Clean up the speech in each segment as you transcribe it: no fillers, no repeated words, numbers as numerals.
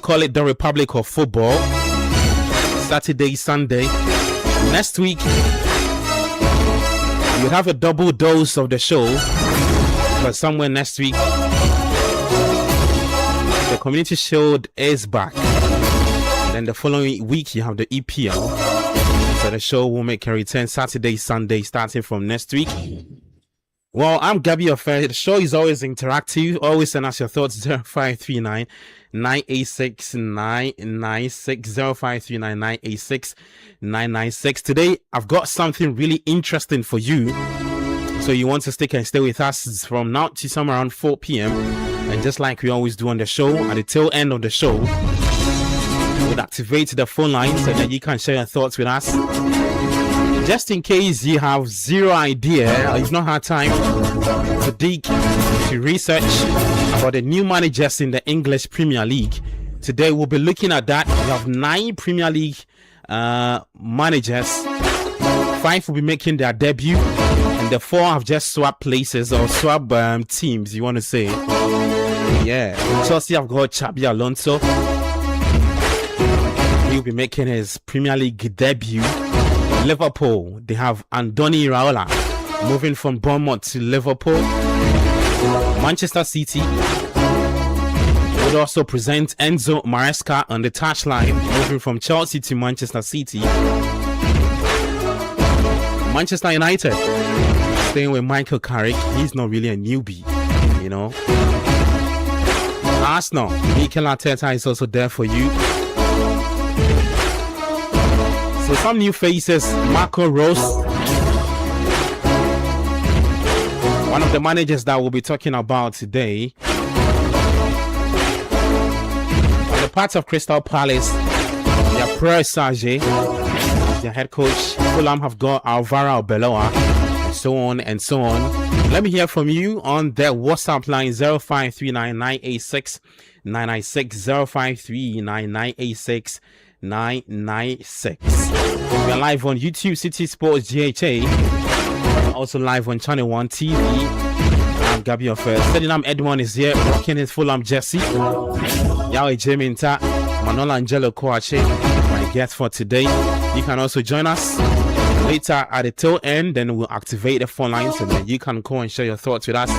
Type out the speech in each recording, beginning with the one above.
call it the Republic of Football. Saturday, Sunday. Next week, you have a double dose of the show. But somewhere next week, the Community Shield is back. Then the following week, you have the EPL. So the show will make a return Saturday, Sunday, starting from next week. Well, I'm Gabby Affair. The show is always interactive. Always send us your thoughts. 0539 986 996 0539 986 996. Today, I've got something really interesting for you. So you want to stick and stay with us from now to somewhere around 4 p.m. And just like we always do on the show, at the tail end of the show, we'll activate the phone line so that you can share your thoughts with us. Just in case you have zero idea or you've not had time to dig, to research about the new managers in the English Premier League, today we'll be looking at that. We have 9 Premier League managers. 5 will be making their debut, and the 4 have just swapped places or swapped teams, you want to say. Yeah, Chelsea have got Xabi Alonso. He'll be making his Premier League debut. Liverpool, they have Andoni Iraola moving from Bournemouth to Liverpool. Manchester City would also present Enzo Maresca on the touchline, moving from Chelsea to Manchester City. Manchester United, staying with Michael Carrick. He's not really a newbie, you know. Arsenal, Mikel Arteta is also there for you. So some new faces, Marco Rose, one of the managers that we'll be talking about today. On the part of Crystal Palace, Pierre Sage, their head coach. Fulham have got Alvaro Arbeloa, and so on and so on. Let me hear from you on the WhatsApp line 0539 986 996 0539 986 996. We are live on YouTube, City Sports GHA. Also live on Channel 1 TV. I'm Gabby Affair. Ferdinand Edmond is here, rocking his Fulham jersey. Yahweh Jeminta, Manola Angelo Koache, my guest for today. You can also join us later at the tail end. Then we'll activate the phone line so that you can call and share your thoughts with us.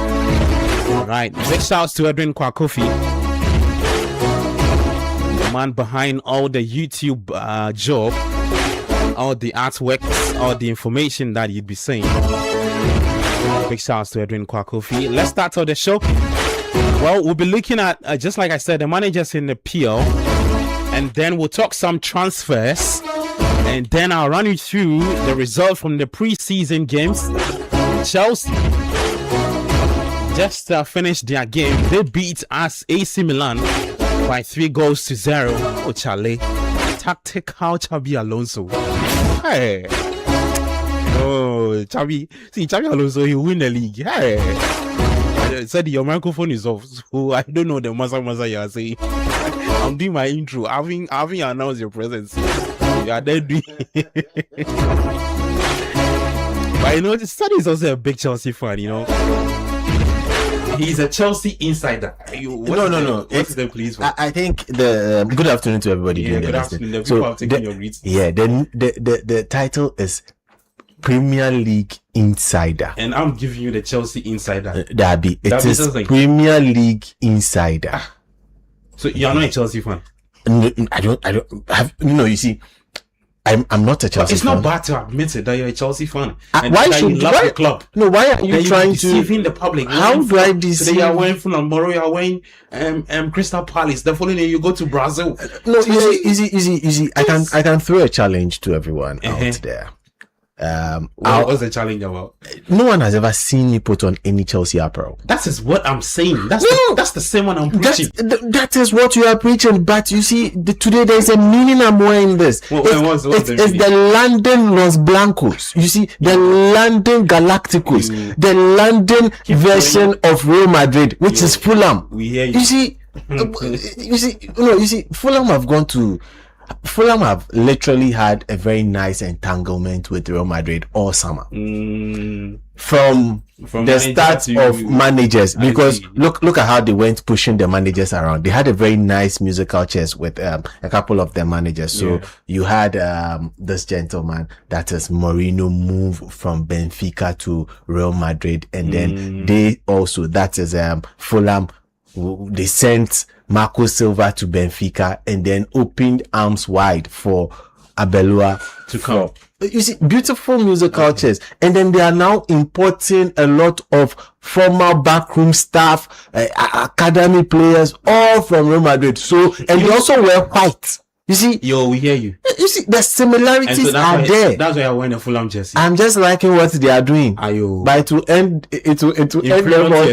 All right. Big shouts to Edwin Kwakofi, man behind all the YouTube job, all the artworks, all the information that you'd be saying. Big shouts to Edwin Kwakofi. Let's start on the show. Well, we'll be looking at, just like I said, the managers in the PL, and then we'll talk some transfers, and then I'll run you through the result from the preseason games. Chelsea just finished their game. They beat us, AC Milan, by 3-0. Oh, Charlie. Tactical Xabi Alonso. Hey. Oh, Xabi. See, Xabi Alonso, he win the league. Hey. I said your microphone is off, so I don't know the masa you are saying. I'm doing my intro. Having announced your presence. You are there doing. But you know, the study is also a big Chelsea fan, you know. He's a Chelsea insider. No. What's the police for? I think the good afternoon to everybody. Yeah, good afternoon. The people have taken your greetings. Yeah, the title is Premier League Insider, and I'm giving you the Chelsea Insider. It is like Premier League Insider. So you are not a Chelsea fan? No, I don't have. No, you see, I'm not a Chelsea fan. It's not bad to admit it that you're a Chelsea fan. Why should you love the club? No, why are you trying to deceiving the public? How do I deceive? Today you are wearing Fulham, tomorrow you are wearing Crystal Palace. The following day you go to Brazil. No, easy. I can throw a challenge to everyone out there. What's the challenge about? No one has ever seen me put on any Chelsea apparel. That is what I'm saying. That's the same one I'm preaching. That is what you are preaching. But you see, today there is a meaning I'm wearing this. It's the London Los Blancos. You see, the London Galacticos, the London version of Real Madrid, which is Fulham. We hear you. You see, Fulham have gone to Fulham have literally had a very nice entanglement with Real Madrid all summer. From the start of managers, because look at how they went pushing the managers around. They had a very nice musical chairs with a couple of their managers. So you had this gentleman, that is Mourinho, move from Benfica to Real Madrid, and then they also, that is Fulham, they sent Marco Silva to Benfica and then opened arms wide for Abelua to come. You see, beautiful musical chairs. And then they are now importing a lot of former backroom staff, academy players, all from Real Madrid. So, and they also wear white. You see, we hear you. You see, the similarities are there. That's why I wear a Fulham jersey. I'm just liking what they are doing. But it will end them all.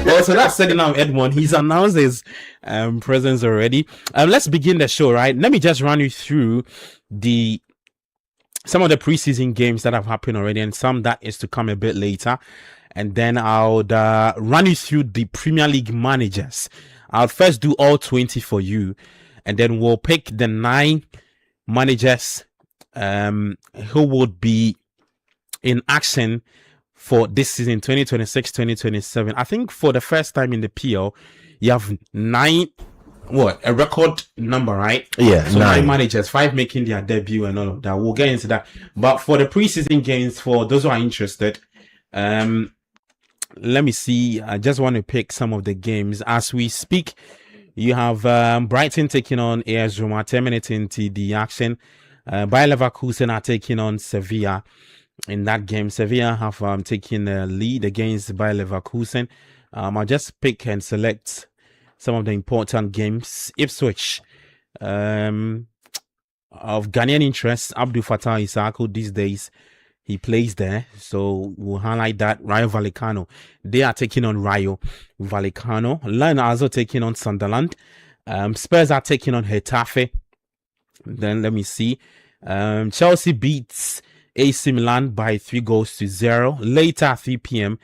Well, so that's second now, Edmond. He's announced his presence already. Let's begin the show, right? Let me just run you through some of the preseason games that have happened already, and some that is to come a bit later. And then I'll run you through the Premier League managers. I'll first do all 20 for you, and then we'll pick the 9 managers who would be in action for this season, 2026-2027. I think for the first time in the PL, you have 9, a record number, right? Yeah, so 9 managers, 5 making their debut and all of that. We'll get into that. But for the preseason games, for those who are interested, let me see. I just want to pick some of the games as we speak. You have Brighton taking on AS Roma, 10 minutes into the action. Bayer Leverkusen are taking on Sevilla. In that game, Sevilla have taken the lead against Bayer Leverkusen. I'll just pick and select some of the important games. Ipswich, of Ghanaian interest, Abdul Fattah Isako these days. He plays there, so we'll highlight that. Rayo Vallecano, they are taking on Rayo Vallecano. Lyon are also taking on Sunderland. Spurs are taking on Getafe. Then let me see. Chelsea beats AC Milan by 3-0. Later at 3 p.m.,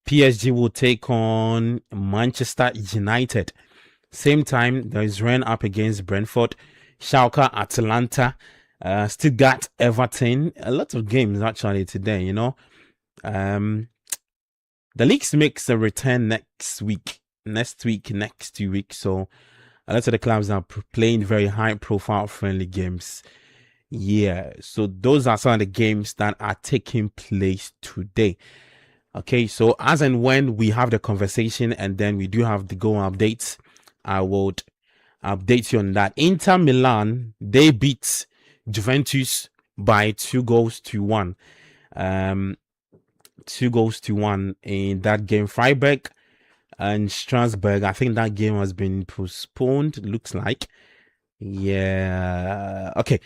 PSG will take on Manchester United. Same time, there is Rennes up against Brentford. Schalke, Atalanta. Stuttgart, Everton. A lot of games actually today, you know. The leagues makes a return next 2 weeks. So a lot of the clubs are playing very high profile friendly games. Yeah, so those are some of the games that are taking place today. Okay, so as and when we have the conversation and then we do have the goal updates, I would update you on that. Inter Milan, they beat Juventus by 2-1. 2-1 in that game. Freiburg and Strasbourg, I think that game has been postponed, looks like. Yeah, okay.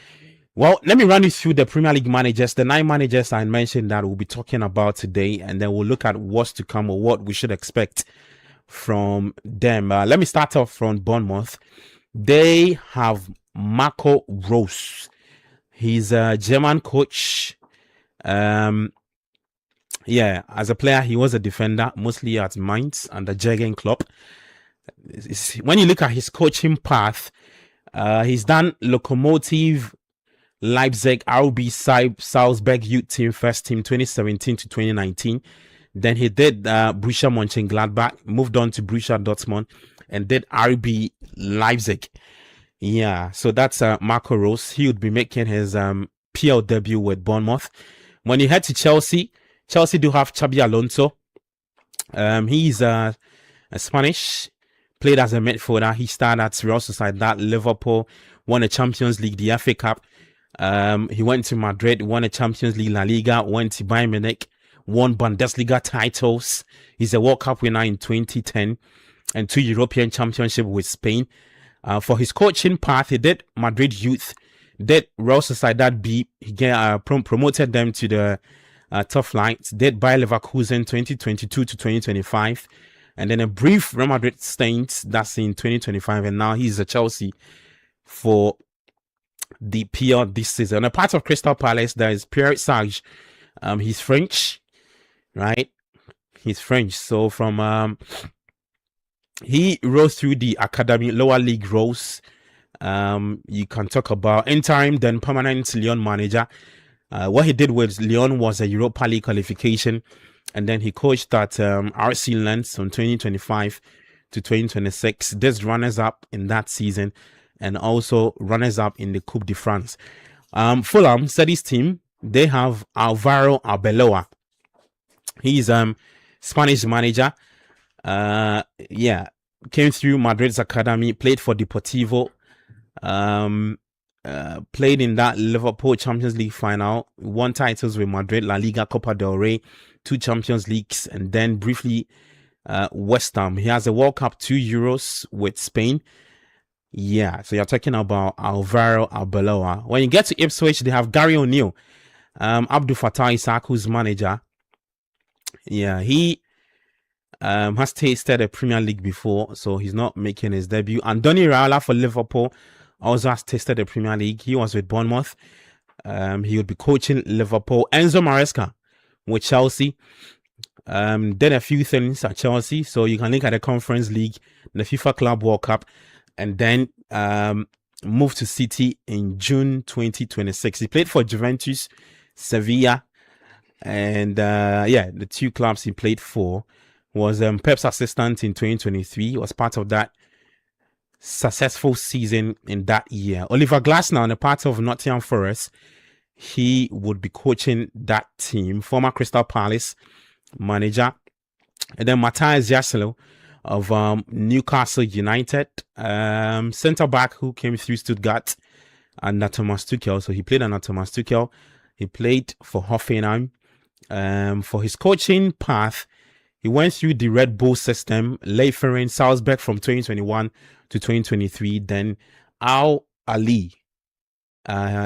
Well, let me run you through the Premier League managers, the 9 managers I mentioned that we'll be talking about today, and then we'll look at what's to come or what we should expect from them. Let me start off from Bournemouth. They have Marco Rose. He's a German coach. As a player, he was a defender, mostly at Mainz and the Jurgen Klopp. When you look at his coaching path, he's done Lokomotiv Leipzig, RB Salzburg youth team, first team 2017 to 2019. Then he did Borussia Mönchengladbach, moved on to Borussia Dortmund, and did RB Leipzig. Yeah, so that's Marco Rose. He would be making his PL debut with Bournemouth. When you head to Chelsea do have Xabi Alonso. He's a Spanish, played as a midfielder. He started at Real Sociedad, Liverpool, won a Champions League, the FA Cup. He went to Madrid, won a Champions League, La Liga, went to Bayern Munich, won Bundesliga titles. He's a World Cup winner in 2010 and 2 European Championships with Spain. For his coaching path, he did Madrid Youth, did Real Sociedad B. He promoted them to the top flight, did Bayer Leverkusen 2022 to 2025, and then a brief Real Madrid stint, that's in 2025, and now he's at Chelsea for the PL this season. A part of Crystal Palace, there is Pierre Sage. He's French, right? He's French. So from he rose through the academy, lower league roles, You can talk about interim then permanent Lyon manager. What he did with Lyon was a Europa League qualification, and then he coached at RC Lens from 2025 to 2026. This runners-up in that season, and also runners-up in the Coupe de France. Fulham said his team, they have Alvaro Arbeloa. He's Spanish manager. Came through Madrid's academy, played for Deportivo, played in that Liverpool Champions League final, won titles with Madrid, La Liga, Copa del Rey, 2 Champions Leagues, and then briefly West Ham. He has a World Cup, 2 Euros with Spain. Yeah, so you're talking about Alvaro Arbeloa. When you get to Ipswich, they have Gary O'Neill, Abdul Fattah Isaku's manager. Yeah, he has tasted a Premier League before, so he's not making his debut. Andoni Raiola for Liverpool also has tasted the Premier League. He was with Bournemouth. He would be coaching Liverpool. Enzo Maresca with Chelsea. Did a few things at Chelsea, so you can look at the Conference League, the FIFA Club World Cup, and then moved to City in June 2026. He played for Juventus, Sevilla, and the 2 clubs he played for. Was Pep's assistant in 2023. Was part of that successful season in that year. Oliver Glasner, on the part of Nottingham Forest, he would be coaching that team. Former Crystal Palace manager. And then Matthias Jaselo of Newcastle United, centre back who came through Stuttgart under Thomas Tuchel. So he played under Thomas Tuchel. He played for Hoffenheim. For his coaching path, he went through the Red Bull system, Leiferen, Salzburg from 2021 to 2023, then Al Ali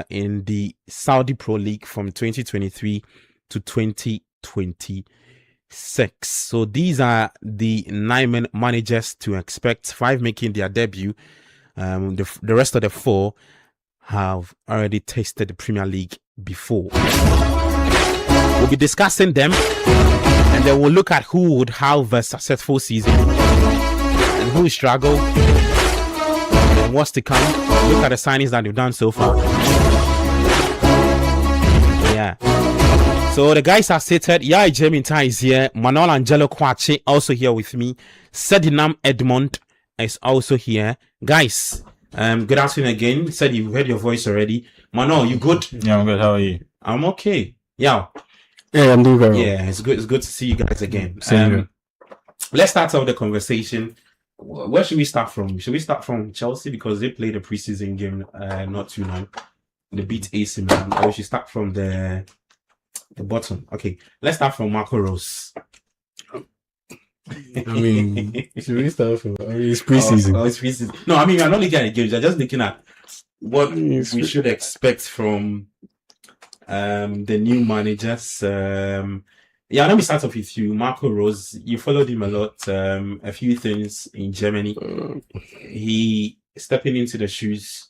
in the Saudi Pro League from 2023 to 2026. So these are the 9 managers to expect, 5 making their debut. The rest of the 4 have already tasted the Premier League before. We'll be discussing them, and then we'll look at who would have a successful season and who struggled and what's to come. Look at the signings that they've done so far. Yeah. So the guys are seated. Yeah, Jamie Tai is here. Manuel Angelo Kwache also here with me. Sedinam Edmond is also here. Guys, good afternoon again. Said you've heard your voice already. Manuel, you good? Yeah, I'm good. How are you? I'm okay. Yeah. Yeah, I'm doing very well. Yeah, it's good to see you guys again. Same Let's start off the conversation. Where should we start from? Should we start from Chelsea because they played a preseason game not too long? They beat AC Milan. Or we should start from the bottom. Okay, let's start from Marco Rose. I mean, should we start from? It's preseason. It's preseason. No, I mean, we're not looking at the games. We're just looking at what we should expect from the new managers. Let me start off with you, Marco Rose. You followed him a lot. A few things in Germany. He stepping into the shoes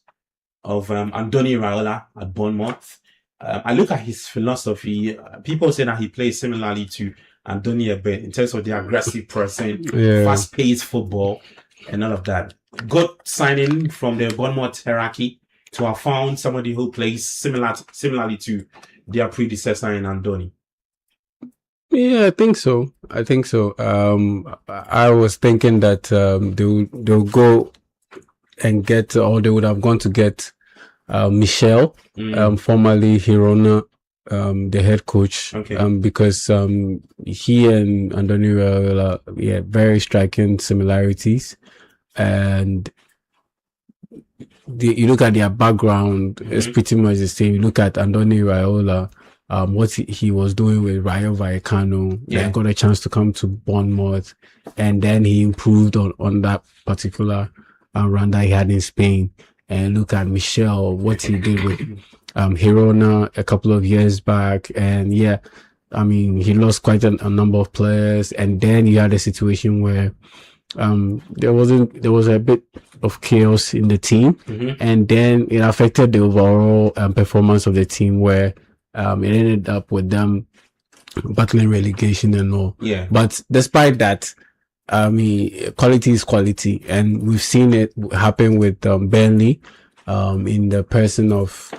of Andoni Raiola at Bournemouth. I look at his philosophy. People say that he plays similarly to Andoni a bit in terms of the aggressive person, fast-paced football, and all of that. Good signing from the Bournemouth hierarchy to have found somebody who plays similarly to their predecessor in Andoni. Yeah, I think so. I was thinking that they'll go and get, or they would have gone to get Michel, formerly Girona, the head coach, because he and Andoni Raiola, very striking similarities, and you look at their background, it's pretty much the same. You look at Andoni Raiola. What he was doing with Rayo Vallecano, then got a chance to come to Bournemouth, and then he improved on that particular run that he had in Spain. And look at Michel, what he did with Girona a couple of years back, and he lost quite a number of players. And then you had a situation where there was a bit of chaos in the team, and then it affected the overall performance of the team, where it ended up with them battling relegation and all. Yeah. But despite that, quality is quality, and we've seen it happen with Burnley, in the person of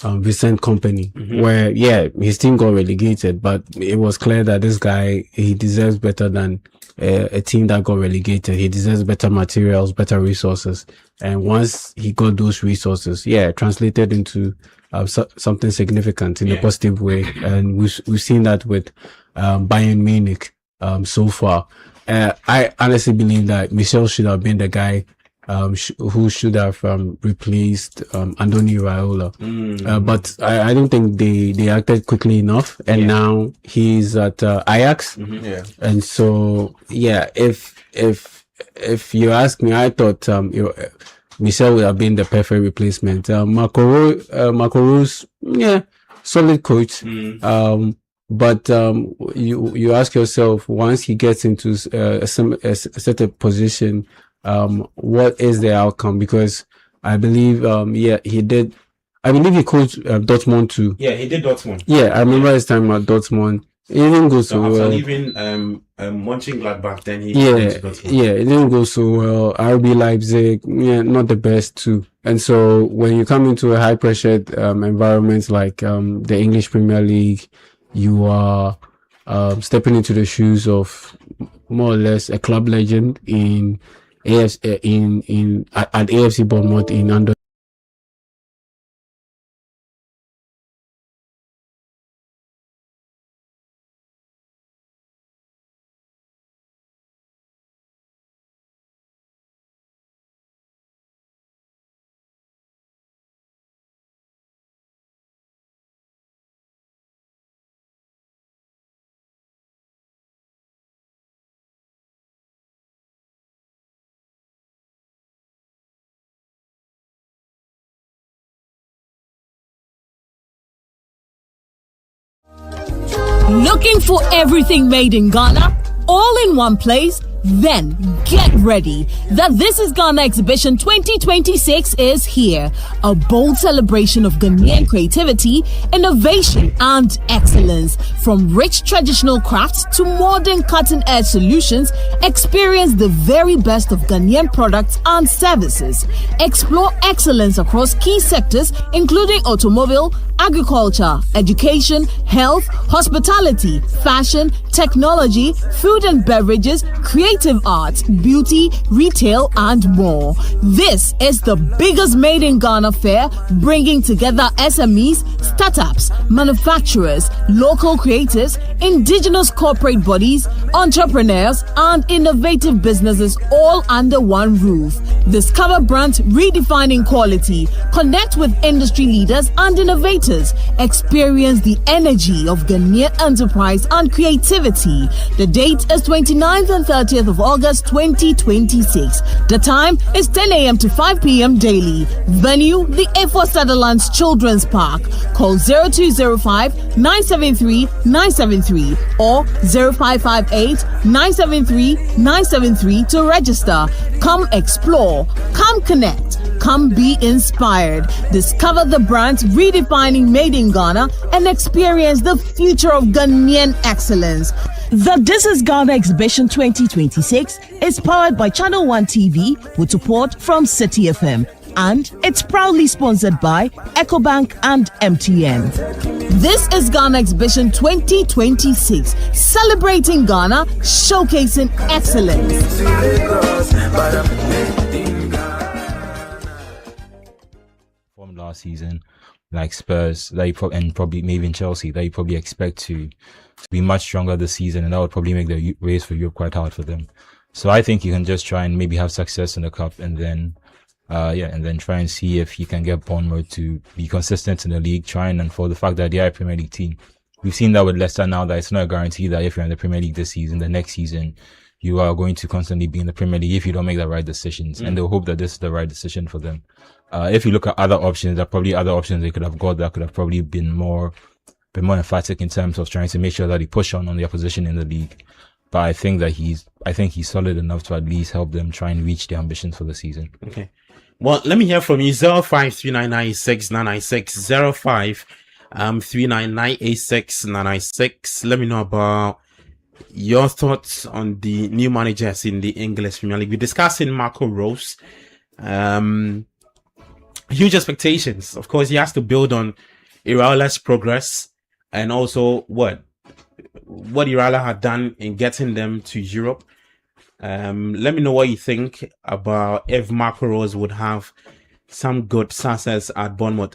Vincent Kompany, where his team got relegated, but it was clear that this guy, he deserves better than a team that got relegated. He deserves better materials, better resources, and once he got those resources, it translated into something significant in a positive way, and we've seen that with Bayern Munich so far. I honestly believe that Michel should have been the guy who should have replaced Andoni Raiola. But I don't think they acted quickly enough, and now he's at Ajax. And so if you ask me, I thought Michel would have been the perfect replacement. Marco Reus, solid coach. But you ask yourself, once he gets into a certain position, what is the outcome? Because I believe he did. I believe he coached Dortmund too. Yeah, he did Dortmund. Yeah, I remember his time at Dortmund. It didn't go so well. After leaving Mönchengladbach, then he it didn't go so well. RB Leipzig, not the best too. And so when you come into a high pressured environment like the English Premier League, you are stepping into the shoes of more or less a club legend at AFC Bournemouth in under. Looking for everything made in Ghana, all in one place? Then get ready. The This is Ghana Exhibition 2026 is here. A bold celebration of Ghanaian creativity, innovation, and excellence. From rich traditional crafts to modern cutting-edge solutions, experience the very best of Ghanaian products and services. Explore excellence across key sectors, including automobile, agriculture, education, health, hospitality, fashion, technology, food and beverages, creative arts, beauty, retail, and more. This is the biggest Made in Ghana fair, bringing together SMEs, startups, manufacturers, local creators, indigenous corporate bodies, entrepreneurs, and innovative businesses all under one roof. Discover brands redefining quality, connect with industry leaders and innovators, experience the energy of Ghanaian enterprise and creativity. The date is 29th and 30th of August 2026. The time is 10 a.m. to 5 p.m. daily. Venue, the A4 Sutherland's Children's Park. Call 0205 973 973 or 0558 973 973 to register. Come explore, come connect, come be inspired. Discover the brands redefining Made in Ghana and experience the future of Ghanaian excellence. The This is Ghana Exhibition 2026 is powered by Channel One TV with support from City FM, and it's proudly sponsored by EcoBank and MTN. This is Ghana Exhibition 2026, celebrating Ghana, showcasing excellence. From last season, like Spurs, and probably maybe in Chelsea, they probably expect to be much stronger this season, and that would probably make the race for Europe quite hard for them. So I think you can just try and maybe have success in the cup, and then try and see if you can get Bournemouth to be consistent in the league, and for the fact that they are a Premier League team. We've seen that with Leicester now, that it's not a guarantee that if you're in the Premier League this season, the next season, you are going to constantly be in the Premier League if you don't make the right decisions. And they'll hope that this is the right decision for them. If you look at other options, there are probably other options they could have got that could have probably been more emphatic in terms of trying to make sure that they push on the opposition in the league. But I think he's solid enough to at least help them try and reach their ambitions for the season. Okay. Well, let me hear from you. 053996 996 05 39986 996. Let me know about your thoughts on the new managers in the English Premier League? We're discussing Marco Rose. Huge expectations. Of course, he has to build on Iraola's progress and also what Iraola had done in getting them to Europe. Let me know what you think about if Marco Rose would have some good success at Bournemouth.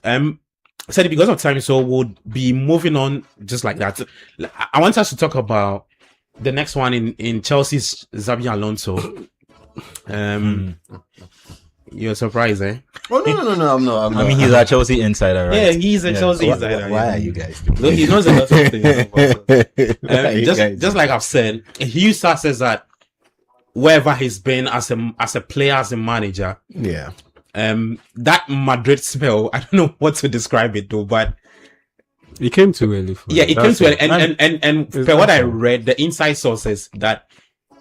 Said because of time, so we'll be moving on just like that. I want us to talk about the next one in Chelsea's Xabi Alonso. You're surprised, eh? Oh no, I'm not. I mean, he's a Chelsea insider, right? Yeah, he's a Chelsea insider. Why are you guys? No, he knows a lot of things. Just like I've said, a huge success at wherever he's been as a player, as a manager. Yeah. That Madrid spell, I don't know what to describe it though, but He came too early. it came too early. And per what I read, the inside sources that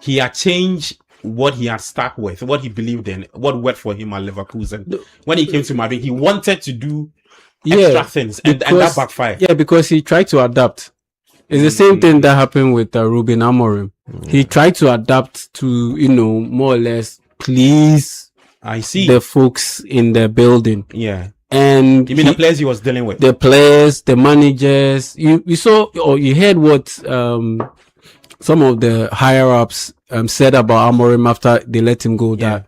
he had changed what he had stuck with, what he believed in, what worked for him at Leverkusen. When he came to Madrid, he wanted to do extra things, and that backfired. Yeah, because he tried to adapt. It's the same thing that happened with Ruben Amorim. He tried to adapt to, more or less please I see the folks in the building. Yeah. And you mean the players he was dealing with? The players, the managers. You saw or you heard what some of the higher ups said about Amorim after they let him go, that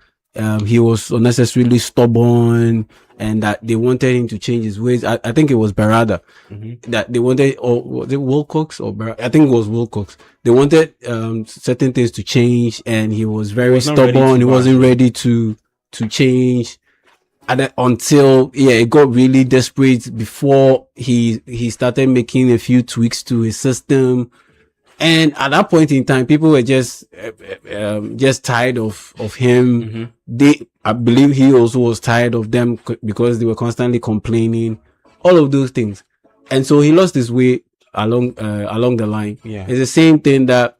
he was unnecessarily stubborn and that they wanted him to change his ways. I think it was Berrada that they wanted, or was it Wilcox or Berrada? I think it was Wilcox. They wanted certain things to change, and he was very stubborn. He wasn't ready to change. And until it got really desperate before he started making a few tweaks to his system. And at that point in time, people were just tired of him. I believe he also was tired of them because they were constantly complaining, all of those things. And so he lost his way along the line. Yeah. It's the same thing that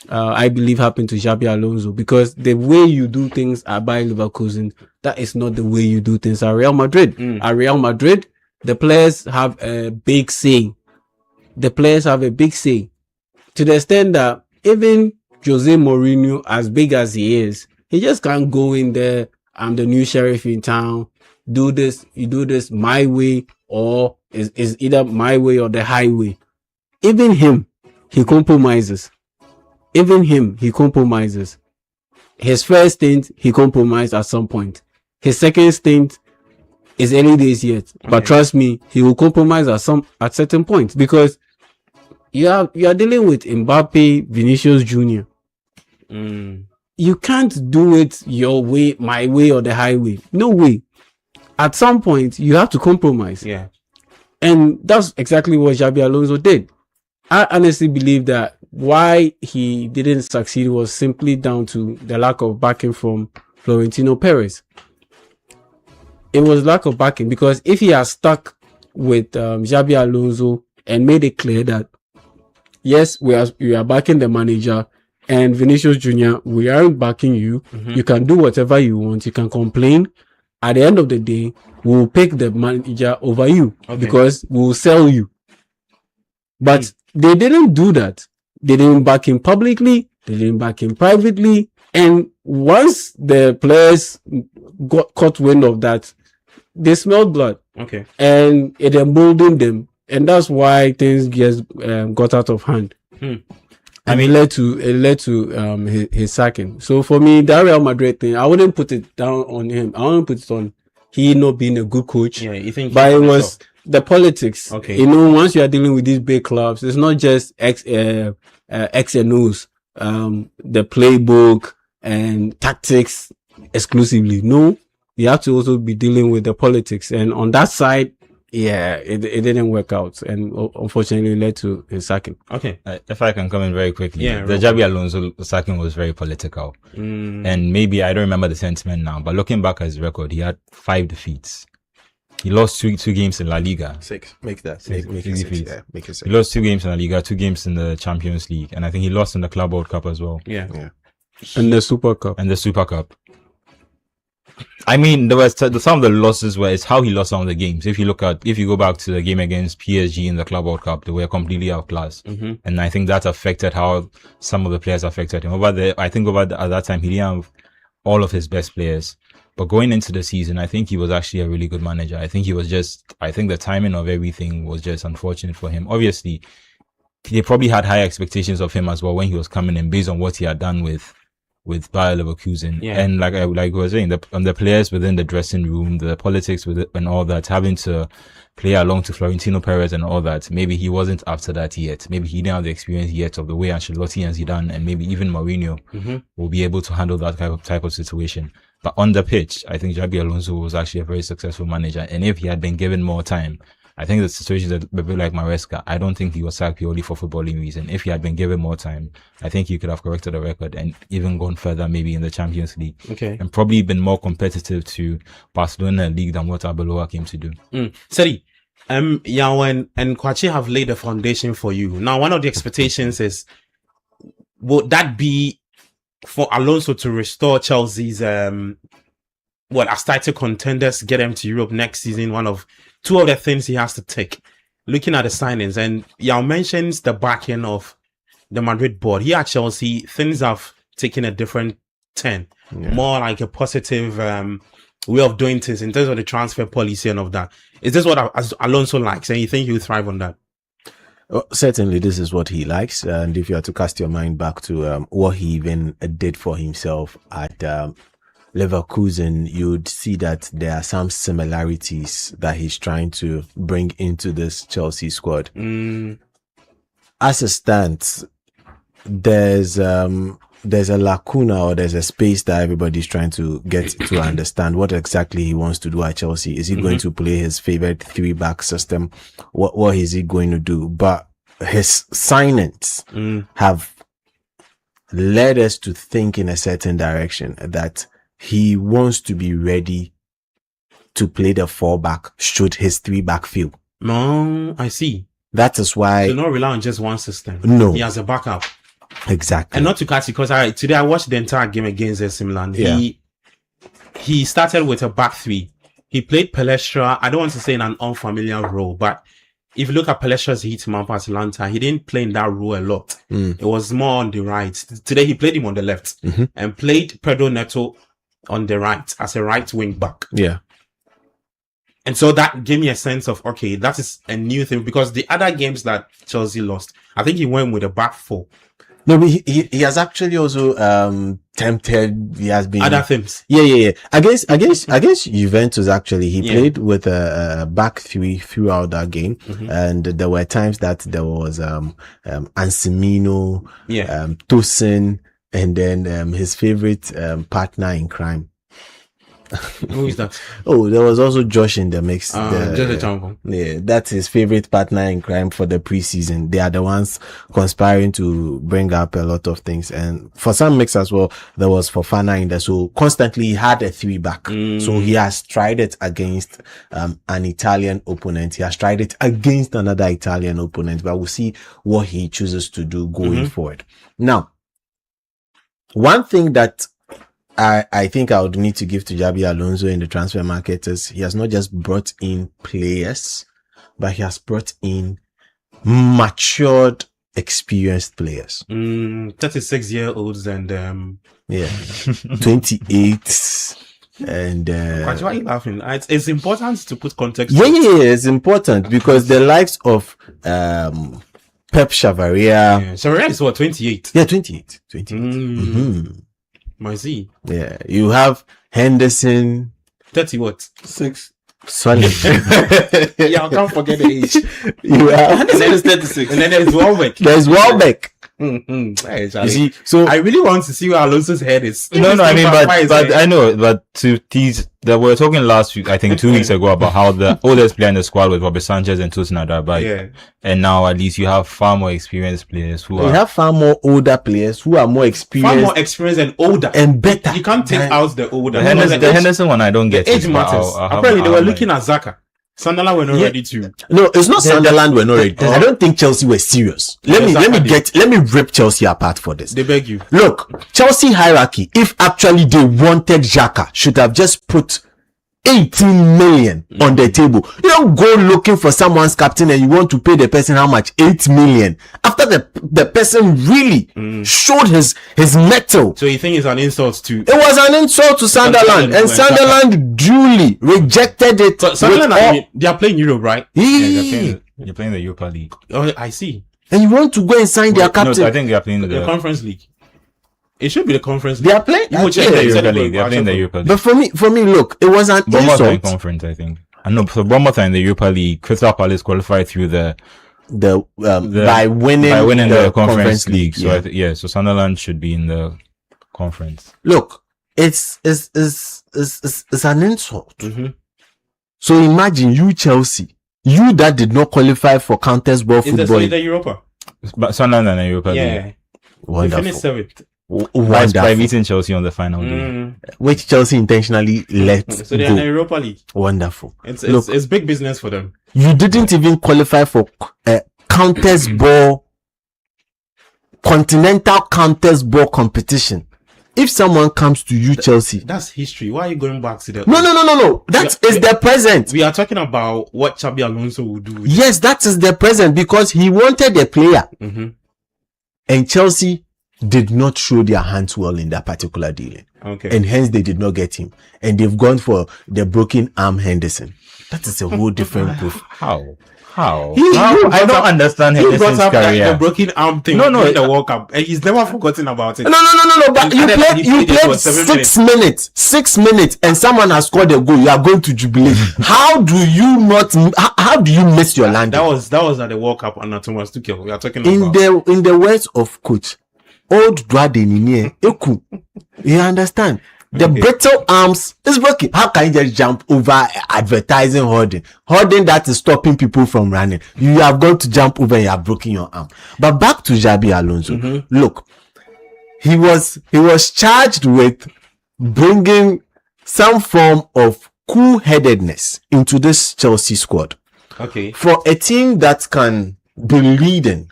I believe happened to Xabi Alonso, because the way you do things at Bayer Leverkusen, that is not the way you do things at Real Madrid. At Real Madrid, the players have a big say. To the extent that even Jose Mourinho, as big as he is, he just can't go in there, I'm the new sheriff in town, you do this my way, or is either my way or the highway. Even him, he compromises. His first stint, he compromised at some point. His second stint is early days yet. But trust me, he will compromise at certain points, because you are dealing with Mbappe, Vinicius Jr. You can't do it your way, my way, or the highway. No way. At some point, you have to compromise. Yeah. And that's exactly what Xabi Alonso did. I honestly believe that why he didn't succeed was simply down to the lack of backing from Florentino Perez. It was lack of backing, because if he had stuck with Xabi Alonso and made it clear that yes, we are backing the manager, and Vinicius Jr., we aren't backing you. You can do whatever you want. You can complain. At the end of the day, we'll pick the manager over you because we'll sell you. But they didn't do that. They didn't back him publicly. They didn't back him privately. And once the players got caught wind of that, they smelled blood. Okay. And it emboldened them. And that's why things just got out of hand. And it led to his sacking. So for me, that Real Madrid thing, I wouldn't put it down on him. I wouldn't put it on he not being a good coach. Yeah, you think? But it was the politics. Okay. Once you are dealing with these big clubs, it's not just X and O's, the playbook and tactics exclusively. No, you have to also be dealing with the politics. And on that side, it didn't work out, and unfortunately led to his sacking. Okay, if I can comment very quickly, the Xabi Alonso sacking was very political, and maybe I don't remember the sentiment now, but looking back at his record, he had 5 defeats. He lost two games in La Liga. 6. Make that 6. Make it 6. Yeah, make it 6. He lost 2 games in La Liga, 2 games in the Champions League, and I think he lost in the Club World Cup as well. Yeah. And the Super Cup. I mean, there was some of the losses where it's how he lost some of the games. If you go back to the game against PSG in the Club World Cup, they were completely outclassed. And I think that affected how some of the players affected him. At that time, he didn't have all of his best players. But going into the season, I think he was actually a really good manager. I think the timing of everything was just unfortunate for him. Obviously, they probably had high expectations of him as well when he was coming in based on what he had done with Bayer Leverkusen. Yeah. And like we were saying, the players within the dressing room, the politics with it and all that, having to play along to Florentino Perez and all that, maybe he wasn't after that yet. Maybe he didn't have the experience yet of the way Ancelotti and Zidane and maybe even Mourinho will be able to handle that type of situation. But on the pitch, I think Xabi Alonso was actually a very successful manager. And if he had been given more time, I think the situation is a bit like Maresca. I don't think he was sacked purely for footballing reason. If he had been given more time, I think he could have corrected the record and even gone further maybe in the Champions League. Okay. And probably been more competitive to Barcelona League than what Arbeloa came to do. Seri, Yawen and Kwachi have laid the foundation for you. Now, one of the expectations is, would that be for Alonso to restore Chelsea's as title contenders, get them to Europe next season? Two of the things he has to take, looking at the signings, and Yao mentions the backing of the Madrid board. Here at Chelsea, things have taken a different turn, more like a positive way of doing things in terms of the transfer policy and of that. Is this what Alonso likes, and you think he'll thrive on that? Well, certainly, this is what he likes, and if you are to cast your mind back to what he even did for himself at Leverkusen, you'd see that there are some similarities that he's trying to bring into this Chelsea squad. As it stands, there's a lacuna, or there's a space that everybody's trying to get to understand what exactly he wants to do at Chelsea. Is he going to play his favorite 3-back system? What is he going to do? But his signings have led us to think in a certain direction that he wants to be ready to play the 4-back should his 3-back fail. No, I see. That is why... So not rely on just one system. No. He has a backup. Exactly. And not to catch it, because today I watched the entire game against AC Milan. Yeah. He started with a back 3. He played Palestra, I don't want to say in an unfamiliar role, but if you look at Palestra's heat map at Atalanta, he didn't play in that role a lot. It was more on the right. Today he played him on the left and played Pedro Neto on the right as a right wing back. Yeah. And so that gave me a sense of, okay, that is a new thing, because the other games that Chelsea lost, I think he went with a back 4. No, but he has actually also tempted. He has been other things. Yeah. Against Juventus, actually, he played with a back 3 throughout that game, and there were times that there was Anselmino, Tosin, and then his favorite partner in crime. Who is that? Oh, there was also Josh in the mix. Yeah, that's his favorite partner in crime for the preseason. They are the ones conspiring to bring up a lot of things. And for some mix as well, there was Fofana in there. So constantly he had a 3-back. So he has tried it against an Italian opponent. He has tried it against another Italian opponent. But we'll see what he chooses to do going forward. Now, one thing that I think I would need to give to Xabi Alonso in the transfer market is he has not just brought in players, but he has brought in matured, experienced players. 36-year-olds and 28 and why are you laughing? It's important to put context. Yeah, it's important because the likes of Pep Chavaria. Chavaria is what, 28? Yeah, 28. Mazi. Yeah, you have Henderson. 30 what? 6. Sorry. Yeah, I can't forget the age. You have Henderson is 36. And then there's Welbeck. There's Welbeck. You see, so I really want to see where Alonso's head is. No, I mean, but I know, but to tease that we were talking last week, I think 2 weeks ago, about how the oldest player in the squad was Robert Sanchez and Tosin Adarabioyo. And now at least you have far more experienced players who you have far more older players who are more experienced. Far more experienced and older. And better. You can't take out the older. The Henderson one I don't get. Age matters. Apparently they were looking at Xhaka. Sunderland were not ready to. No, it's not Sunderland were not ready. I don't think Chelsea were serious. Let me rip Chelsea apart for this. They beg you. Look, Chelsea hierarchy, if actually they wanted Xhaka, should have just put 18 million on the table. You don't go looking for someone's captain and you want to pay the person how much? 8 million. After the person really showed his mettle. So you think it's an insult to? It was an insult to Sunderland, and Sunderland duly rejected it. So Sunderland, they are playing Europe, right? They're playing the Europa League. Oh, I see. And you want to go and sign their captain? No, I think they are playing the Conference League. It should be the Conference League. They are playing. They are playing the Europa League. But for me, look, it was an Bournemouth insult. Conference, I think. I know. So Bournemouth are in the Europa League. Crystal Palace qualified through by winning the Conference League. So so Sunderland should be in the conference. Look, it's an insult. Mm-hmm. So imagine you, Chelsea, you that did not qualify for Countess Ball football. Is the Europa? But Sunderland and the Europa League. Yeah. Wonderful. They finished 7th. Wonderful. By beating Chelsea on the final day. Which Chelsea intentionally let So they're go. in the Europa League. Wonderful. It's big business for them. You didn't even qualify for Countess Ball, Continental Countess Ball competition. If someone comes to you, Chelsea, that's history. Why are you going back to the? No. That is the present. We are talking about what Xabi Alonso will do. Yes, that is the present, because he wanted a player, and Chelsea did not show their hands well in that particular dealing. Okay. And hence they did not get him. And they've gone for the broken arm Henderson. That is a whole different proof. How? I don't understand Henderson's career. The broken arm thing. No. In the World Cup, and he's never forgotten about it. No. But you played 6 minutes. 6 minutes, and someone has scored a goal. You are going to jubilate. How do you miss your landing? That was at the World Cup under Thomas Tuchel. We are talking about in the words of coach old Dwadeninie Eku. You understand? The brittle arms is working. How can you just jump over advertising hoarding that is stopping people from running? You have got to jump over and you have broken your arm. But back to Xabi Alonso. Look, he was charged with bringing some form of cool-headedness into this Chelsea squad. Okay. For a team that can be leading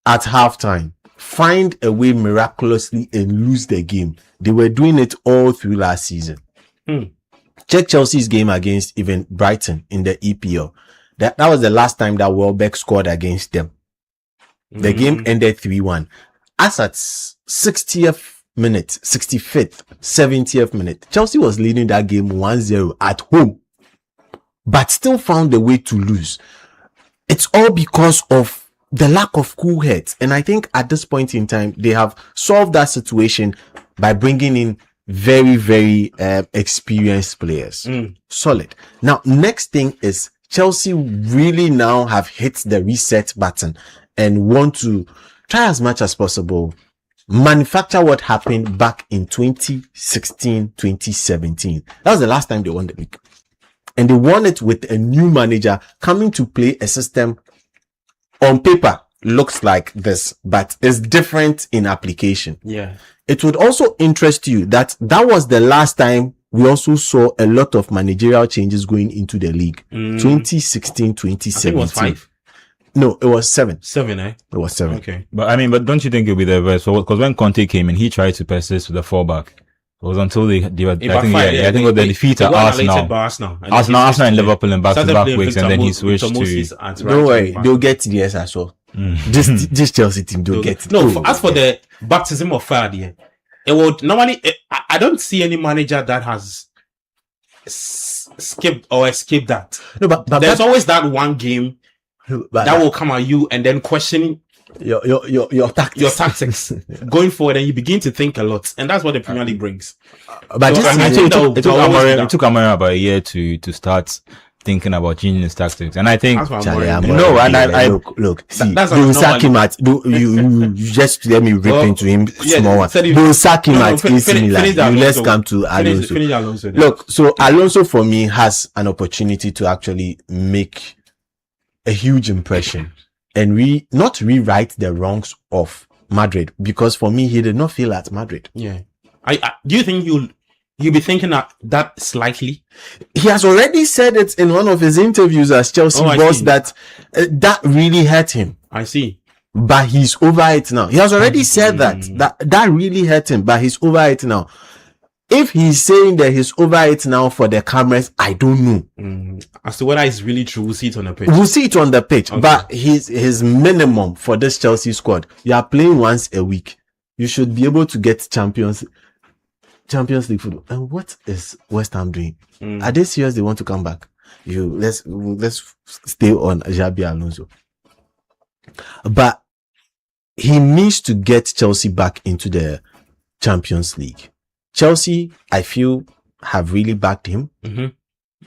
at halftime, find a way miraculously and lose the game. They were doing it all through last season. Check Chelsea's game against even Brighton in the EPL. That was the last time that Welbeck scored against them. The game ended 3-1. As at 60th minute, 65th, 70th minute, Chelsea was leading that game 1-0 at home, but still found a way to lose. It's all because of the lack of cool heads. And I think at this point in time, they have solved that situation by bringing in very, very experienced players. Solid. Now, next thing is Chelsea really now have hit the reset button and want to try as much as possible manufacture what happened back in 2016, 2017. That was the last time they won the league. And they won it with a new manager coming to play a system on paper looks like this, but it's different in application. Yeah. It would also interest you that was the last time we also saw a lot of managerial changes going into the league. 2016, 2017. It was 5. No, it was 7. 7, eh? It was 7. Okay. But don't you think it'll be the reverse? Because when Conte came in, he tried to persist with the 4-back. It was until they were, I think it was the defeat at Arsenal. Arsenal and Liverpool in back-to-back weeks, and then he switched to. Don't worry, they'll get TDS as well. This Chelsea team, they'll get it. No, as for the baptism of fire, it would normally. I don't see any manager that has skipped or escaped that. No, but there's always that one game that will come at you and then questioning your tactics going forward, and you begin to think a lot, and that's what the Premier League brings. But it took Amara about a year to start thinking about changing his tactics, and I think look, see, you sack him at you just let me rip into him small one. You sack him at AC Milan. Let's come to Alonso. Look, so Alonso for me has an opportunity to actually make a huge impression and not rewrite the wrongs of Madrid, because for me he did not fail at Madrid. Yeah. Do you think You'll be thinking that slightly. He has already said it in one of his interviews as Chelsea boss that that really hurt him. I see. But he's over it now. He has already said that really hurt him, but he's over it now. If he's saying that he's over it now for the cameras, I don't know. As to whether it's really true, we'll see it on the pitch. We'll see it on the pitch. Okay. But his minimum for this Chelsea squad, you are playing once a week. You should be able to get Champions League football. And what is West Ham doing? Are they serious? They want to come back? Let's stay on Xabi Alonso. But he needs to get Chelsea back into the Champions League. Chelsea, I feel, have really backed him,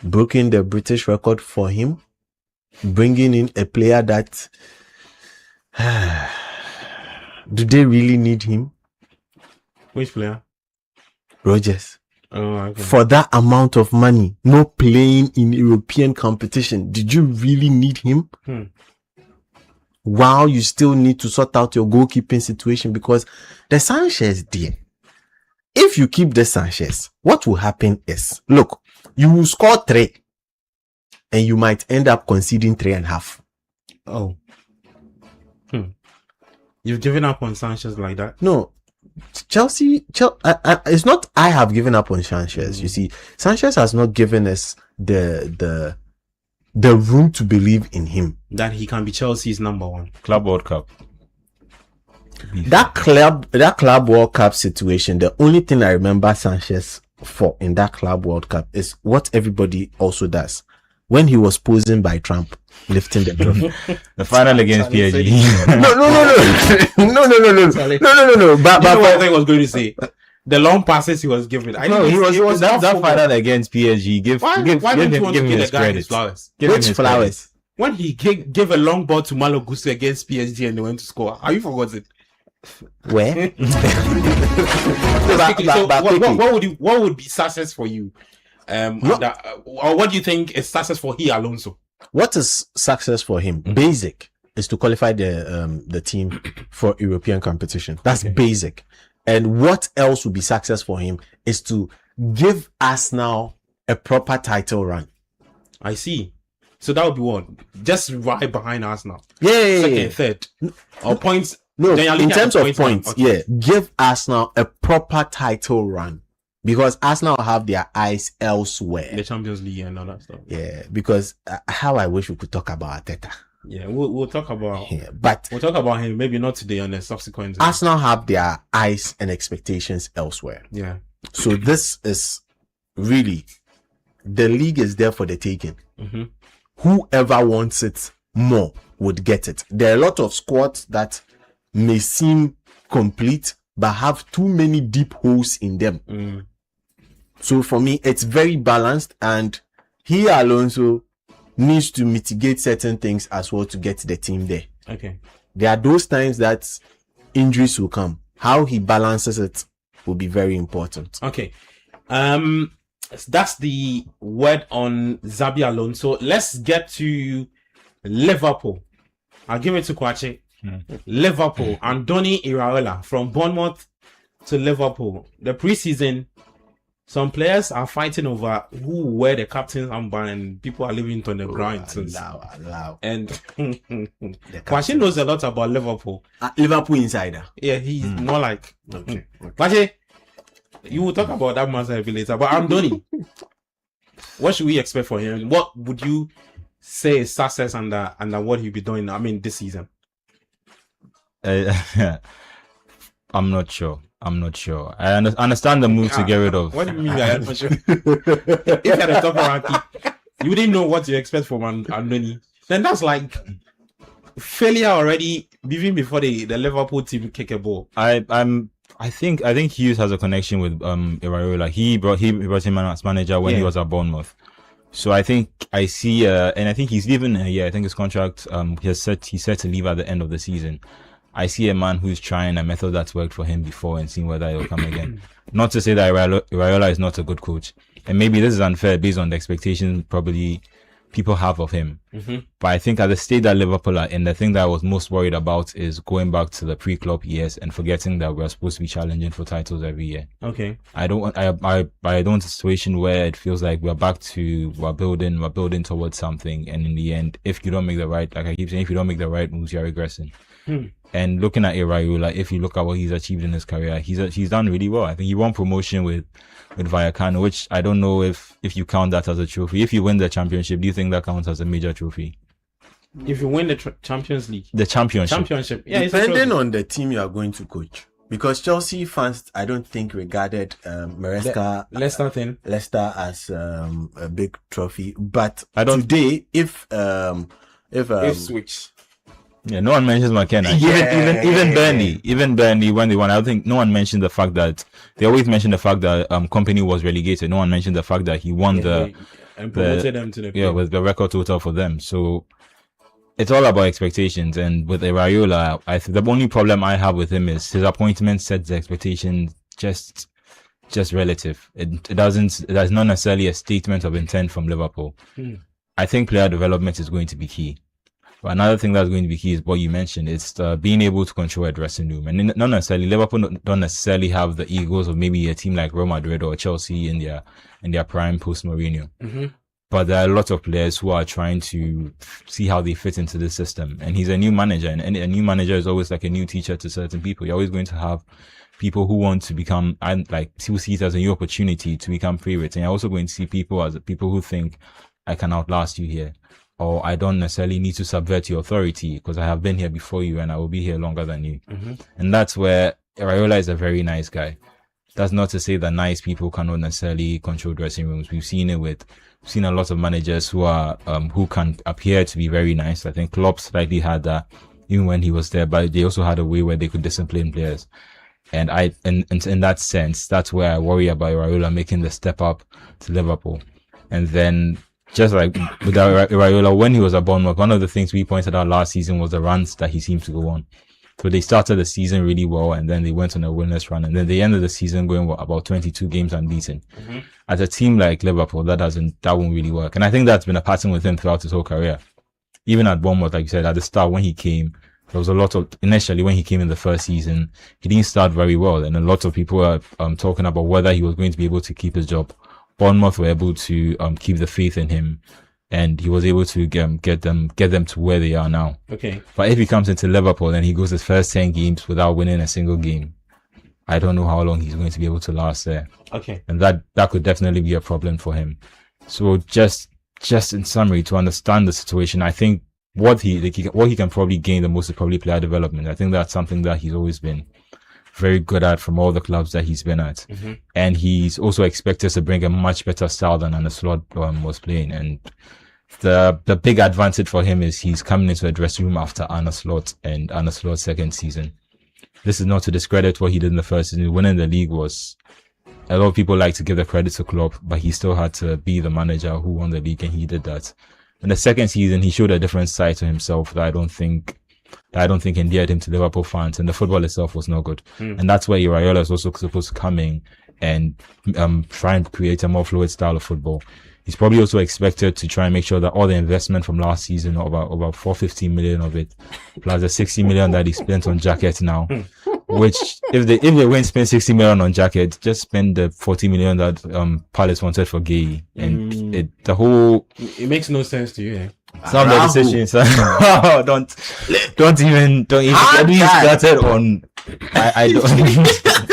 broken the British record for him, bringing in a player that do they really need him? Which player? Rodgers. Oh, okay. For that amount of money, no playing in European competition, did you really need him? While you still need to sort out your goalkeeping situation, because the Sanchez there. If you keep the Sanchez, what will happen is, look, you will score 3 and you might end up conceding 3.5. Oh. You've given up on Sanchez like that? No. Chelsea, it's not I have given up on Sanchez. You see, Sanchez has not given us the room to believe in him. That he can be Chelsea's number 1. Club World Cup. That Club World Cup situation, the only thing I remember Sanchez for in that Club World Cup is what everybody also does. When he was posing by Trump, lifting the trophy. The final against PSG. No. But what I was going to say. The long passes he was giving. He was that final against PSG. Why didn't you want to give the guy his flowers? Which flowers? When he gave a long ball to Malo Gusto against PSG and they went to score. Are you forgotten? Where? What would be success for you? Or what do you think is success for Alonso? What is success for him? Basic is to qualify the team for European competition. That's basic. And what else would be success for him is to give Arsenal a proper title run. I see. So that would be what? Just right behind Arsenal. Yeah. Second, third. Or points. No, in terms of points, give Arsenal a proper title run. Because Arsenal have their eyes elsewhere. The Champions League and all that stuff. Yeah, because how I wish we could talk about Arteta. Yeah, we'll talk about but we'll talk about him maybe not today on the subsequent. Arsenal have their eyes and expectations elsewhere. Yeah. So this is really, the league is there for the taking. Whoever wants it more would get it. There are a lot of squads that may seem complete but have too many deep holes in them. So for me, it's very balanced, and Alonso needs to mitigate certain things as well to get the team there. Okay. There are those times that injuries will come. How he balances it will be very important. Okay. That's the word on Xabi Alonso. Let's get to Liverpool. I'll give it to Kwache. Liverpool, Andoni Iraola from Bournemouth to Liverpool. The preseason, some players are fighting over who wear the captain's armband, and people are living on the ground. And Kwache knows a lot about Liverpool. Liverpool insider. Yeah, he's more like Kwache. You will talk about that matter later. But Andoni, what should we expect for him? What would you say is success under what he'll be doing? This season. I'm not sure. I understand the move to get rid of. What do you mean? I'm not sure. If you're the top ranking, you didn't know what to expect from Andoni. Then that's like failure already, even before the Liverpool team kick a ball. I think Hughes has a connection with Iraola. He brought him as manager when he was at Bournemouth. So I think I see, and I think he's leaving. I think his contract he's set to leave at the end of the season. I see a man who's trying a method that's worked for him before and seeing whether it'll come again. Not to say that Iraola is not a good coach, and maybe this is unfair based on the expectations probably people have of him. But I think at the state that Liverpool are in, the thing that I was most worried about is going back to the pre-club years and forgetting that we're supposed to be challenging for titles every year. Okay. I don't want a situation where it feels like we're building towards something, and in the end, if you don't make the right, like I keep saying, if you don't make the right moves, you're regressing. And looking at Iraola, if you look at what he's achieved in his career, he's done really well. I think he won promotion with Vallecano, which I don't know if you count that as a trophy. If you win the championship, do you think that counts as a major trophy? If you win the Champions League, the championship, yeah, depending on the team you are going to coach. Because Chelsea fans, I don't think regarded Leicester as a big trophy. But today, if switch. Yeah, no one mentions McKenna. Even Burnley when they won, I don't think no one mentioned the fact that they always mention the fact that Company was relegated. No one mentioned the fact that he won and promoted them to the with the record total for them. So it's all about expectations. And with Iraola, I think the only problem I have with him is his appointment sets the expectation just relative. That's not necessarily a statement of intent from Liverpool. I think player development is going to be key. But another thing that's going to be key is what you mentioned. It's being able to control a dressing room. And not necessarily, Liverpool don't necessarily have the egos of maybe a team like Real Madrid or Chelsea in their prime post Mourinho. But there are a lot of players who are trying to see how they fit into the system. And he's a new manager, and a new manager is always like a new teacher to certain people. You're always going to have people who want to become, who see it as a new opportunity to become favorites. And you're also going to see people who think, I can outlast you here. Or I don't necessarily need to subvert your authority because I have been here before you and I will be here longer than you. And that's where Iraola is a very nice guy. That's not to say that nice people cannot necessarily control dressing rooms. We've seen a lot of managers who are who can appear to be very nice. I think Klopp slightly had that even when he was there, but they also had a way where they could discipline players. And in that sense, that's where I worry about Iraola making the step up to Liverpool. And then just like with Iraola, when he was at Bournemouth, one of the things we pointed out last season was the runs that he seemed to go on. So they started the season really well, and then they went on a winless run, and then they ended the season going about 22 games unbeaten. As a team like Liverpool, that won't really work. And I think that's been a pattern with him throughout his whole career. Even at Bournemouth, like you said, at the start when he came, there was a lot of, initially when he came in the first season, he didn't start very well, and a lot of people were talking about whether he was going to be able to keep his job. Bournemouth were able to keep the faith in him, and he was able to get them to where they are now. Okay. But if he comes into Liverpool and he goes his first 10 games without winning a single game, I don't know how long he's going to be able to last there. Okay. And that could definitely be a problem for him. So just in summary, to understand the situation, I think what he can probably gain the most is probably player development. I think that's something that he's always been very good at from all the clubs that he's been at. And he's also expected to bring a much better style than Arne Slot was playing. And the big advantage for him is he's coming into a dressing room after Arne Slot and Arne Slot's second season. This is not to discredit what he did in the first season. Winning the league was, a lot of people like to give the credit to Klopp, but he still had to be the manager who won the league, and he did that. In the second season, he showed a different side to himself that I don't think endeared him to Liverpool fans, and the football itself was not good. And that's where Iraola is also supposed to come in and try and create a more fluid style of football. He's probably also expected to try and make sure that all the investment from last season, about 450 million of it, plus the 60 million that he spent on jackets now, which if they won't spend 60 million on jackets, just spend the 40 million that Palace wanted for Gay, and it makes no sense to you. Eh? Some of the decisions, don't even get me started on. I don't.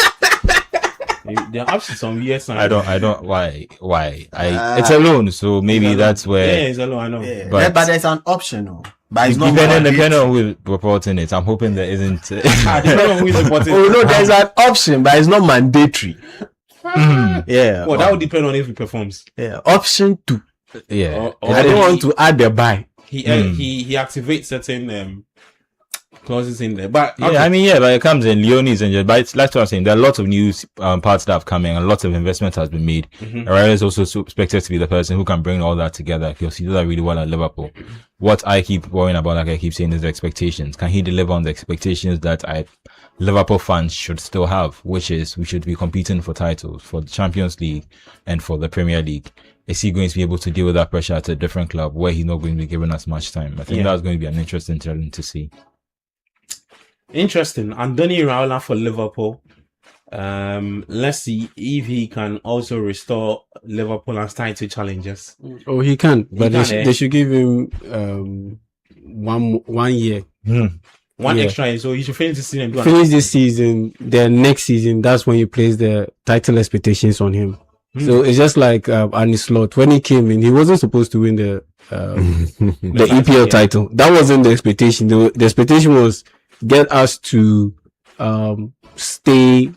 They're up to some weird signs. I don't. Why? It's a loan, so maybe that's where. Yeah, it's a loan. I know. Yeah, but there's an option, though. But it's not depending on who is reporting it. I'm hoping there isn't. Depending on who is reporting it. Oh no, there's an option, but it's not mandatory. Yeah. Well, that would depend on if he performs. Yeah. Option 2. Yeah. I don't want to add the buy. He activates certain clauses in there, but okay. Yeah, but it comes in Leonie's injured, but it's like what I'm saying. There are lots of new parts that have come in, and lots of investment has been made. Iraola is also expected to be the person who can bring all that together, because he does that really well at Liverpool. What I keep worrying about, like I keep saying, is the expectations. Can he deliver on the expectations that Liverpool fans should still have, which is we should be competing for titles, for the Champions League and for the Premier League? is he going to be able to deal with that pressure at a different club where he's not going to be given as much time? I think that's going to be an interesting challenge to see. Interesting. Andoni Iraola for Liverpool. Let's see if he can also restore Liverpool as title challengers. Oh, he can, but they should give him 1 year. One extra year, so he should finish this season. Finish this season, then next season, that's when you place the title expectations on him. So it's just like Arne Slot. When he came in, he wasn't supposed to win the EPL title. That wasn't the expectation. The expectation was get us to stay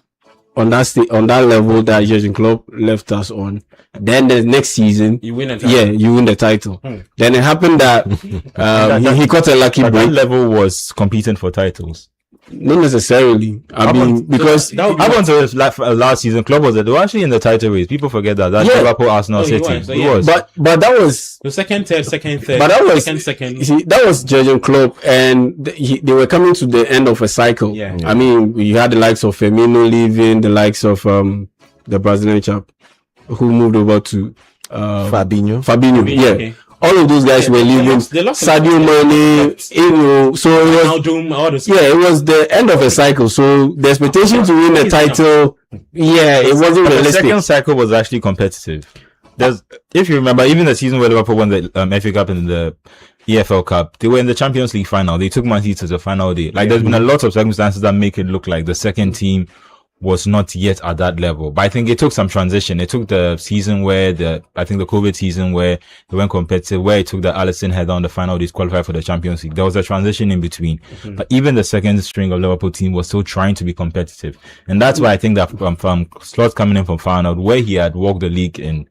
on that level that Jurgen Klopp left us on. Then the next season, you win a title. Yeah, you win the title. Then it happened that he caught a lucky break. That level was competing for titles. Not necessarily. I mean, because up until last season, Klopp they were actually in the title race. People forget that. Liverpool, Arsenal, City. He was. But that was the second, third. But that was second. You see, that was Jurgen Klopp, and they were coming to the end of a cycle. Yeah. I mean, you had the likes of Firmino leaving, the likes of the Brazilian chap who moved over to Fabinho. Yeah. Okay. All of those guys were leaving. Sadio Mane, so it was the end of a cycle. So the expectation to win the title, it wasn't realistic. The second cycle was actually competitive. If you remember, even the season where Liverpool won the FA Cup and the EFL Cup, they were in the Champions League final. They took Man City to the final day. There's been a lot of circumstances that make it look like the second team was not yet at that level. But I think it took some transition. It took the season where the COVID season where they went competitive, where it took the Alisson head on the final days qualify for the Champions League. There was a transition in between. But even the second string of Liverpool team was still trying to be competitive. And that's why I think that from Slot coming in from Feyenoord, where he had walked the league in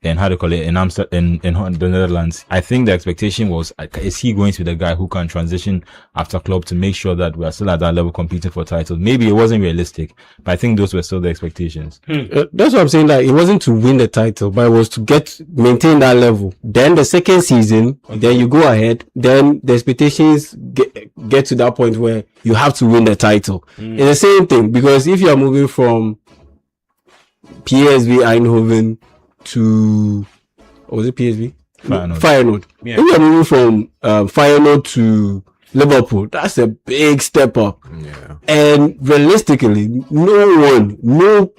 Amsterdam, in the Netherlands, I think the expectation was, is he going to be the guy who can transition after Klopp to make sure that we are still at that level competing for titles? Maybe it wasn't realistic, but I think those were still the expectations. That's what I'm saying. It wasn't to win the title, but it was to maintain that level. Then the second season, then you go ahead. Then the expectations get to that point where you have to win the title. It's the same thing, because if you are moving from PSV Eindhoven to, or was it PSV? Feyenoord. Yeah. If you're moving from Feyenoord to Liverpool, that's a big step up. Yeah. And realistically, no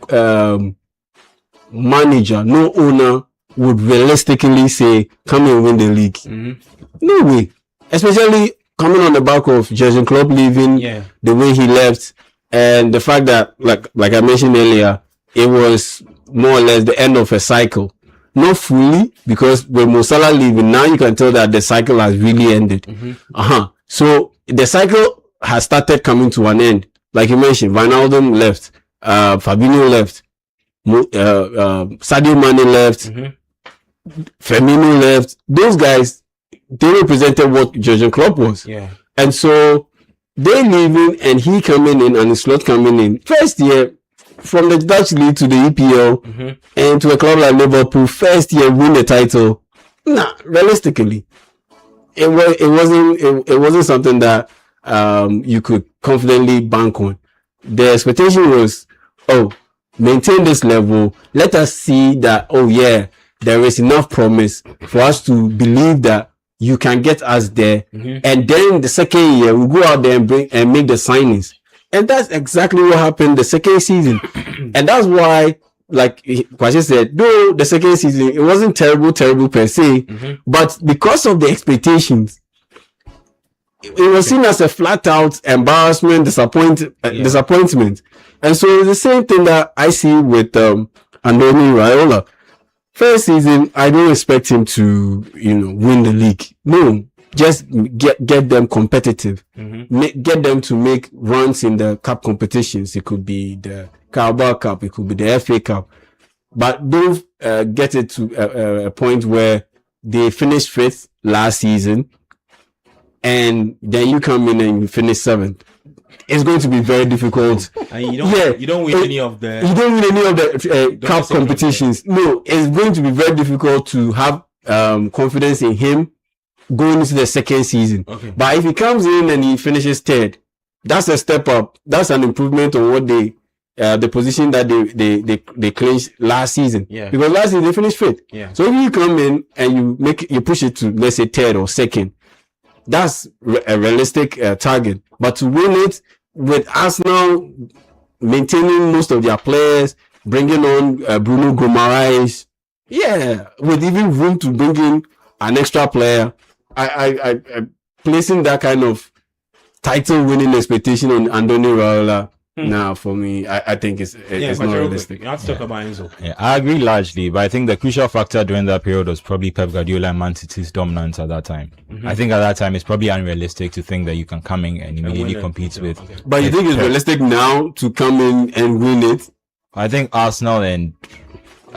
manager, no owner would realistically say, come and win the league. No way. Especially coming on the back of Jurgen Klopp leaving, the way he left, and the fact that, like I mentioned earlier, it was more or less the end of a cycle. Not fully, because with Mo Salah leaving, now you can tell that the cycle has really ended. So the cycle has started coming to an end. Like you mentioned, Wijnaldum left, Fabinho left, Sadio Mane left, Firmino left. Those guys, they represented what Jurgen Klopp was. Yeah. And so they leaving and he coming in and the Slot coming in. First year, from the Dutch league to the EPL and to a club like Liverpool, first year win the title. Realistically, it wasn't something that you could confidently bank on. The expectation was, maintain this level. Let us see that, there is enough promise for us to believe that you can get us there. And then the second year, we go out there and make the signings. And that's exactly what happened the second season. And that's why, like Kwasi said, though the second season, it wasn't terrible per se, but because of the expectations, it was seen as a flat out embarrassment, disappointment. And so it's the same thing that I see with Andoni Iraola. First season, I don't expect him to, win the league. No. Just get them competitive. Get them to make runs in the cup competitions. It could be the Carabao Cup. It could be the FA Cup. But don't get it to a point where they finished 5th last season and then you come in and you finish 7th. It's going to be very difficult. And you don't win any of the cup competitions. No, it's going to be very difficult to have confidence in him going into the second season. But if he comes in and he finishes 3rd, that's a step up. That's an improvement on what they the position that they clinched last season. Yeah. Because last season they finished fifth. Yeah. So if you come in and you push it to, let's say, third or second, that's a realistic target. But to win it with Arsenal maintaining most of their players, bringing on Bruno Guimaraes, with even room to bring in an extra player, I placing that kind of title winning expectation on Andoni Raiola. Now, for me, I think it's not realistic. You have to talk about Enzo. Yeah, I agree largely, but I think the crucial factor during that period was probably Pep Guardiola and Man City's dominance at that time. I think at that time it's probably unrealistic to think that you can come in and immediately compete with. Okay. But you think it's realistic now to come in and win it? I think Arsenal and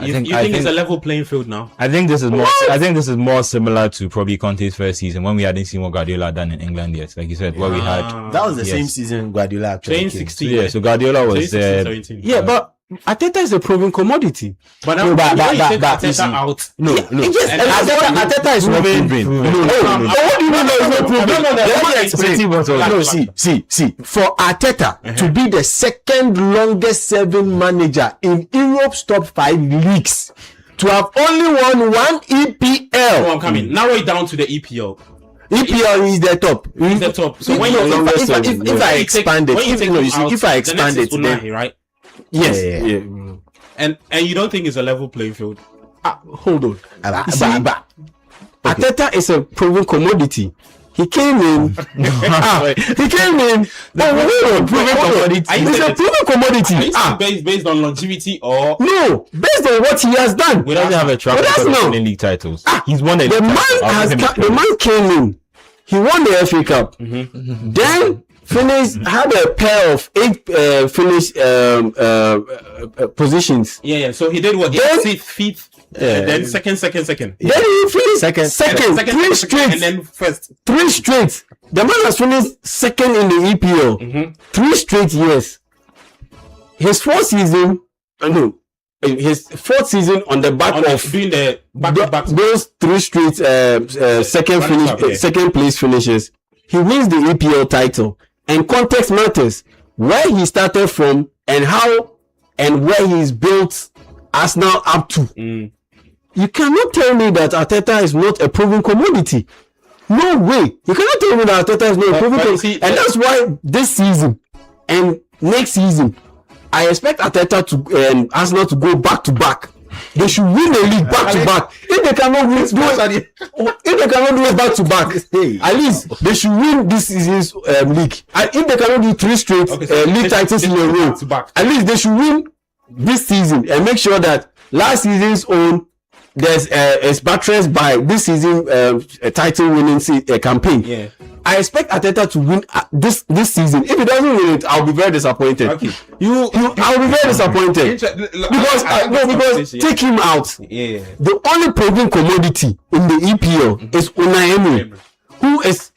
You think it's a level playing field now? I think this is more. I think this is more similar to probably Conte's first season when we hadn't seen what Guardiola done in England yet. Like you said, where we had that was the same season Guardiola actually came. 2016. yeah. So Guardiola was there. 17. Yeah, but Arteta is a proven commodity. But now, but when you take you Arteta see- out, Arteta is not proven. What do you mean there is no proven? Let me explain. See. For Arteta to be the second longest serving manager in Europe's top 5 leagues, to have only won one EPL. oh, I'm coming. Narrow it down to the EPL. EPL is the top. It's the top. So when you if I expand it, if I expand it, then right? yes, Yeah. And you don't think it's a level playing field? Hold on. See, But Arteta is a proven commodity. He came in. He came in. Proven commodity. He's a proven commodity. Based on longevity or No, based on what he has done. We don't have a track But that's record of not- winning league titles. He's won a The league man title. I'll give him the credit. man came in. He won the FA Cup. Then had a pair of 8 finished positions. yeah. So he did what? Then- Fifth. Then second. Then he finished second, 3 straight. and then first. 3 straight. The man has finished second in the EPL. 3 straight years. His fourth season on the back of Doing the back. those 3 straight second place finishes. He wins the EPL title. And context matters. Where he started from and how and where he's built Arsenal up to. You cannot tell me that Arteta is not a proven commodity. No way. You cannot tell me that Arteta is not a proven but you commodity. see- And that's why this season and next season, I expect Arteta to Arsenal to go back to back. They should win the league back to back. If they cannot win, if they cannot do it back to back, at least they should win this season's league. And if they cannot do 3 straight league titles in a row, back to back. at least they should win this season and make sure that last season's own is buttressed by this season title winning campaign. Yeah. I expect Arteta to win this season. If he doesn't win it, I'll be very disappointed. Okay. I'll be very disappointed because take him out. Yeah. The only proven commodity in the EPL is Unai Emery, who is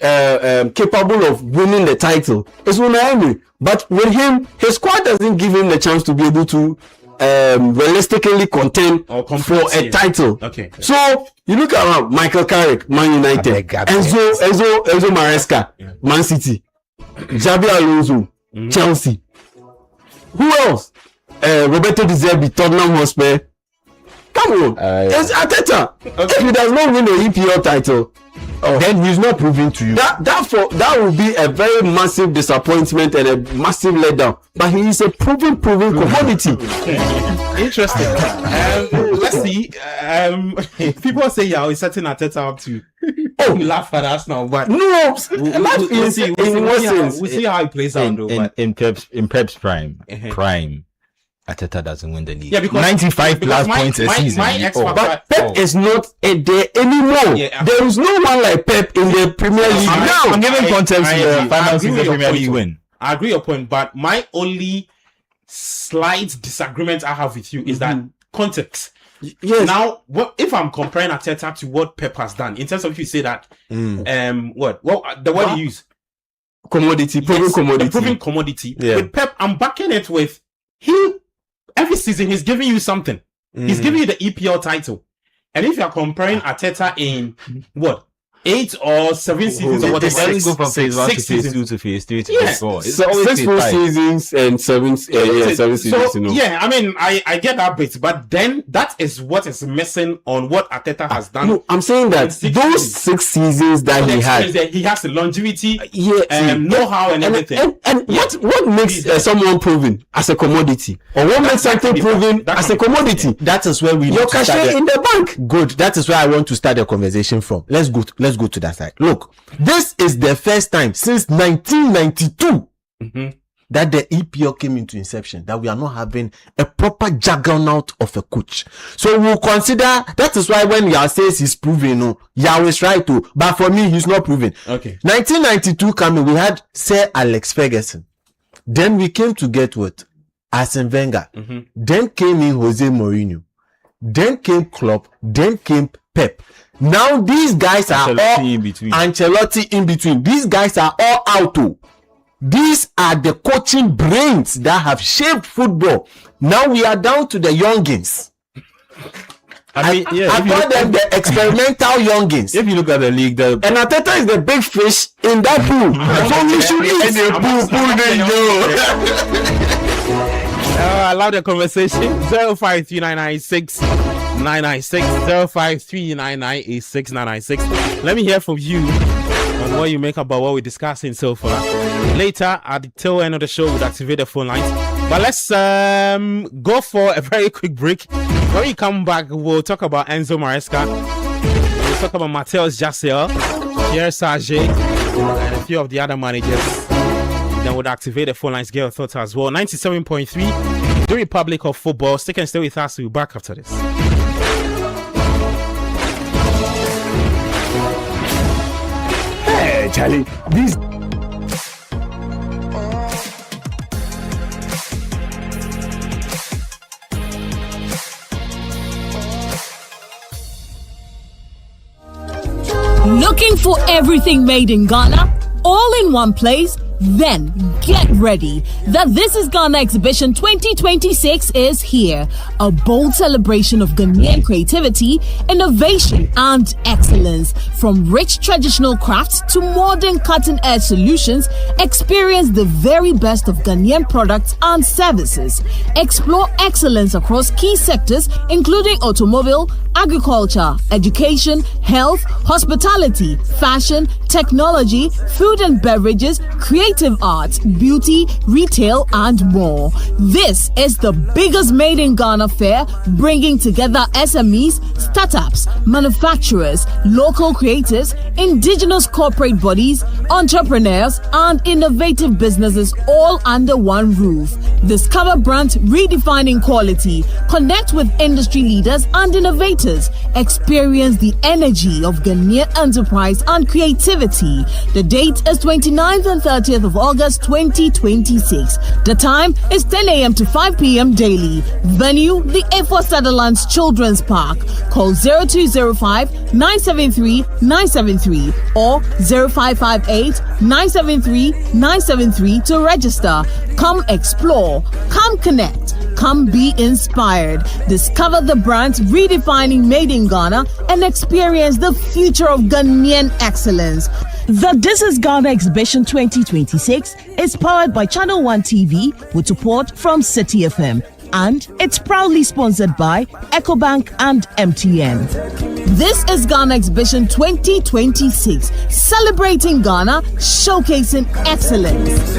capable of winning the title. It's Unai Emery, but with him, his squad doesn't give him the chance to be able to realistically contend Or compete, for a yeah. title. Okay. So you look around, Michael Carrick, Man United, Enzo Maresca, Man City, Xabi Alonso, Chelsea. Who else? Roberto De Zerbi, Tottenham Hotspur. Come on, it's Arteta. If he does not win the EPL title, then he's not proving to you. That will be a very massive disappointment and a massive letdown. But he is a proven commodity. Interesting. Let's see. People say he's setting Arteta up to. You laugh at us now, but No, we'll see how it plays out, though. But In Pep's prime, Arteta doesn't win the league. Yeah, because 95 because plus points a season. My X factor. But Pep is not there anymore. Yeah. There is no one like Pep in the Premier League now. I'm giving context to the I final agree season with your Premier point, League though. win. I agree your point, but my only slight disagreement I have with you is that context. Yes. Now, if I'm comparing Arteta to what Pep has done, in terms of if you say that, the word you use, Commodity, proven yes, commodity. the proven commodity. Yeah. With Pep, I'm backing it with every season he's giving you something. He's giving you the EPL title, and if you're comparing Arteta in 8 or 7 seasons or whatever. It doesn't go from phase 1 to phase 2 to phase 3 to phase 4. It's always 6 full seasons and 7 seasons. Yeah, I mean, I get that bit, but then that is what is missing on what Arteta has done. No, I'm saying that those 6 seasons that he has the longevity, know-how, and everything. And what makes someone proven as a commodity, or what makes something proven as a commodity? That is where we your cash in the bank. Good. That is where I want to start the conversation from. Let's go to that side. Look, this is the first time since 1992 that the EPL came into inception, that we are not having a proper juggernaut of a coach. So we'll consider, that is why when Yao says he's proven, Yao is right too, but for me he's not proven. Okay. 1992 coming, we had Sir Alex Ferguson. Then we came to get what? Arsene Wenger. Then came in Jose Mourinho. Then came Klopp. Then came Pep. Now these guys are Ancelotti in between. These guys are all out. These are the coaching brains that have shaped football. Now we are down to the youngins. I call them the experimental youngins. If you look at the league, and Arteta is the big fish in that pool. So we should eat. I love the conversation. 053996 053996. Let me hear from you on what you make about what we're discussing so far. Later, at the tail end of the show, we'll activate the phone lines. But let's go for a very quick break. When we come back, we'll talk about Enzo Maresca. We'll talk about Matheus Jassel, Pierre Sarge, and a few of the other managers. Then we'll activate the phone lines, get your thoughts as well. 97.3, the Republic of Football. Stick and stay with us. We'll be back after this. Hey, Charlie, this. Looking for everything made in Ghana? All in one place? Then get ready. The This is Ghana Exhibition 2026 is here. A bold celebration of Ghanaian creativity, innovation, and excellence. From rich traditional crafts to modern cutting-edge solutions, experience the very best of Ghanaian products and services. Explore excellence across key sectors, including automobile, agriculture, education, health, hospitality, fashion, technology, food and beverages, creative arts, beauty, retail, and more. This is the biggest Made in Ghana fair, bringing together SMEs, startups, manufacturers, local creators, indigenous corporate bodies, entrepreneurs, and innovative businesses all under one roof. Discover brands redefining quality, connect with industry leaders and innovators, experience the energy of Ghanaian enterprise and creativity. The date is 29th and 30th of August 2026. The time is 10 a.m. to 5 p.m. daily. Venue, the A4 Sutherland's Children's Park. Call 0205 973 973 or 0558 973 973 to register. Come explore, come connect, come be inspired. Discover the brands redefining Made in Ghana and experience the future of Ghanaian excellence. The This is Ghana Exhibition 2026 is powered by Channel One TV with support from City FM, and it's proudly sponsored by EcoBank and MTN. This is Ghana Exhibition 2026, celebrating Ghana, showcasing excellence.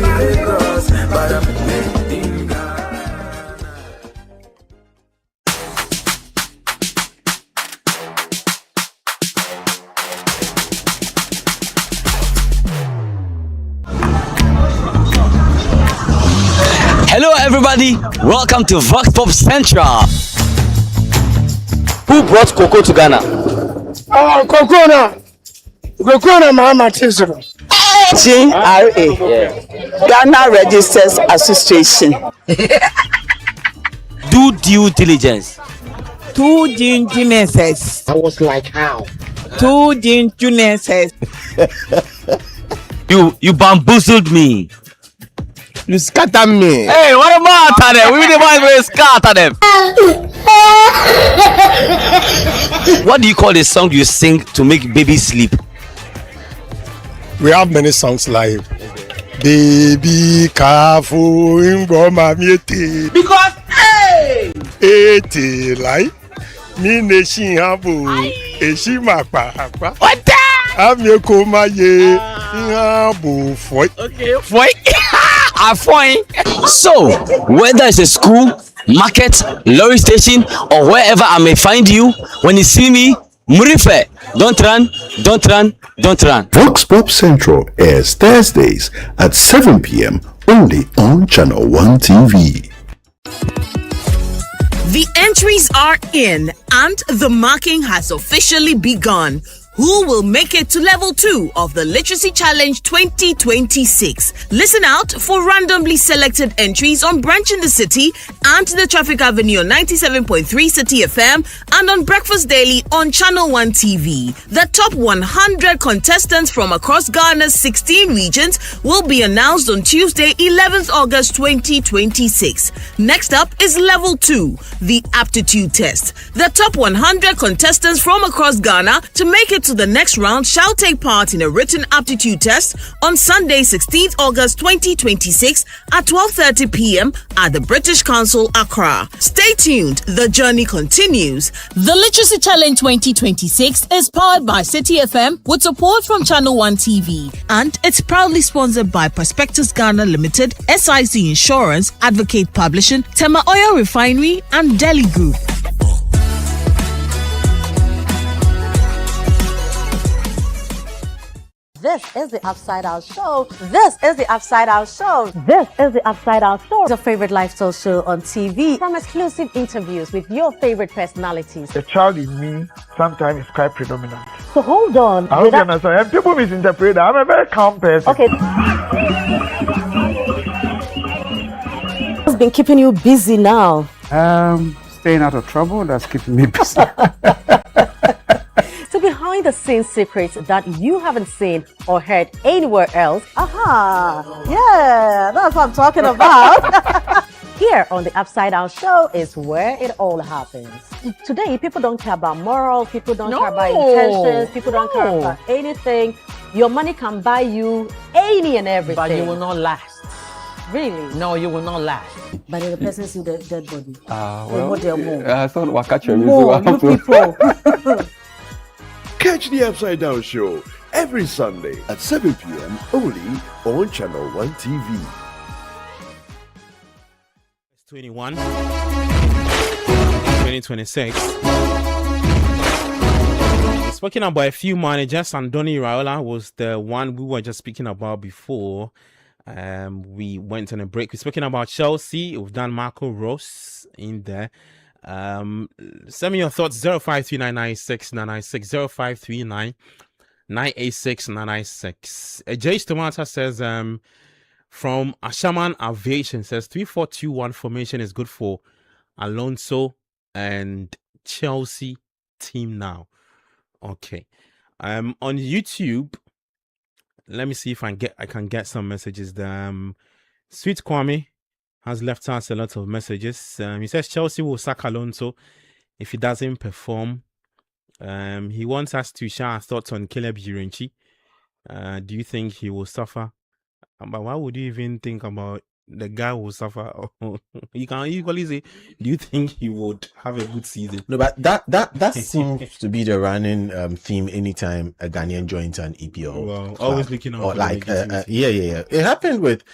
Hello everybody, welcome to Vox Pop Central. Who brought cocoa to Ghana? Cocoa Mama Chisro. GRA, Ghana Registers Association. Do due diligence. Two diligences. I was like, how? Two diligences. You bamboozled me. You scatter me. Hey, what about them? We the boys will scatter them. What do you call the song you sing to make babies sleep? We have many songs live. Baby, careful, Because, hey! Ete like ni nation habu eshi mapa. What the? Amieko maye habu foi. Okay, foi. So, whether it's a school, market, lorry station, or wherever I may find you, when you see me, Murife, don't run, don't run, don't run. Vox Pop Central airs Thursdays at 7 p.m. only on Channel 1 TV. The entries are in and the marking has officially begun. Who will make it to level 2 of the Literacy Challenge 2026? Listen out for randomly selected entries on Branch in the City and the Traffic Avenue on 97.3 City FM and on Breakfast Daily on Channel 1 TV. The top 100 contestants from across Ghana's 16 regions will be announced on Tuesday, 11th August 2026. Next up is level 2, the aptitude test. The top 100 contestants from across Ghana to make it to the next round shall take part in a written aptitude test on Sunday, 16th August 2026 at 12:30 p.m. at the British Council, Accra. Stay tuned, the journey continues. The Literacy Challenge 2026 is powered by City FM with support from Channel 1 TV, and it's proudly sponsored by Prospectus Ghana Limited, SIC Insurance, Advocate Publishing, Tema Oil Refinery, and Delhi Group. This is the Upside Out Show. This is the Upside Out Show. This is the Upside Out Show. Your favorite lifestyle show on TV. From exclusive interviews with your favorite personalities. The child in me sometimes is quite predominant. So hold on. I hope you understand. People misinterpret that. I'm a very calm person. Okay. What's been keeping you busy now? Staying out of trouble. That's keeping me busy. So behind the scenes secrets that you haven't seen or heard anywhere else. Aha! Yeah, that's what I'm talking about. Here on the Upside Down Show is where it all happens. Today, people don't care about morals, people don't care about intentions, people don't care about anything. Your money can buy you any and everything. But you will not last. Really? No, you will not last. But if the person see the dead body, I thought we'll catch you. More, you people. Catch the Upside Down Show every Sunday at 7 p.m. only on Channel 1 TV. 21, 2026. Speaking about a few managers, Andoni Raiola was the one we were just speaking about before. We went on a break. We're speaking about Chelsea. We've done Marco Rose in there. Send me your thoughts. 0539969960 0539986996. Jace Tomata says from Ashaman Aviation says 3421 formation is good for Alonso and Chelsea team now. Okay. On YouTube, let me see if I can get some messages. Sweet Kwame has left us a lot of messages. He says Chelsea will sack Alonso if he doesn't perform. He wants us to share our thoughts on Caleb Yurinchi. Do you think he will suffer? But why would you even think about the guy who will suffer? You can equally say, do you think he would have a good season? No, but that seems to be the running theme anytime a Ghanaian joins an EPL. Well, always looking out. Or like, yeah. It happened with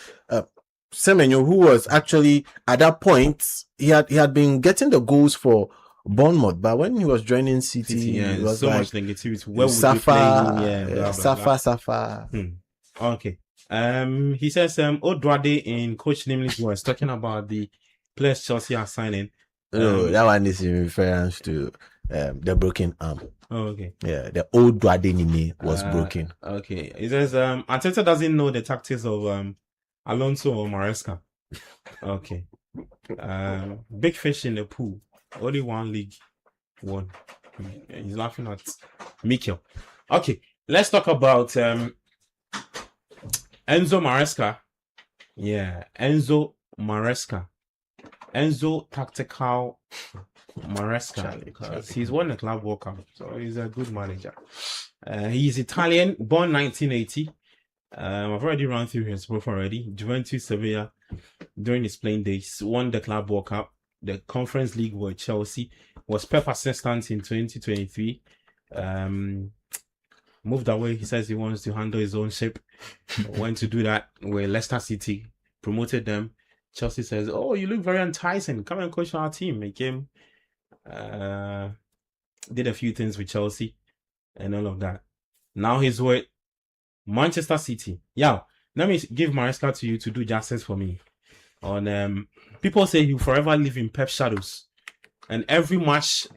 Semenyo, who was actually at that point he had been getting the goals for Bournemouth, but when he was joining City, it was so like, much negativity. Where would you play? Safa. Okay. He says Odrade in Coach Nimley was talking about the players Chelsea are signing. No, that one is in reference to the broken arm. Oh, okay. Yeah, the old Dwade Nime was broken. Okay. He says Arteta doesn't know the tactics of Alonso or Maresca. Okay. Big fish in the pool. Only one league won. He's laughing at Mikel. Okay, let's talk about Enzo Maresca. Yeah, Enzo Maresca. Enzo Tactical Maresca. Because he's won the Club World Cup, so he's a good manager. He's Italian, born 1980. I've already run through his profile already. Juventus, Sevilla, during his playing days, won the Club World Cup, the Conference League with Chelsea, was Pep assistant in 2023. Moved away. He says he wants to handle his own ship. Went to do that with Leicester City, promoted them. Chelsea says, "Oh, you look very enticing. Come and coach our team." He came, did a few things with Chelsea and all of that. Now he's with Manchester City. Yeah, let me give Maresca to you to do justice for me. On people say he'll forever live in Pep's shadows, and every match,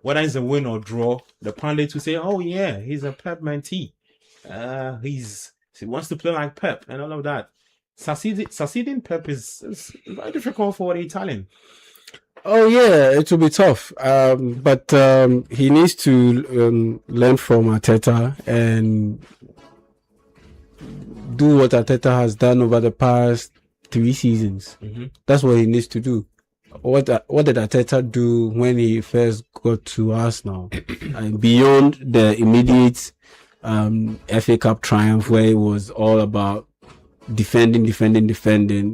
whether it's a win or draw, the pundits will say, "Oh yeah, he's a Pep mentee. He wants to play like Pep and all of that." Succeeding Pep is very difficult for the Italian. Oh yeah, it will be tough. But he needs to learn from Arteta and do what Arteta has done over the past 3 seasons. That's what he needs to do. What did Arteta do when he first got to Arsenal? And beyond the immediate FA Cup triumph, where it was all about defending,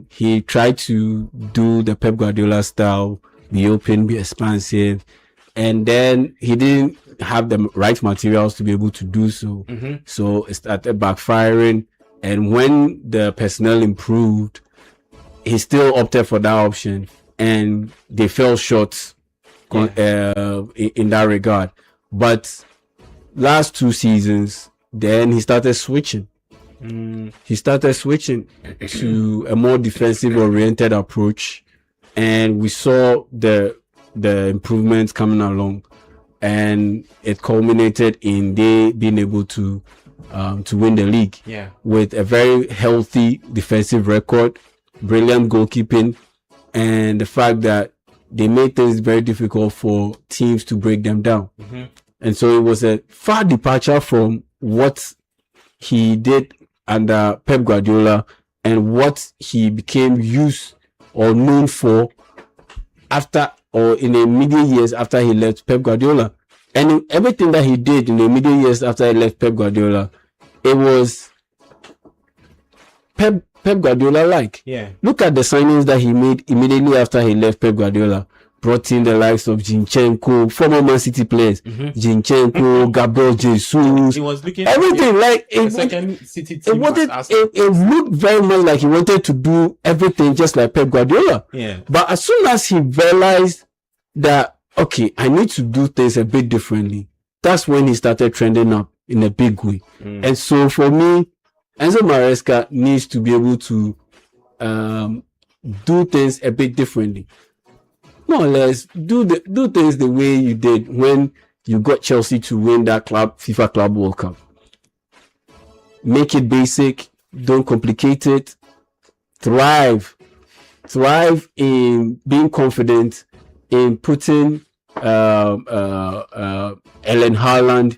he tried to do the Pep Guardiola style, be open, be expansive, and then he didn't have the right materials to be able to do so. So it started backfiring, and when the personnel improved, he still opted for that option, and they fell short in that regard. But last 2 seasons, then he started switching. He started switching to a more defensive oriented approach, and we saw the improvements coming along, and it culminated in they being able to win the league with a very healthy defensive record, brilliant goalkeeping, and the fact that they made things very difficult for teams to break them down. And so it was a far departure from what he did under Pep Guardiola and what he became used or known for after or in the immediate years after he left Pep Guardiola. And everything that he did in the immediate years after he left Pep Guardiola, it was Pep Guardiola like. Look at the signings that he made immediately after he left Pep Guardiola. Brought in the likes of Zinchenko, former Man City players, Zinchenko, Gabriel Jesus. He was looking everything like it looked very much like he wanted to do everything just like Pep Guardiola. But as soon as he realized that, okay, I need to do things a bit differently, that's when he started trending up in a big way. And so for me, Enzo Maresca needs to be able to do things a bit differently. More or less, do things the way you did when you got Chelsea to win that FIFA Club World Cup. Make it basic, don't complicate it. Thrive in being confident, in putting Erling Haaland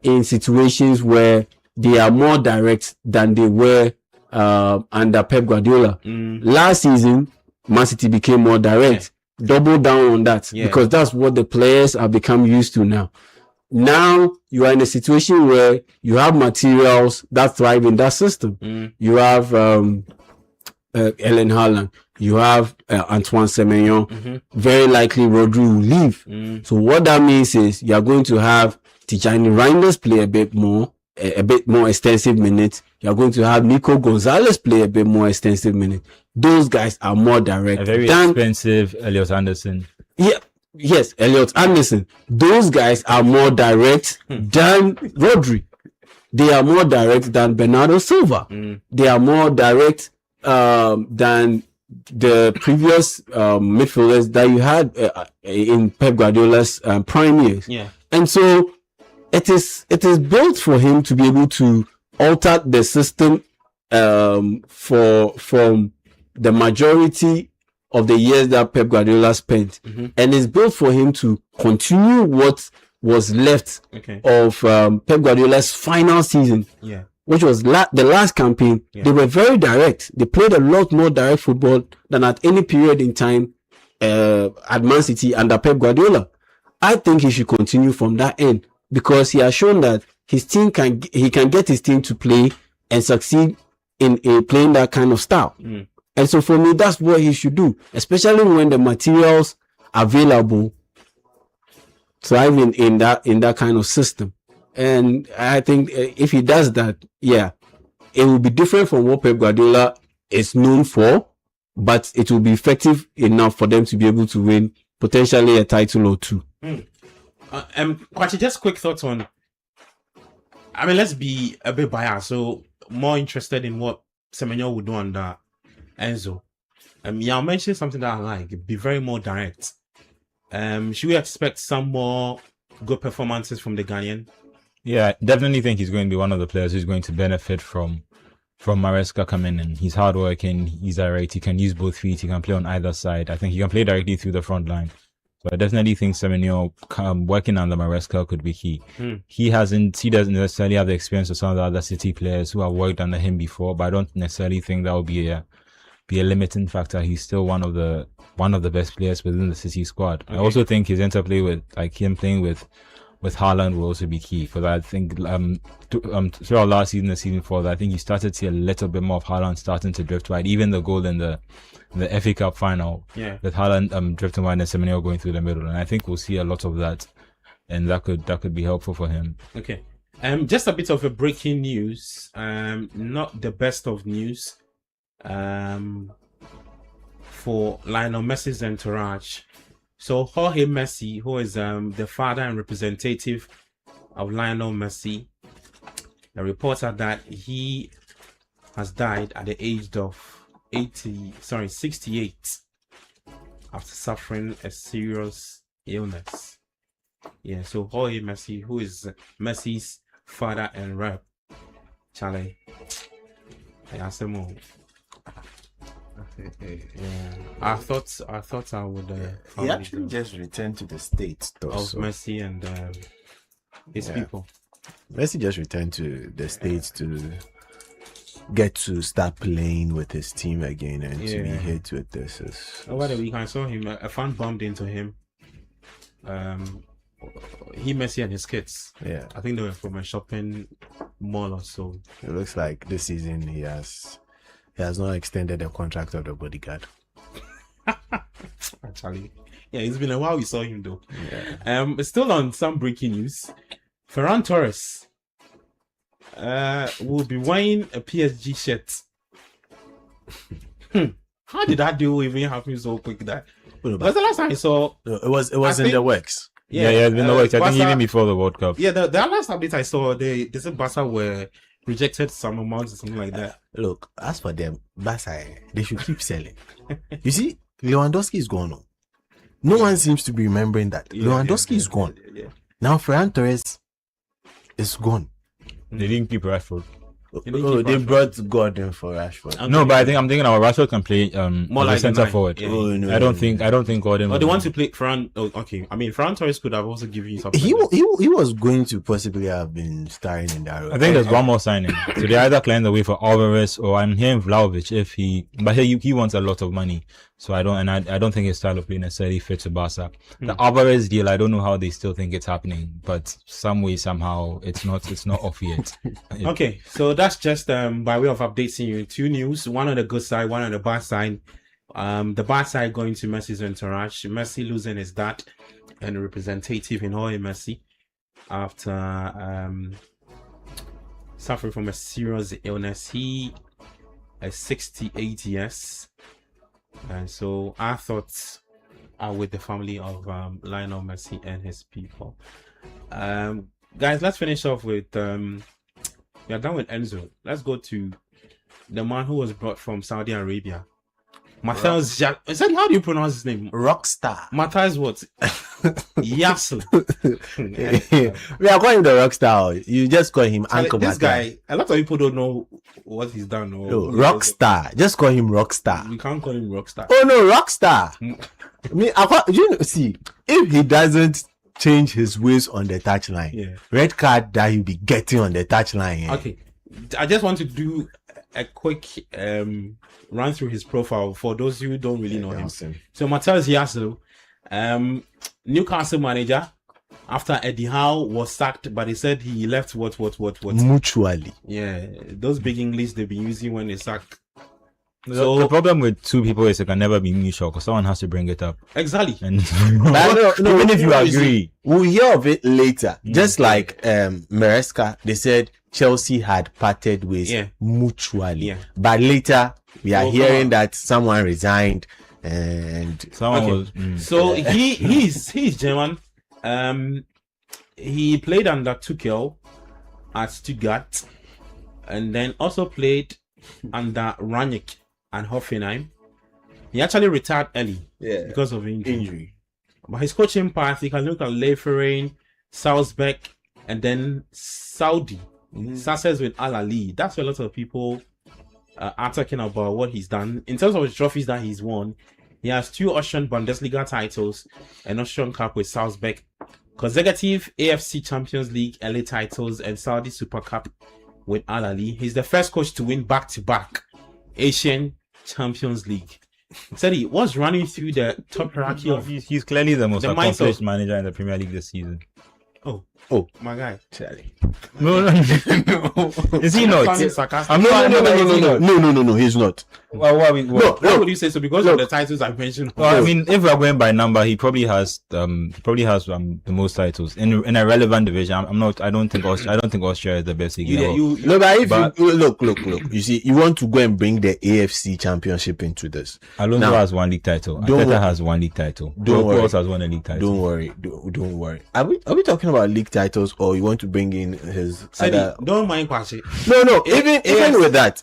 in situations where they are more direct than they were under Pep Guardiola. Last season, Man City became more direct. Double down on that because that's what the players have become used to now. Now you are in a situation where you have materials that thrive in that system. You have Erling Haaland, you have Antoine Semenyo. Very likely Rodri will leave. So what that means is you are going to have Tijani Reinders play a bit more extensive minutes. You are going to have Nico Gonzalez play a bit more extensive minutes. Those guys are more direct. A very expensive Elliot Anderson. Yes, Elliot Anderson. Those guys are more direct than Rodri. They are more direct than Bernardo Silva. They are more direct than the previous midfielders that you had in Pep Guardiola's prime years. And so it is built for him to be able to alter the system from the majority of the years that Pep Guardiola spent, and it's built for him to continue what was left of Pep Guardiola's final season, which was the last campaign. They were very direct. They played a lot more direct football than at any period in time at Man City under Pep Guardiola. I think he should continue from that end because he has shown that his team can get his team to play and succeed in playing that kind of style. And so for me, that's what he should do, especially when the materials available thrive in that kind of system. And I think if he does that, yeah, it will be different from what Pep Guardiola is known for, but it will be effective enough for them to be able to win potentially a title or two. Kwachi, just quick thoughts on. I mean, let's be a bit biased. So more interested in what Semenyo would do under Enzo. Y'all mentioned something that I like. Be very more direct. Should we expect some more good performances from the Ghanaian? Yeah, I definitely think he's going to be one of the players who's going to benefit from Maresca coming in. He's hardworking, he's direct, he can use both feet, he can play on either side. I think he can play directly through the front line. So I definitely think Semenyo working under Maresca could be key. He doesn't necessarily have the experience of some of the other City players who have worked under him before, but I don't necessarily think that will be a limiting factor. He's still one of the best players within the City squad. Okay. I also think his interplay with him playing with Haaland will also be key, because I think throughout last season, the season before that, I think you started to see a little bit more of Haaland starting to drift wide. Even the goal in the FA Cup final, with Haaland drifting wide and Semenyo going through the middle, and I think we'll see a lot of that, and that could be helpful for him. Okay, just a bit of a breaking news. Not the best of news. For Lionel Messi's entourage. So Jorge Messi, who is the father and representative of Lionel Messi, the reports are that he has died at the age of 68 after suffering a serious illness. Yeah, so Jorge Messi, who is Messi's father and rep, Charlie, yeah, our thoughts are with he actually just returned to the States though, of Messi and his people. Messi just returned to the States to get to start playing with his team again and to be hit with this. Over the week I saw him, a fan bumped into him. He, Messi and his kids. Yeah, I think they were from a shopping mall or so. It looks like this season he has not extended the contract of the bodyguard. Actually, yeah, it's been a while we saw him though. Yeah. Still on some breaking news, Ferran Torres will be wearing a PSG shirt. How did that deal even happen so quick? That was the last time I saw. No, it was in the works. Yeah, it's been the works. I think even before the World Cup. Yeah, the last update I saw, they said Barca were rejected some amounts or something like that. Look, as for them, Barca, they should keep selling. You see, Lewandowski is gone. No one seems to be remembering that. Lewandowski is gone. Now Ferran Torres is gone. They didn't keep Rashford. They brought Gordon for Rashford. No, but I'm thinking our Rashford can play more like center forward. Yeah. No, I don't think Gordon. But they want to play Ferran. Oh, okay. I mean, Ferran Torres could have also given you something. He was going to possibly have been starring in that role. I think there's one more signing. So they either clear the way for Alvarez, or I'm hearing Vlahovic but he wants a lot of money. So I don't think his style of play necessarily fits with Barca. The Alvarez deal, I don't know how they still think it's happening, but some way, somehow, it's not off yet. Okay, so that's just by way of updating you. Two news, one on the good side, one on the bad side. The bad side going to Messi's entourage. Messi losing his dad and a representative in Jorge Messi after suffering from a serious illness. He is 68 years. And so our thoughts are with the family of Lionel Messi and his people. Guys, let's finish off with we are done with Enzo. Let's go to the man who was brought from Saudi Arabia. Matthias how do you pronounce his name? Rockstar. Matthias what? Yassel. We are calling him the Rockstar. You just call him Uncle This guy, a lot of people don't know what he's done. Rockstar. Just call him Rockstar. We can't call him Rockstar. Oh no, Rockstar. See, if he doesn't change his ways on the touchline, red card that he'll be getting on the touchline. Okay, I just want to do a quick run through his profile for those who don't really know him. So Matthias Yassel, Newcastle manager, after Eddie Howe was sacked, but he said he left what? Mutually. Yeah, those big English they've been using when they sack. So the problem with two people is it can never be mutual because someone has to bring it up. Exactly. And even if you agree, we'll hear of it later. Just like Maresca, they said Chelsea had parted ways mutually. Yeah. But later we are hearing that someone resigned and someone was. So he's German. He played under Tuchel at Stuttgart, and then also played under Rangnick and Hoffenheim. He actually retired early because of injury. But his coaching path, you can look at Leiferen, Salzburg, and then Saudi. Success with Al Ali. That's what a lot of people are talking about what he's done. In terms of the trophies that he's won, he has 2 Austrian Bundesliga titles, an Austrian Cup with Salzburg, consecutive AFC Champions League LA titles, and Saudi Super Cup with Al Ali. He's the first coach to win back-to-back Asian Champions League. Said he was running through the top hierarchy of. He's clearly the most accomplished manager in the Premier League this season. Oh, my guy, Charlie. No. Is he not? No, he's not. Why would you say so? Because of the titles I mentioned. Well, I mean, if we're going by number, he probably has the most titles in a relevant division. I don't think Austria is the best league. Look. You see, you want to go and bring the AFC Championship into this. Alonso has 1 league title. Arteta has 1 league title. Don't worry. Has won a league title. Don't worry. Are we talking about league titles, or you want to bring in his other... Don't mind Kwasi. No.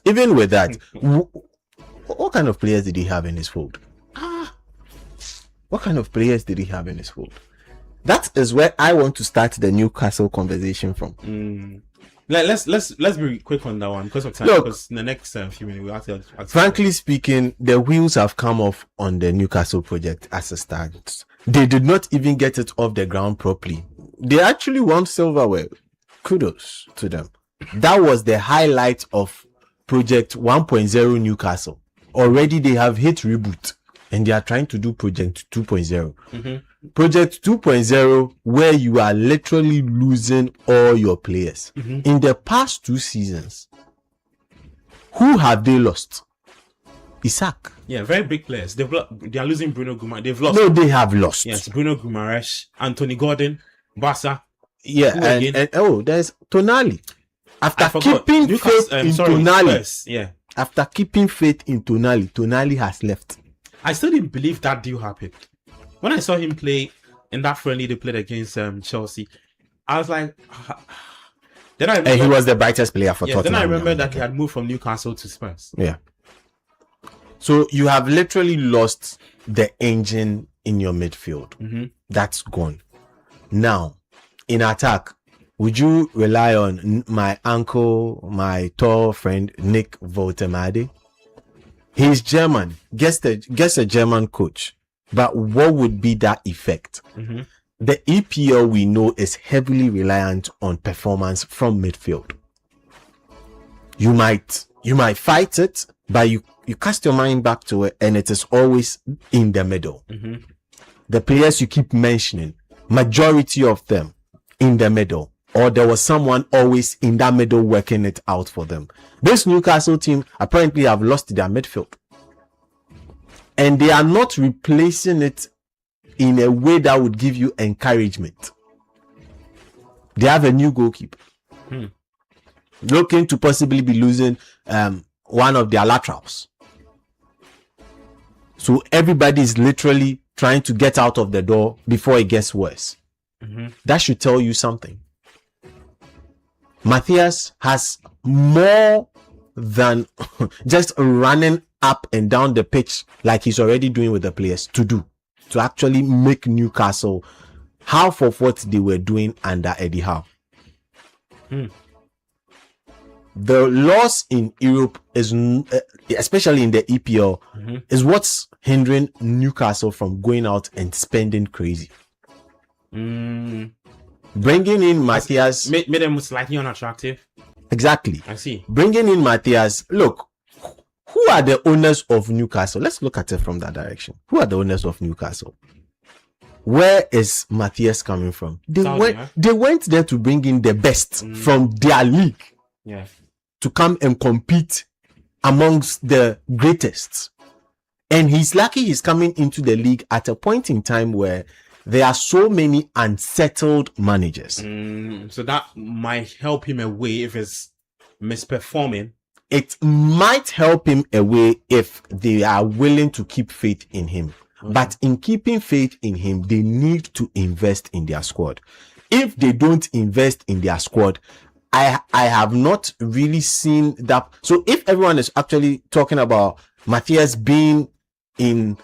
Even with that, what kind of players did he have in his fold? What kind of players did he have in his fold? That is where I want to start the Newcastle conversation from. Let's be quick on that one because of time. Look, because in the next few minutes we have to. Frankly speaking, the wheels have come off on the Newcastle project as it stands. They did not even get it off the ground properly. They actually won silverware. Kudos to them. That was the highlight of Project 1.0 Newcastle. Already they have hit reboot and they are trying to do Project 2.0. Project 2.0, where you are literally losing all your players. In the past 2 seasons, who have they lost? Isak. Yeah, very big players. They are losing Bruno Guimaraes. They've lost. No, they have lost. Yes, Bruno Guimaraes, Anthony Gordon, Barca. Yeah, and there's Tonali. After keeping faith in Tonali, after keeping faith in Tonali has left. I still didn't believe that deal happened. When I saw him play in that friendly they played against Chelsea, I was like, then I remember, and he was the brightest player for Tottenham. Then I remember that he had moved from Newcastle to Spurs. Yeah. So you have literally lost the engine in your midfield. That's gone. Now, in attack, would you rely on my uncle, my tall friend, Nick Woltemade? He's German. Guess a German coach. But what would be that effect? The EPL we know is heavily reliant on performance from midfield. You might fight it, but you cast your mind back to it and it is always in the middle. The players you keep mentioning, majority of them in the middle, or there was someone always in that middle working it out for them. This Newcastle team apparently have lost their midfield. And they are not replacing it in a way that would give you encouragement. They have a new goalkeeper. Looking to possibly be losing one of their laterals. So everybody is literally trying to get out of the door before it gets worse. That should tell you something. Matthias has more than just running up and down the pitch like he's already doing with the players to actually make Newcastle half of what they were doing under Eddie Howe. The loss in Europe is, especially in the EPL, is what's hindering Newcastle from going out and spending crazy. Bringing in Matthias made them slightly unattractive. Exactly. I see. Bringing in Matthias. Look, who are the owners of Newcastle? Let's look at it from that direction. Who are the owners of Newcastle? where is Matthias coming from? Saudi, huh? They went there to bring in the best from their league. Yeah. To come and compete amongst the greatest. And he's lucky he's coming into the league at a point in time where there are so many unsettled managers. So that might help him away if it's misperforming. It might help him away if they are willing to keep faith in him. Okay. But in keeping faith in him, they need to invest in their squad. If they don't invest in their squad, I have not really seen that. So if everyone is actually talking about Matthias being in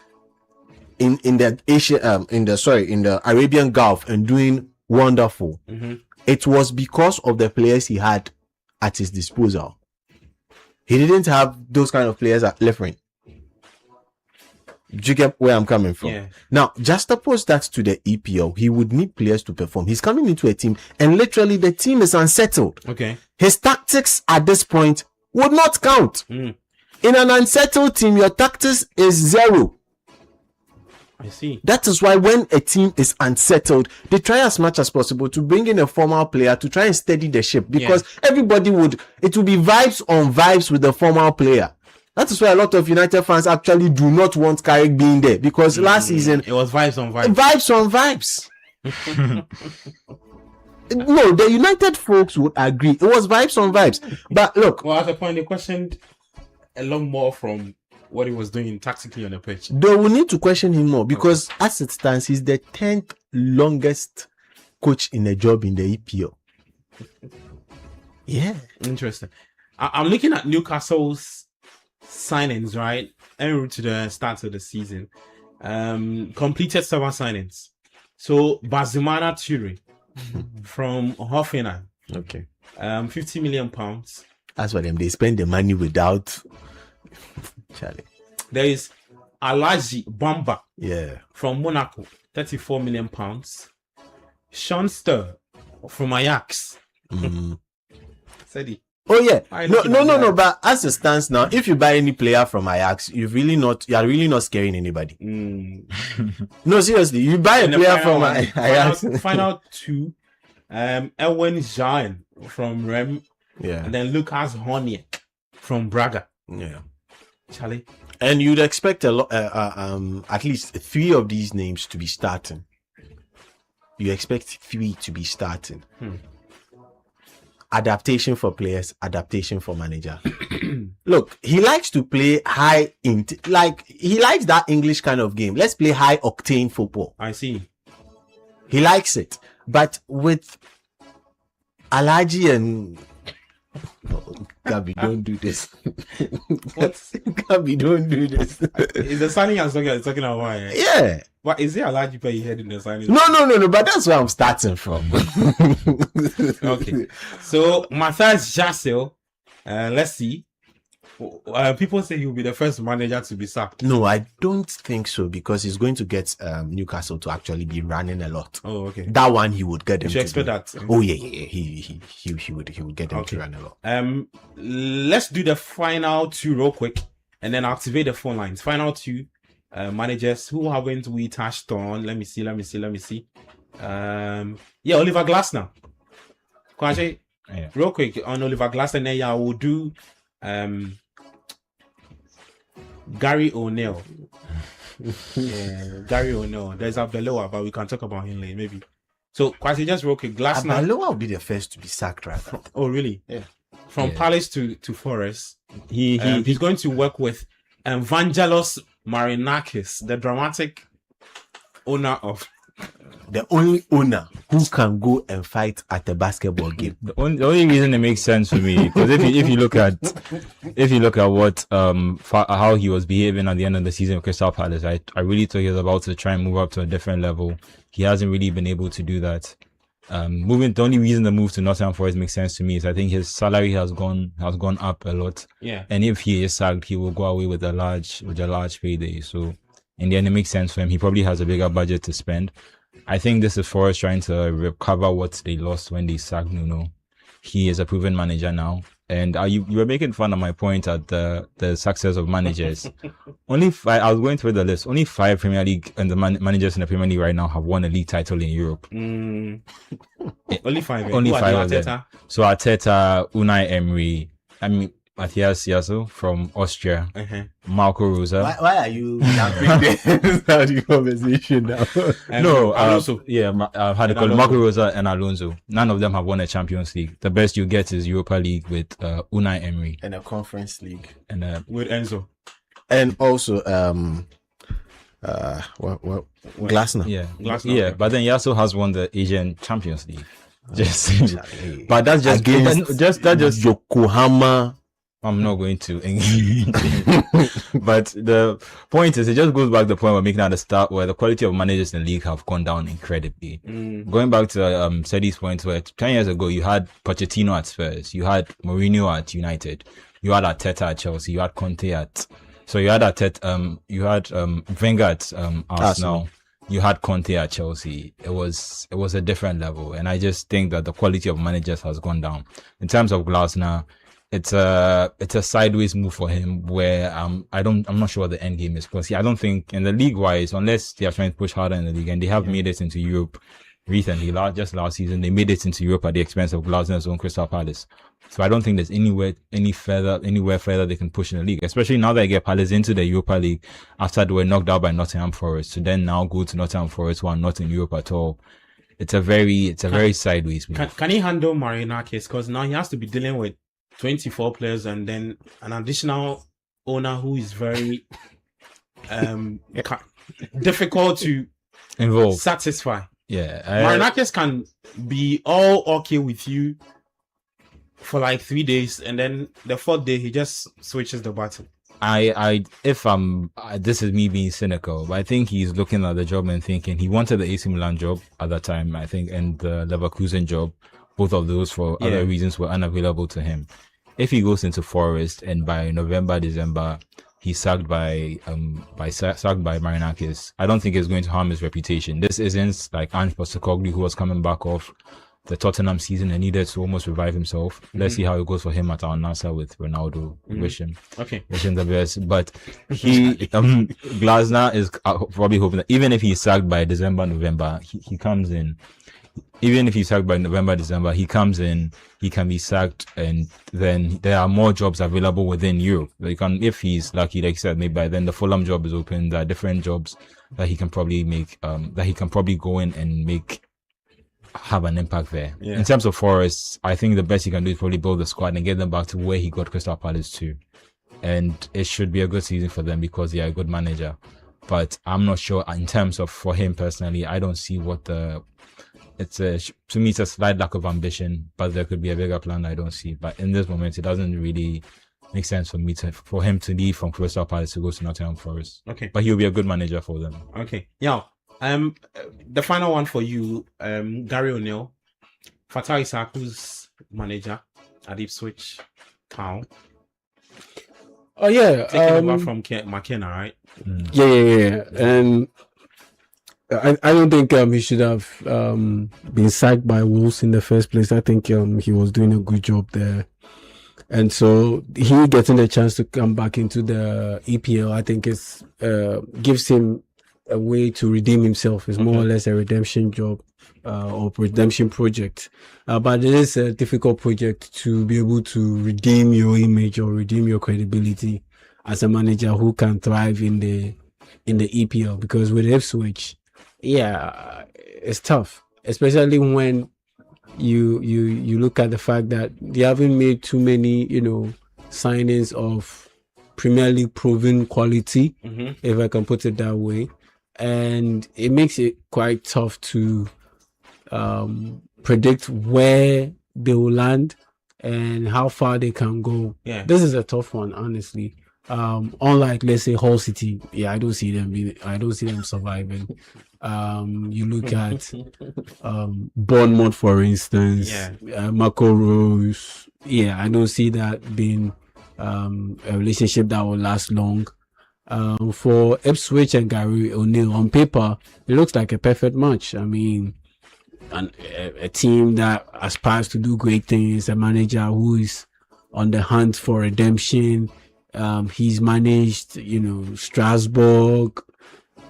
the Asia, in the Arabian Gulf and doing wonderful, it was because of the players he had at his disposal. He didn't have those kind of players at left wing. Do you get where I'm coming from? Yeah. Now, juxtapose that to the EPL. He would need players to perform. He's coming into a team, and literally the team is unsettled. Okay. His tactics at this point would not count. In an unsettled team, your tactics is zero. I see. That is why when a team is unsettled, they try as much as possible to bring in a formal player to try and steady the ship, because everybody it will be vibes on vibes with the formal player. That is why a lot of United fans actually do not want Carrick being there, because last season it was vibes on vibes. Vibes on vibes. No, the United folks would agree. It was vibes on vibes. But look. Well, at the point, they questioned a lot more from what he was doing tactically on the pitch. They will need to question him more, because as it stands, he's the 10th longest coach in a job in the EPL. Yeah. Interesting. I'm looking at Newcastle's signings, right? En route to the start of the season. Completed 7 signings. So Bazumana Ture from Hoffenheim. Okay. 50 million pounds. That's what they spend the money without Charlie. There is Alaji Bamba. Yeah. From Monaco, 34 million pounds. Sean Stur from Ajax. Said he. Oh yeah, no. But as it stands now, if you buy any player from Ajax, you are really not scaring anybody. No, seriously, you buy a player from Ajax. Final 2, Erwin Jean from Rem, and then Lucas Honiek from Braga. Yeah, Charlie, and you'd expect a lot, at least 3 of these names to be starting. You expect 3 to be starting. Adaptation for players, adaptation for manager. Look, he likes to play he likes that English kind of game. Let's play high octane football. I see. He likes it. But with Alaji and Gabi, don't do this. What? Gabi, don't do this. Is the signing I'm talking about? Yeah. What is it Alaji pay head in the signing? No, but that's where I'm starting from. Okay. So Matthias Jassel, let's see. People say he'll be the first manager to be sacked. No, I don't think so, because he's going to get Newcastle to actually be running a lot. Oh, okay. That one he would get them. You expect that? Oh yeah. He would get them to run a lot. Let's do the final 2 real quick, and then activate the phone lines. Final 2 managers who haven't we touched on. Let me see. Oliver Glasner. Kwache, real quick on Oliver Glasner. Then I will do Gary O'Neill. Gary O'Neill. There's Abdeloa, but we can talk about him later, maybe. So, Kwasi, just real quick. Glasner. Abdeloa will be the first to be sacked, right? Oh, really? Yeah. From Palace to Forest. He's going to work with Evangelos Marinakis, the dramatic owner of. The only owner who can go and fight at a basketball game. The only reason it makes sense for me, because if you look at what how he was behaving at the end of the season with Crystal Palace, I really thought he was about to try and move up to a different level. He hasn't really been able to do that. The only reason the move to Nottingham Forest makes sense to me is I think his salary has gone up a lot. Yeah. And if he is sacked, he will go away with a large payday. So in the end, it makes sense for him. He probably has a bigger budget to spend. I think this is Forest trying to recover what they lost when they sacked Nuno. he is a proven manager now. And you were making fun of my point at the success of managers. Only five, I was going through the list. Only 5 Premier League and the managers in the Premier League right now have won a league title in Europe. Only 5. Only Who 5 are of they? them. So Arteta, Unai Emery, Matthias Yasso from Austria, Marco Rosa. Why are you having the conversation now? Alonso. How they call it? Marco Rosa and Alonso. None of them have won a Champions League. The best you get is Europa League with Unai Emery and a Conference League and with Enzo, and also Glasner. Yeah, but then Yasso has won the Asian Champions League. But that's just against Yokohama. I'm not going to engage. But the point is, it just goes back to the point we're making at the start, where the quality of managers in the league have gone down incredibly. Going back to Sedi's point, where 10 years ago you had Pochettino at Spurs, you had Mourinho at United, you had Arteta at Chelsea, you had Conte at, so you had Arteta, you had Wenger at Arsenal. You had Conte at Chelsea. It was a different level, and I just think that the quality of managers has gone down. In terms of Glasner, it's a sideways move for him, where I'm not sure what the end game is, because I don't think in the league wise, unless they are trying to push harder in the league, and they have made it into Europe recently. Just last season, they made it into Europe at the expense of Glasner's own Crystal Palace. So I don't think there's anywhere further they can push in the league, especially now that they get Palace into the Europa League after they were knocked out by Nottingham Forest. So then now go to Nottingham Forest, who are not in Europe at all. It's a very sideways move. Can he handle Marinakis? Because now he has to be dealing with 24 players and then an additional owner who is very difficult to satisfy. Yeah, Marinakis can be all okay with you for like 3 days, and then the 4th day he just switches the button. This is me being cynical, but I think he's looking at the job and thinking he wanted the AC Milan job at that time, I think, and the Leverkusen job. Both of those, for other reasons, were unavailable to him. If he goes into Forest and by November, December, he's sacked by Marinakis, I don't think it's going to harm his reputation. This isn't like Ange Postecoglou, who was coming back off the Tottenham season and needed to almost revive himself. Let's see how it goes for him at Al Nassr with Ronaldo. Wish him the best. But Glasner is probably hoping that even if he's sacked by December, November, he comes in. Even if he's sacked by November, December, he comes in, he can be sacked, and then there are more jobs available within Europe. If he's lucky, like you said, maybe by then the Fulham job is open. There are different jobs that he can probably make, that he can probably go in and have an impact there. In terms of Forest, I think the best he can do is probably build the squad and get them back to where he got Crystal Palace to. And it should be a good season for them because they are a good manager. But I'm not sure in terms of, for him personally, I don't see to me, it's a slight lack of ambition, but there could be a bigger plan I don't see. But in this moment, it doesn't really make sense for him to leave from Crystal Palace to go to Nottingham Forest. Okay. But he'll be a good manager for them. Okay. Yeah. The final one for you, Gary O'Neill, Fatah Isaku's manager at Ipswich Town. Oh yeah, taking over from McKenna, right? Yeah. And I don't think he should have been sacked by Wolves in the first place. I think he was doing a good job there, and so he getting a chance to come back into the EPL, I think it's gives him a way to redeem himself. It's more or less a redemption job or redemption project, but it is a difficult project to be able to redeem your image or redeem your credibility as a manager who can thrive in the EPL, because with Ipswich, it's tough, especially when you look at the fact that they haven't made too many signings of Premier League proven quality, if I can put it that way. And it makes it quite tough to predict where they will land and how far they can go. This is a tough one, honestly. Unlike, let's say, Hull City, I don't see them surviving. You look at Bournemouth, for instance, Marco Rose. I don't see that being a relationship that will last long. For Ipswich and Gary O'Neill, on paper, it looks like a perfect match. I mean, a team that aspires to do great things, a manager who is on the hunt for redemption. He's managed, Strasbourg.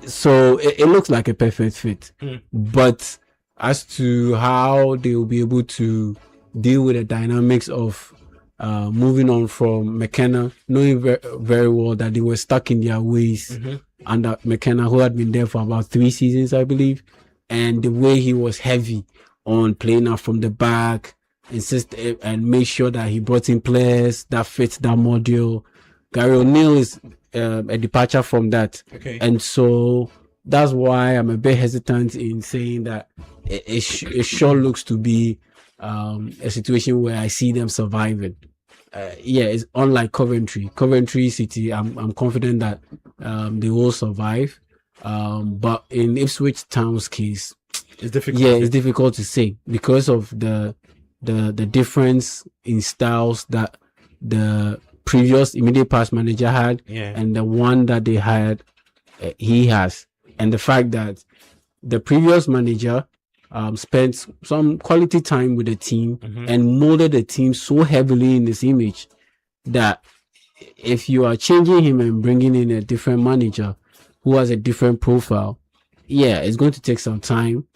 So it looks like a perfect fit. But as to how they will be able to deal with the dynamics of moving on from McKenna, knowing very well that they were stuck in their ways under McKenna, who had been there for about 3 seasons, I believe. And the way he was heavy on playing out from the back, and make sure that he brought in players that fit that module. Gary O'Neill is a departure from that. Okay. And so that's why I'm a bit hesitant in saying that it sure looks to be a situation where I see them surviving. It's unlike Coventry City. I'm confident that they will survive. But in Ipswich Town's case, it's difficult. Yeah, it's difficult to say because of the difference in styles that the previous immediate past manager had, and the one that they had, he has, and the fact that the previous manager spent some quality time with the team and molded the team so heavily in this image that if you are changing him and bringing in a different manager who has a different profile, it's going to take some time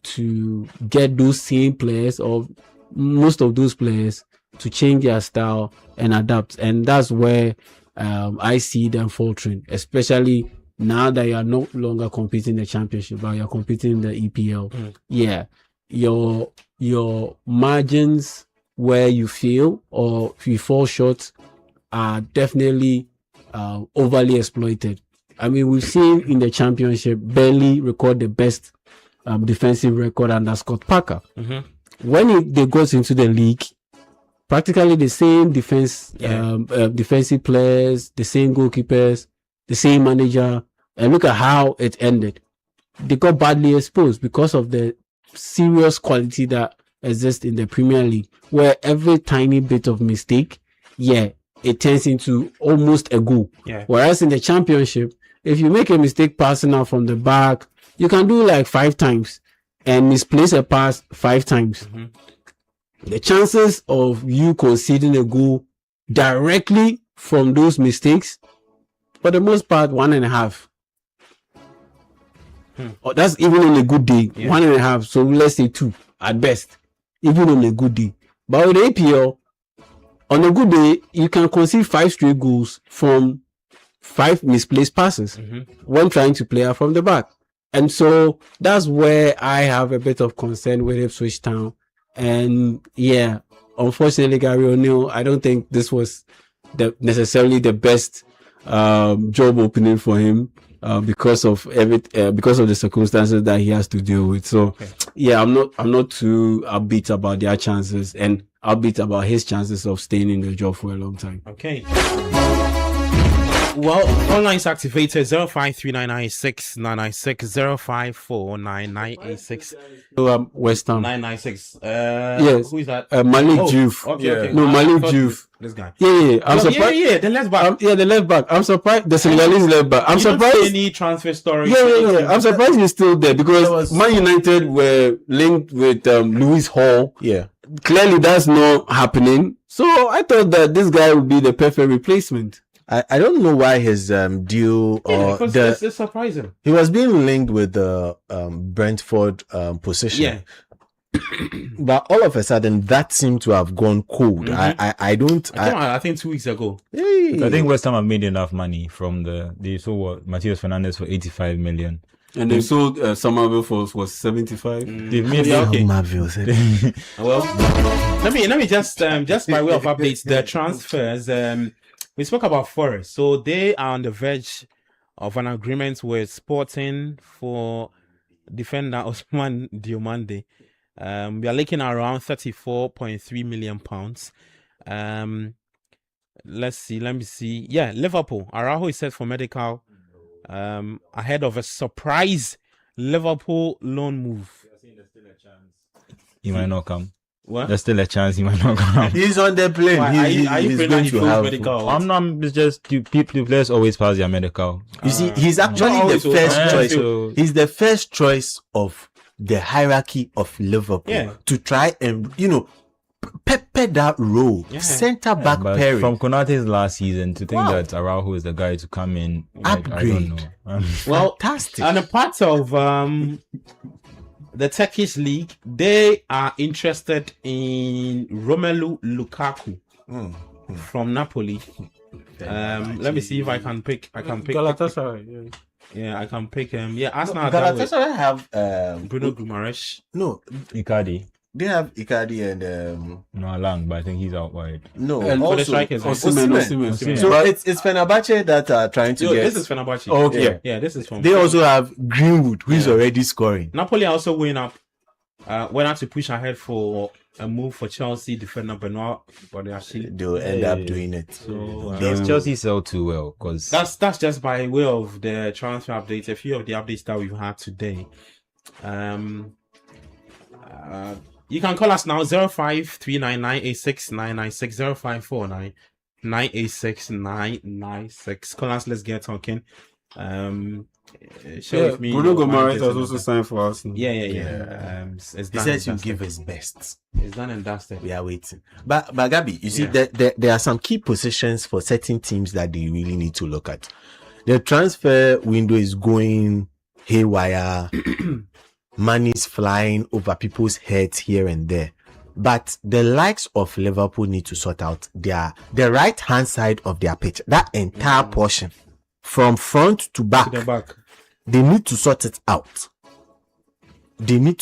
to get those same players or most of those players to change their style and adapt. And that's where I see them faltering, especially now that you are no longer competing in the championship, but you're competing in the EPL. Your margins where you fail or if you fall short are definitely overly exploited. I mean, we've seen in the championship Burnley record the best defensive record under Scott Parker. When they got into the league, practically the same defensive players, the same goalkeepers, the same manager, and look at how it ended. They got badly exposed because of the serious quality that exists in the Premier League, where every tiny bit of mistake, it turns into almost a goal. Whereas in the championship, if you make a mistake passing out from the back, you can do like 5 times and misplace a pass 5 times. The chances of you conceding a goal directly from those mistakes, for the most part, 1.5. That's even on a good day, 1.5. So let's say 2 at best, even on a good day. But with APL, on a good day, you can concede 5 straight goals from 5 misplaced passes when trying to play out from the back. And so that's where I have a bit of concern with Ipswich Town. And unfortunately, Gary O'Neill, I don't think this was necessarily the best job opening for him because of the circumstances that he has to deal with. So I'm not too upbeat about their chances and upbeat about his chances of staying in the job for a long time. Okay. Well, online is activated 053996 0549986. West Ham 996. Yes. Who is that? Malik Diouf. Okay. No, Malik Diouf. This guy. I'm surprised. The left back. The left back. I'm surprised. The Senegalese left back. I'm surprised. Any transfer story? I'm surprised he's still there because Man United were linked with Lewis Hall. Clearly, that's not happening. So I thought that this guy would be the perfect replacement. I don't know why his deal it's surprising. He was being linked with the Brentford position. But all of a sudden that seemed to have gone cold. I think 2 weeks ago. I think West Ham have made enough money from they sold Matheus Fernandes for 85 million. And they sold Somerville for 75. They've made Well, let me just by way of updates, the transfers. We spoke about Forest, so they are on the verge of an agreement with Sporting for defender Osman Diomande. We are looking at around £34.3 million. Let me see. Liverpool. Araujo is set for medical ahead of a surprise Liverpool loan move. He might not come. What? There's still a chance he might not come. He's on the plane. He's going to have medical. I'm not. It's just the players always pass their medical. You see, he's actually the first choice. He's the first choice of the hierarchy of Liverpool Yeah. to try and pepper that role, centre back But pairing. from Konate's last season to think Wow. that Araujo is the guy to come in, like, I Upgrade. don't know. Well, Fantastic. and a part of the Turkish league, they are interested in Romelu Lukaku from Napoli. Let me see if I can pick. Galatasaray. Yeah, I can pick him. Yeah, Arsenal. are done with Galatasaray have Bruno Guimaraes. no, Icardi. they have Icardi and No, Lang, but I think he's out wide. no. And for the also, strikers, Osimhen. Osimhen. So it's Fenerbahce that are trying to Yo, get. this is Fenerbahce. Oh, okay. Yeah, this is from. They also have Greenwood, who is already scoring. Napoli are also went up to push ahead for a move for Chelsea defender Benoit, but they actually They'll end up doing it. So Does Chelsea sell too well? Because that's just by way of the transfer updates. A few of the updates that we've had today. You can call us now 0539986996 0549986996. Call us. Let's get talking. Share with me. Bruno your Guimaraes managers has and also all that. signed for us. Yeah. It's He done says and he'll dusted. give his best. It's done and dusted. We are waiting. But Gabi, you see, there are some key positions for certain teams that they really need to look at. The transfer window is going haywire. Money's flying over people's heads here and there. But the likes of Liverpool need to sort out the right hand side of their pitch. That entire portion, from front to back, To the back. they need to sort it out. You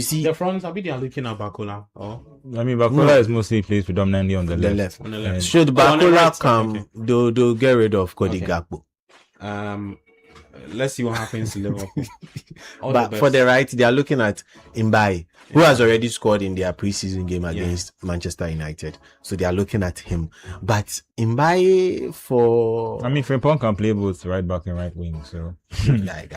see, The front, I mean, they are looking at Bakola. Oh, I mean, Bakola is mostly plays predominantly on the the left. left. on the left. Should Oh, on the Bakola right, come, okay. they'll get rid of Cody Okay. Gakpo. Let's see what happens to Liverpool. All But the for best. the right, they are looking at Mbaye, who has already scored in their preseason game against Manchester United. So they are looking at him. But Mbaye for I mean, Frimpong can play both right back and right wing. So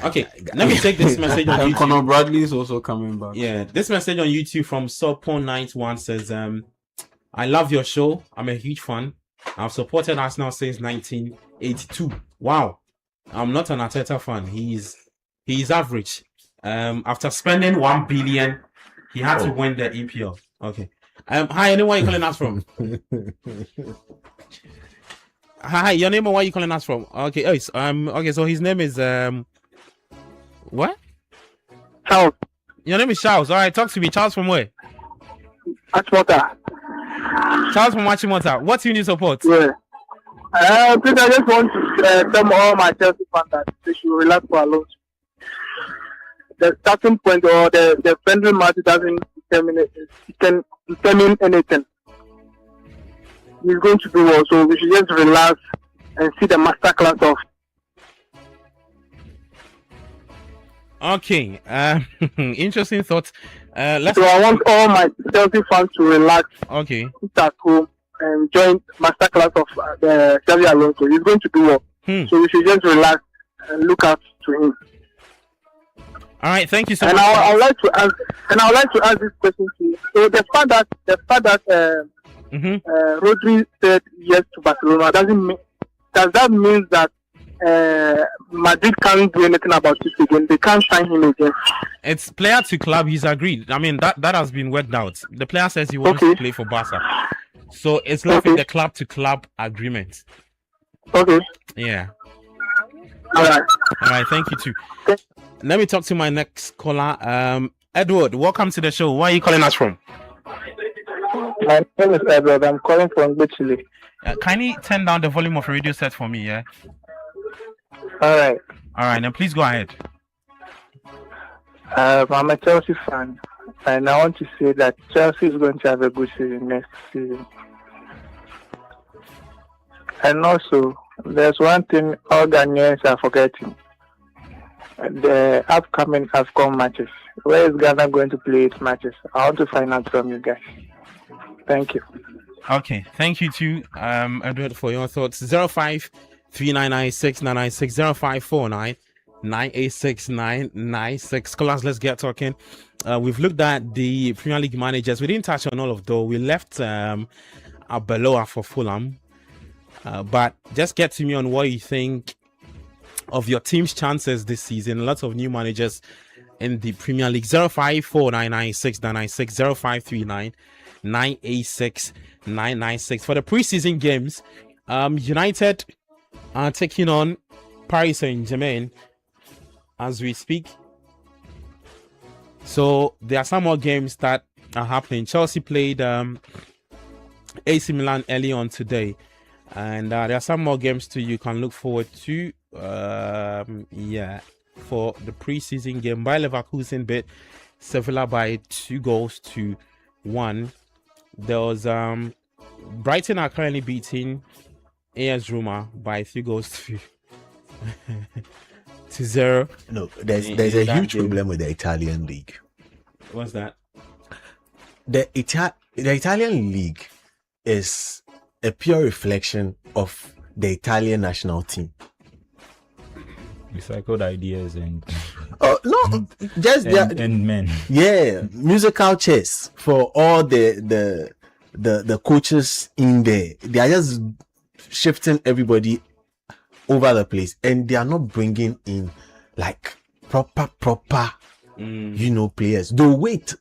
Okay, let me take this message on And YouTube. Conor Bradley is also coming back. Yeah, this message on YouTube from Sopon91 says, I love your show. I'm a huge fan. I've supported Arsenal since 1982. Wow. I'm not an Arteta fan. He's average. After spending 1 billion, he had to win the EPL. Okay. Hi, anyone, where you calling us from? Hi, your name and where you calling us from? Okay, okay, so his name is what? Charles. Your name is Charles. All right, talk to me. Charles from where? Achimota. Charles from Achimota. What team do you support? Yeah. Please, I just want to tell all my Chelsea fans that they should relax for Alonso. The starting point or the friendly match doesn't determine anything. He's going to do well, so we should just relax and see the masterclass of. Okay. Interesting thoughts. Let's. So I want all my Chelsea fans to relax. Okay. Sit at home and join masterclass of the Xabi Alonso. He's going to do well, so we should just relax and look up to him. All right, thank you so And much. I would like to ask this question to you. So the fact that Rodri said yes to Barcelona does that mean that Madrid can't do anything about it again? They can't sign him again. It's player to club. He's agreed. I mean that has been worked out. The player says he wants to play for Barca, so it's left in the club to club agreement. Okay. Yeah. All right. All right. Thank you too. Let me talk to my next caller. Edward, welcome to the show. Where are you calling us from? My name is Edward. I'm calling from Chile. Kindly turn down the volume of your radio set for me. Yeah. All right. All right. Then please go ahead. I'm a Chelsea fan, and I want to say that Chelsea is going to have a good season next season. And also, there's one thing all Ghanaians are forgetting. The upcoming AFCON matches. Where is Ghana going to play its matches? I want to find out from you guys. Thank you. Okay, thank you too, Edward, for your thoughts. 0539969960 0549986996. Call us, let's get talking. We've looked at the Premier League managers. We didn't touch on all of those. We left Arbeloa for Fulham. But just get to me on what you think of your team's chances this season. Lots of new managers in the Premier League. 054996996 0539986996 for the preseason games. United are taking on Paris Saint-Germain as we speak. So there are some more games that are happening. Chelsea played AC Milan early on today, and there are some more games too you can look forward to. For the preseason game. Bayer Leverkusen beat Sevilla by 2-1. There was Brighton are currently beating AS Roma by 3-0 to 0. No, there's a huge problem with the Italian league. What's that? The Italian league is a pure reflection of the Italian national team. Recycled ideas and just and men. Yeah, musical chairs for all the coaches in there. They are just shifting everybody over the place, and they are not bringing in like proper players. They'll wait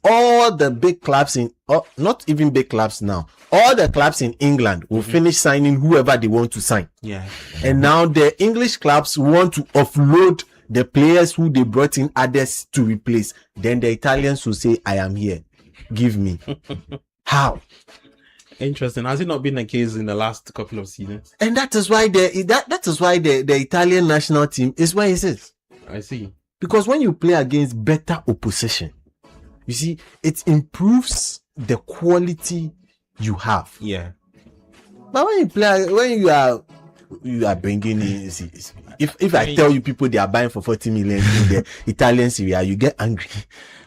all the big clubs not even big clubs now, all the clubs in England will finish signing whoever they want to sign. And now the English clubs want to offload the players who they brought in others to replace. Then the Italians will say, I am here, give me. How? Interesting. Has it not been the case in the last couple of seasons? And that is why the Italian national team is where it is. I see. Because when you play against better opposition, you see, it improves the quality you have. Yeah. But when you are bringing in, if I tell you people they are buying for 40 million in the Italian Serie A, you get angry.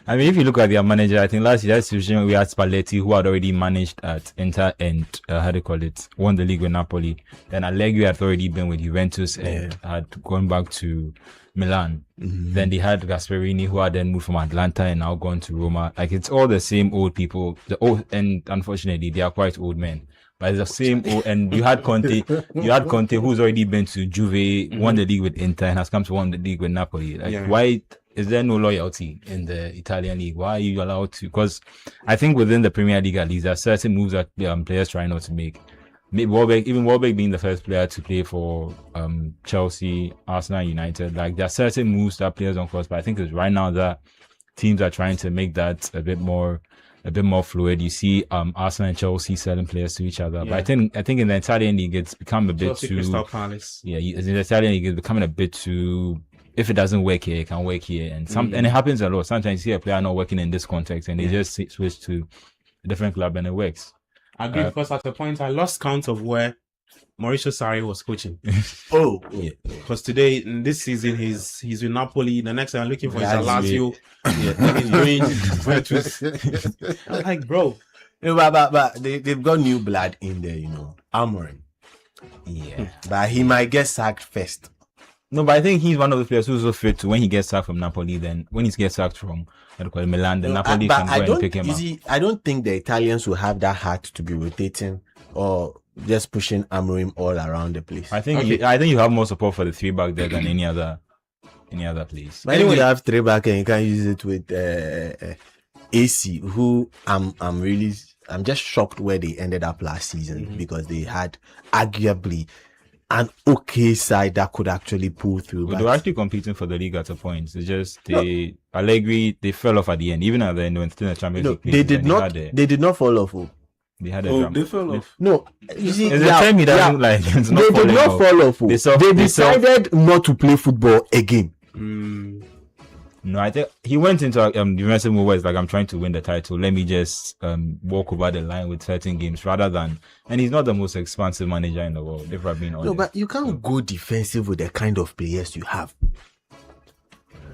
I mean, if you look at their manager, I think last year we had Spalletti, who had already managed at Inter and won the league with Napoli. Then Allegri had already been with Juventus and had gone back to Milan. Then they had Gasperini, who had then moved from Atlanta and now gone to Roma. Like, it's all the same old people. And unfortunately, they are quite old men. But it's the same old, and you had Conte, who's already been to Juve, won the league with Inter, and has come to win the league with Napoli. Like, why is there no loyalty in the Italian league? Why are you allowed to? Because I think within the Premier League, at least, there are certain moves that players try not to make. Welbeck being the first player to play for Chelsea, Arsenal, United. Like, there are certain moves that players don't cross, but I think it's right now that teams are trying to make that a bit more fluid. You see Arsenal and Chelsea selling players to each other. But I think in the Italian league it's become a bit Chelsea, too Crystal Palace. Yeah, in the Italian league it's becoming a bit too, if it doesn't work here, it can work here. And and it happens a lot. Sometimes you see a player not working in this context and they just switch to a different club and it works. I agree, because at a point I lost count of where Mauricio Sarri was coaching. Because today in this season he's with Napoli. The next time I'm looking for is Lazio. I'm like, bro. But they've got new blood in there, Amorim. Yeah. But he might get sacked first. No, but I think he's one of the players who's so fit to when he gets sacked from Napoli, then when he gets sacked from Milan, then Napoli can go and pick him up. I don't think the Italians will have that heart to be rotating or just pushing Amorim all around the place. I think you have more support for the 3-back there than any other place. But anyway, you have 3-back and you can use it with AC, who I'm just shocked where they ended up last season, because they had arguably an okay side that could actually pull through. But they were actually competing for the league at a point. It's just Allegri, they fell off at the end. Even at the end when still in the Champions League. They did not fall off. They had a they fell off. No, you see, it's a term he doesn't like. They did not fall off. They decided not to play football again. No, I think he went into defensive move where it's like, I'm trying to win the title. Let me just walk over the line with certain games rather than. And he's not the most expansive manager in the world, if I've been honest. No, but you can't go defensive with the kind of players you have.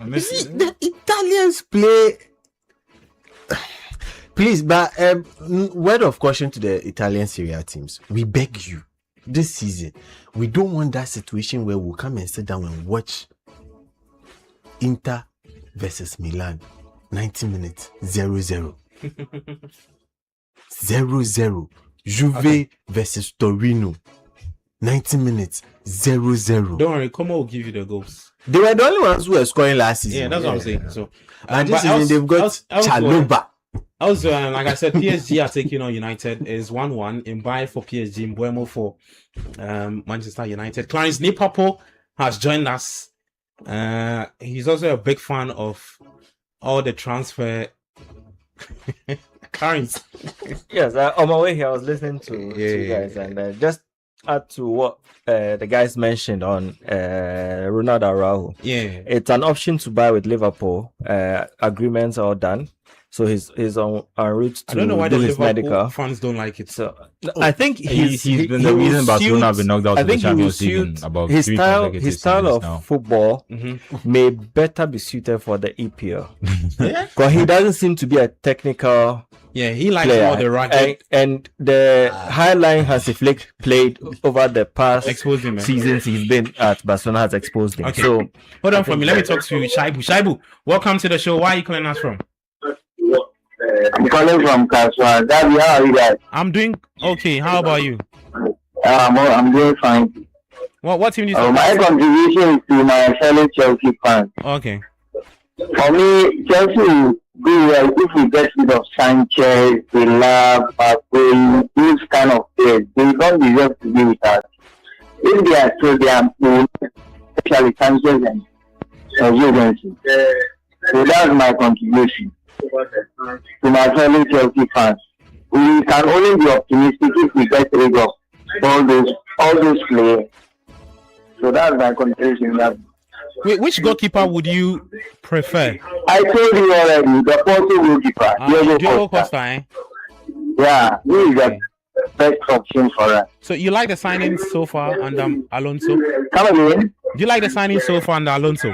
You see, the Italians play. Please, but word of caution to the Italian Serie A teams. We beg you, this season, we don't want that situation where we'll come and sit down and watch Inter versus Milan, 90 minutes, 0-0. 0-0. Juve versus Torino, 90 minutes, 0-0. Don't worry, Como will give you the goals. They were the only ones who were scoring last season. Yeah, that's what I'm saying. So, and this season they've got Chaloba. Also, like I said, PSG are taking on United. Is 1-1 in Bayern for PSG, Mbuemo for Manchester United. Clarence Nipapo has joined us. He's also a big fan of all the transfer. Clarence. Yes, on my way here, I was listening to you guys, and just add to what the guys mentioned on Ronald Araujo. Yeah, it's an option to buy with Liverpool. Agreements are done. So he's on route to I don't know why do the his Liverpool medical. fans don't like it. So I think he's been the reason Barcelona have been knocked out of the Champions League in about his 3 style consecutive of now. football may better be suited for the EPL. Because he doesn't seem to be a technical he likes player. all the racket. And the high line Hansi Flick played over the past seasons he's been at Barcelona has exposed him. Okay. So hold on for me. Let me talk to Shaibu. Shaibu, welcome to the show. Where are you calling us from? I'm calling from Kaswa. Gabi, how are you guys? I'm doing okay. How about you? I'm doing fine. What team do you my contribution is to my fellow Chelsea fans. Okay. For me, Chelsea will do well if we get rid of Sanchez, Villa, Pape, these kind of players. They don't deserve to be with us. If they are so, they are especially Sanchez and Jorgensen. So that's my contribution to my fellow Chelsea fans. We can only be optimistic if we get rid of all those players. So that's my contribution. Wait, which goalkeeper would you prefer? I told you already, the Porto goalkeeper, Diogo Costa, eh? Yeah, he is the best option for us. So you like the signings so far under Alonso? Come again? Do you like the signings so far under Alonso?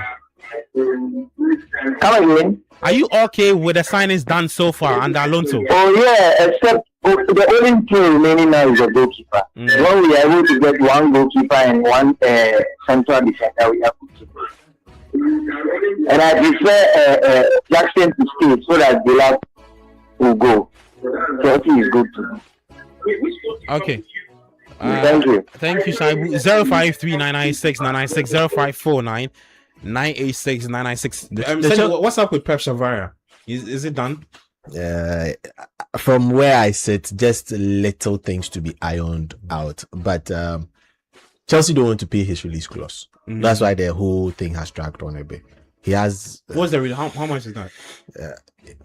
Come again? Are you okay with the signings done so far under Alonso? Oh yeah, except the only thing remaining now is the goalkeeper. When we are able to get one goalkeeper and one central defender, we have goalkeeper. And I prefer Jackson to stay so that Villa will go. Chelsea is good too. Okay. Thank you. Thank you, Shaibu. 053-996-996 0549-986-996. What's up with Pep Shavara? Is it done? From where I sit, just little things to be ironed out. But Chelsea don't want to pay his release clause. That's why the whole thing has dragged on a bit. He has. What's the how much is that?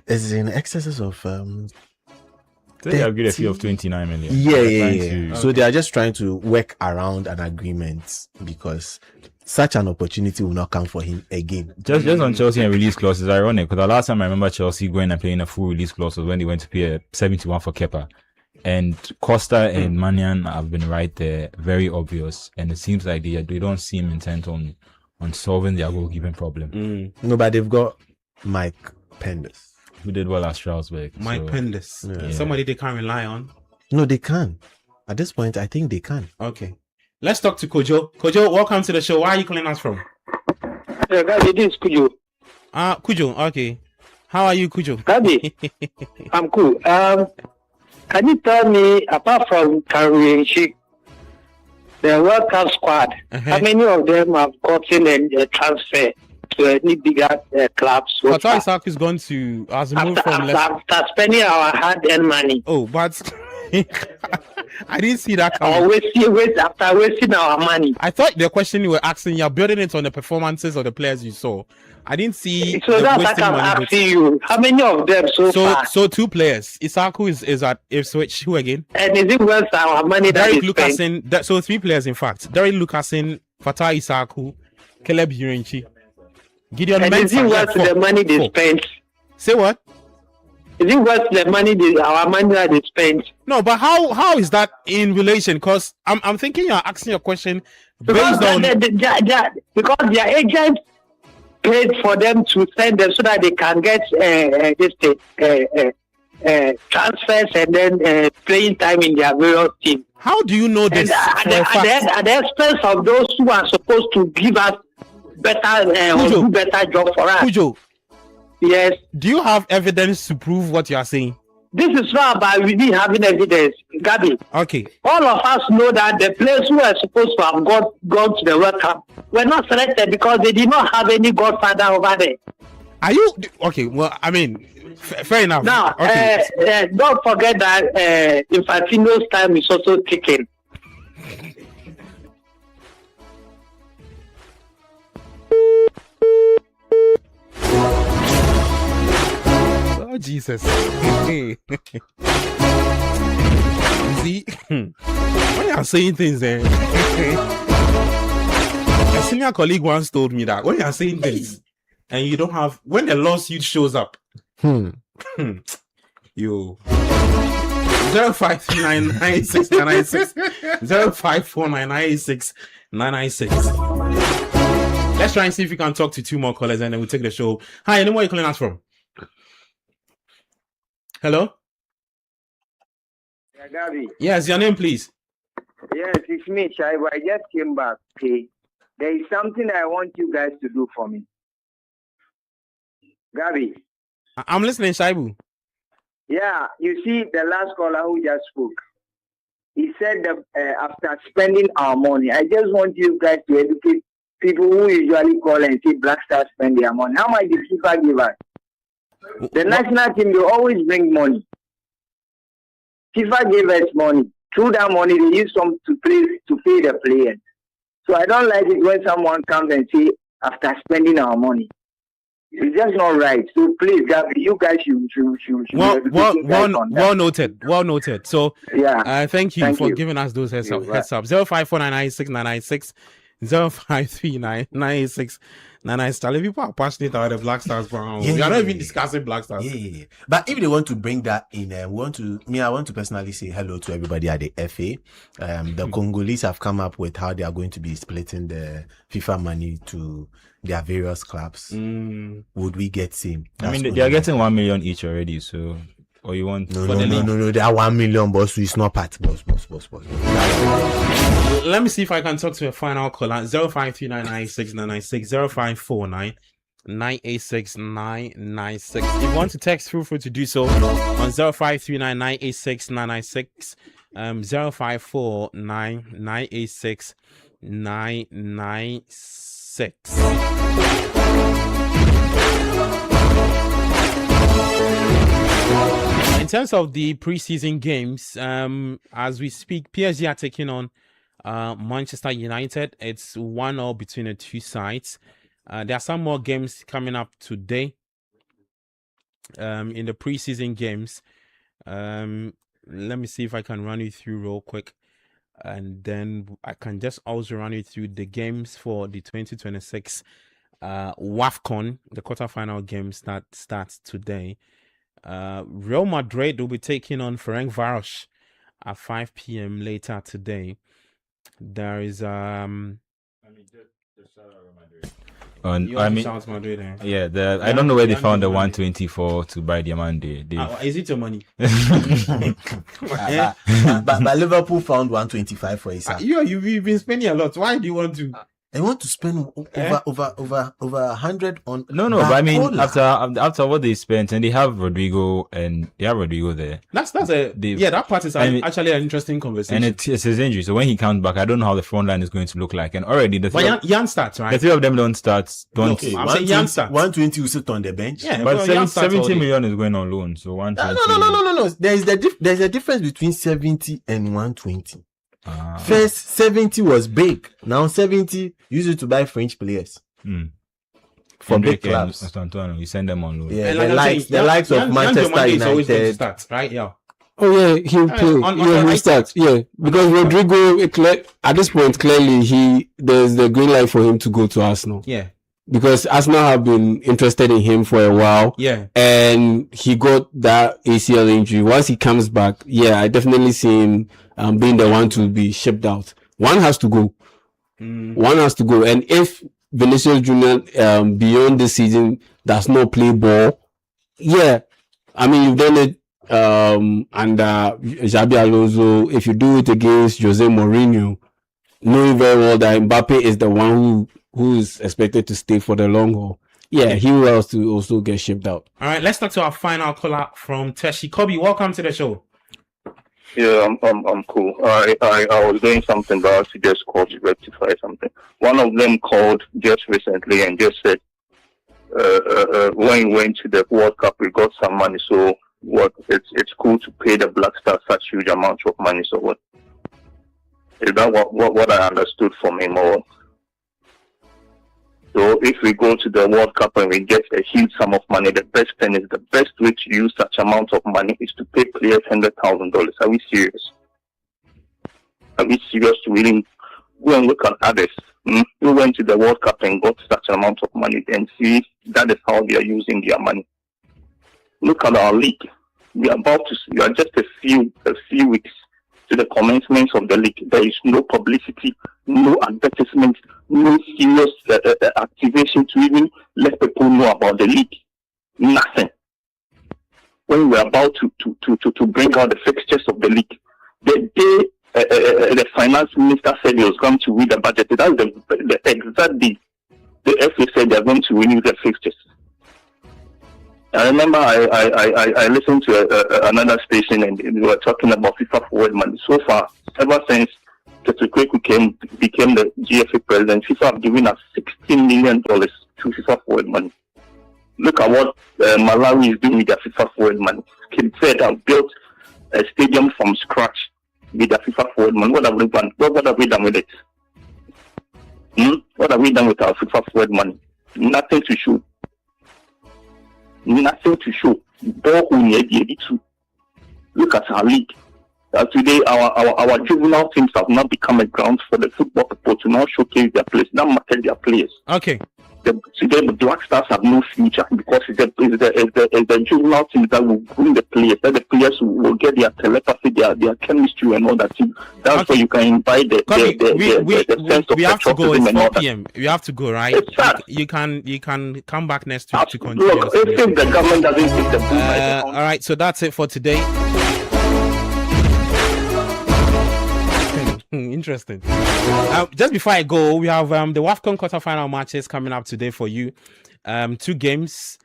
It's in excesses of. They agreed a fee of 29 million. Yeah. So they are just trying to work around an agreement because such an opportunity will not come for him again. Just on Chelsea and release clauses, ironic because the last time I remember Chelsea going and playing a full release clause was when they went to pay 71 for Kepa. And Costa and Mannion have been right there, very obvious. And it seems like they don't seem intent on solving their goalkeeping problem. No, but they've got Mike Penders, who did well at Strasbourg. Mike Penders. Yeah. Somebody they can't rely on. No, they can. At this point, I think they can. Okay. Let's talk to Kojo. Kojo, welcome to the show. Where are you calling us from? Gabi, this is Kujo. Kujo, okay. How are you, Kujo? Gabi, I'm cool. Can you tell me, apart from Karinchik, the World Cup squad, how many of them have gotten a transfer to any bigger clubs? Qatar Isaac is going to moved from after spending our hard-earned money. Oh, but I didn't see that coming. After wasting our money. I thought the question you were asking, you're building it on the performances of the players you saw. I didn't see. So that's like I'm asking you. How many of them so far? So 2 players. Isaku is at Ipswich. Who again? And is it worth our money? Derek Lucasen. So 3 players, in fact. Derek Lucasen, Fatah Isaku, Caleb Yurinchi, Gideon Mensah. And is it worth the money they spent? Say what? Is it worth the money our money that they spent? No, but how is that in relation? Because I'm thinking you're asking a question based on because their agent paid for them to send them so that they can get transfers and then playing time in their various teams. How do you know this? At the expense of those who are supposed to give us better do better job for us. Kujo, yes. Do you have evidence to prove what you are saying? this is not about really having evidence, Gabby. Okay. All of us know that the players who are supposed to have gone to the World Cup were not selected because they did not have any godfather over there. Are you okay? Well, I mean, fair enough. Now, okay. Don't forget that Infantino's time is also ticking. Oh Jesus! You see, when you are saying things, a senior colleague once told me that when you are saying things and you don't have, when the lawsuit shows up, you 053996 054996 Let's try and see if we can talk to two more callers and then we'll take the show. Hi, where are you calling us from? Hello? Yeah, Gabby. Yes, your name, please. Yes, it's me, Shaibu. I just came back. Okay, there is something I want you guys to do for me. Gabby. I'm listening, Shaibu. Yeah, you see the last caller who just spoke. He said that after spending our money, I just want you guys to educate people who usually call and say Black Stars spend their money. How much did FIFA give us? The national team, they always bring money. FIFA gave us money. Through that money, they use some to pay the players. So I don't like it when someone comes and say, after spending our money. It's just not right. So please, Gabby, you guys should well noted. Well noted. So yeah, thank you for giving us those heads up. 054996 053996 people are passionate about the Black Stars. We are not even discussing Black Stars. Yeah. But if they want to bring that in, I want to personally say hello to everybody at the FA. The Congolese have come up with how they are going to be splitting the FIFA money to their various clubs. Would we get same? I mean, they are getting 1 million each already. So, or you want? No. They are 1 million, boss. It's not part, boss. Let me see if I can talk to a final caller. 053996 054986 If you want to text, feel free to do so on 0539986996 0549986996. In terms of the preseason games, as we speak, PSG are taking on Manchester United. It's 1-0 between the two sides. There are some more games coming up today. In the preseason games, let me see if I can run you through real quick, and then I can just also run you through the games for the 2026 WAFCON, the quarterfinal games that starts today. Real Madrid will be taking on Ferencváros at 5 p.m. later today. There is I don't know where they found the 124 to buy Diamande. Is it your money? but Liverpool found 125 for his. You've been spending a lot. Why do you want to? I want to spend over 100 on. No, but I mean, after what they spent, and they have Rodrigo there. That part is actually an interesting conversation. And it's his injury, so when he comes back, I don't know how the front line is going to look like. And already Jan starts, right? The three of them don't start. I'm saying Jan starts. 120 will sit on the bench. Yeah, but 70 million is going on loan, so 120. No. There's a difference between 70 and 120. First 70 was big. Now 70 used it to buy French players from big clubs. You send them on loan. Yeah, the likes of Manchester United. Start, right? Yeah. Oh yeah, he'll play. He'll start. Yeah, because Rodrigo, at this point, clearly there's the green light for him to go to Arsenal. Yeah. Because Arsenal have been interested in him for a while. Yeah. And he got that ACL injury. Once he comes back, I definitely see him being the one to be shipped out. One has to go. One has to go. And if Vinicius Junior beyond this season does not play ball, I mean, you've done it under Xabi Alonso. If you do it against Jose Mourinho, knowing very well that Mbappe is the one who is expected to stay for the long haul. Yeah, he will also get shipped out. All right, let's talk to our final caller from Teshi. Kobe, welcome to the show. Yeah, I'm cool. I was doing something, but I had to just call to rectify something. One of them called just recently and just said, when we went to the World Cup, we got some money. So what? It's cool to pay the Black Stars such huge amounts of money. So what? Is that what I understood from him? Or so if we go to the World Cup and we get a huge sum of money, the best thing is the best way to use such amount of money is to pay players $100,000. Are we serious? Are we serious to really go and look at others? We went to the World Cup and got such amount of money and see that is how they are using their money. Look at our league. We are just a few weeks to the commencement of the league. There is no publicity, no advertisement, no serious activation to even let people know about the league. Nothing. When we are about to bring out the fixtures of the league, the day the finance minister said he was going to read the budget, that's the exact day the FA said they are going to renew the fixtures. I remember I listened to another station and we were talking about FIFA forward money. So far, ever since Ketukweku became the GFA president, FIFA have given us $16 million to FIFA forward money. Look at what Malawi is doing with their FIFA forward money. Kid said have built a stadium from scratch with their FIFA forward money. What have we done? What have we done with it? What have we done with our FIFA forward money? Nothing to show. Nothing to show. Look at our league. Today, our juvenile teams have not become a ground for the football people to now showcase their players, not market their players. Okay. Today, the Black Stars have no future because it's the juvenile teams that will bring the players, that the players will get their telepathy, their chemistry and all that. That's where you can invite the sense of we have to go. It's and 4 all that. p.m. We have to go, right? You can come back next week to continue. Look, if the government doesn't take the all right, so that's it for today. Interesting. Just before I go, we have the WAFCON quarterfinal matches coming up today for you. 2 games.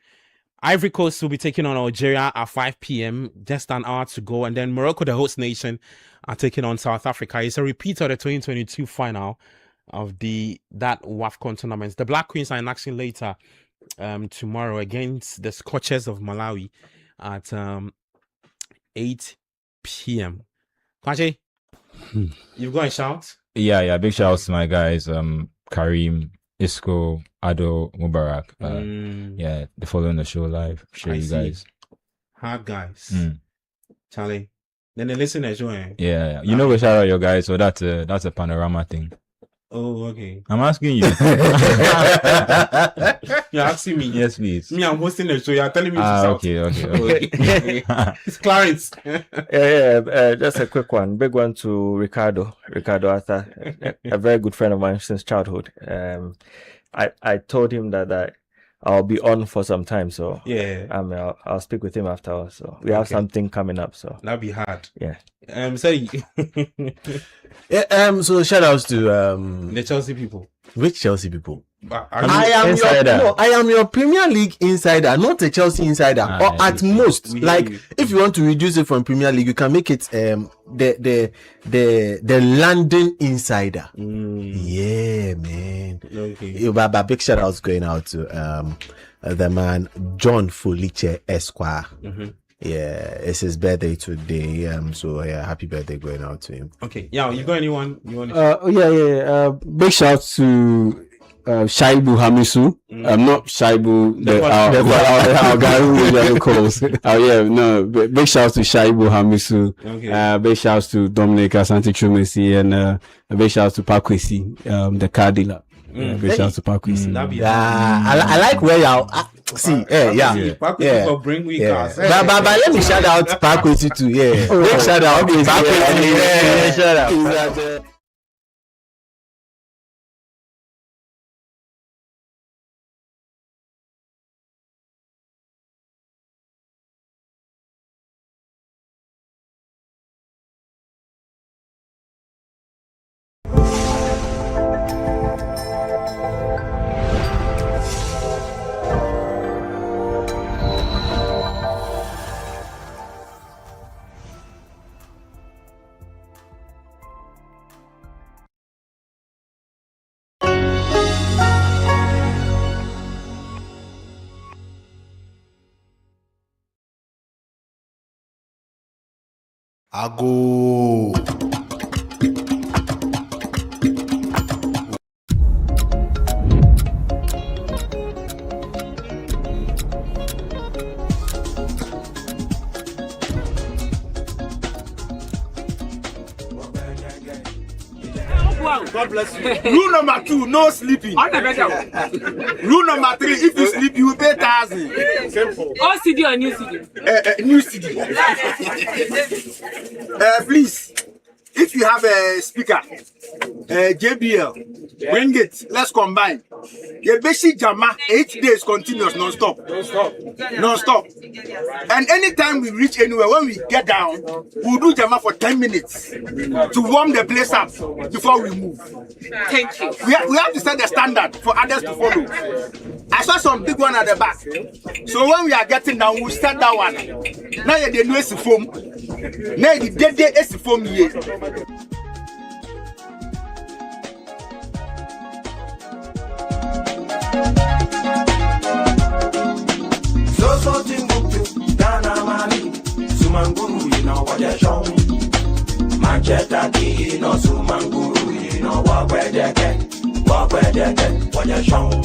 Ivory Coast will be taking on Algeria at 5 p.m. Just an hour to go, and then Morocco, the host nation, are taking on South Africa. It's a repeat of the 2022 final of that WAFCON tournament. The Black Queens are in action later tomorrow against the Scorchers of Malawi at 8 p.m. Kwache, you've got a shout? Yeah. Big shout out to my guys, Kareem, Isco, Ado, Mubarak. Yeah, they're following the show live. Share you guys. Hard guys. Charlie. Then they listen as well. Yeah. You know we shout out your guys, so that's a panorama thing. Oh, okay. I'm asking you. You're asking me? Yes, please. Me, I'm hosting the show. You're telling me to shout. Okay. It's Clarence. Just a quick one. Big one to Ricardo Arthur, a very good friend of mine since childhood. I told him that I'll be on for some time, so yeah, I'll speak with him after. So we have something coming up, so that'll be hard. Yeah. Sorry. So shout outs to the Chelsea people. Which Chelsea people? I am your Premier League insider, not a Chelsea insider. Or at most, if you want to reduce it from Premier League, you can make it the London insider. Yeah, man. Okay. But big shout outs going out to the man John Felice Esquire. Yeah, it's his birthday today. So yeah, happy birthday going out to him. Okay, yeah, you got anyone you want to big shout to Shaibu Hamisu. Not Shaibu, our guy who usually calls. Big shout to Shaibu Hamisu. Okay. Big shout to Dominic Asante Chumesi and big shout to Pakwesi, the car dealer. Big shout to Pakwesi. I like where y'all see. Pakwesi bring we cars. But let me shout out Pakwesi too. Yeah, big shout out. Pakwesi. Shout out. Ago. God bless you. Rule number 2, no sleeping. Rule number 3, if you sleep, you will pay 1,000. Simple. Old CD or new CD? New CD. Please, if you have a speaker, JBL, bring it. Let's combine. The basic Jama, 8 days continuous, non-stop. Non-stop. And anytime we reach anywhere, when we get down, we'll do Jama for 10 minutes to warm the place up before we move. Thank you. We have to set the standard for others to follow. I saw some big one at the back. So when we are getting down, we'll start that one. Now you know it's foam. Now the day is foam here. So Timbuktu, Ghana, Mali, Sumanguru, you know what you're showing. Manchester, you know Sumanguru, you know what where they get, what you're showing.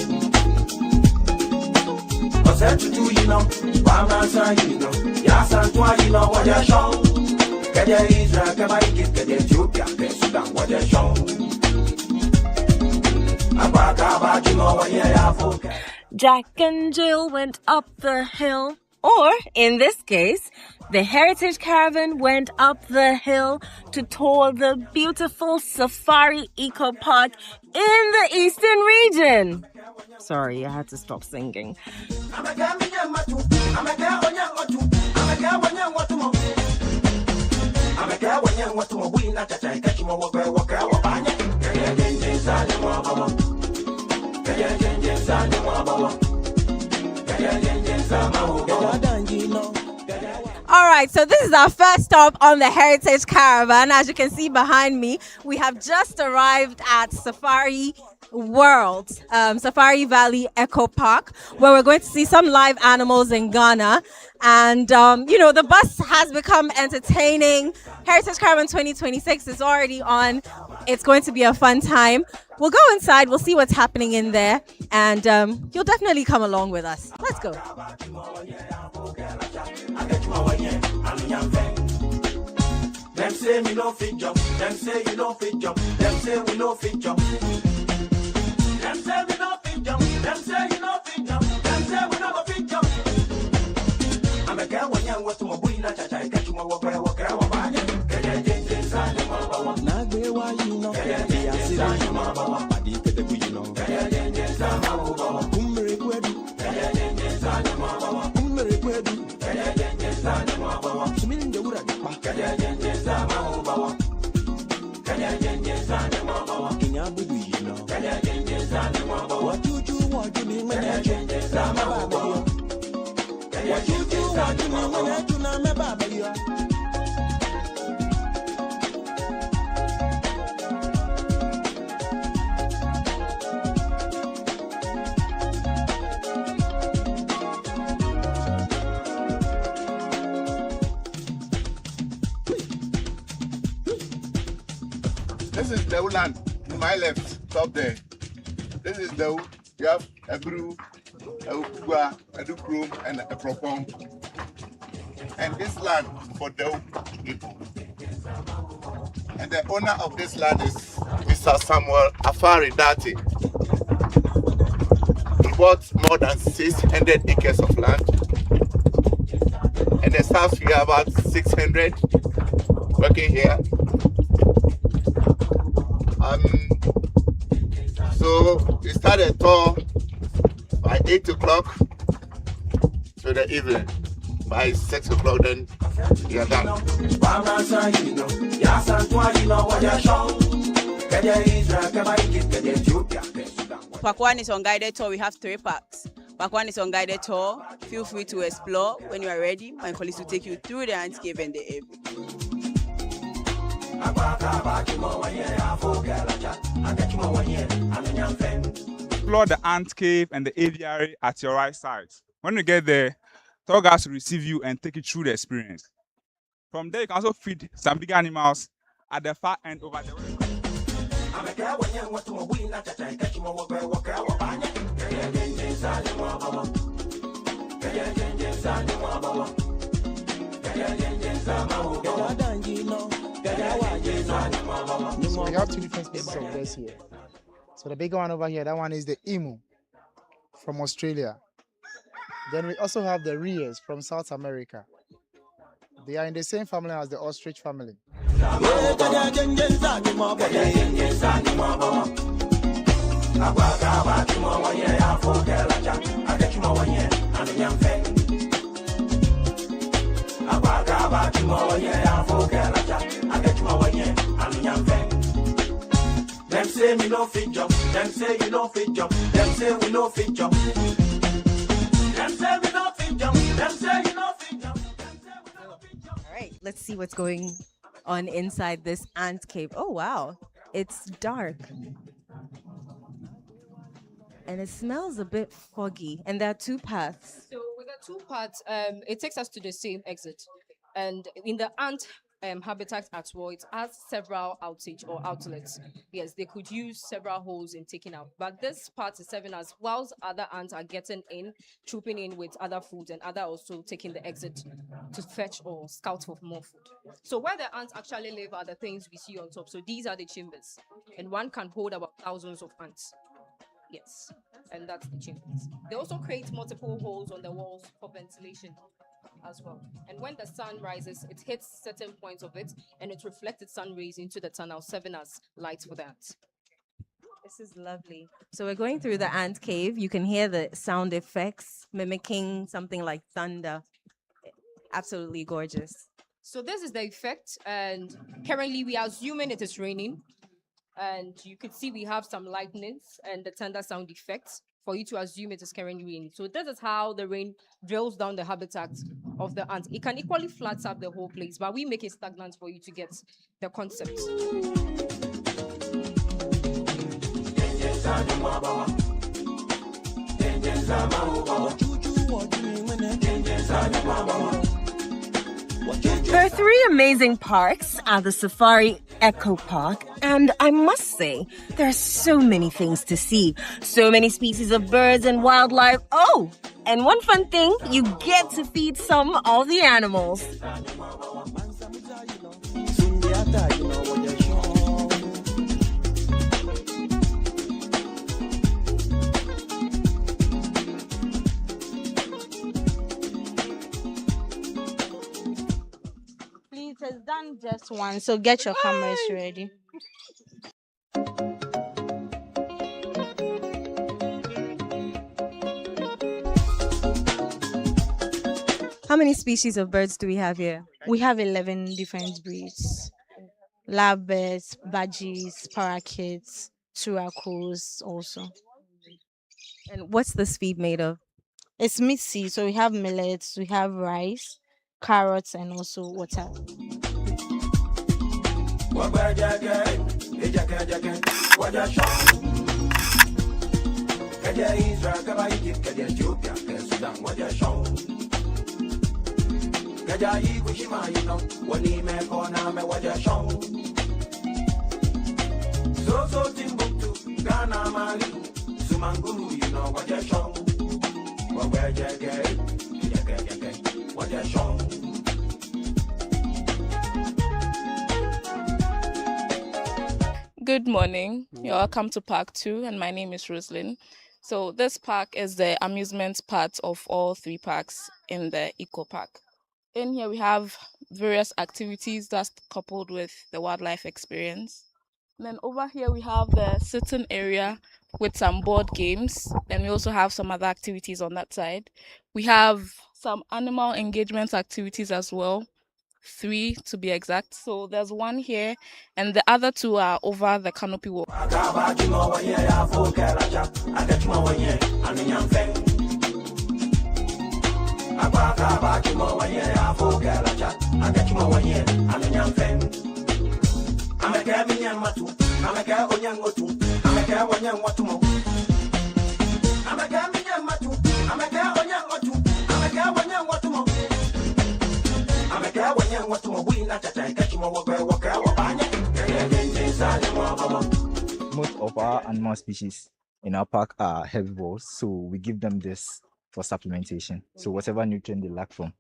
What's that to do, you know, Bamasa, you know, Yasantua, you know what you're showing. Get your Israel, get your Ethiopia, get Sudan, what you're showing. Abaka, you know what you're. Jack and Jill went up the hill, or in this case, the Heritage Caravan went up the hill to tour the beautiful Safari Eco Park in the Eastern region. Sorry, I had to stop singing. All right, so this is our first stop on the Heritage Caravan. As you can see behind me, we have just arrived at Safari World, Safari Valley Eco Park, where we're going to see some live animals in Ghana. And, you know, the bus has become entertaining. Heritage Caravan 2026 is already on. It's going to be a fun time. We'll go inside. We'll see what's happening in there. And you'll definitely come along with us. Let's go. Them say me no fit jump. Them say you no fit jump. Them say we no fit jump. Them say we no fit jump. Them say you no fit jump. Them say we no go fit jump. I'm a girl when you want to my boy na cha cha catch my walk banya. Get it inside the mama. Na be why you know. Get it inside the mama. Padi get the you know. Get it inside the mama. Umre kwedu. Get it inside the mama. Umre kwedu. Get it inside the mama. Sumin de ura de pa. Get it inside the mama. Get it inside the mama. Kinya budu you know. Get it inside the mama. What you do want to be when I change the mama. What you do want to be when I do not me baba you. This is the land to my left, top there. This is the you have a brew, a ukwa, a dukrum, and a propom. And this land for the people. And the owner of this land is Mr. Samuel Afari Dati. He bought more than 600 acres of land. And the staff here about 600 working here. So we started tour by 8 o'clock to the evening. By 6 o'clock then we are done. Pack 1 is on guided tour. We have 3 packs. Pack 1 is on guided tour. Feel free to explore. When you are ready, my colleagues will take you through the landscape and the area. Explore the ant cave and the aviary at your right side. When you get there, tour guides will receive you and take you through the experience. From there, you can also feed some bigger animals at the far end over there. So we have two different species of birds here. So the bigger one over here, that one is the emu from Australia. Then we also have the rheas from South America. They are in the same family as the ostrich family. Them say me no fit jump, them say you no fit jump, them say we no fit jump. Them say we no fit jump, them say you no fit jump. All right, let's see what's going on inside this ant cave. Oh, wow. It's dark. And it smells a bit foggy. And there are two paths. So with the two paths, it takes us to the same exit. And in the ant habitat as well, it has several outlets. Yes, they could use several holes in taking out. But this part is serving as whilst other ants are getting in, trooping in with other foods, and other also taking the exit to fetch or scout for more food. So where the ants actually live are the things we see on top. So these are the chambers, and one can hold about thousands of ants. Yes, and that's the chambers. They also create multiple holes on the walls for ventilation as well. And when the sun rises, it hits certain points of it and it reflects its sun rays into the tunnel, serving as light for that. This is lovely. So we're going through the ant cave. You can hear the sound effects mimicking something like thunder. Absolutely gorgeous. So this is the effect, and currently we are assuming it is raining. And you could see we have some lightnings and the thunder sound effects for you to assume it is currently raining. So this is how the rain drills down the habitat of the ant. It can equally flat up the whole place, but we make it stagnant for you to get the concept. There are three amazing parks at the Safari Eco Park, and I must say, there are so many things to see. So many species of birds and wildlife. Oh, and one fun thing, you get to feed some of the animals. Please, it's done just once, so get your cameras ready. How many species of birds do we have here? We have 11 different breeds. Lovebirds, budgies, parakeets, turacos also. And what's this feed made of? It's mixed, so we have millets, we have rice, carrots, and also water. Good morning. You're welcome to Park 2, and my name is Roslyn. So this park is the amusement part of all three parks in the Eco Park. In here we have various activities that's coupled with the wildlife experience. And then over here we have the sitting area with some board games, and we also have some other activities on that side. We have some animal engagement activities as well, 3 to be exact. So there's one here, and the other 2 are over the canopy wall. I'm a Most of our animal species in our park are herbivores, so we give them this for supplementation. So whatever nutrient they lack from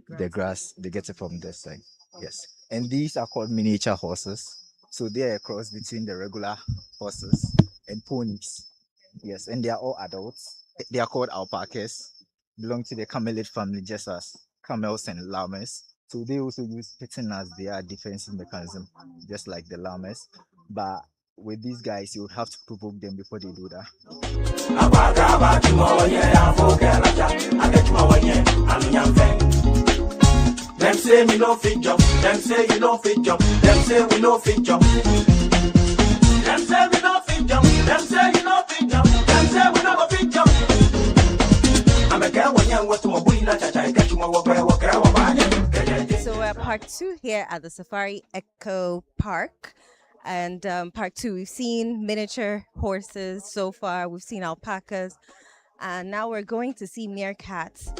the grass, they get it from this side. Yes. And these are called miniature horses. So they are a cross between the regular horses and ponies. Yes, and they are all adults. They are called alpacas, belong to the camelid family, just as camels and llamas. So they also use spitting as their defense mechanism, just like the llamas. But with these guys, you have to provoke them before they do that. Them say me no fit jump. Them say you no fit jump. Them say we no fit jump. Them say we no fit jump. Them say you no fit jump. Them say we no go fit jump. I'm a girl when you want to my boy la cha cha. Catch my walk. So we're at part 2 here at the Safari Eco Park. And part 2, we've seen miniature horses so far. We've seen alpacas. And now we're going to see meerkats.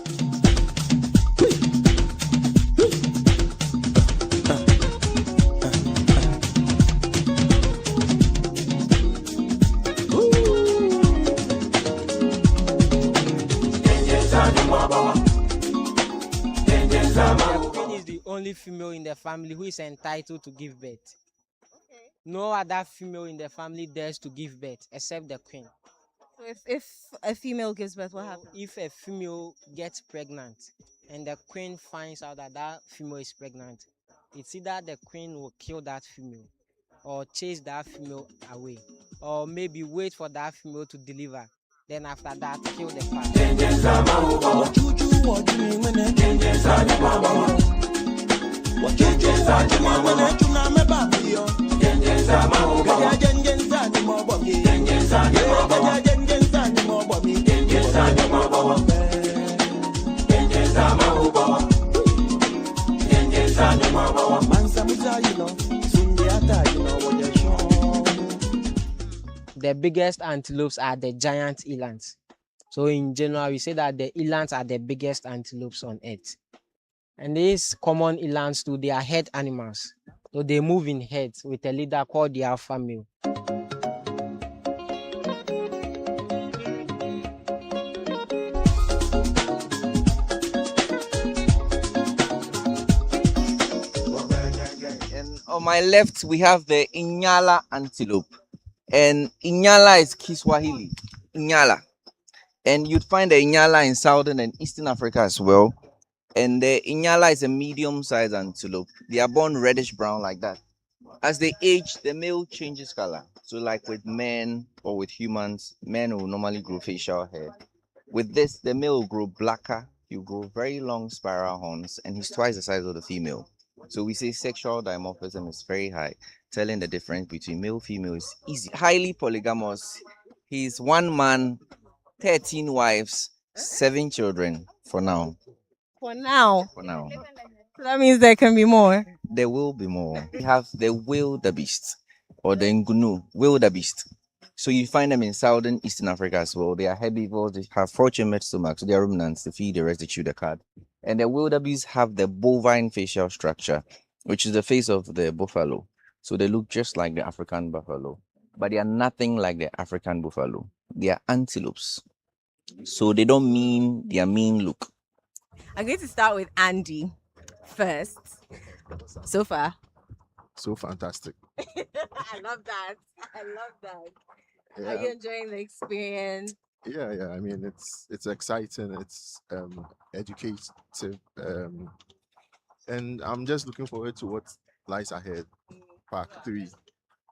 The queen is the only female in the family who is entitled to give birth. No other female in the family dares to give birth except the queen. So if a female gives birth, what happens? If a female gets pregnant and the queen finds out that that female is pregnant, it's either the queen will kill that female or chase that female away, or maybe wait for that female to deliver. Then after that, kill the The biggest antelopes are the giant elands. So in general, we say that the elands are the biggest antelopes on earth. And these common elands too, they are herd animals. So they move in herds with a leader called the alpha male. And on my left, we have the Inyala antelope. And Inyala is Kiswahili, Inyala. And you'd find the Inyala in southern and eastern Africa as well. And the Inyala is a medium-sized antelope. They are born reddish-brown like that. As they age, the male changes color. So like with men or with humans, men will normally grow facial hair. With this, the male will grow blacker. He'll grow very long spiral horns, and he's twice the size of the female. So we say sexual dimorphism is very high. Telling the difference between male female is easy. Highly polygamous. He's one man, 13 wives, 7 children for now. For now. For now. So that means there can be more. There will be more. We have the wildebeest or the ngunu, wildebeest. So you find them in southern Eastern Africa as well. They are herbivores. They have 4 chambered stomachs. So they are ruminants. They feed the rest, they chew the cud. And the wildebeest have the bovine facial structure, which is the face of the buffalo. So they look just like the African buffalo, but they are nothing like the African buffalo. They are antelopes. So they don't mean their mean look. I'm going to start with Andy first. So far. So fantastic. I love that. I love that. Yeah. Are you enjoying the experience? Yeah. I mean, it's exciting. It's educative, and I'm just looking forward to what lies ahead. Part 3,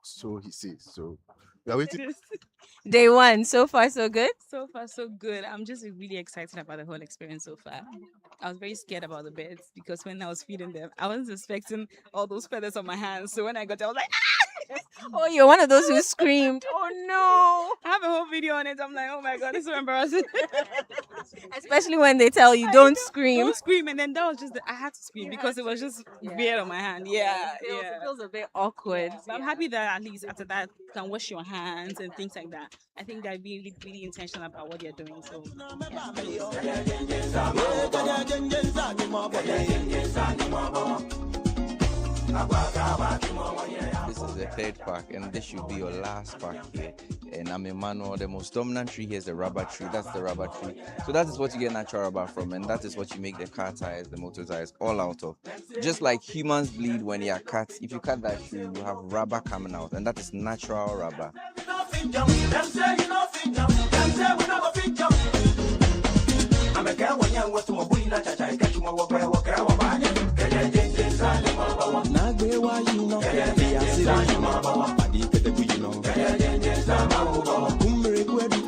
so he says. So we are waiting. Day 1, so far so good. So far so good. I'm just really excited about the whole experience so far. I was very scared about the birds because when I was feeding them, I wasn't expecting all those feathers on my hands. So when I got there, I was like, ah! Oh, you're one of those who screamed. Oh no! I have a whole video on it. I'm like, oh my god, it's so embarrassing. Especially when they tell you don't scream. Don't scream, and then that was just I had to scream because it was just weird on my hand. Yeah, It feels a bit awkward. But I'm happy that at least after that you can wash your hands and things like that. I think they're really, really intentional about what they're doing. So This is the third park, and this should be your last park here. And I'm Emmanuel. The most dominant tree here is the rubber tree. That's the rubber tree. So that is what you get natural rubber from, and that is what you make the car tires, the motor tires, all out of. Just like humans bleed when they are cut. If you cut that tree, you have rubber coming out, and that is natural rubber.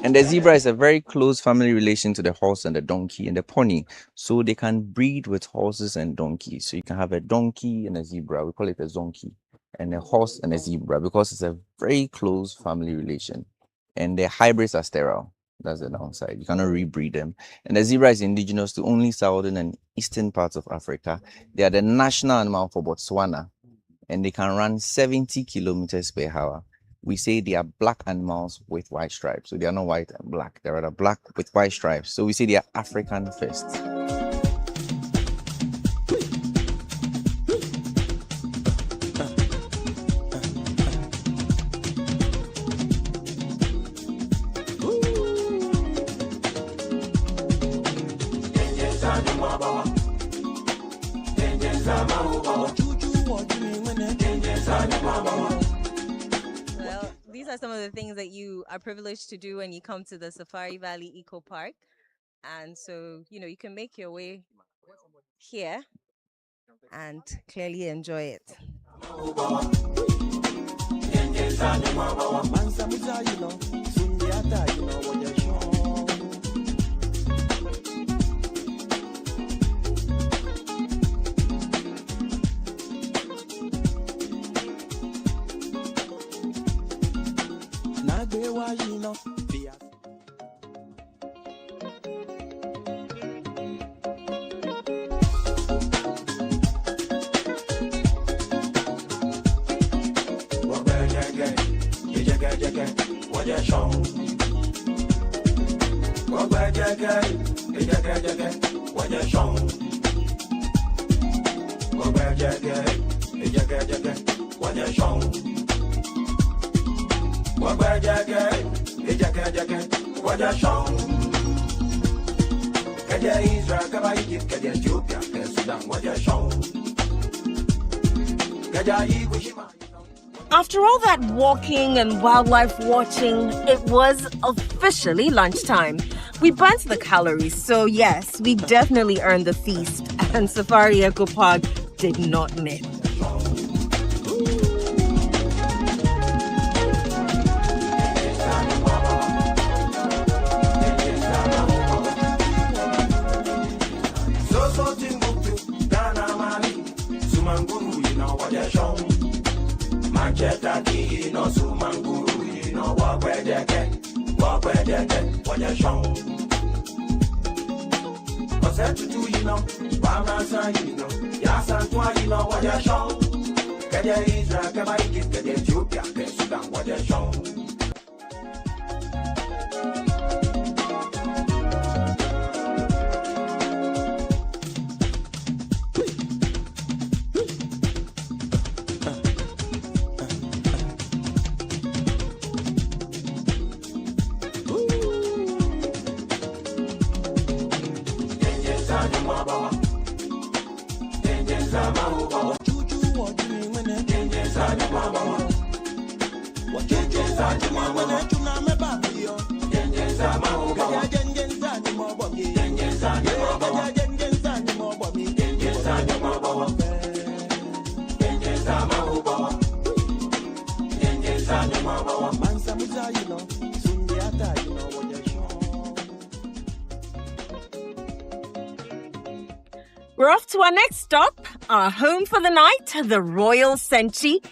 And the zebra is a very close family relation to the horse and the donkey and the pony. So they can breed with horses and donkeys. So you can have a donkey and a zebra. We call it a zonkey. And a horse and a zebra because it's a very close family relation. And the hybrids are sterile. That's the downside. You cannot rebreed them. And the zebra is indigenous to only southern and eastern parts of Africa. They are the national animal for Botswana. And they can run 70 kilometers per hour. We say they are black animals with white stripes. So they are not white and black. They are rather black with white stripes. So we say they are African first. Well, these are some of the things that you are privileged to do when you come to the Safari Valley Eco Park. And so, you can make your way here and clearly enjoy it. After all that walking and wildlife watching, it was officially lunchtime. We burnt the calories, so yes, we definitely earned the feast, and Safari Eco Park did not miss. We're off to our next stop, our home for the night, the Royal Senchi.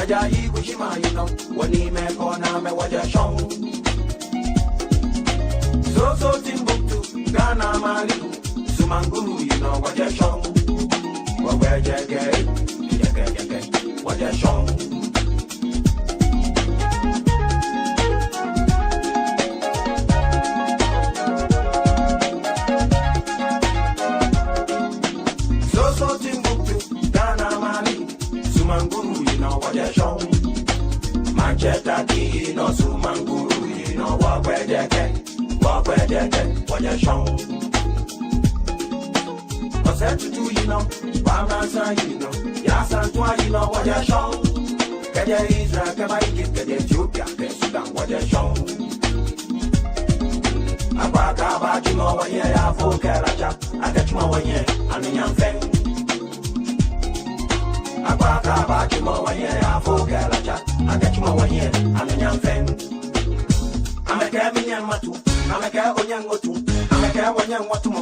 Jaja Igushima, you know, when he make on a me waja shong. So Timbuktu, Ghana Mali, Sumanguru, you know, waja shong. Waja jage, waja shong. So Timbuktu, Ghana Mali, Sumanguru, you know what they're showing. Manchester, you know, Sumanguru, you know what they're what they're showing. What's that to do, you know? Bamasa, you know, Yasantua, you know what they're showing. Kaya Israel, Kamaiki, Kaya Ethiopia, Kaya Sudan, what they're showing. Abaka, you know what you're for, Karaja, I get you over here, and in young thing. Abaka, you know what you're for, Karaja, I get you over here, and in young thing. I'm a Gamian Matu, I'm a Gamian Motu, I'm a Gamian Watumo.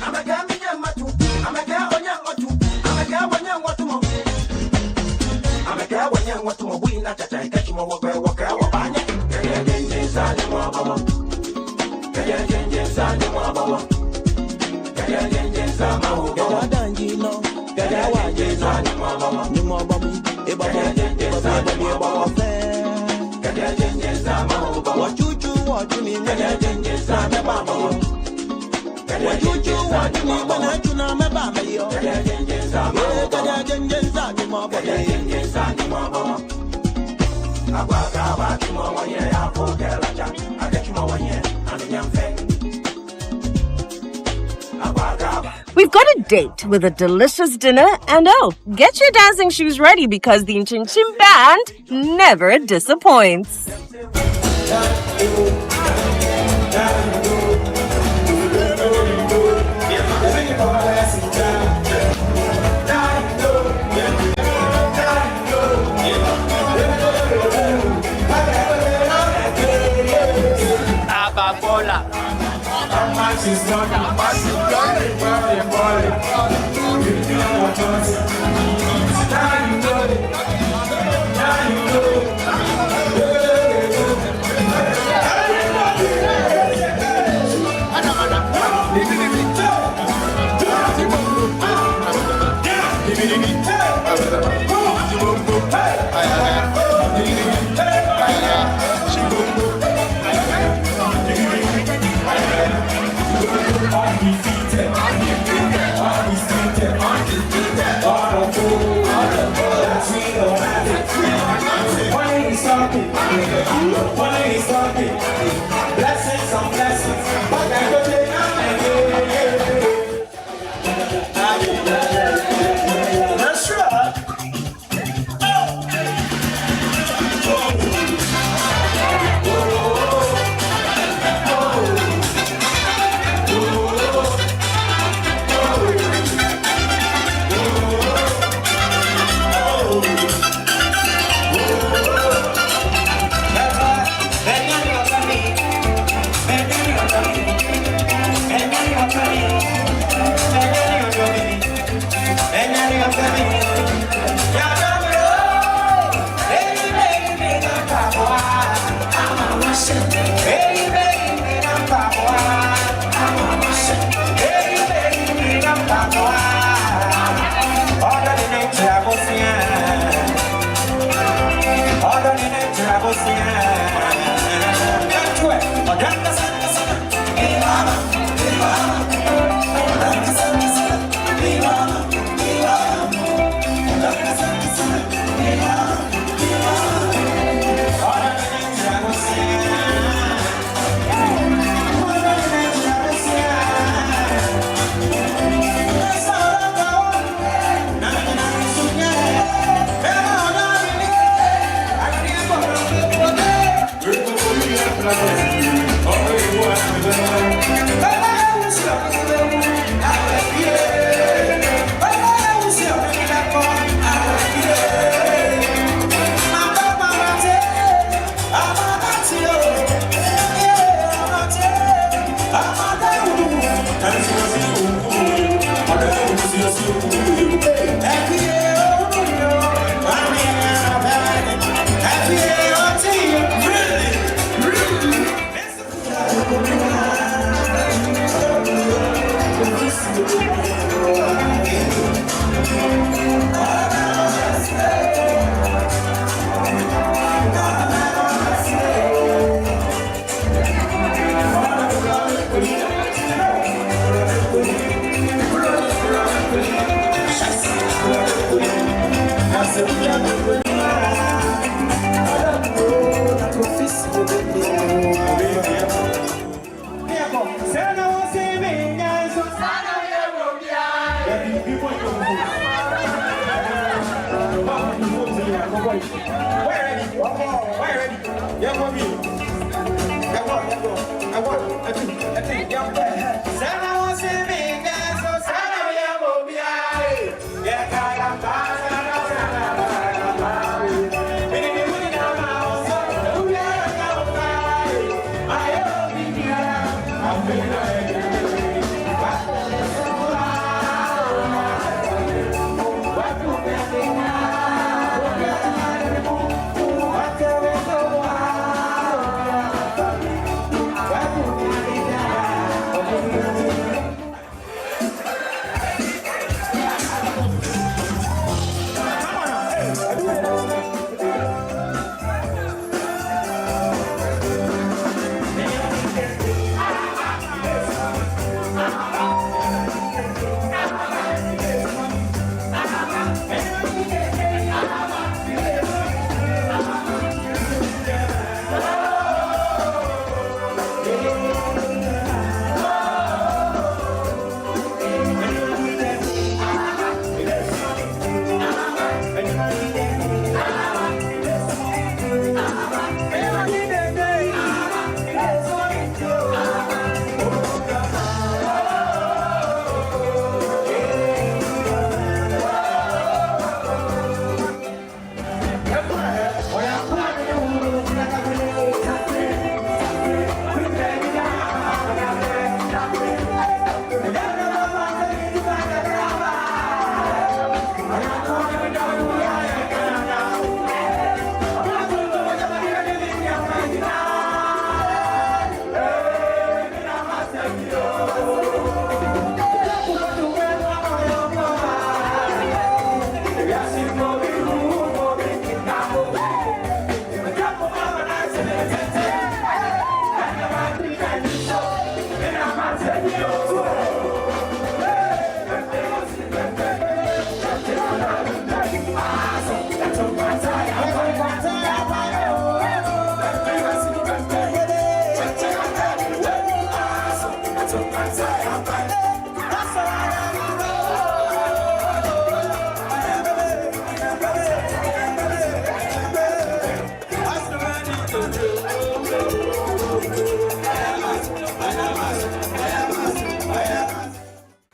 I'm a Gamian Matu, I'm a Gamian Motu, I'm a Gamian Watumo. I'm a Gamian Watumo, we not that I catch you over where walk out of Banya. Kaya James Animal, Kaya James Animal, Kaya James Animal, Danjino, Kaya James Animal, Nimobami, Ebaba, James Animal, Kaya James Animal, what you do, what you mean, Kaya James Animal, what you do, what you mean, when I do not remember me, Kaya James Animal, Kaya James Animal, Kaya James Animal. We've got a date with a delicious dinner, and oh, get your dancing shoes ready because the Chin Chin Band never disappoints. Blessings on blessings. That's right.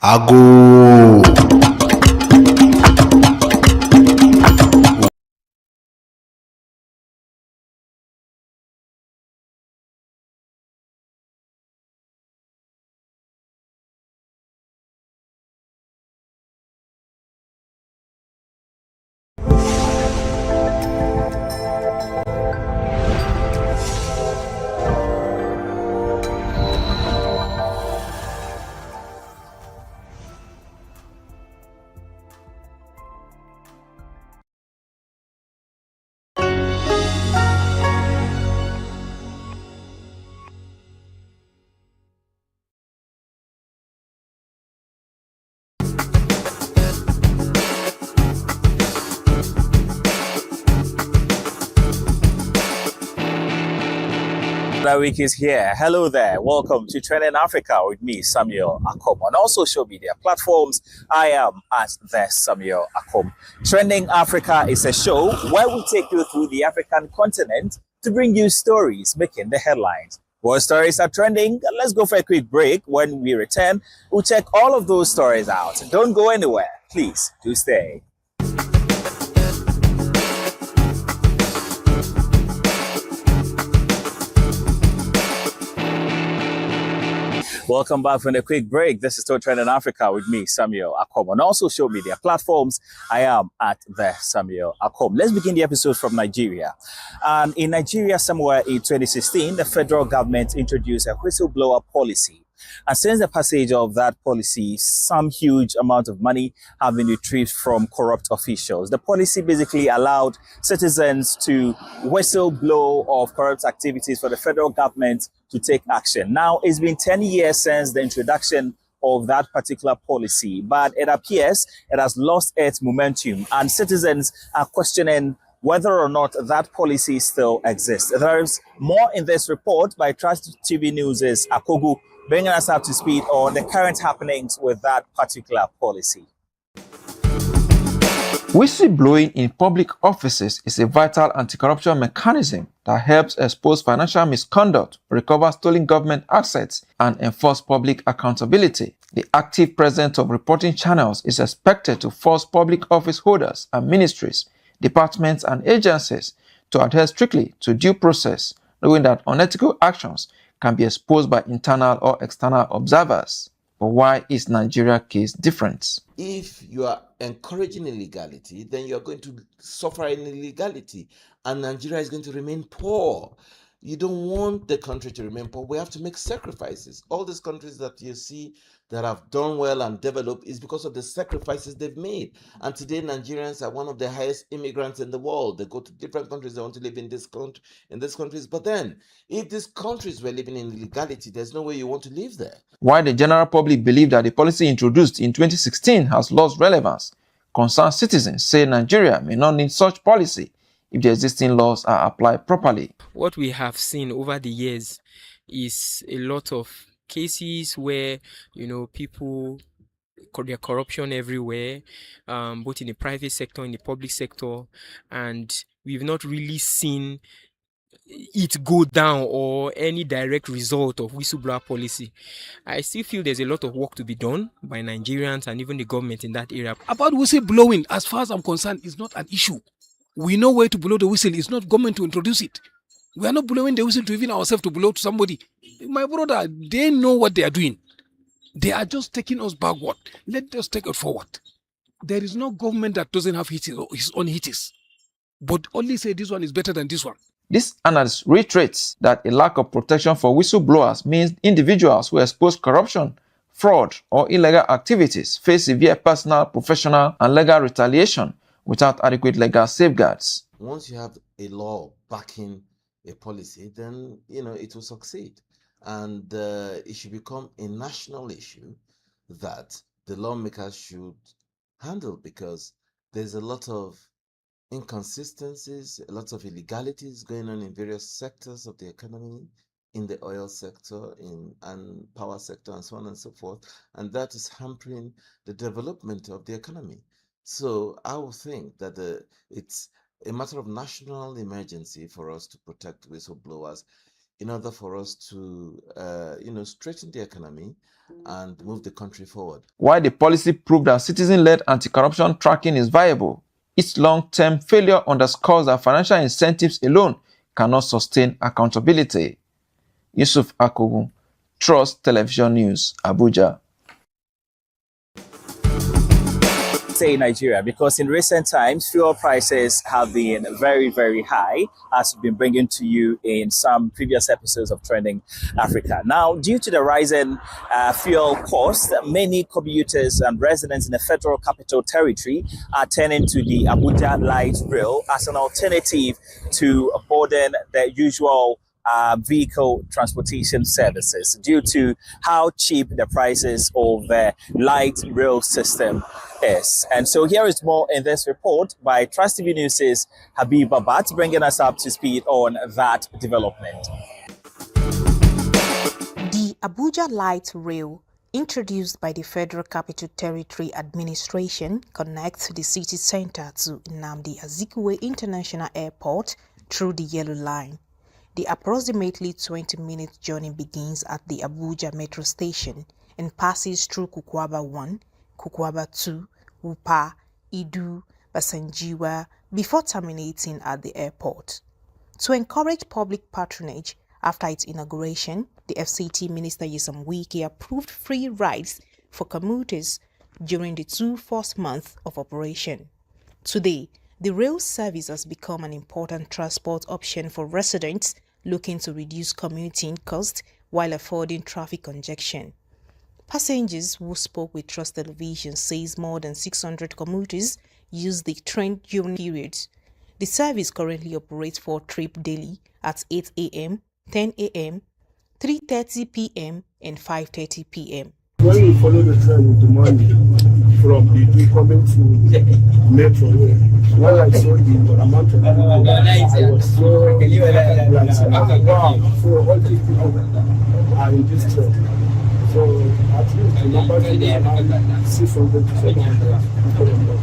Ago. Another week is here. Hello there. Welcome to Trending Africa with me, Samuel Akom. On all social media platforms, I am at the Samuel Akom. Trending Africa is a show where we take you through the African continent to bring you stories making the headlines. What stories are trending? Let's go for a quick break. When we return, we'll check all of those stories out. Don't go anywhere. Please do stay. Welcome back from a quick break. This is still Trending Africa with me, Samuel Akom. On all social media platforms, I am at the Samuel Akom. Let's begin the episode from Nigeria. In Nigeria, somewhere in 2016, the federal government introduced a whistleblower policy. And since the passage of that policy, some huge amount of money have been retrieved from corrupt officials. The policy basically allowed citizens to whistleblow of corrupt activities for the federal government to take action. Now, it's been 10 years since the introduction of that particular policy, but it appears it has lost its momentum, and citizens are questioning whether or not that policy still exists. There's more in this report by Trust TV News' Akogu, bringing us up to speed on the current happenings with that particular policy. Whistleblowing in public offices is a vital anti-corruption mechanism that helps expose financial misconduct, recover stolen government assets, and enforce public accountability. The active presence of reporting channels is expected to force public office holders and ministries, departments, and agencies to adhere strictly to due process, knowing that unethical actions can be exposed by internal or external observers. But why is Nigeria's case different? If you are encouraging illegality, then you are going to suffer in illegality, and Nigeria is going to remain poor. You don't want the country to remain poor. We have to make sacrifices. All these countries that you see that have done well and developed is because of the sacrifices they've made. And today, Nigerians are one of the highest immigrants in the world. They go to different countries. They want to live in these countries. But then, if these countries were living in illegality, there's no way you want to live there. Why the general public believe that the policy introduced in 2016 has lost relevance, concerned citizens say Nigeria may not need such policy if the existing laws are applied properly. What we have seen over the years is a lot of cases where, people, there's corruption everywhere, both in the private sector, in the public sector, and we've not really seen it go down or any direct result of whistleblower policy. I still feel there's a lot of work to be done by Nigerians and even the government in that area. About whistleblowing, as far as I'm concerned, is not an issue. We know where to blow the whistle. It's not government to introduce it. We are not blowing the whistle to even ourselves to blow to somebody. My brother, they know what they are doing. They are just taking us backward. Let us take it forward. There is no government that doesn't have his own hitters, but only say this one is better than this one. This analysis reiterates that a lack of protection for whistleblowers means individuals who expose corruption, fraud, or illegal activities face severe personal, professional, and legal retaliation without adequate legal safeguards. Once you have a law backing a policy, then it will succeed, and it should become a national issue that the lawmakers should handle, because there's a lot of inconsistencies, a lot of illegalities going on in various sectors of the economy, in the oil sector, and power sector, and so on and so forth, and that is hampering the development of the economy. So I would think that it's a matter of national emergency for us to protect whistleblowers in order for us to, straighten the economy and move the country forward. While the policy proved that citizen-led anti-corruption tracking is viable, its long-term failure underscores that financial incentives alone cannot sustain accountability. Yusuf Akogu, Trust Television News, Abuja. Say Nigeria, because in recent times fuel prices have been very, very high, as we've been bringing to you in some previous episodes of Trending Africa. Now, due to the rising fuel costs, many commuters and residents in the Federal Capital Territory are turning to the Abuja Light Rail as an alternative to boarding the usual vehicle transportation services, due to how cheap the prices of the light rail system is. And so here is more in this report by Trust TV News' Habib Babat, bringing us up to speed on that development. The Abuja Light Rail, introduced by the Federal Capital Territory Administration, connects the city center to Nnamdi Azikiwe International Airport through the Yellow Line. The approximately 20-minute journey begins at the Abuja Metro Station and passes through Kukwaba 1, Kukwaba 2, Wupa, Idu, Basanjiwa, before terminating at the airport. To encourage public patronage, after its inauguration, the FCT Minister Nyesom Wike approved free rides for commuters during the 2 first months of operation. Today, the rail service has become an important transport option for residents looking to reduce commuting costs while avoiding traffic congestion. Passengers who spoke with Trust Television says more than 600 commuters use the train during periods. The service currently operates 4 trips daily at 8 a.m., 10 a.m., 3:30 p.m. and 5:30 p.m. when we follow the train with the money from the coming to Metro, when I saw the amount of people, I was so like, wow, so all these people are in this train. So at least the numbers are around 600 to 700 people.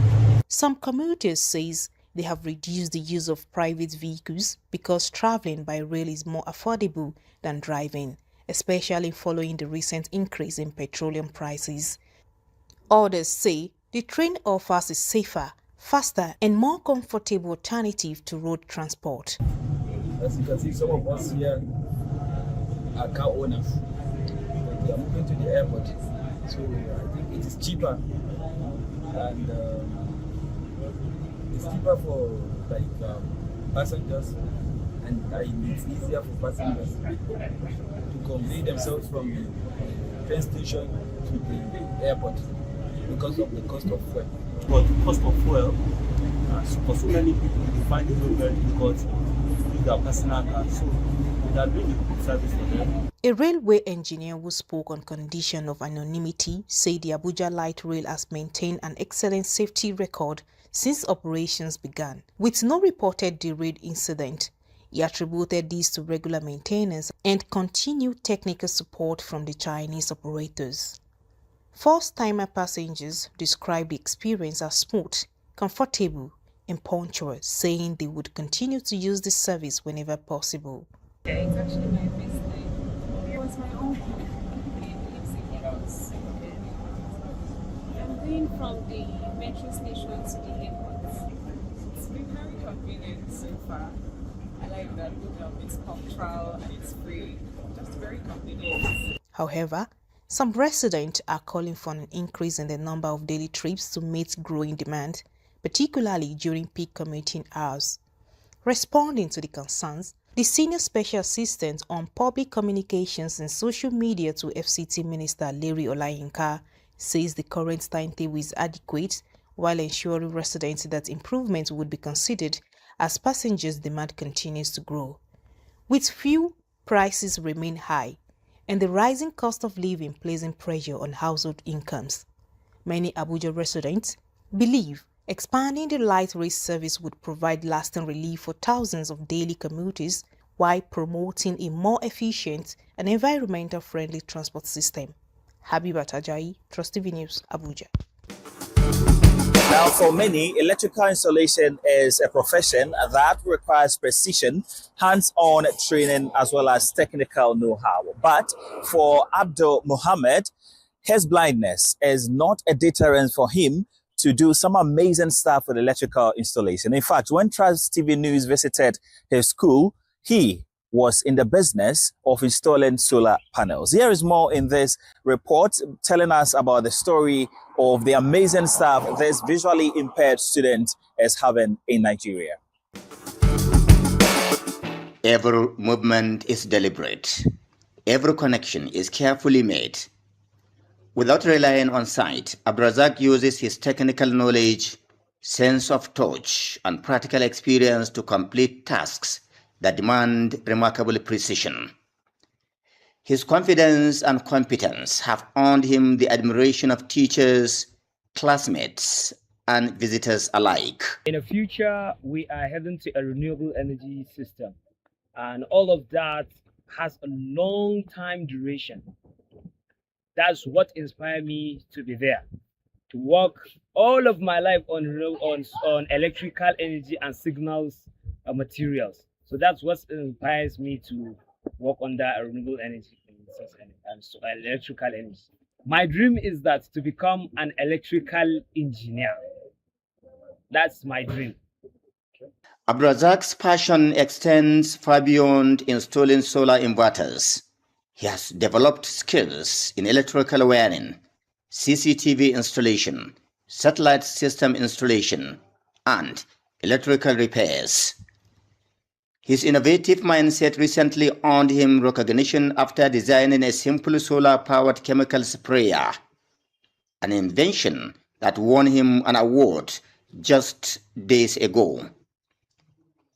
Some commuters says they have reduced the use of private vehicles because traveling by rail is more affordable than driving, especially following the recent increase in petroleum prices. Others say the train offers a safer, faster and more comfortable alternative to road transport. As you can see, some of us here are car owners. We are moving to the airport, so I think it is cheaper, and it's cheaper for passengers, and it's easier for passengers to convey themselves from the train station to the airport because of the cost of fuel. But the cost of fuel, for so many people, they find it very difficult to use their personal car, so they are doing a good service for them. A railway engineer who spoke on condition of anonymity said the Abuja Light Rail has maintained an excellent safety record since operations began, with no reported derailed incident. He attributed this to regular maintenance and continued technical support from the Chinese operators. First-timer passengers described the experience as smooth, comfortable and punctual, saying they would continue to use the service whenever possible. It's actually my first time. It was my own company. I'm going from the metro station to the airport. It's been very convenient so far. I like that it's punctual and it's free. Just very convenient. However, some residents are calling for an increase in the number of daily trips to meet growing demand, particularly during peak commuting hours. Responding to the concerns, the Senior Special Assistant on Public Communications and Social Media to FCT Minister Larry Olayinka says the current timetable is adequate while ensuring residents that improvements would be considered as passengers' demand continues to grow. With fuel prices remain high and the rising cost of living placing pressure on household incomes, many Abuja residents believe expanding the light rail service would provide lasting relief for thousands of daily commuters while promoting a more efficient and environmental-friendly transport system. Habibat Ajayi, Trust TV News, Abuja. Now, for many, electrical installation is a profession that requires precision, hands-on training, as well as technical know-how. But for Abdul Muhammad, his blindness is not a deterrent for him to do some amazing stuff with electrical installation. In fact, when Trust TV News visited his school, he was in the business of installing solar panels. Here is more in this report telling us about the story of the amazing stuff this visually impaired student is having in Nigeria. Every movement is deliberate. Every connection is carefully made. Without relying on sight, Abdrazak uses his technical knowledge, sense of touch, and practical experience to complete tasks that demand remarkable precision. His confidence and competence have earned him the admiration of teachers, classmates, and visitors alike. In the future, we are heading to a renewable energy system, and all of that has a long time duration. That's what inspired me to be there, to work all of my life on electrical energy and signals materials. So that's what inspires me to work under renewable energy and electrical energy. My dream is that to become an electrical engineer. That's my dream. Abdrazak's passion extends far beyond installing solar inverters. He has developed skills in electrical wiring, CCTV installation, satellite system installation, and electrical repairs. His innovative mindset recently earned him recognition after designing a simple solar-powered chemical sprayer, an invention that won him an award just days ago.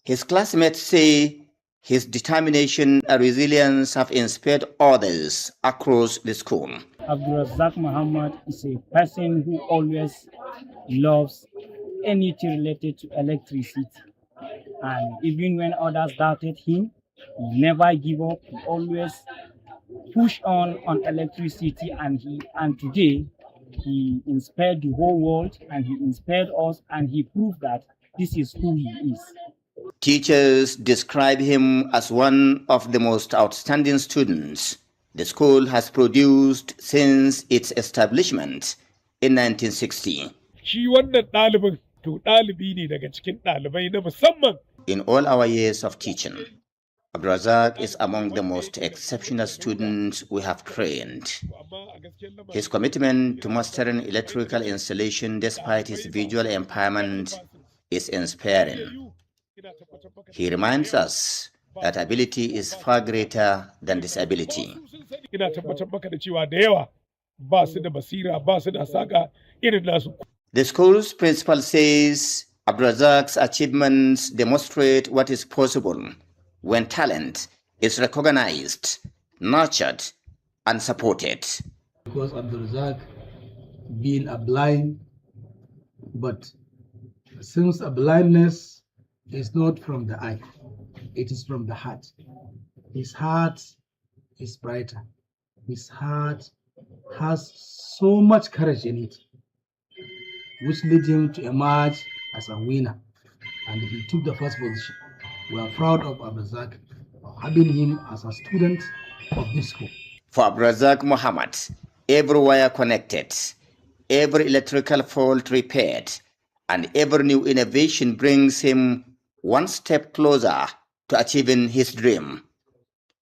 His classmates say His determination and resilience have inspired others across the school. Abdulrazak Muhammad is a person who always loves anything related to electricity. And even when others doubted him, he never give up. He always push on electricity, and today he inspired the whole world, and he inspired us, and he proved that this is who he is. Teachers describe him as one of the most outstanding students the school has produced since its establishment in 1960. In all our years of teaching, Abdulrazak is among the most exceptional students we have trained. His commitment to mastering electrical installation despite his visual impairment is inspiring. He reminds us that ability is far greater than disability. The school's principal says Abdulrazak's achievements demonstrate what is possible when talent is recognized, nurtured, and supported. Because Abdulrazak being a blind, but since a blindness is not from the eye, it is from the heart. His heart is brighter. His heart has so much courage in it, which led him to emerge as a winner, and he took the first position. We are proud of Abdulrazak for having him as a student of this school. For Abdulrazak Muhammad, every wire connected, every electrical fault repaired, and every new innovation brings him one step closer to achieving his dream.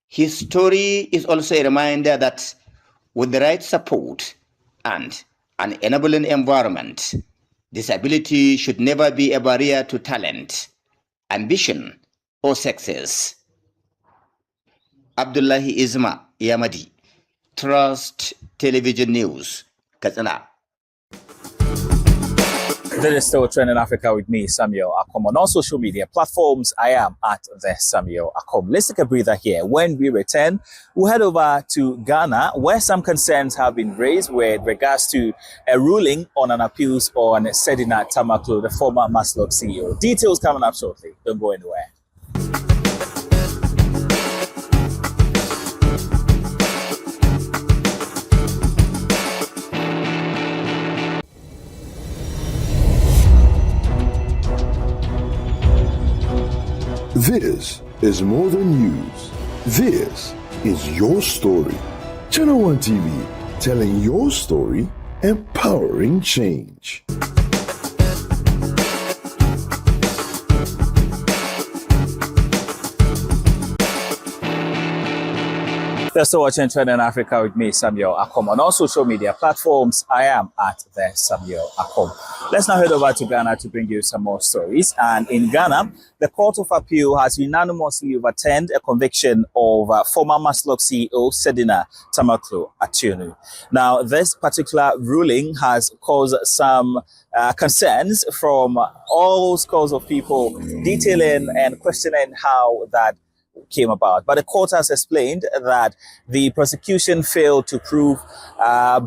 His story is also a reminder that with the right support and an enabling environment, disability should never be a barrier to talent, ambition, or success. Abdullahi Isma Yamadi, Trust Television News, Katsina. This is still Trending Africa with me, Samuel Akom. On all social media platforms, I am at the Samuel Akom. Let's take a breather here. When we return, we'll head over to Ghana, where some concerns have been raised with regards to a ruling on an appeals on Sedina Tamaklo, the former Maslok CEO. Details coming up shortly. Don't go anywhere. This is more than news. This is your story. Channel One TV, telling your story, empowering change. You're still watching Trending Africa with me, Samuel Akom. On all social media platforms, I am at the Samuel Akom. Let's now head over to Ghana to bring you some more stories. And in Ghana, the Court of Appeal has unanimously overturned a conviction of former Maslok CEO Sedina Tamaklo Atunu. Now, this particular ruling has caused some concerns from all scores of people, detailing and questioning how that came about. But the court has explained that the prosecution failed to prove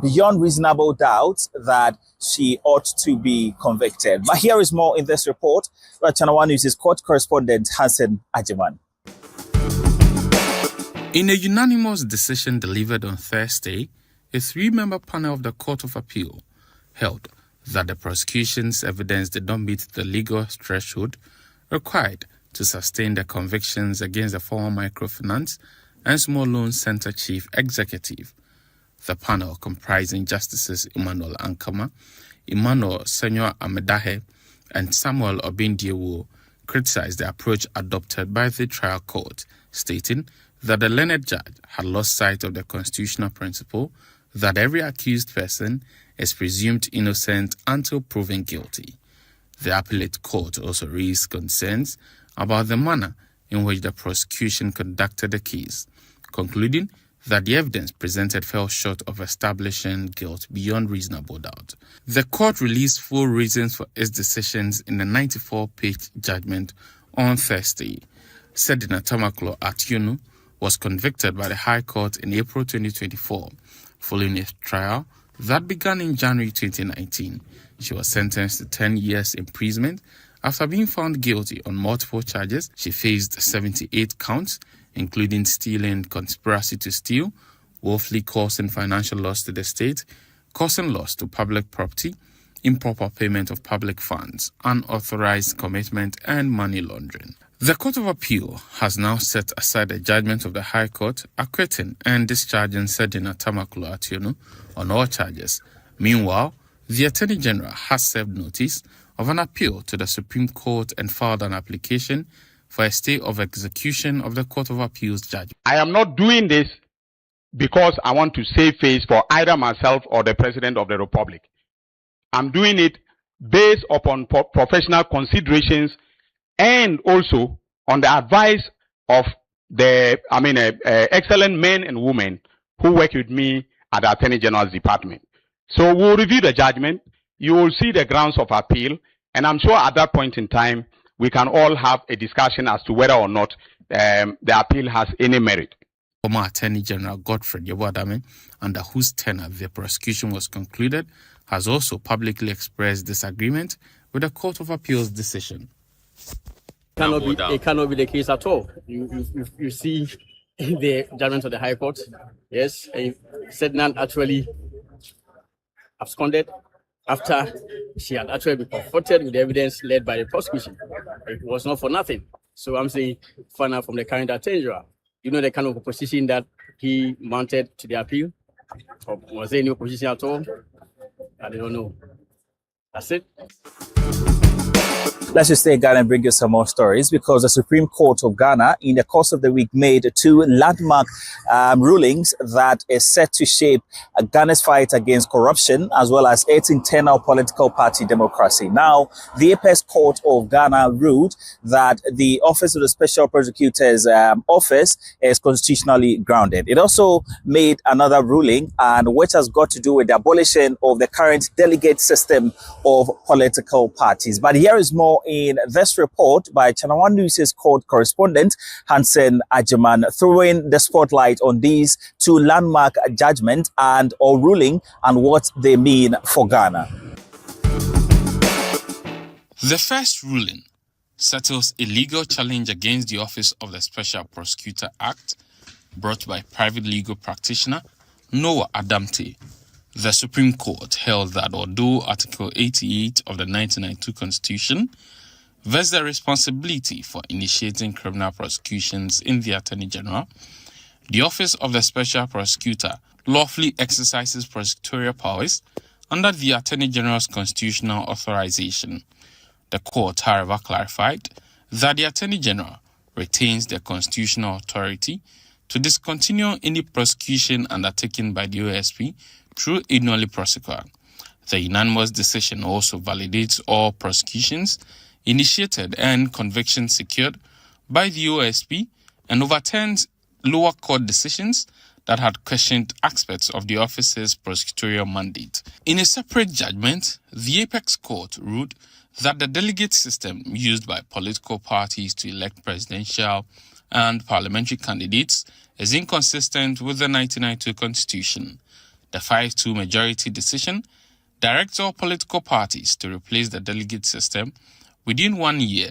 beyond reasonable doubt that she ought to be convicted. But here is more in this report. Channel One News' court correspondent Hassan Ajiman. In a unanimous decision delivered on Thursday, a three-member panel of the Court of Appeal held that the prosecution's evidence did not meet the legal threshold required to sustain the convictions against the former Microfinance and Small Loans Center Chief Executive. The panel, comprising Justices Emmanuel Ankama, Emmanuel Senyor Amedahe, and Samuel Obindiewo, criticized the approach adopted by the trial court, stating that the learned judge had lost sight of the constitutional principle that every accused person is presumed innocent until proven guilty. The appellate court also raised concerns about the manner in which the prosecution conducted the case, concluding that the evidence presented fell short of establishing guilt beyond reasonable doubt. The court released full reasons for its decisions in the 94-page judgment on Thursday. Sedina Tamaklo Ationu was convicted by the High Court in April 2024 following a trial that began in January 2019. She was sentenced to 10 years imprisonment after being found guilty on multiple charges. She faced 78 counts, including stealing, conspiracy to steal, willfully causing financial loss to the state, causing loss to public property, improper payment of public funds, unauthorized commitment, and money laundering. The Court of Appeal has now set aside the judgment of the High Court, acquitting and discharging Sedina Tamaklo Ationu on all charges. Meanwhile, the Attorney General has served notice of an appeal to the Supreme Court and filed an application for a stay of execution of the Court of Appeal's judgment. I am not doing this because I want to save face for either myself or the President of the Republic. I'm doing it based upon professional considerations and also on the advice of the excellent men and women who work with me at the Attorney General's Department. So we'll review the judgment. You will see the grounds of appeal, and I'm sure at that point in time we can all have a discussion as to whether or not the appeal has any merit. Former Attorney General Godfred Yeboah-Dame, under whose tenure the prosecution was concluded, has also publicly expressed disagreement with the Court of Appeal's decision. It cannot be the case at all. You see the judgment of the High Court. Yes, Sedna actually absconded after she had actually been confronted with the evidence led by the prosecution. It was not for nothing. So I'm saying, find out from the current Attorney General, you know the kind of opposition that he mounted to the appeal? Or was there any opposition at all? I don't know. That's it. Let's just stay in Ghana and bring you some more stories, because the Supreme Court of Ghana, in the course of the week, made two landmark rulings that is set to shape Ghana's fight against corruption as well as its internal political party democracy. Now, the Apex Court of Ghana ruled that the Office of the Special Prosecutor's office is constitutionally grounded. It also made another ruling, and which has got to do with the abolition of the current delegate system of political parties. But here is more in this report by Channel One News' court correspondent Hansen Ajiman, throwing the spotlight on these two landmark judgments and or ruling and what they mean for Ghana. The first ruling settles a legal challenge against the Office of the Special Prosecutor Act brought by private legal practitioner Noah Adamte. The Supreme Court held that although Article 88 of the 1992 Constitution vests the responsibility for initiating criminal prosecutions in the Attorney General, the Office of the Special Prosecutor lawfully exercises prosecutorial powers under the Attorney General's constitutional authorization. The court, however, clarified that the Attorney General retains the constitutional authority to discontinue any prosecution undertaken by the OSP through a nolle prosequa. The unanimous decision also validates all prosecutions initiated and convictions secured by the OSP and overturns lower court decisions that had questioned aspects of the office's prosecutorial mandate. In a separate judgment, the Apex Court ruled that the delegate system used by political parties to elect presidential and parliamentary candidates is inconsistent with the 1992 Constitution. The 5-2 majority decision directs all political parties to replace the delegate system within 1 year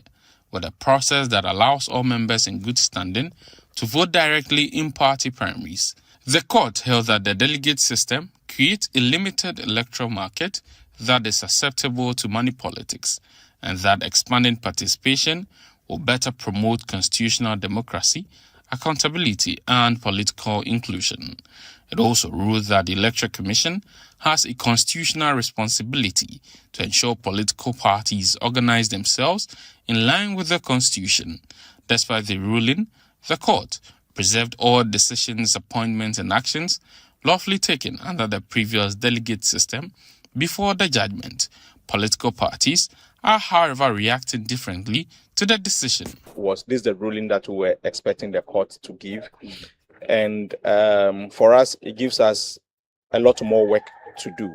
with a process that allows all members in good standing to vote directly in party primaries. The court held that the delegate system creates a limited electoral market that is susceptible to money politics, and that expanding participation will better promote constitutional democracy, accountability, and political inclusion. It also ruled that the Electoral Commission has a constitutional responsibility to ensure political parties organize themselves in line with the Constitution. Despite the ruling, the court preserved all decisions, appointments, and actions lawfully taken under the previous delegate system before the judgment. Political parties are, however, reacting differently to the decision. Was this the ruling that we were expecting the court to give? And for us, it gives us a lot more work to do.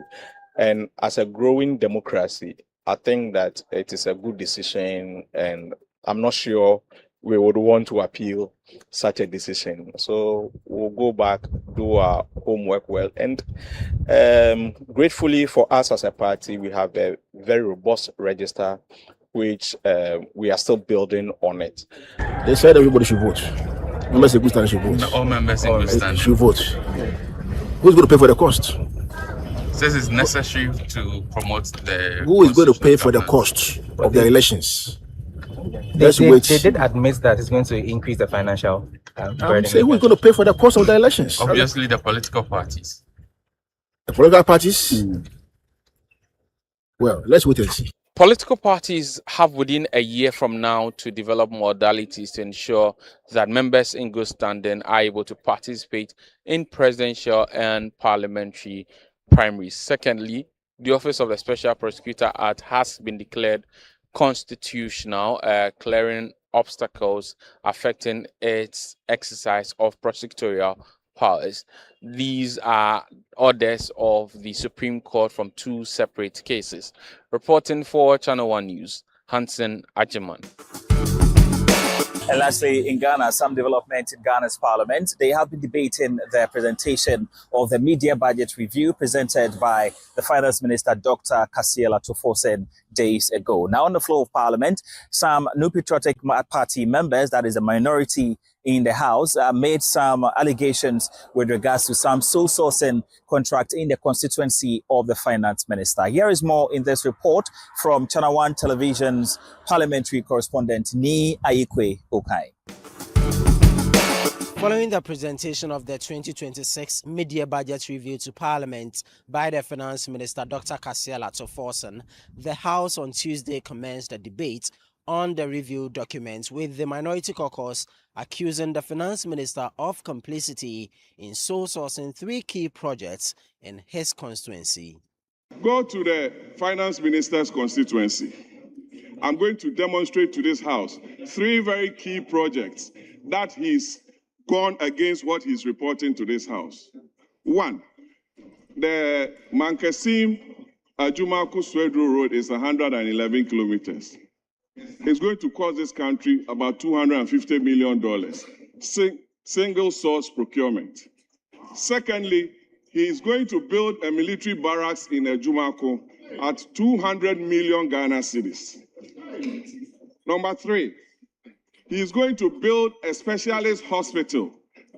And as a growing democracy, I think that it is a good decision, and I'm not sure we would want to appeal such a decision. So we'll go back, do our homework well, and gratefully for us as a party, we have a very robust register, which we are still building on it. They said everybody should vote. Members in good standing should vote. All members in good standing should vote. Who's going to pay for the cost? Says it's necessary to promote the. Who is going to pay for the cost of the elections? They did admit that it's going to increase the financial burden. Say who is going to pay for the cost of the elections? Obviously, the political parties. The political parties? Well, let's wait and see. Political parties have within a year from now to develop modalities to ensure that members in good standing are able to participate in presidential and parliamentary primaries. Secondly, the Office of the Special Prosecutor Act has been declared constitutional, clearing obstacles affecting its exercise of prosecutorial powers. These are orders of the Supreme Court from two separate cases. Reporting for Channel One News, Hansen Ajiman. And lastly, in Ghana, some development in Ghana's parliament, they have been debating the presentation of the media budget review presented by the finance minister, Dr. Kasiel Atuforsen, days ago. Now, on the floor of parliament, some New Patriotic Party members, that is a minority in the House, made some allegations with regards to some sole sourcing contract in the constituency of the finance minister. Here is more in this report from Channel One Television's parliamentary correspondent, Ni Ayikwe Okai. Following the presentation of the 2026 mid-year budget review to Parliament by the Finance Minister Dr. Kasiel Atuforsen, the House on Tuesday commenced a debate on the review document, with the Minority Caucus accusing the Finance Minister of complicity in sole sourcing three key projects in his constituency. Go to the Finance Minister's constituency. I'm going to demonstrate to this House three very key projects that he's gone against what he's reporting to this House. One, the Mankasim Ajumaku Swedru Road is 111 kilometers. It's going to cost this country about $250 million. Single source procurement. Secondly, he is going to build a military barracks in Ajumaku at 200 million Ghana cedis. Number three, he is going to build a specialist hospital.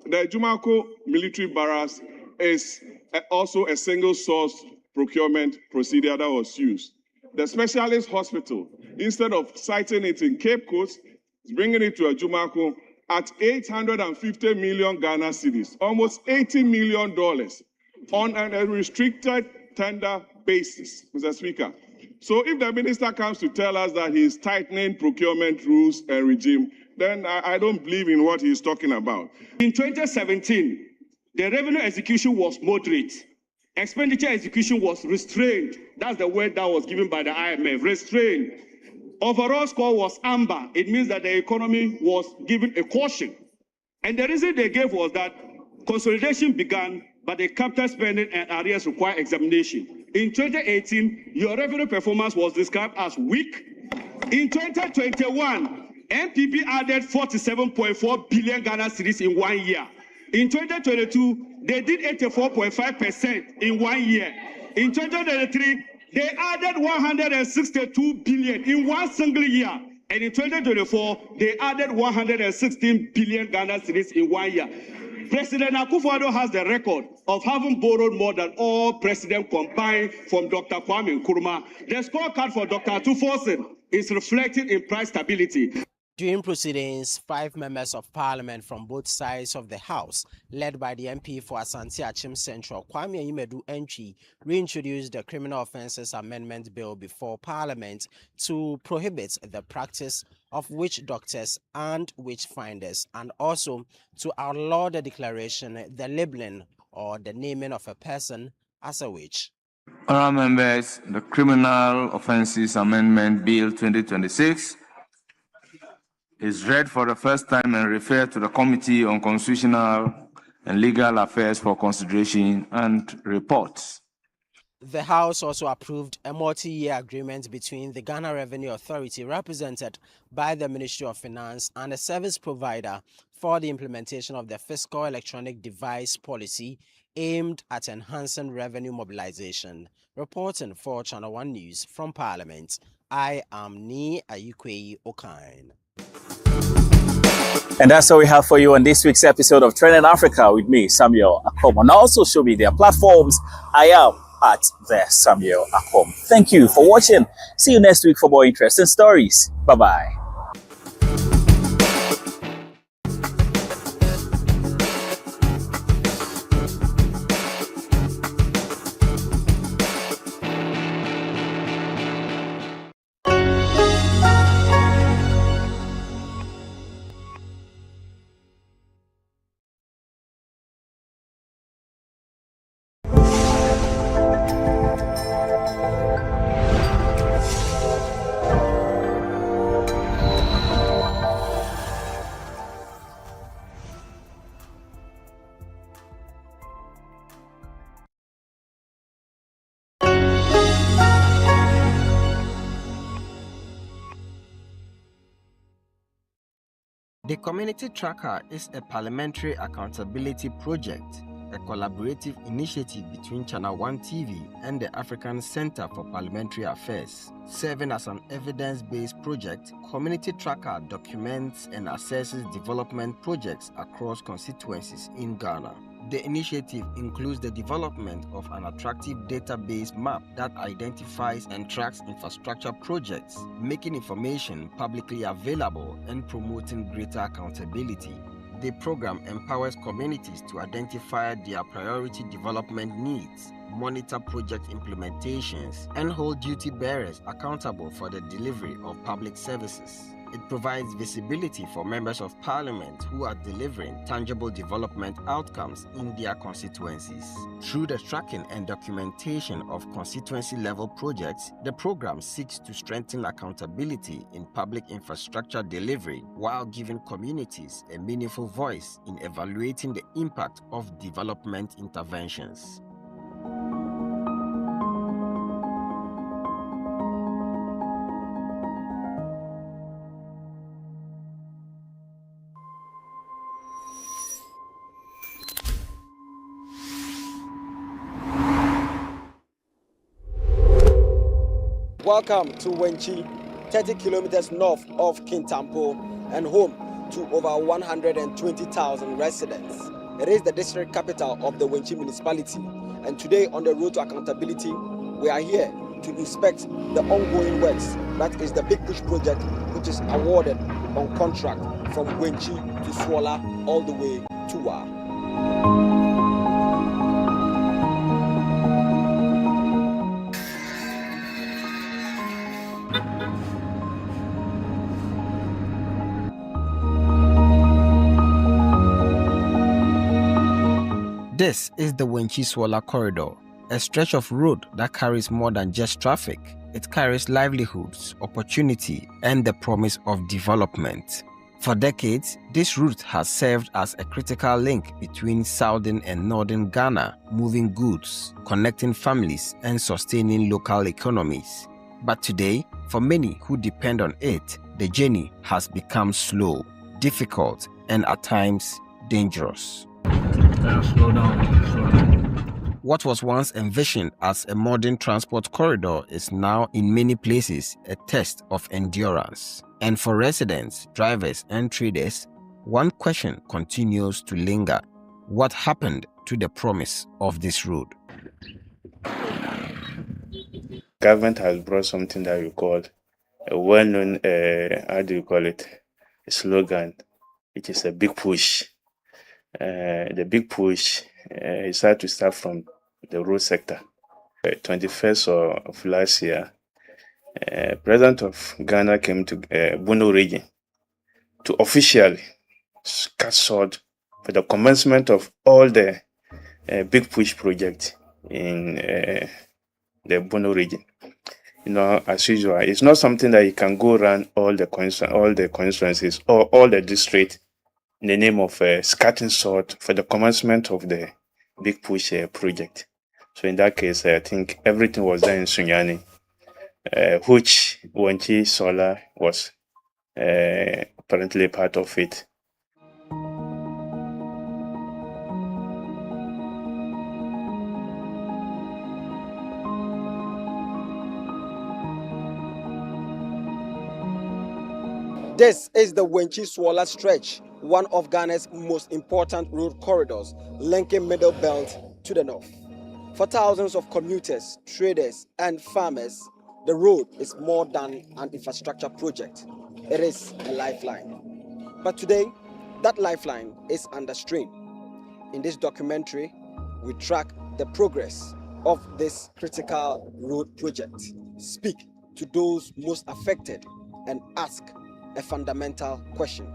The Ajumaku military barracks is also a single source procurement procedure that was used. The specialist hospital, instead of siting it in Cape Coast, is bringing it to Ajumaku at 850 million Ghana cedis, almost $80 million on a restricted tender basis, Mr. Speaker. So if the minister comes to tell us that he is tightening procurement rules and regime, then I don't believe in what he's talking about. In 2017, the revenue execution was moderate. Expenditure execution was restrained. That's the word that was given by the IMF, restrained. Overall score was amber. It means that the economy was given a caution. And the reason they gave was that consolidation began, but the capital spending and arrears require examination. In 2018, your revenue performance was described as weak. In 2021, NPP added 47.4 billion Ghana cedis in 1 year. In 2022, they did 84.5% in 1 year. In 2023, they added 162 billion in one single year. And in 2024, they added 116 billion Ghana cedis in 1 year. President Akufo-Addo has the record of having borrowed more than all presidents combined from Dr. Kwame Nkrumah. The scorecard for Dr. Atuforsen is reflected in price stability. During proceedings, 5 members of parliament from both sides of the House, led by the MP for Asante Achim Central, Kwame Yimedu Entry, reintroduced the Criminal Offences Amendment Bill before Parliament to prohibit the practice of witch doctors and witch finders, and also to outlaw the declaration, the labeling, or the naming of a person as a witch. Honourable members, the Criminal Offences Amendment Bill 2026 is read for the first time and referred to the Committee on Constitutional and Legal Affairs for consideration and reports. The House also approved a multi-year agreement between the Ghana Revenue Authority, represented by the Ministry of Finance, and a service provider for the implementation of the fiscal electronic device policy aimed at enhancing revenue mobilization. Reporting for Channel One News from Parliament, I am Ni Ayukweyi Okine. And that's all we have for you on this week's episode of Trending Africa with me, Samuel Akom. On our social media platforms, I am at the Samuel Akom. Thank you for watching. See you next week for more interesting stories. Bye-bye. The Community Tracker is a parliamentary accountability project, a collaborative initiative between Channel One TV and the African Center for Parliamentary Affairs. Serving as an evidence-based project, Community Tracker documents and assesses development projects across constituencies in Ghana. The initiative includes the development of an attractive database map that identifies and tracks infrastructure projects, making information publicly available and promoting greater accountability. The program empowers communities to identify their priority development needs, monitor project implementations, and hold duty bearers accountable for the delivery of public services. It provides visibility for members of parliament who are delivering tangible development outcomes in their constituencies. Through the tracking and documentation of constituency-level projects, the program seeks to strengthen accountability in public infrastructure delivery while giving communities a meaningful voice in evaluating the impact of development interventions. Welcome to Wenchi, 30 kilometers north of Kintampo and home to over 120,000 residents. It is the district capital of the Wenchi municipality, and today on the road to accountability, we are here to inspect the ongoing works. That is the Big Push project, which is awarded on contract from Wenchi to Swola all the way to Wa. This is the Wenchi-Swola corridor, a stretch of road that carries more than just traffic. It carries livelihoods, opportunity, and the promise of development. For decades, this route has served as a critical link between southern and northern Ghana, moving goods, connecting families, and sustaining local economies. But today, for many who depend on it, the journey has become slow, difficult, and at times dangerous. Slow down. What was once envisioned as a modern transport corridor is now in many places a test of endurance. And for residents, drivers, and traders, one question continues to linger. What happened to the promise of this road? Government has brought something that we call a well-known, a slogan, which is a big push. The big push is had to start from the road sector. 21st of last year, President of Ghana came to Bono region to officially cast short for the commencement of all the big push projects in the Bono region. You know, as usual, it's not something that you can go around all the constituencies or all the districts in the name of scatting sort for the commencement of the big push project. So in that case, I think everything was done in Sunyani, which Wenchi Solar was apparently part of it. This is the Wenchi Swala stretch, one of Ghana's most important road corridors linking Middle Belt to the north. For thousands of commuters, traders, and farmers, the road is more than an infrastructure project. It is a lifeline. But today, that lifeline is under strain. In this documentary, we track the progress of this critical road project, speak to those most affected, and ask a fundamental question: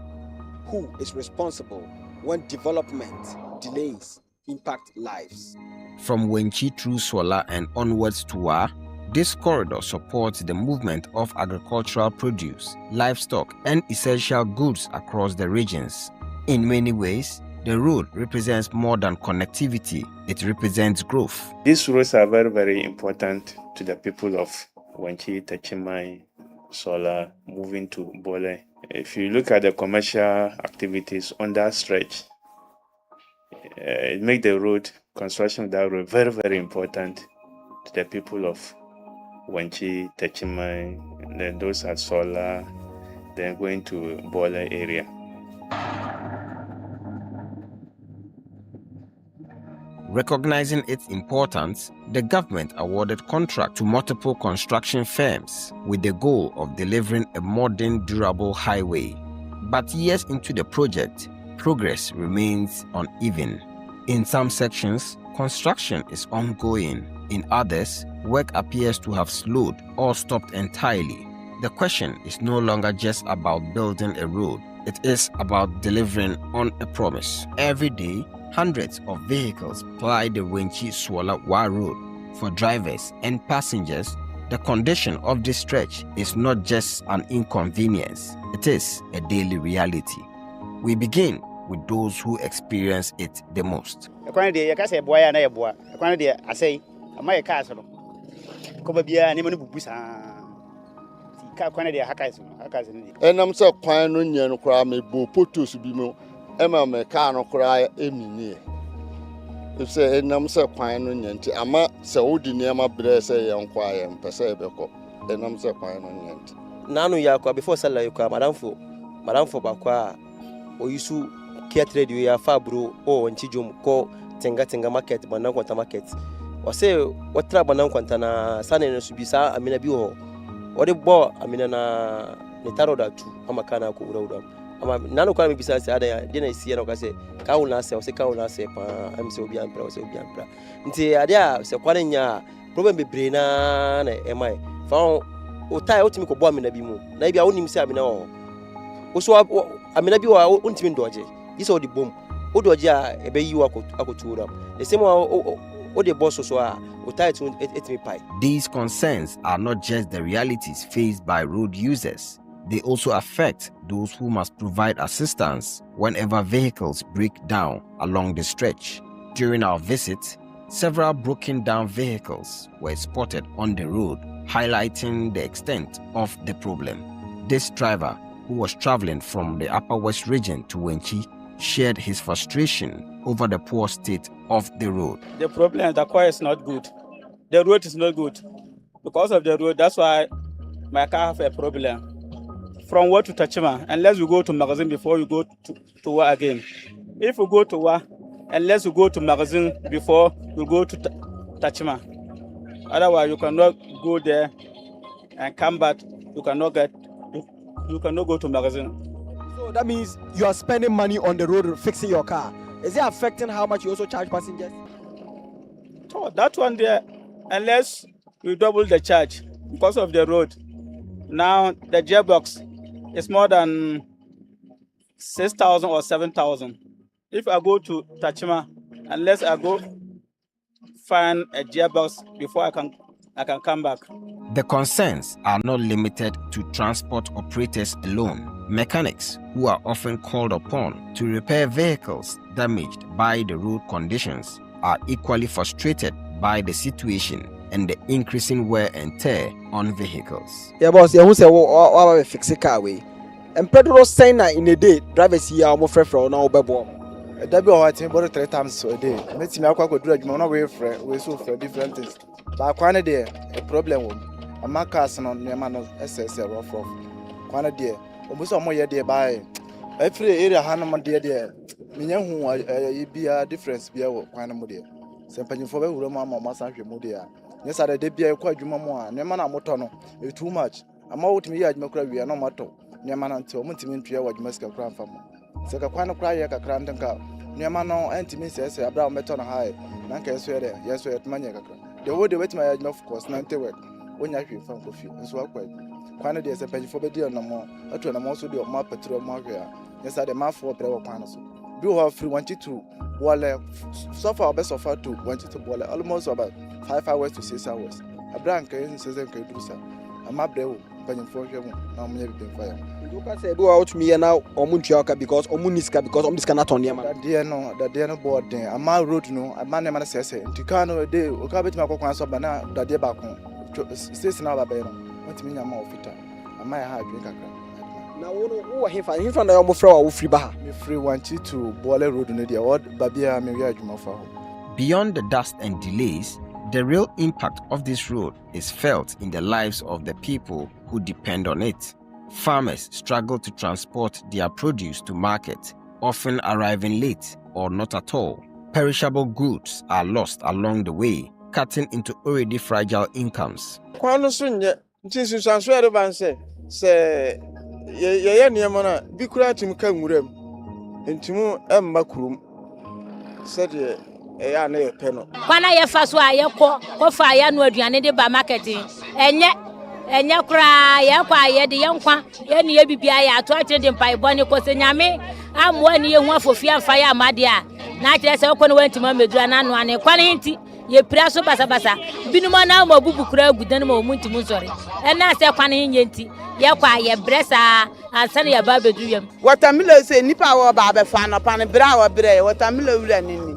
who is responsible when development delays impact lives? From Wenchi through Swala and onwards to Wa, this corridor supports the movement of agricultural produce, livestock, and essential goods across the regions. In many ways, the road represents more than connectivity, it represents growth. These roads are very, very important to the people of Wenchi, Techimai, Solar, moving to Bole. If you look at the commercial activities on that stretch, it makes the road, construction of that road, very, very important to the people of Wenchi, Techimai, and then those at Solar, then going to Bole area. Recognizing its importance, the government awarded contract to multiple construction firms with the goal of delivering a modern, durable highway. But years into the project, progress remains uneven. In some sections, construction is ongoing. In others, work appears to have slowed or stopped entirely. The question is no longer just about building a road. It is about delivering on a promise. Every day, hundreds of vehicles ply the Wenchi Swala Wa Road. For drivers and passengers, the condition of this stretch is not just an inconvenience, it is a daily reality. We begin with those who experience it the most. Enam se kwan no nya no kra me bo potos bi mo ema me ka no kra emini e se enam se kwan no nya nti ama se wodi niam abre se ye nkwa ye mpese e beko enam se kwan no nya nti nanu ya kwa before sala ya kwa madam for bakwa oyisu care trade ya fabro o nchijum ko tenga market banan kwanta market wase watra banan kwanta na sana ne subisa amina bi ho wode bo amina na ne taro da tu amakana ko ura ama nanu kwa me bisa se ada ya de na isi na ka se ka wona se o se ka wona se pa am se obi ampra o se obi ampra nti ade a se kware nya problem bebre na emai fa o tai otimi ko bo amina bi mu na bia wonim se amina ho o so amina bi wa ontimi ndoje iso di bom o doje a ebe yi wa akotura the same o de boss so a o tai etimi pai. These concerns are not just the realities faced by road users. They also affect those who must provide assistance whenever vehicles break down along the stretch. During our visit, several broken down vehicles were spotted on the road, highlighting the extent of the problem. This driver, who was traveling from the Upper West region to Wenchi, shared his frustration over the poor state of the road. The problem is the car is not good. The road is not good. Because of the road, that's why my car have a problem. From Wa to Tachima, unless we go to Magazine before we go to Wa again. If we go to Wa, unless we go to Magazine before we go to Tachima. Otherwise, you cannot go there and come back. You cannot go to Magazine. So that means you are spending money on the road fixing your car. Is it affecting how much you also charge passengers? So that one there, unless you double the charge because of the road. Now the gearbox is more than 6,000 or 7,000. If I go to Tachima, unless I go find a gearbox before I can come back. The concerns are not limited to transport operators alone. Mechanics, who are often called upon to repair vehicles damaged by the road conditions, are equally frustrated by the situation and the increasing wear and tear on vehicles. Yeah, boss, who say what fix a car way? And Pedro saying that in a day, drivers here are more fresh now, Bebo. That be what about 3 times a day. Let's see, I could do it. No way, friend. We so for different things. But one day, a problem. A marcus on the man of SSL rough. One day, almost a more year by every area, Hannah, dear. Who be a difference be a one more dear. Something for a Roma massage modia. Yes, I did be a quite Jumamo, Nemana Motono. It's too much. I'm out me at Macra, no matter. Neman until Montimin what you must have from. Saka kwana cry a crantanka. Niamano anti says a brown meton high. Nanka swear, yes, we at Maniaca. The word wait my age, of course, 90 work. When I feel from coffee, and so quite. Quana days a penny for the no more. I told them also do a map patrol marker. Yes, I demand for prayer panos. Do have free 22. Wall so far best of her to 22 ball almost about 5 hours to 6 hours. A blank says I can do so. A map there, penny for him. Now, maybe fire. Lucas said, go out me now, or Munchiaka because Omuniska because I'm this cannot on Yaman. That dear no board there. A man road no, a man never says it. Ticano a day, or Cabot Macon Sabana, that dear back home. Stays in our baby. What mean a more fitter? I might have drink a crap. Now, who are he from the Omofra or Fribaha? Me free 12 to Boile Road in the odd Babia Maria Jumafa. Beyond the dust and delays, the real impact of this road is felt in the lives of the people who depend on it. Farmers struggle to transport their produce to market, often arriving late or not at all. Perishable goods are lost along the way, cutting into already fragile incomes. Kwano sunye ntinsu sanso ere ban se ye niamana bi kura tim kan wuram ntimu emma kurum se de ya na ye pe no kwana ye fa so ayekọ ko fa ya no aduane de ba marketing enye kura ye kwa ye de yenkwa ye ne ye bibia ya ato atre de mpai bone ko se nyame amwa ne ye hu afofia mfa ya amade a na kire se ko ne wantima medura na no ane kwana hinti ye pira so basa binuma na ma bubu kura agudan ma omuntimu sori na se kwana hinye nti ye kwa ye bresa ansa ne ya ba beduruyam watermelon se nipa wo ba be fa no pan bra wo bre watermelon wura nini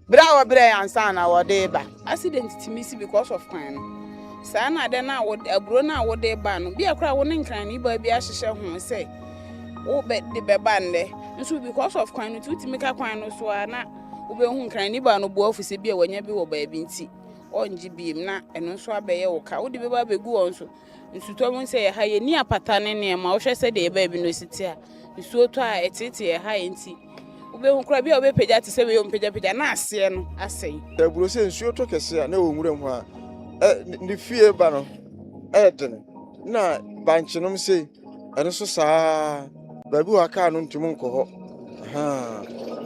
bra wo bre ansa na wo de ba accident timisi because of kwan sa na de na wo aburo na wo de ba no bia kura wo ne nkran ni ba bia hyehyɛ ho se wo be de be ba nde nso because of kwan no tutimika kwan no so na wo be hu nkran ni ba no bo ofisi bia wanya bi wo ba bi nti onji biem na eno nso abeye wo ka wo de be ba begu won so nsuto mo se ha ye ni apata ne ne ma wo hwɛ se de ba bi no siti a nsuo to a etete ye ha nti wo be hu kura bia wo be pagya te se be yo pagya na ase no asɛn aburo se nsuo to kese a na wo nwuram ho a ni fie ba no den na banchinom se eno so saa ba bi wa ka no ntum nko ho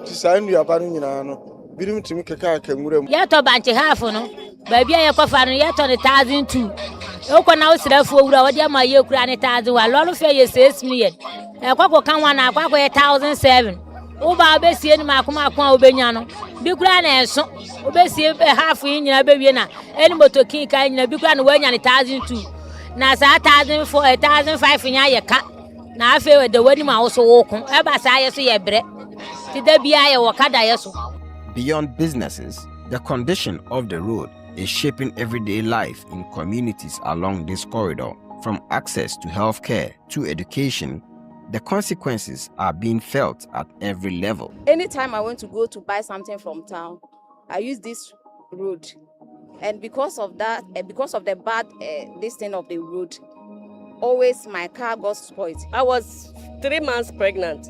ti saa ndu aba no nyina no birim timi keka ka nwuram ye to banchi half no ba bia ye kofa no ye to ne 1002 okwa na osirafo wura wodi ama ye kura ne 1000 wa lolo fe ye 6 million kwako kan wa na kwako ye 1007 uba be sie ni makoma akwa obenya no bi kura na enso obesie half yin nyina be wie na eni motokin kan nyina bi kura na wanya ne 1002 na sa 1004 1005 nya ye ka na afi we de wani ma wo so wo kun e ba sa ye so ye bre ti da bia ye wo kada ye so. Beyond businesses, the condition of the road is shaping everyday life in communities along this corridor. From access to healthcare to education, the consequences are being felt at every level. Anytime I want to go to buy something from town, I use this road. And because of that, because of the bad distance of the road, always my car got spoiled. I was 3 months pregnant.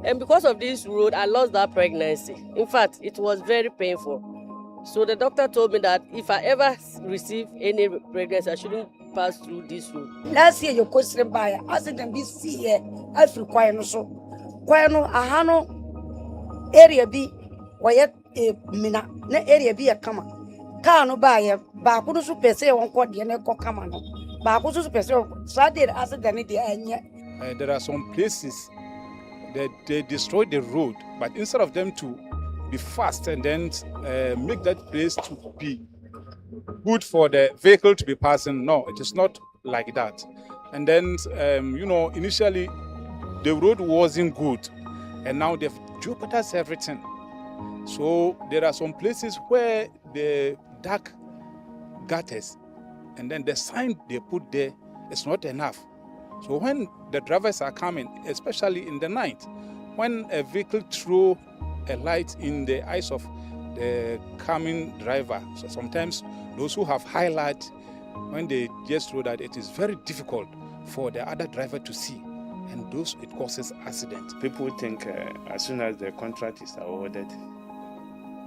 And because of this road, I lost that pregnancy. In fact, it was very painful. So the doctor told me that if I ever receive any pregnancy, I shouldn't pass through this road. Last year, you could say by accident be see here. I feel quite so. Quite no, a hano area be where a mina, ne area be a kama. Cano buy a bakudu super say on quad yaneko kamano. Bakudu super say, so did accident. There are some places that they destroy the road, but instead of them to be fast and then make that place to be good for the vehicle to be passing, no, it is not like that. And then, initially the road wasn't good, and now they've jeopardized everything. So there are some places where the dark gutters, and then the sign they put there is not enough. So when the drivers are coming, especially in the night, when a vehicle throws a light in the eyes of the coming driver, so sometimes those who have highlight, when they just throw that, it is very difficult for the other driver to see, and those it causes accident. People think as soon as the contract is awarded,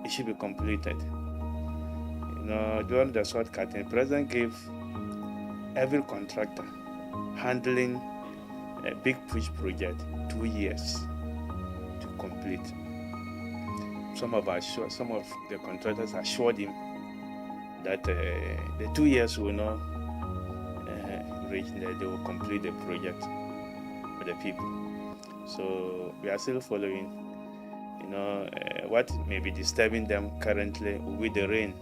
it should be completed. During the shortcut, the president gave every contractor handling a big push project 2 years to complete. Some of the contractors assured him that the 2 years will not reach, that they will complete the project with the people. So we are still following. What may be disturbing them currently will be the rain.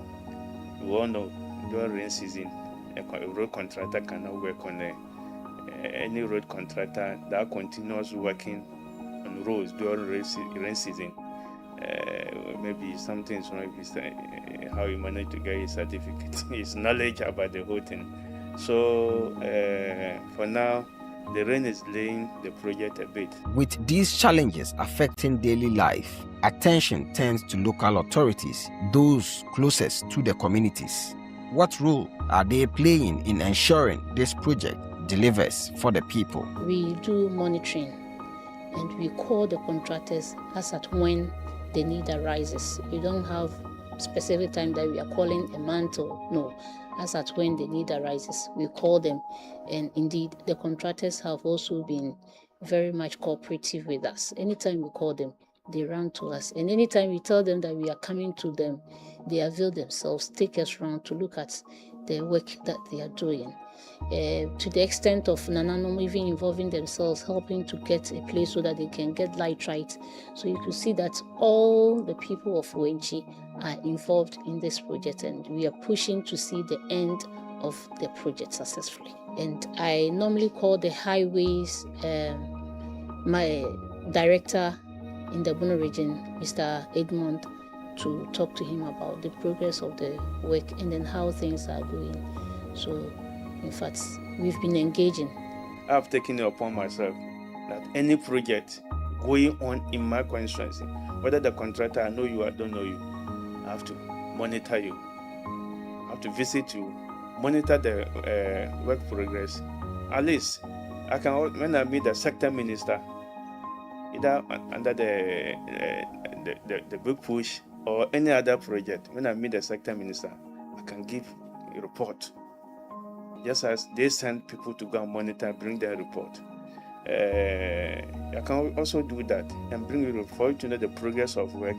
We all know during rain season, a road contractor cannot work on any road contractor that continues working on roads during rain season. Maybe something is wrong with how he managed to get his certificate, his knowledge about the whole thing. So for now, the rain is delaying the project a bit. With these challenges affecting daily life, attention turns to local authorities, those closest to the communities. What role are they playing in ensuring this project delivers for the people? We do monitoring and we call the contractors as at when the need arises. We don't have specific time that we are calling a month or no. As at when the need arises, we call them. And indeed, the contractors have also been very much cooperative with us. Anytime we call them, they run to us. And anytime we tell them that we are coming to them, they avail themselves, take us around to look at the work that they are doing. To the extent of Nananom even involving themselves, helping to get a place so that they can get light right. So you can see that all the people of Wenchi are involved in this project, and we are pushing to see the end of the project successfully. And I normally call the highways, my director in the Bono region, Mr. Edmond, to talk to him about the progress of the work and then how things are going. So, in fact, we've been engaging. I've taken it upon myself that any project going on in my constituency, whether the contractor I know you or don't know you, I have to monitor you. I have to visit you, monitor the work progress. At least, I can, when I meet the sector minister, either under the big push or any other project, when I meet the sector minister, I can give a report. Just as they send people to go and monitor, bring their report. I can also do that and bring a report to know the progress of work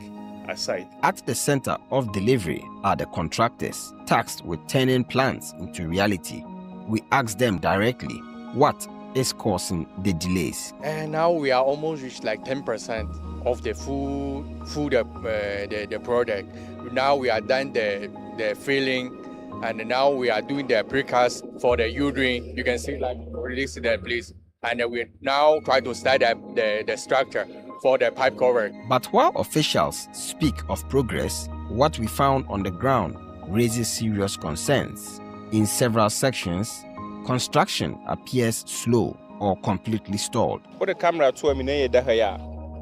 aside. At the center of delivery are the contractors tasked with turning plans into reality. We ask them directly what is causing the delays. And now we are almost reached like 10% of the full the product. Now we are done the filling, and now we are doing the precast for the uterine. You can see like release that please. And we now try to start the structure for the pipe cover. But while officials speak of progress, what we found on the ground raises serious concerns. In several sections, construction appears slow or completely stalled. Put the camera to me near the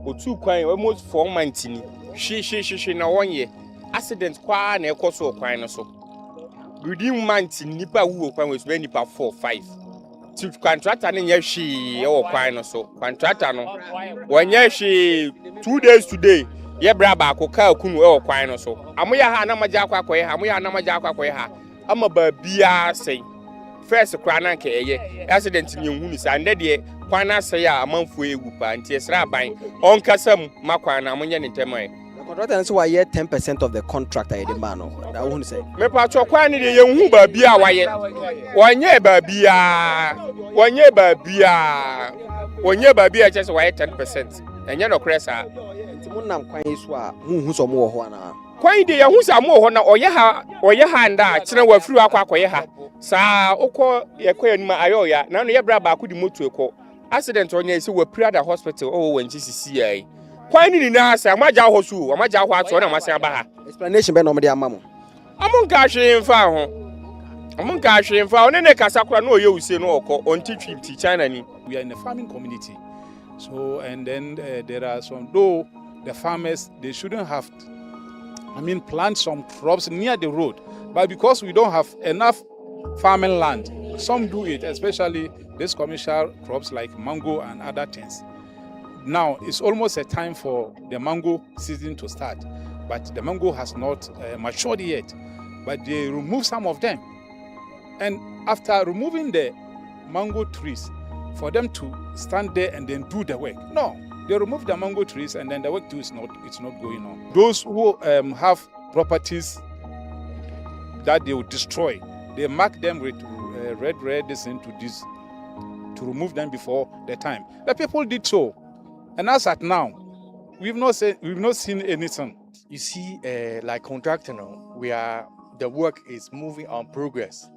Otu kwan almost 4 months ni. She na 1 year. Accident kwa na ekoso kwan no so. Within months nipa wu kwan was be nipa 4 5. To contractor no nya hwe e wo kwan no so. Contractor no wonya hwe 2 days today. Ye bra ba akoka kunu e wo kwan no so. Amoya ha na maja akwakoye ha, amoya na maja akwakoye ha. Ama ba bia sei. First kwan na nke eye. Accident ni hu ni sa nde de kwana say a amanfo egu pa nti esra ban onkasam makwan na munye ntemai. The contractor say why 10% of the contract I demand no. That won't say. Me pa cho kwan ni de ye hu ba bia waye. Wanye ba bia just why 10%. Enye no kresa. Nti munam kwan so a hu so mo ho ana. Kwan de ye hu sa mo ho na oye ha nda kire wa firi akwakoye ha. Sa okọ yekoye nima ayoya na no ye bra ba ku di moto ekọ. Accident onye isi we Prada Hospital Wenchi CCI. Kwan ni na asa amaja ho so, amaja ho ato na masan ba ha. Explanation be no me dey amamo. Amun ka hwe mfa ho. Amunka Ashrimfa, on a Casacra, no, you say no, on T50 China. We are in a farming community. So, and then there are some, though the farmers, they shouldn't have, plant some crops near the road. But because we don't have enough farming land, some do it, especially these commercial crops like mango and other things. Now, it's almost a time for the mango season to start, but the mango has not matured yet. But they remove some of them. And after removing the mango trees, for them to stand there and then do the work. No, they remove the mango trees and then the work too is not going on. Those who have properties that they will destroy, they mark them with red to remove them before the time. The people did so, and as at now, we've not seen anything. You see, like contractor now, the work is moving on progress.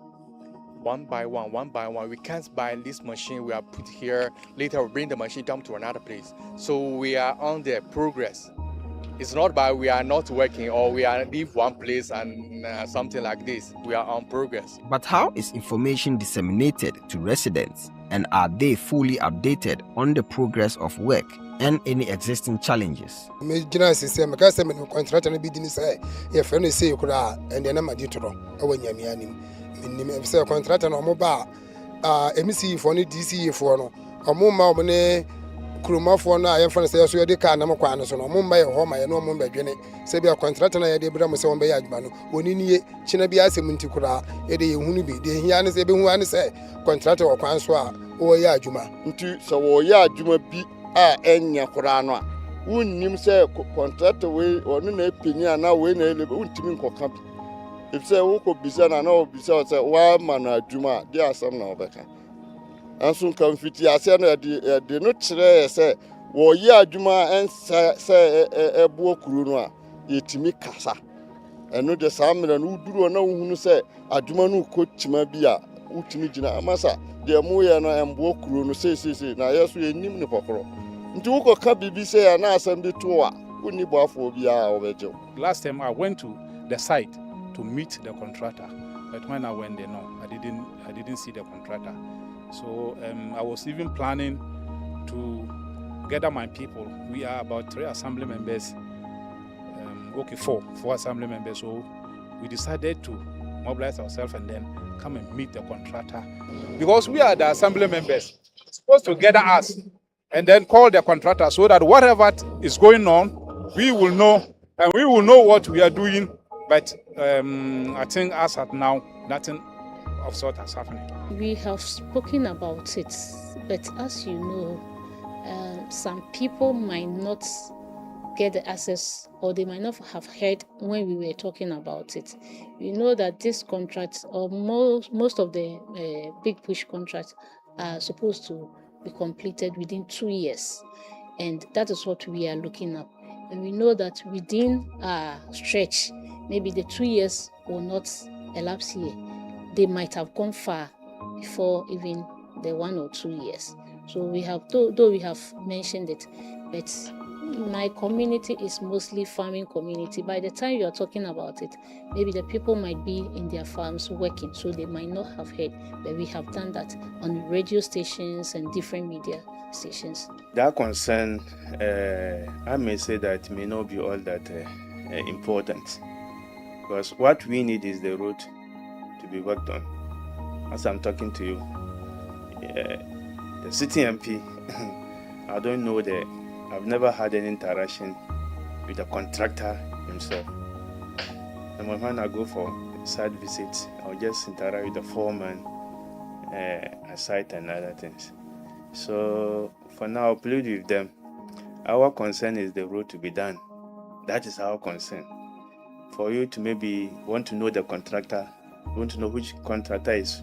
One by one. We can't buy this machine we are put here. Later we bring the machine down to another place. So we are on the progress. It's not by we are not working or we are leave one place and something like this. We are on progress. But how is information disseminated to residents, and are they fully updated on the progress of work and any existing challenges? Say contractor no mobile MEC for ni DCE for no omuma omne kuruma for no ayen for say so de ka na mkwa no so no omuma ye ho ma ye no omuma dwene say bia contractor na ye de bra mo say on be ya adwuma no oni nie china bia asem nti kura ye de ye hunu bi de hia ne say be hu an say contractor wo kwan so a wo ye adwuma nti so wo ye adwuma bi a enya kura no a wonnim say contractor we onu na epenya na we na ele wontimi nkoka bi. If say woko bisa na no bisa say wa mana adwuma dey asam na obeka anso kan fiti ase na de no kire say wo ye adwuma en say ebo kuru no a yetimi kasa eno de samira no duro na hunu say adwuma no kotima bi a utimi gina amasa de mo ye no embo kuru no say na yeso yenim ne pokoro nti woko ka bibi say na asam bi to a uni bo afo bi a obeje. Last time I went to the site to meet the contractor, but when I went there, no, I didn't see the contractor. So I was even planning to gather my people. We are about 3 assembly members. Four assembly members. So we decided to mobilize ourselves and then come and meet the contractor, because we are the assembly members supposed to gather us and then call the contractor so that whatever is going on, we will know, and we will know what we are doing. But I think as at now, nothing of sort has happened. We have spoken about it, but as you know, some people might not get the access, or they might not have heard when we were talking about it. We know that this contract, or most of the big push contracts, are supposed to be completed within 2 years, and that is what we are looking at. And we know that within our stretch, maybe the 2 years will not elapse here. They might have gone far before even the 1 or 2 years. So we have, though we have mentioned it, but my community is mostly farming community. By the time you are talking about it, maybe the people might be in their farms working, so they might not have heard. But we have done that on radio stations and different media stations. That concern, I may say that it may not be all that important. Because what we need is the road to be worked on. As I'm talking to you, the city MP, I don't know I've never had any interaction with the contractor himself. And when I go for site visits, I'll just interact with the foreman, a site and other things. So for now, I'll plead with them. Our concern is the road to be done. That is our concern. For you to maybe want to know the contractor, want to know which contractor is,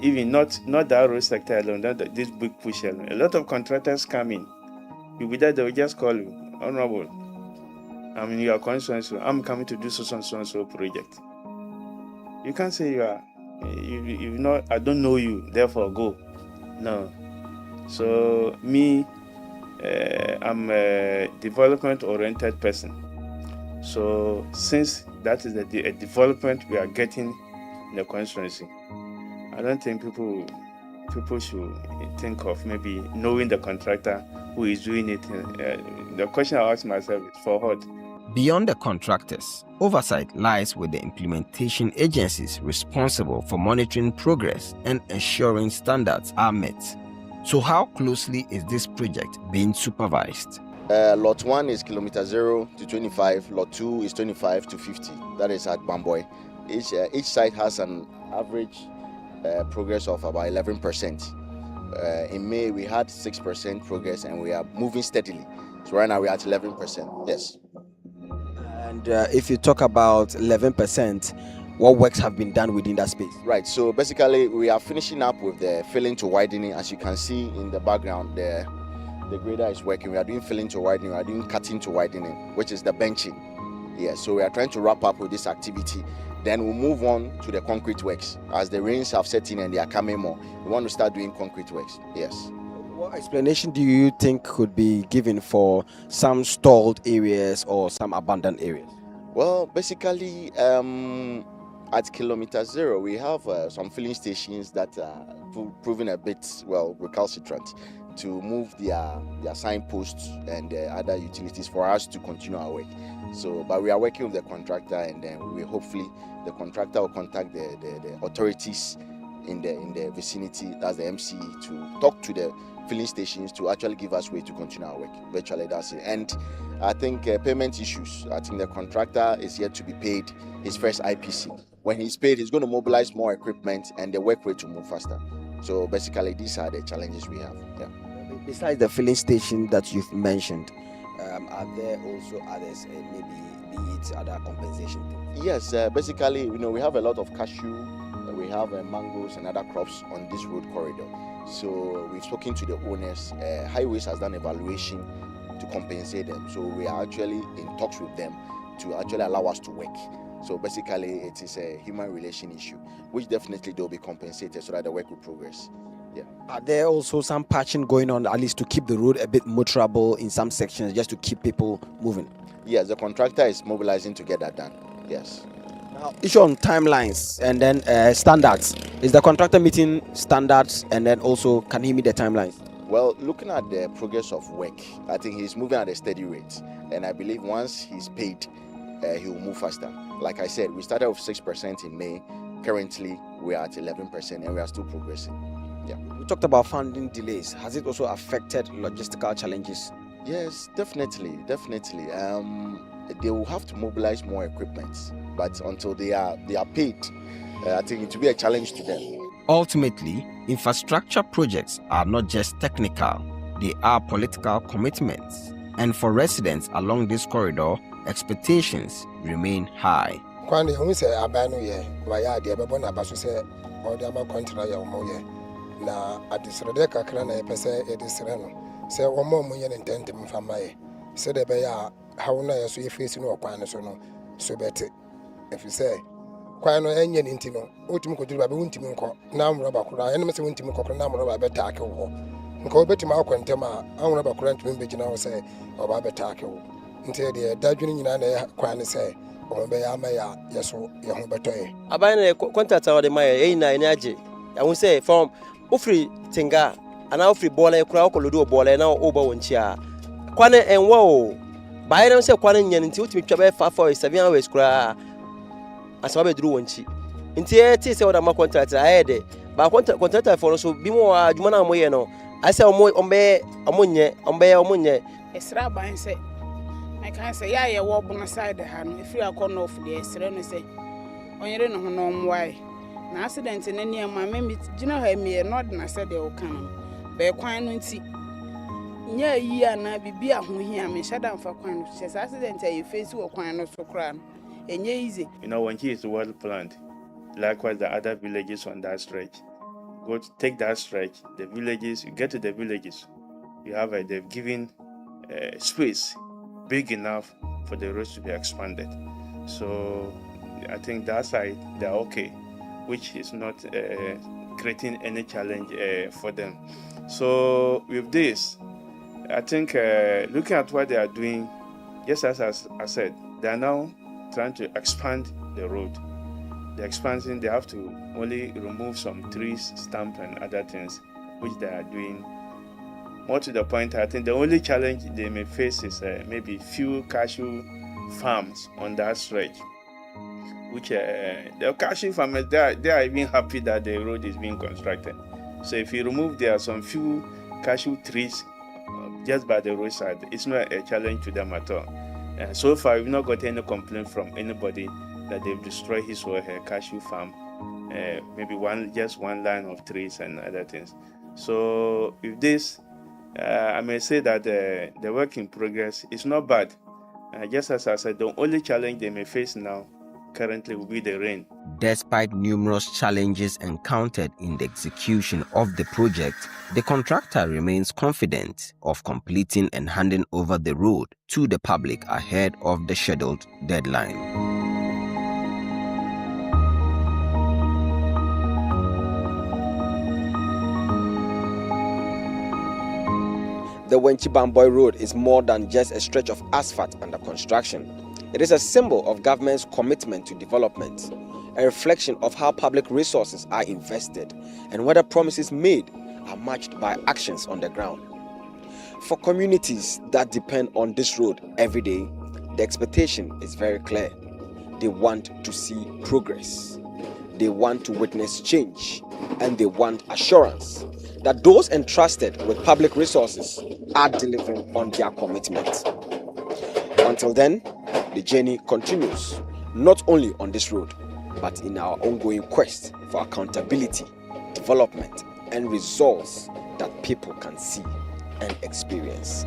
even not that road sector alone, not this big push alone. A lot of contractors come in. You'll be there, they will just call you, Honorable, I'm in your constituency, I'm coming to do so and so project. You can't say you know, I don't know you, therefore go. No. So me, I'm a development-oriented person. So since that is a development we are getting in the constituency, I don't think people should think of maybe knowing the contractor who is doing it. The question I ask myself is for what? Beyond the contractors, oversight lies with the implementation agencies responsible for monitoring progress and ensuring standards are met. So how closely is this project being supervised? Lot 1 is kilometer 0 to 25, lot 2 is 25 to 50. That is at Bamboy. Each site has an average progress of about 11%. In May, we had 6% progress and we are moving steadily. So right now we're at 11%, yes. And if you talk about 11%, what works have been done within that space? Right, so basically we are finishing up with the filling to widening. As you can see in the background, the grader is working. We are doing filling to widening, we are doing cutting to widening, which is the benching. Yes, so we are trying to wrap up with this activity. Then we'll move on to the concrete works. As the rains have set in and they are coming more, we want to start doing concrete works, yes. What explanation do you think could be given for some stalled areas or some abandoned areas? Well, basically, at kilometer 0, we have some filling stations that are proving a bit, recalcitrant to move their signposts and other utilities for us to continue our work. So, but we are working with the contractor, and then we hopefully the contractor will contact the authorities in the vicinity, that's the MCE, to talk to the filling stations to actually give us way to continue our work. Virtually, that's it. And I think payment issues. I think the contractor is yet to be paid his first IPC. When he's paid, he's going to mobilize more equipment and the work rate to move faster. So basically, these are the challenges we have. Yeah. Besides the filling station that you've mentioned, are there also others, maybe be it other compensation things? Yes, basically, we have a lot of cashew, we have mangoes and other crops on this road corridor. So we've spoken to the owners. Highways has done evaluation to compensate them. So we are actually in talks with them to actually allow us to work. So basically, it is a human relation issue, which definitely they'll be compensated so that the work will progress. Yeah. Are there also some patching going on, at least to keep the road a bit motorable in some sections, just to keep people moving? Yes, the contractor is mobilizing to get that done. Yes. Now, issue on timelines and then standards. Is the contractor meeting standards, and then also can he meet the timelines? Well, looking at the progress of work, I think he's moving at a steady rate, and I believe once he's paid, he will move faster. Like I said, we started with 6% in May. Currently, we are at 11%, and we are still progressing. Yeah. We talked about funding delays. Has it also affected logistical challenges? Yes, definitely. They will have to mobilize more equipment, but until they are paid, I think it will be a challenge to them. Ultimately, infrastructure projects are not just technical, they are political commitments. And for residents along this corridor, expectations remain high. Kwani hunse abanu ye waya de bebo na baso se odi ama kontra ya omo ye na adisrede kakra na yepese edisre no se omo mo ye ntente mfama ye se de be ya hawo na yeso ye face no okwan so no so bete efise kwan no enye ni ntino otum ko duru ba be wuntimi nko na amro ba kura ene mese wuntimi kokro na amro ba be taake wo nko betima akwantem a amro ba kura ntimi begina wo se oba be taake wo nte de dadwini nyina na kwan se Abane contract award my na energy. I will say from ofri tinga and ofri bola kura okolodo bola na oba wonchia. Kwane enwa o. Baye na say kwane nyen nti utimi twa be for 7 hours kura. Asaba be duru wonchi. Nti e ti say oda ma contract ahead. Ba contract for so bi mo adwuma na moye no. I say omonye Esra ban say I can say, yeah, walk on the side the hand. If you are corner of the Serena say, on your own why. An accident in any of my members, do you know how me not and I said they will come. Bear quine see. Yeah, ye and I be a who hear me shut down for quine. Says accident, you face you a quine of so crown. And ye easy. When he is well planned, likewise the other villages on that stretch. Go to take that stretch, the villages, you get to the villages, you have they've given space big enough for the roads to be expanded. So I think that side they're okay, which is not creating any challenge for them. So with this, I think looking at what they are doing, just as I said, They are now trying to expand the road. The expansion, they have to only remove some trees, stump, and other things, which they are doing. More to the point, I think the only challenge they may face is maybe few cashew farms on that stretch. Which the cashew farmers, they are even happy that the road is being constructed. So if you remove, there are some few cashew trees just by the roadside. It's not a challenge to them at all. So far, we've not got any complaint from anybody that they've destroyed his or her cashew farm. Maybe just one line of trees and other things. So with this, I may say that the work in progress is not bad. Just as I said, the only challenge they may face now currently will be the rain. Despite numerous challenges encountered in the execution of the project, the contractor remains confident of completing and handing over the road to the public ahead of the scheduled deadline. The Wenchi Bamboy Road is more than just a stretch of asphalt under construction. It is a symbol of government's commitment to development, a reflection of how public resources are invested and whether promises made are matched by actions on the ground. For communities that depend on this road every day, the expectation is very clear. They want to see progress. They want to witness change, and they want assurance that those entrusted with public resources are delivering on their commitment. Until then, the journey continues, not only on this road, but in our ongoing quest for accountability, development, and results that people can see and experience.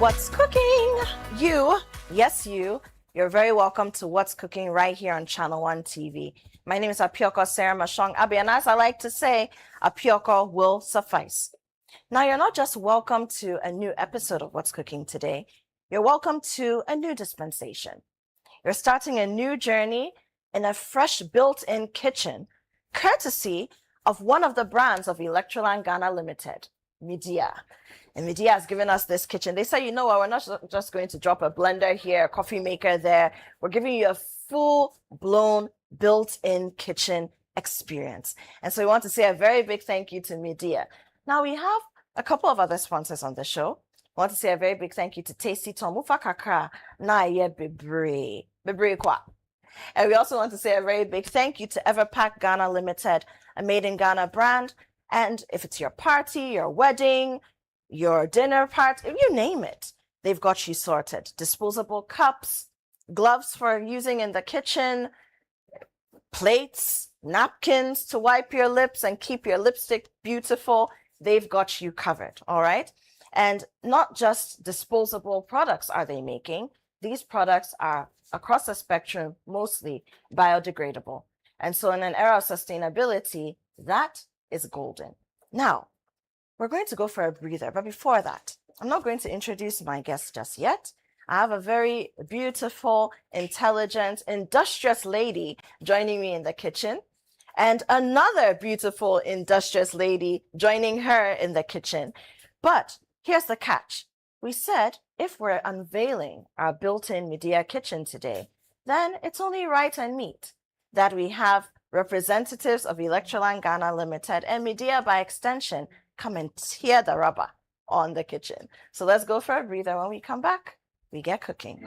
What's cooking? Yes, you're very welcome to What's Cooking right here on Channel 1 TV. My name is Apioko Sarah Mashong Abi, and as I like to say, Apioko will suffice. Now, you're not just welcome to a new episode of What's Cooking today, you're welcome to a new dispensation. You're starting a new journey in a fresh built-in kitchen, courtesy of one of the brands of Electroland Ghana Limited. Media. And Media has given us this kitchen. They say, you know what, we're not just going to drop a blender here, a coffee maker there. We're giving you a full-blown, built-in kitchen experience. And so we want to say a very big thank you to Media. Now, we have a couple of other sponsors on the show. I want to say a very big thank you to Tasty Tom. Ufa kakra na ye bebre. Bebre kwa. And we also want to say a very big thank you to Everpack Ghana Limited, a made in Ghana brand. And if it's your party, your wedding, your dinner party, if you name it, they've got you sorted. Disposable cups, gloves for using in the kitchen, plates, napkins to wipe your lips and keep your lipstick beautiful. They've got you covered, all right? And not just disposable products are they making. These products are across the spectrum, mostly biodegradable. And so in an era of sustainability, that is golden. Now, we're going to go for a breather. But before that, I'm not going to introduce my guest just yet. I have a very beautiful, intelligent, industrious lady joining me in the kitchen, and another beautiful, industrious lady joining her in the kitchen. But here's the catch. We said if we're unveiling our built-in Media kitchen today, then it's only right and meet that we have representatives of Electroland Ghana Limited and Media by extension come and tear the rubber on the kitchen. So let's go for a breather. When we come back, we get cooking.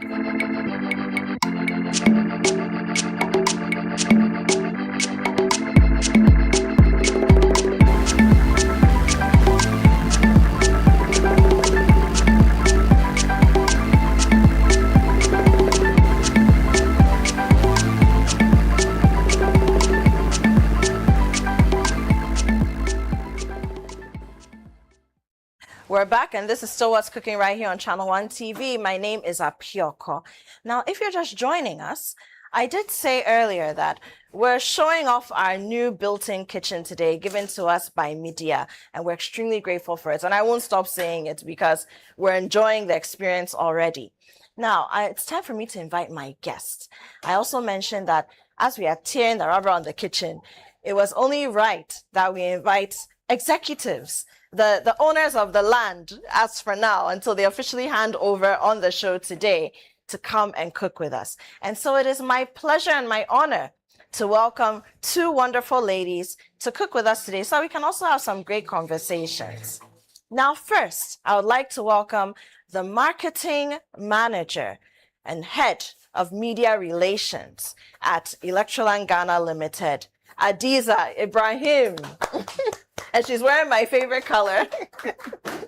We're back, and this is still What's Cooking right here on Channel One TV. My name is Apioko. Now, if you're just joining us, I did say earlier that we're showing off our new built-in kitchen today, given to us by Media, and we're extremely grateful for it. And I won't stop saying it because we're enjoying the experience already. Now, it's time for me to invite my guests. I also mentioned that as we are tearing the rubber on the kitchen, it was only right that we invite executives, the owners of the land, as for now, until they officially hand over on the show today, to come and cook with us. And so it is my pleasure and my honor to welcome two wonderful ladies to cook with us today, so we can also have some great conversations. Now, first, I would like to welcome the marketing manager and head of media relations at Electroland Ghana Limited, Adiza Ibrahim. And she's wearing my favorite color.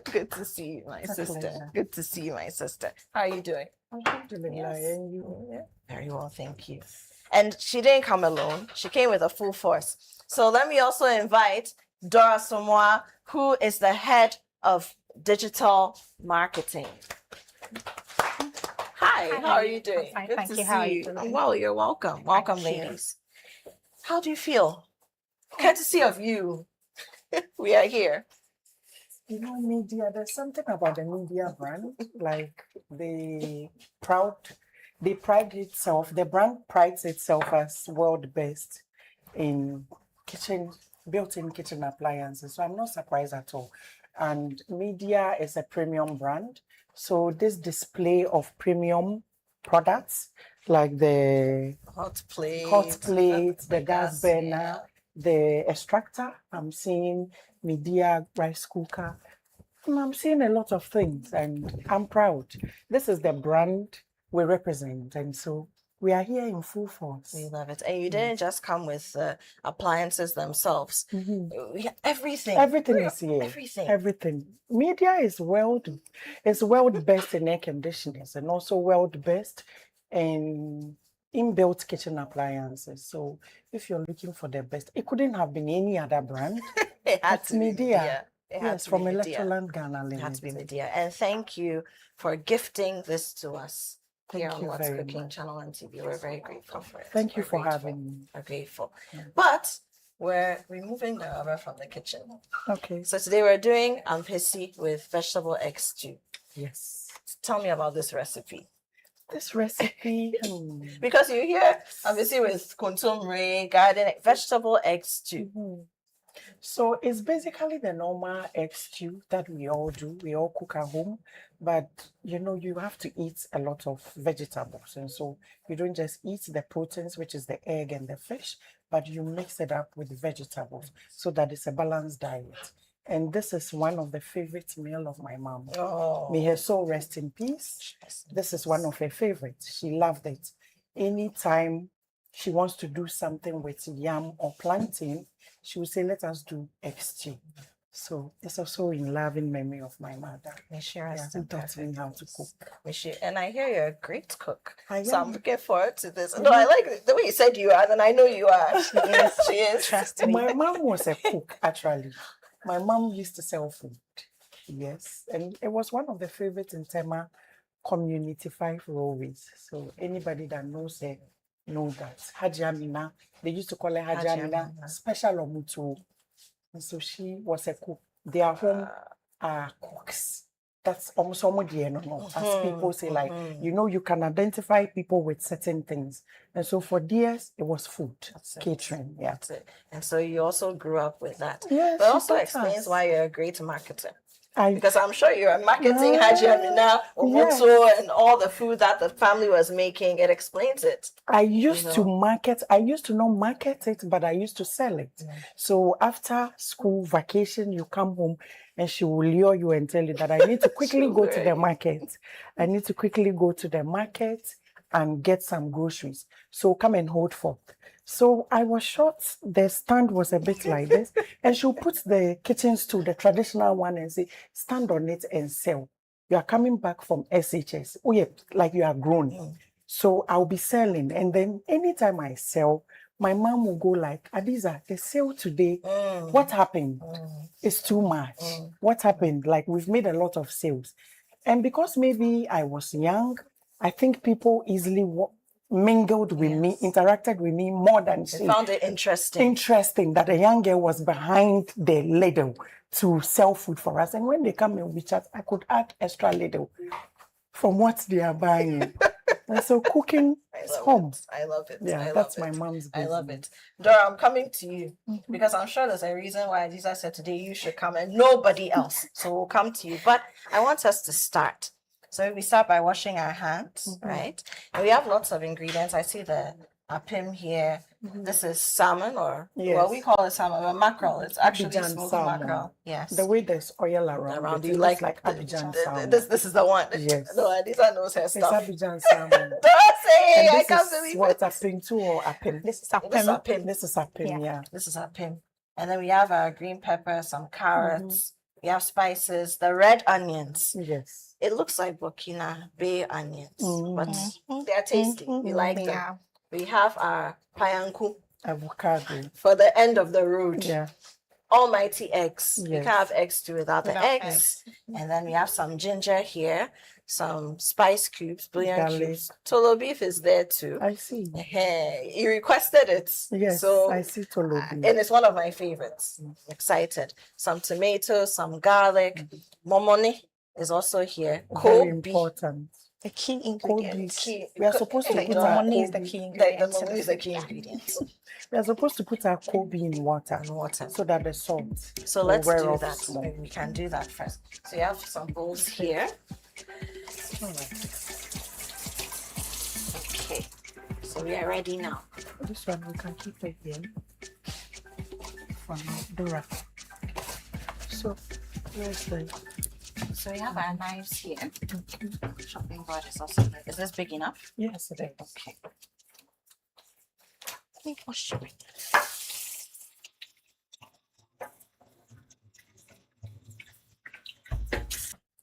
Good to see you, my sister. Good to see you, my sister. How are you doing? Yes. Very well, thank you. And she didn't come alone. She came with a full force. So let me also invite Dora Somoa, who is the head of digital marketing. Hi, how are you doing? Fine, Good thank to you. How are see you you. doing? Well, you're welcome. Welcome, Thank you. ladies. How do you feel? Courtesy of you, we are here. You know, media, there's something about the media brand, like the brand prides itself as world best in built-in kitchen appliances. So I'm not surprised at all. And media is a premium brand. So this display of premium products, like the hot plate, the gas burner, the extractor, I'm seeing media rice cooker. I'm seeing a lot of things, and I'm proud. This is the brand we represent, and so we are here in full force. We love it. And you didn't just come with appliances themselves. We have everything. Everything is here. Everything. Everything. Media is world best in air conditioners, and also world best in inbuilt kitchen appliances. So if you're looking for the best, it couldn't have been any other brand. It had It's to be Media. It had Yes, to from be Media. Electroland Ghana Limited. It had to be Media. And thank you for gifting this to us here Thank on you What's very Cooking much. Channel One TV. We're very grateful for it. Thank you We're for grateful. having me. We're grateful. But we're removing the rubber from the kitchen. Okay. So today we're doing ampesi with vegetable egg stew. Yes. Tell me about this recipe. This recipe, Because you hear ampesi with kontomire, garden, vegetable egg stew. So it's basically the normal egg stew that we all do. We all cook at home, but you have to eat a lot of vegetables, and so you don't just eat the proteins, which is the egg and the fish, but you mix it up with vegetables so that it's a balanced diet. And this is one of the favorite meal of my mom. Oh. May her soul rest in peace. This is one of her favorites. She loved it. Anytime she wants to do something with yam or plantain, she would say, let us do egg stew. So it's also in loving memory of my mother. May she rest Who in taught me how to cook. And I hear you're a great cook. I So I'm am. looking forward to this. No, I like the way you said you are, and I know you are. She is. Trust me. My mom was a cook, actually. My mom used to sell food. Yes. And it was one of the favorites in Tema Community 5 Railways. So anybody that knows her know that. Haji Amina, they used to call her Haji Amina, special omutu. And so she was a cook. Their home are cooks. That's almost as people say, like, you can identify people with certain things. And so for years, it was food, catering. Yeah. That's it. And so you also grew up with that. Yes, But she also taught explains us. why you're a great marketer. I- Because I'm sure you're marketing Haji Amina, Omoto, and all the food that the family was making. It explains it. I used to market, I used to not market it, but I used to sell it. So after school vacation, you come home and she will lure you and tell you that I need to quickly go to the market. I need to quickly go to the market and get some groceries. So come and hold forth. So I was short, the stand was a bit like this, and she'll put the kitchen stool, the traditional one, and say, stand on it and sell. You are coming back from SHS. Oh yeah, like you are grown. So I'll be selling. And then anytime I sell, my mom will go like, Adiza, the sale today, what happened? It's too much. What happened? Like we've made a lot of sales. And because maybe I was young, I think people easily mingled with me, interacted with me more than They found it interesting. interesting that a young girl was behind the ladle to sell food for us. And when they come and we chat, I could add extra ladle from what they are buying. And so cooking is home. I love it. Yeah, I love that's it. my mom's I love business. it. Dora, I'm coming to you because I'm sure there's a reason why Adiza said today you should come and nobody else. So we'll come to you. But I want us to start. So we start by washing our hands, right? And we have lots of ingredients. I see the apim here. This is salmon, or well, we call it salmon, but mackerel. It's actually Abidjan smoked salmon. mackerel. Yes. The way there's oil around it, you it like looks like Abidjan salmon. This is the one. Yes. No, Adiza knows her It's stuff. Abidjan salmon. Don't say And I this can't is believe what, it. apim too or apim? This is apim. This is apim, yeah. This is apim. And then we have our green pepper, some carrots. We have spices, the red onions. Yes. It looks like Burkina Bay onions, but they're tasty. We like them. We have our payanku Avocado. for the end of the road. Yeah. Almighty eggs. You Yes. can't have eggs too without the Without eggs. And then we have some ginger here, some spice cubes, bouillon Garlic. cubes. Tolo beef is there too. I see. You requested it. Yes, So I see tolobi. and it's one of my favorites. Excited. Some tomatoes, some garlic. Momoni is also here. Very Kobe. important. The key Kobe. ingredient. We are supposed to put our Momoni is the Kobe. key The ingredient. momoni is the key ingredient. We are supposed to put our Kobe in water. So that the salt. So will let's wear do off that. small. We can do that first. So you have some bowls here. Okay. So we are ready now. This one we can keep it here. From Dora. So where's the So we have our knives here. Chopping board is also here. Is this big enough? yes it is. Okay. Let me wash it.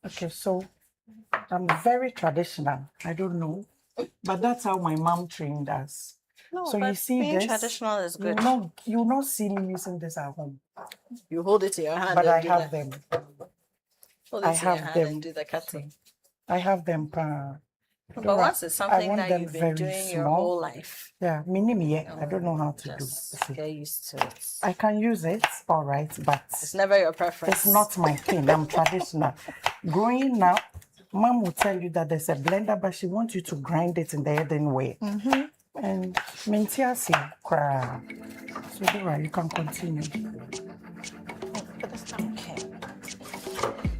Okay, so I'm very traditional. I don't know. But that's how my mom trained us. No, so you but see being this, traditional is good. You not see me using this at home. You hold it in your hand. But and I do have that. them. Hold I it in your have hand them. and do the cutting. I have them. But once it's something want that them you've been very doing your small. whole life, Yeah, minimum. I don't know how to do. just get used to it. I can use it, all right, but It's never your preference. it's not my thing. I'm traditional. Growing up, mom will tell you that there's a blender, but she wants you to grind it in the earthen way. And mintiasi, so Dora, you can continue. Okay.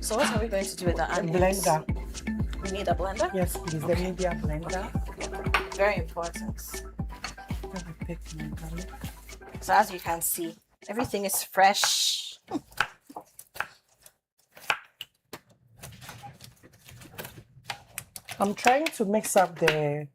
So what are we going to do with the onions? Blender. We need a blender? Yes, please. The media blender. Very important. Let me pick my garlic. So as you can see, everything is fresh. I'm trying to mix up the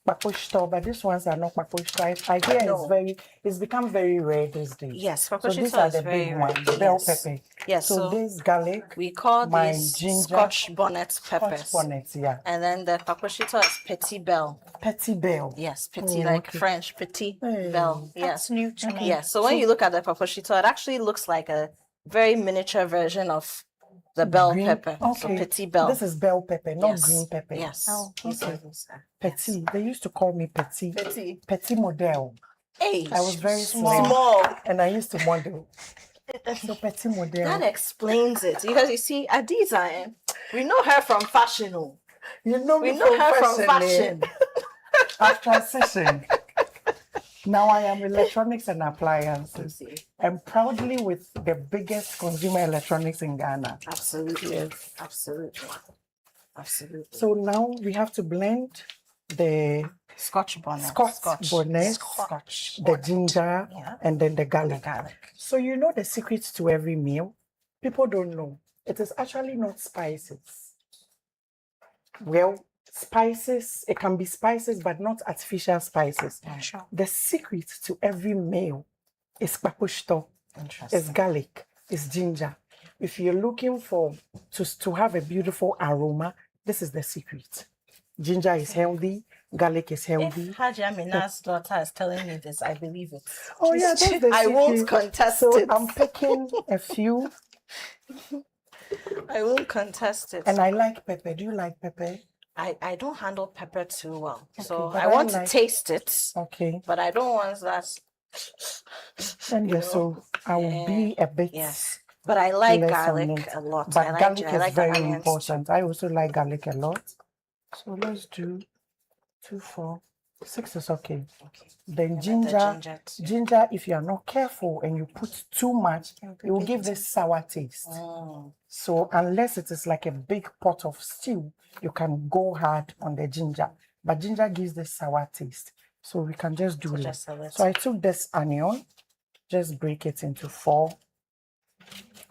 paposhito, but these ones are not paposhito. I hear it's become very rare these days. Yes, so paposhito these are is the very big rare. ones, bell Yes. pepper. Yes, So, so this garlic, we call my these ginger, Scotch bonnet peppers. Scotch bonnet, yeah. And then the paposhito is petit bell. Petit bell. Yes, petit Oh, like okay. French, petit Hey, bell. that's Yes. new to me. Yes. So when you look at the paposhito, it actually looks like a very miniature version of the bell Green- pepper. So Okay. petit bell. This is bell pepper, not Yes. green pepper. Yes. Oh, These okay. are those, Petit. They used to call me petit. Petit. Petit model. Hey, I was very small. small. And I used to model. So petit model. That explains it. Because you see, Adiza, we know her from fashion. Oh. You know We me know her from fashion, fashion. I've transitioned. Now I am electronics and appliances. And proudly with the biggest consumer electronics in Ghana. Absolutely. Yes. Absolutely. Absolutely. So now we have to blend the Scotch bonnet. Scotch bonnet, the ginger, and then the garlic. So you know the secret to every meal? People don't know. It is actually not spices. Well, spices, it can be spices, but not artificial spices. Sure. The secret to every meal is paposhito, is garlic, is ginger. If you're looking for to have a beautiful aroma, this is the secret. Ginger is healthy, garlic is healthy. If Haji Amina's daughter is telling me this, I believe it. Oh yeah, that's the I won't secret. contest so it. I'm picking a few, I won't contest it. and I like pepper. Do you like pepper? I don't handle pepper too well. So Okay, but I want like- to taste it, Okay. but I don't want that. And yeah, so I will be a bit. Yes. But I like less on garlic it. a lot. But I like garlic I is like the very onions important. I also like garlic a lot. So let's do 2, 4, 6 is okay. Then the ginger, ginger too. ginger, if you are not careful and you put too much, it will give this sour taste. So unless it is like a big pot of stew, you can go hard on the ginger. But ginger gives this sour taste. So we can just do So less. just a little. So I took this onion, just break it into 4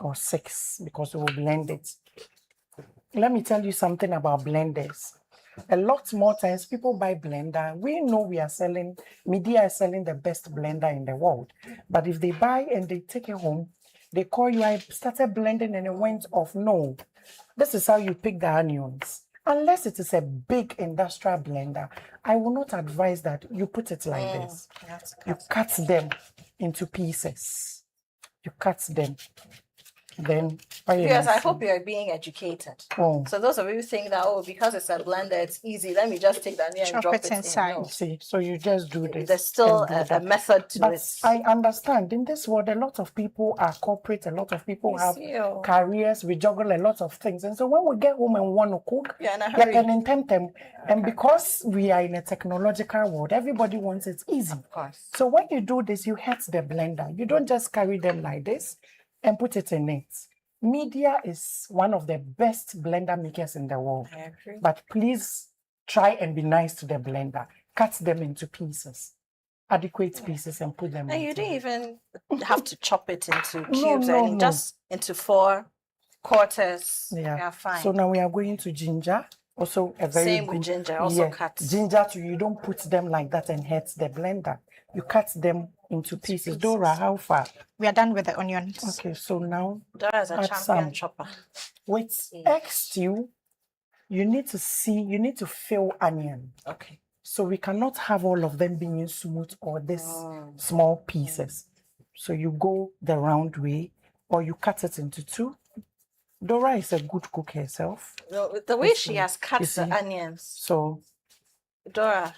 or 6 because we will blend it. Let me tell you something about blenders. A lot more times people buy blender. We know we are selling, media is selling the best blender in the world. But if they buy and they take it home, they call you, I started blending and it went off. No, this is how you pick the onions. Unless it is a big industrial blender, I will not advise that you put it like this. You cut them into pieces. You cut them. Then, Yes, I hope you're being educated. Oh. So those of you who think that, oh, because it's a blender, it's easy. Let me just take that onion and Chop drop it it in. inside. No. See, so you just do this. There's still and do a that. method to But it. I understand in this world, a lot of people are corporate, a lot of people You have see, oh. careers, we juggle a lot of things. And so when we get home and want to cook, You're in a you hurry. can intend them. And because we are in a technological world, everybody wants it easy. Of course. So when you do this, you hit the blender. You don't just carry them like this and put it in it. Media is one of the best blender makers in the world. I agree. But please try and be nice to the blender. Cut them into pieces, adequate pieces, and put them And you into didn't even have to chop it into No, cubes or no, anything, no. just into 4 quarters. Yeah. You're fine. So now we are going to ginger. Also a very Same good, with ginger, also cut. Ginger too, you don't put them like that and hurt the blender. You cut them into pieces. Dora, how far? We are done with the onions. Okay, so now Dora is a add champion some. chopper. With egg stew, you need to fill onion. Okay. So we cannot have all of them being smooth or this small pieces. So you go the round way or you cut it into 2. Dora is a good cook herself. No, the way she has cut you the see? onions. So Dora,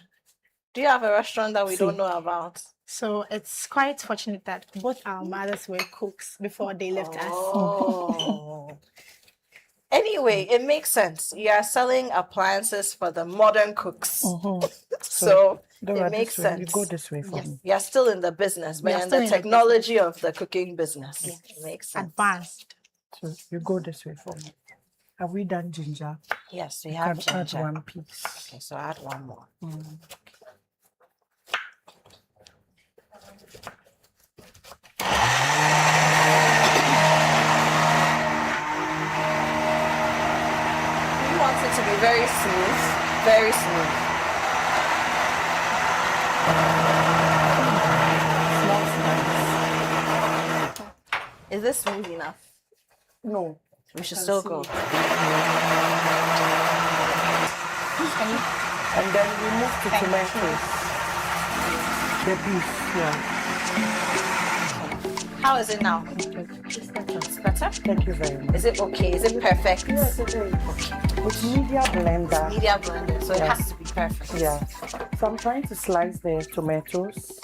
do you have a restaurant that we See. don't know about? So it's quite fortunate that both our mothers were cooks before they left us. Oh. Anyway, it makes sense. You are selling appliances for the modern cooks. So Dora, It makes this way. You sense. go this way for me. You're still in the business, but We are in still the in the technology of the cooking business. It makes sense. Advanced. So you go this way for me. Have we done ginger? Yes, we You have can ginger. add one piece. Okay, so add one more. You want it to be very smooth, very smooth. Is this smooth enough? No. We should Can still see go. it. And then we move to tomatoes. The beef, yeah. How is it now? It's better? Thank you very much. Is it okay? Is it perfect? Yes, it is. Okay. With media blender. Media blender, so it Yeah. has to be perfect. Yeah. So I'm trying to slice the tomatoes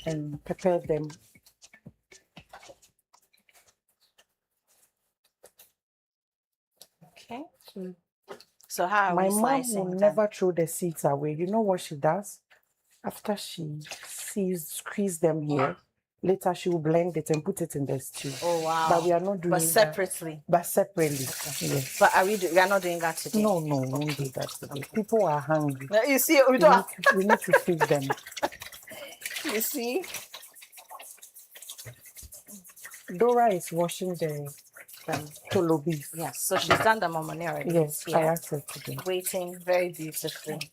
and prepare them. Okay. So how are My we mom slicing will them? never throw the seeds away. You know what she does? After she squeeze them here, later she will blend it and put it in the stew. Oh wow. But we are not doing But that. separately. But separately. Yes. But we are not doing that today. No, we won't do that today. People are hungry. Now, you see, we don't. We need to feed them. You see? Dora is washing the tolo beef. Yes, so she's done the momoni already. Yes, Yeah. I asked her to do. Waiting very beautifully.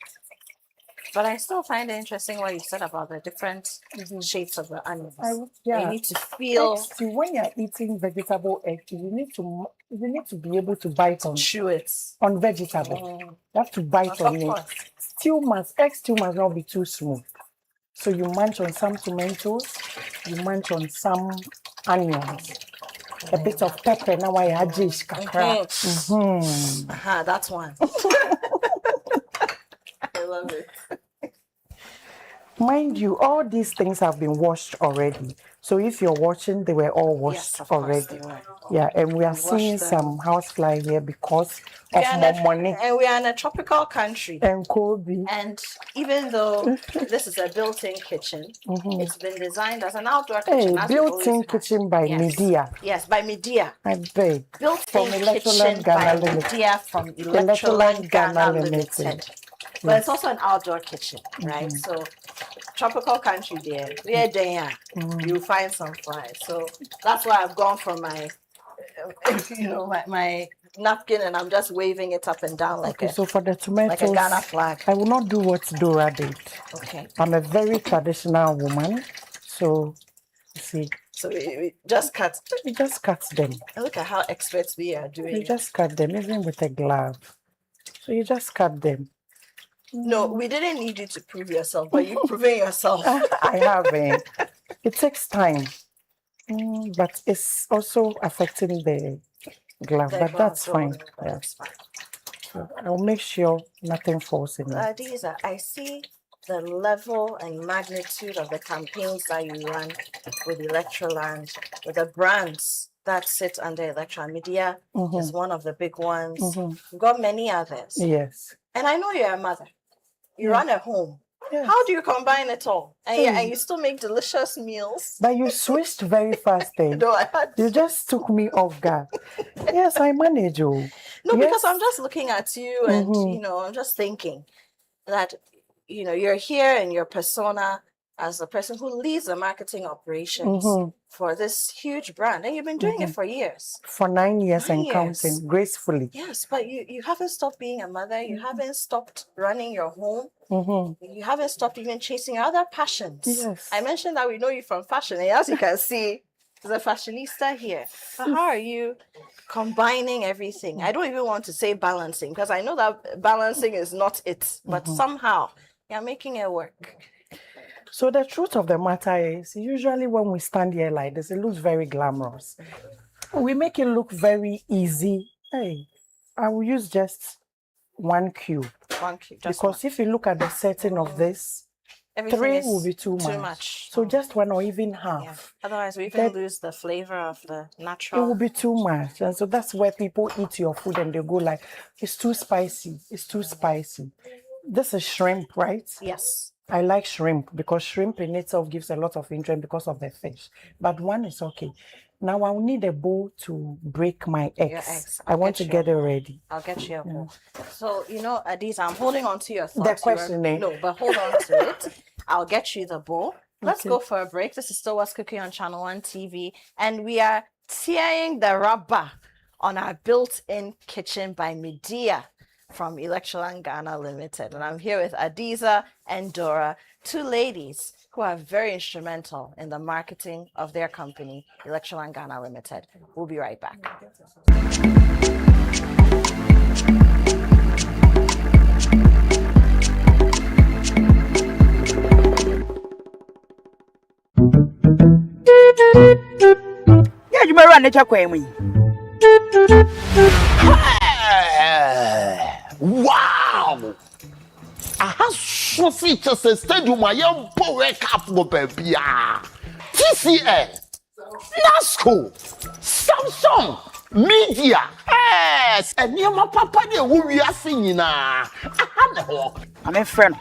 But I still find it interesting what you said about the different shapes of the animals. Yeah. You need to feel. See, when you're eating vegetable egg, you need to be able to bite on chew it on vegetable. You have to bite on it. Egg stew must not be too smooth. So you munch on some tomatoes, you munch on some onions, a bit of pepper. Now I add jish kakra. That's one. I love it. Mind you, all these things have been washed already. So if you're watching, they were all washed already. Yeah, and we are seeing some housefly here because of more money. And we are in a tropical country. And Kobe. And even though this is a built-in kitchen, it's been designed as an outdoor kitchen. Hey, as we've built-in always had. kitchen by Yes. Media. Yes, by Media. I beg. Built-in From kitchen Electroland by Ghana Limited. Media from Electroland Ghana Limited. But it's also an outdoor kitchen, right? So tropical country there, you find some flies. So that's why I've gone for my, my napkin, and I'm just waving it up and down like So for the tomatoes, like a Ghana flag. I will not do what Dora did. Okay. I'm a very traditional woman, so you see. So we just cut. You just cut them. And look at how experts we are doing. You just cut them, even with a glove. So you just cut them. No, we didn't need you to prove yourself, but you've proven yourself. I haven't. It takes time. But it's also affecting the glove, but that's fine. Yeah. So I'll make sure nothing falls in it. Adiza, I see the level and magnitude of the campaigns that you run with Electroland, with the brands that sit under Electroland. Media is one of the big ones. We've got many others. Yes. And I know you're a mother. You run a home. How do you combine it all? And you still make delicious meals. But you switched very fast then. No, I had You just took me off guard. Yes, I manage you. No, Yes. because I'm just looking at you and, I'm just thinking that, you're here in your persona as the person who leads the marketing operations for this huge brand. And you've been doing it for years. For 9 years 9 and years. counting, gracefully. Yes, but you haven't stopped being a mother. You haven't stopped running your home. You haven't stopped even chasing your other passions. Yes. I mentioned that we know you from fashion. And as you can see, there's a fashionista here. But how are you combining everything? I don't even want to say balancing, because I know that balancing is not it. But somehow you're making it work. So the truth of the matter is, usually when we stand here like this, it looks very glamorous. We make it look very easy. Hey, I will use just 1 cube. 1 cube. Just Because if you look at the setting of this, Everything 3 is will be too much. So just 1 or even half. Otherwise, we even lose the flavor of the It natural. will be too much. And so that's where people eat your food and they go like, it's too spicy. It's too spicy. This is shrimp, right? Yes. I like shrimp because shrimp in itself gives a lot of interest because of the fish. But one is okay. Now I'll need a bowl to break my eggs. Your eggs. I want to get it ready. I'll get you a bowl. So, Adiza, I'm holding on to your thoughts. The question, No, but hold on to it. I'll get you the bowl. Let's Okay. go for a break. This is still What's Cooking on Channel 1 TV. And we are tearing the rubber on our built-in kitchen by Medea from Electroland Ghana Limited. And I'm here with Adiza and Dora, two ladies who are very instrumental in the marketing of their company, Electroland Ghana Limited. We'll be right back. Yeah, you may run the chakwe. Wow! I have so features a stadium. I am wake up for baby. TCL, NASCO, Samsung, Media. Yes, and near my papa, who we are singing. I'm a friend.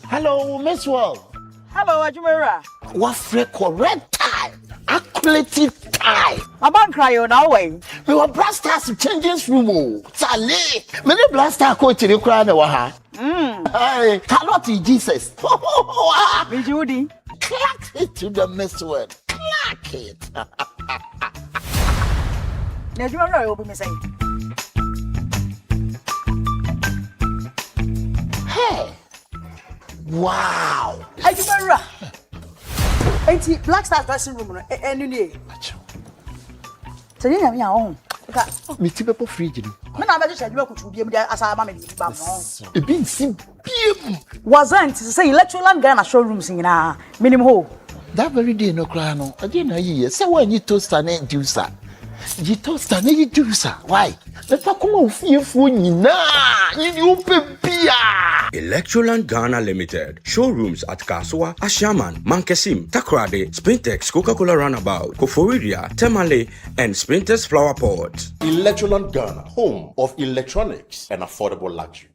Hello, Miss World. Hello, Ajumera. What for correct time? Accurate time. I'm on cryo now way. We were blasters changing room. Charlie, many blaster coach in the crowd. Hey, cannot Jesus. Me Judy. Clack it to the Miss World. Clack it. Ajumera will be missing. Hey. Wow. Ajumera. Enti Black Star dressing room no enu ni. Tell you me ahun. Me ti be po fridge ni. Me na be just adwuma kutu biem dia asa ma me di ba mo. E bi nsi biem. Wasn't say Electroland Ghana showrooms nyina minimum ho. That very day no cry no. Again na yi. Say when you toaster na juicer. You toaster na you juicer. Why? Let ta come ofiefu nyina. You bia. Electroland Ghana Limited. Showrooms at Kaswa, Ashaman, Mankesim, Takrade, Spintex, Coca-Cola Runabout, Koforidia, Temale, and Spintex Flower Pot. Electroland Ghana, home of electronics and affordable luxury.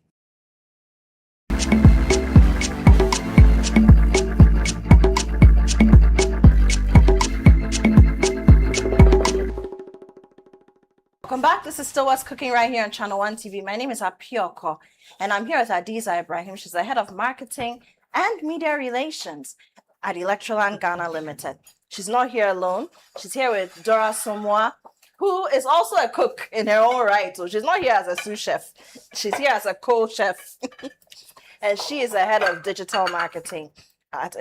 Welcome back. This is still What's Cooking right here on Channel 1 TV. My name is Apioko, and I'm here with Adiza Ibrahim. She's the head of marketing and media relations at Electroland Ghana Limited. She's not here alone. She's here with Dora Somoa, who is also a cook in her own right. So she's not here as a sous chef. She's here as a co-chef. And she is the head of digital marketing.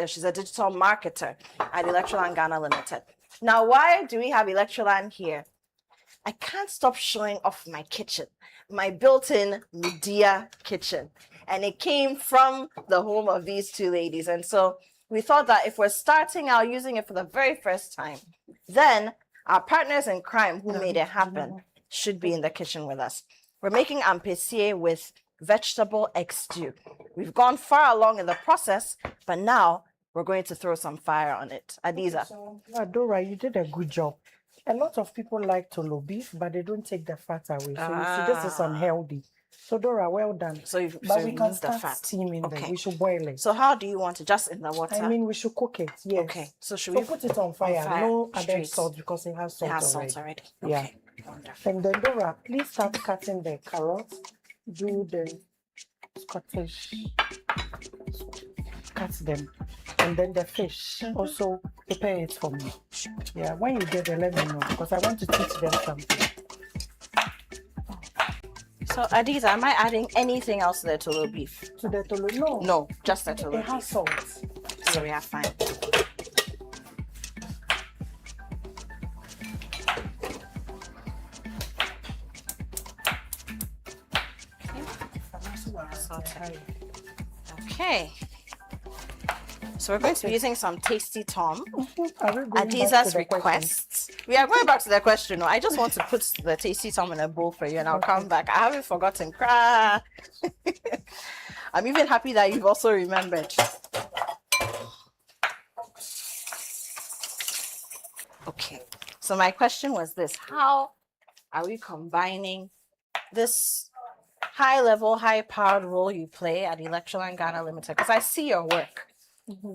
She's a digital marketer at Electroland Ghana Limited. Now, why do we have Electroland here? I can't stop showing off my kitchen, my built-in Medea kitchen. And it came from the home of these two ladies. And so we thought that if we're starting out using it for the very first time, then our partners in crime who made it happen should be in the kitchen with us. We're making ampesier with vegetable egg stew. We've gone far along in the process, but now we're going to throw some fire on it. Adiza. Dora, you did a good job. A lot of people like tolo beef, but they don't take the fat away. So you see, this is unhealthy. So Dora, well done. But we can start steaming them. We should boil it. So how do you want it? Just in the water? I mean, we should cook it. Yes. Okay. So should we put it on fire? No added straight. salt because it has salt It has already. salt already. Yeah. Okay. Wonderful. And then Dora, please start cutting the carrots. Do the Scottish. Cut them. And then the fish, also prepare it for me. Yeah, when you get there, let me know because I want to teach them something. So Adiza, am I adding anything else to the tolo beef? To the tolo? No. No, just the tolo It has salt. So we are fine. Okay. So we're going to be using some Tasty Tom. Adiza's request. We are going back to the question. No, I just want to put the Tasty Tom in a bowl for you and I'll come back. I haven't forgotten. Cry. I'm even happy that you've also remembered. Okay. So my question was this. How are we combining this high-level, high-powered role you play at Electroland Ghana Limited? Because I see your work.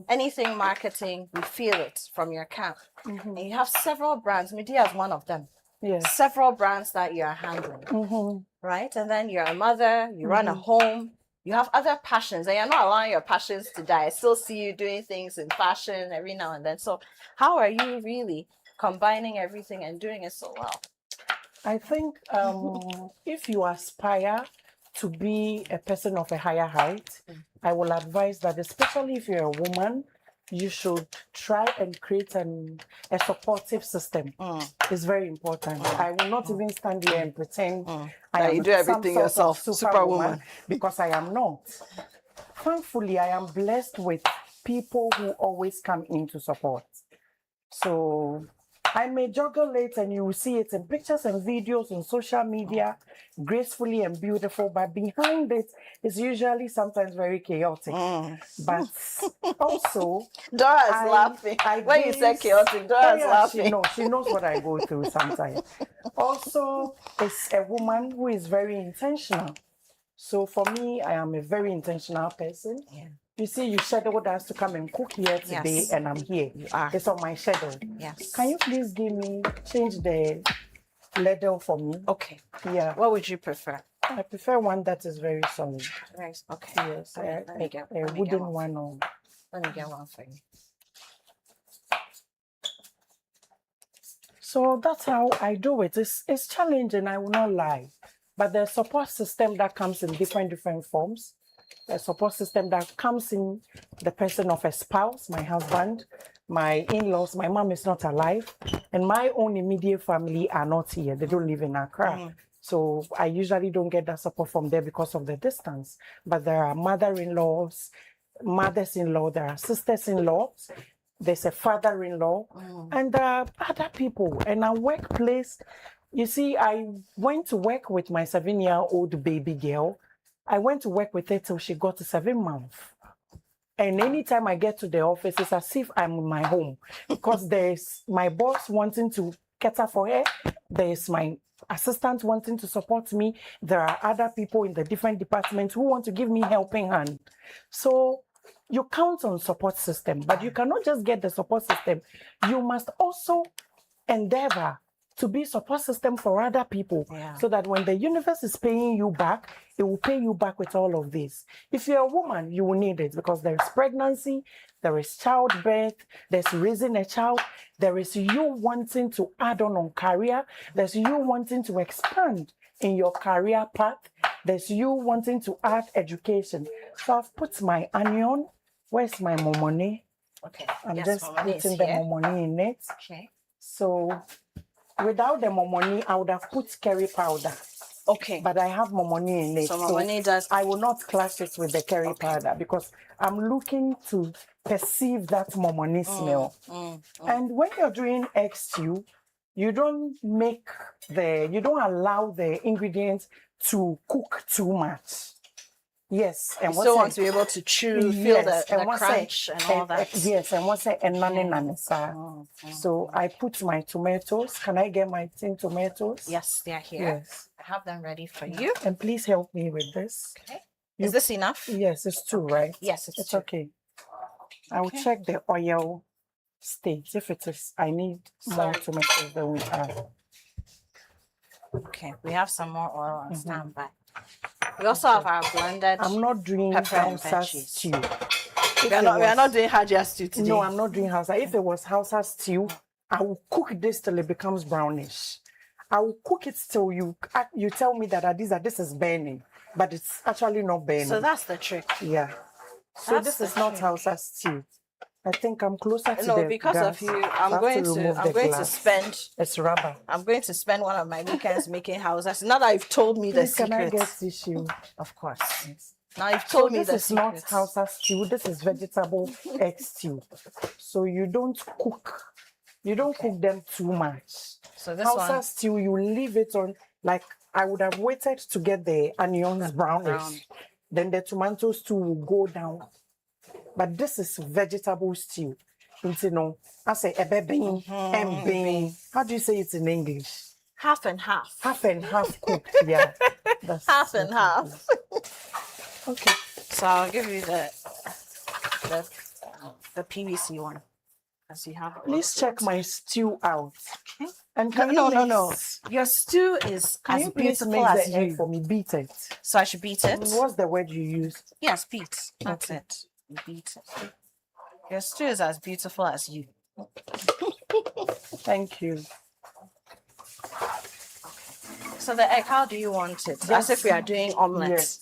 Anything marketing, we feel it from your camp. And you have several brands. Media is one of them. Yes. Several brands that you are handling, right? And then you're a mother, you run a home, you have other passions, and you're not allowing your passions to die. I still see you doing things in fashion every now and then. So how are you really combining everything and doing it so well? I think if you aspire to be a person of a higher height, I will advise that, especially if you're a woman, you should try and create a supportive system. It's very important. I will not even stand here and pretend That you do everything yourself, superwoman, because I am not. Thankfully, I am blessed with people who always come in to support. So I may juggle it and you will see it in pictures and videos on social media, gracefully and beautiful, but behind it is usually sometimes very chaotic. But also, Dora is laughing. When you say chaotic, Dora is laughing. She knows what I go through sometimes. Also, it's a woman who is very intentional. So for me, I am a very intentional person. You see, you scheduled us to come and cook here today, and I'm here. It's on my schedule. Yes. Can you please change the ladle for me? Okay. Yeah. What would you prefer? I prefer one that is very solid. Nice. Okay. Yes. Let me get a wooden one. Or... Let me get one for you. So that's how I do it. It's challenging, I will not lie. But the support system that comes in different forms, a support system that comes in the person of a spouse, my husband, my in-laws, my mom is not alive, and my own immediate family are not here. They don't live in Accra. So I usually don't get that support from there because of the distance. But there are mothers-in-law, there are sisters-in-laws, there's a father-in-law, and there are other people. And our workplace, you see, I went to work with my 7-year-old baby girl. I went to work with her till she got to 7 months. And anytime I get to the office, it's as if I'm in my home, because there's my boss wanting to cater for her. There's my assistant wanting to support me. There are other people in the different departments who want to give me helping hand. So you count on support system, but you cannot just get the support system. You must also endeavor to be support system for other people, so that when the universe is paying you back, it will pay you back with all of this. If you're a woman, you will need it, because there is pregnancy, there is childbirth, there's raising a child, there is you wanting to add on career, there's you wanting to expand in your career path, there's you wanting to add education. So I've put my onion. Where's my money? Okay. I'm just putting the money in it. Okay. So without the money, I would have put curry powder. Okay. But I have money in it. So money does. I will not clash it with the curry powder, because I'm looking to perceive that money smell. And when you're doing egg stew, you don't allow the ingredients to cook too much. Yes, and you still want to be able to chew, feel the crunch and all that. Yes, and what's it? So I put my tomatoes. Can I get my tin tomatoes? Yes, they are here. Yes. I have them ready for you. And please help me with this. Okay. Is this enough? Yes, it's 2, right? Yes, it's 2. Okay. I will check the oil state. If it is, I need more tomatoes than we have. Okay, we have some more oil on standby. We also have our blended. I'm not doing Hausa stew. We are not doing Hajia stew today. No, I'm not doing Hausa. If it was Hausa stew, I will cook this till it becomes brownish. I will cook it till you tell me that this is burning, but it's actually not burning. So that's the trick. Yeah. So this is not Hausa stew. I think I'm closer to no, because gas. Of you, I'm going to spend. It's rubber. I'm going to spend one of my weekends making houses. Now that you've told me the secret. Can I get tissue? Of course. Yes. Now you've told me the this is not Hausa stew. This is vegetable egg stew. So you don't cook. You don't cook them too much. So this Hausa stew, you leave it on, like I would have waited to get the onions brownish. Then the tomatoes too will go down. But this is vegetable stew. You know, I say ebebe, mbing. How do you say it in English? half and half. Half and half cooked, yeah. That's Half and half. Okay. So I'll give you the PVC one. As you have. Please check my stew out. Okay. And No. Your stew is Can as you please beautiful make as the egg you. for me? Beat it. So I should beat it? What's the word you use? Yes, beat. That's it. Beat it. Your stew is as beautiful as you. Thank you. So the egg, how do you want it? As if we are doing omelets.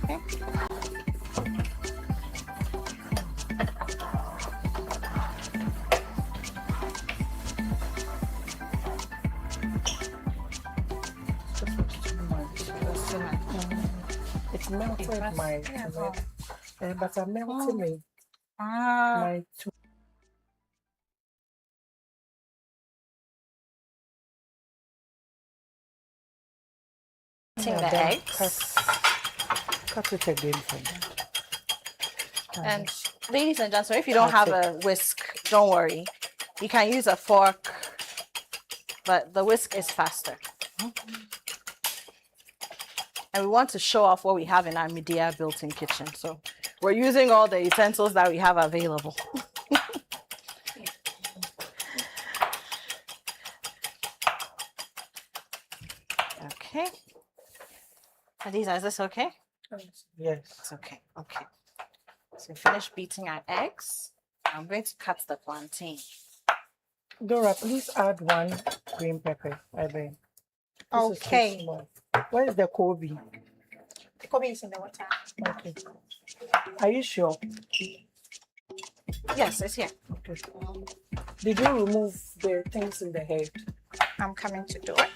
Yes. It's melted my tomato, but I'm melting me. My The eggs. Cut it again for me. And ladies and gentlemen, if you don't have a whisk, don't worry. You can use a fork, but the whisk is faster. And we want to show off what we have in our Medea built-in kitchen. So we're using all the utensils that we have available. Okay. Is this okay? Yes. It's okay. Okay. So finish beating our eggs. I'm going to cut the plantain. Dora, please add 1 green pepper. I beg. This is too Okay. small. Where is the Kobe? The Kobe is in the water. Okay. Are you sure? Yes, it's here. Okay. Did you remove the things in the head? I'm coming to do it.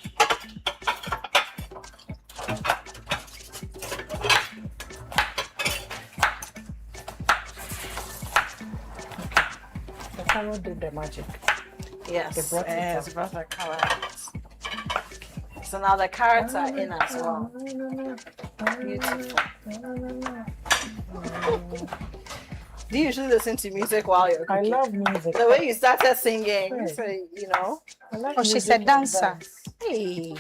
The carrot did the magic. Yes, They brought it yes, up. brought the carrots. So now the carrots are in as well. Beautiful. Do you usually listen to music while you're cooking? I love music. The way you started singing, Right. so, you know. I like Oh, she's music a like dancer. that. Hey,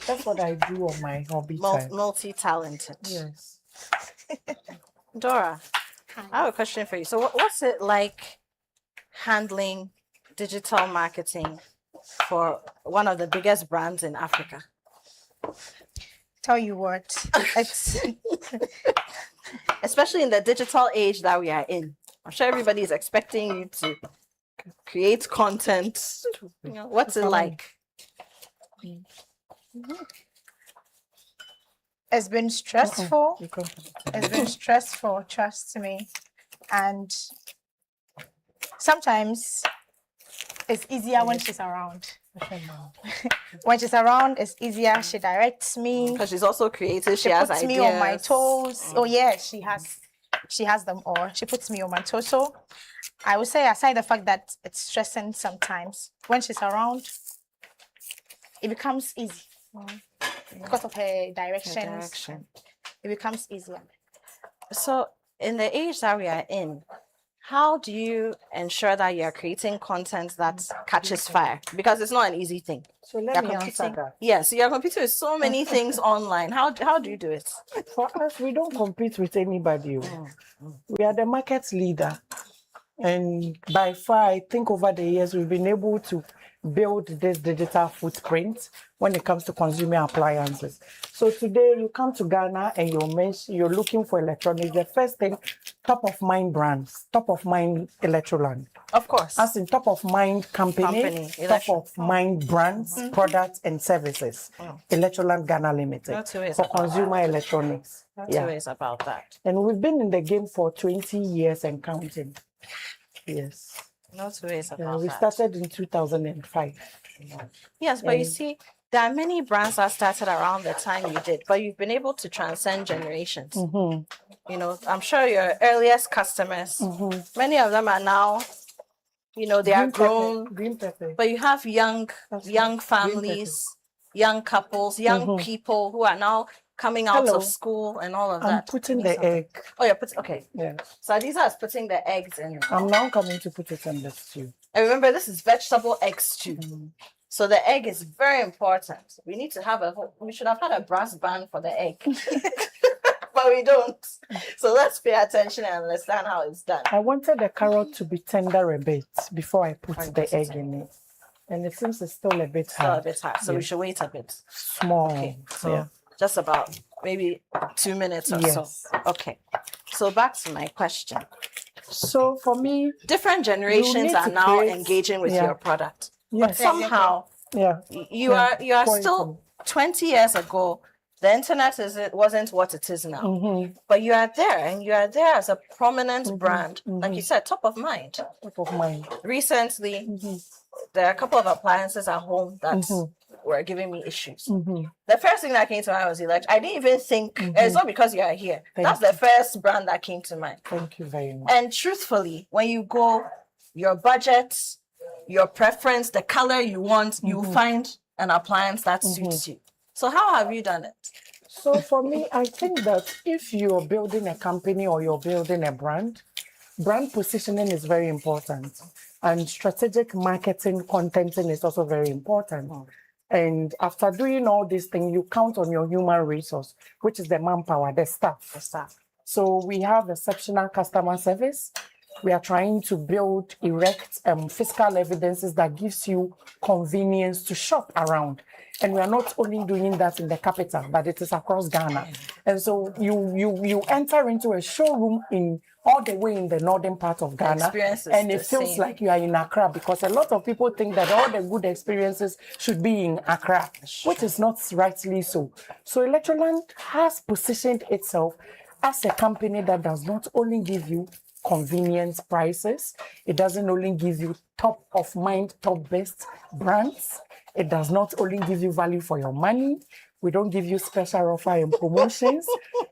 That's what I do on my hobby time. multi-talented. Yes. Dora, I have a question for you. So what's it like handling digital marketing for one of the biggest brands in Africa? Tell you what, it's Especially in the digital age that we are in. I'm sure everybody is expecting you to create content. You know, what's it like? it's been stressful. It's been stressful, trust me. And sometimes it's easier when she's around. When she's around, it's easier. She directs me. Because she's also creative. She She has puts me on my ideas. toes. Oh yeah, she has them all. She puts me on my toes. So I would say, aside the fact that it's stressing sometimes, when she's around, it becomes easy because of her directions. direction. It becomes easier. So in the age that we are in, how do you ensure that you're creating content that catches fire? Because it's not an easy thing. So let You're me answer competing. that. Yes, you're competing with so many things online. How do you do it? For us, we don't compete with anybody. We are the market leader. And by far, I think over the years, we've been able to build this digital footprint when it comes to consumer appliances. So today, you come to Ghana and you're looking for electronics. The first thing, top of mind brands, top of mind Electroland. Of course. As in top of mind company, top of mind brands, products and services. Electroland Ghana Limited No two ways for about consumer electronics. No two ways about that. And we've been in the game for 20 years and counting. Yes. No two ways Yeah, about we that. started in 2005. Yes, but you And- see, there are many brands that started around the time you did, but you've been able to transcend generations. Mhm. You know, I'm sure your earliest customers, Mhm. many of them are now you know, they are Green pepper, grown, green pepper. but you have young families, young couples, young people who are now coming out Hello. of school and all of I'm that. putting Give me the something. egg. Oh, you're putting, okay. Yeah. So Adiza is putting the eggs in. I'm now coming to put it in the stew. And remember, this is vegetable egg stew. So the egg is very important. We need to have we should have had a brass band for the egg. But we don't. So let's pay attention and understand how it's done. I wanted the carrot to be tender a bit before I put the egg in it. And it seems it's still a bit Still hard. a bit hard. So we Yes. should wait a bit. Small. Okay. So Yeah. just about maybe 2 minutes or Yes. so. Okay. So back to my question. So for me, different you generations need are to now create- engaging with Yeah. your product. But Yes. somehow Yeah. you are Point still 20 years ago, the internet wasn't what it is now. But you are there, and you are there as a prominent brand, like you said, top of mind. Top of mind. Recently, there are a couple of appliances at home that were giving me issues. The first thing that came to mind was I didn't even think, it's not because you are here. That's the first brand that came to mind. Thank you very much. And truthfully, when you go, your budget, your preference, the color you want, you find an appliance that suits you. So how have you done it? So for me, I think that if you're building a company or you're building a brand positioning is very important. And strategic marketing contenting is also very important. And after doing all these things, you count on your human resource, which is the manpower, the staff. So we have exceptional customer service. We are trying to erect fiscal evidences that gives you convenience to shop around. And we are not only doing that in the capital, but it is across Ghana. And so you enter into a showroom all the way in the northern part of Ghana, and it feels like you are in Accra, because a lot of people think that all the good experiences should be in Accra, which is not rightly so. So Electroland has positioned itself as a company that does not only give you convenience prices, it doesn't only give you top of mind, top best brands, it does not only give you value for your money, we don't give you special offer and promotions,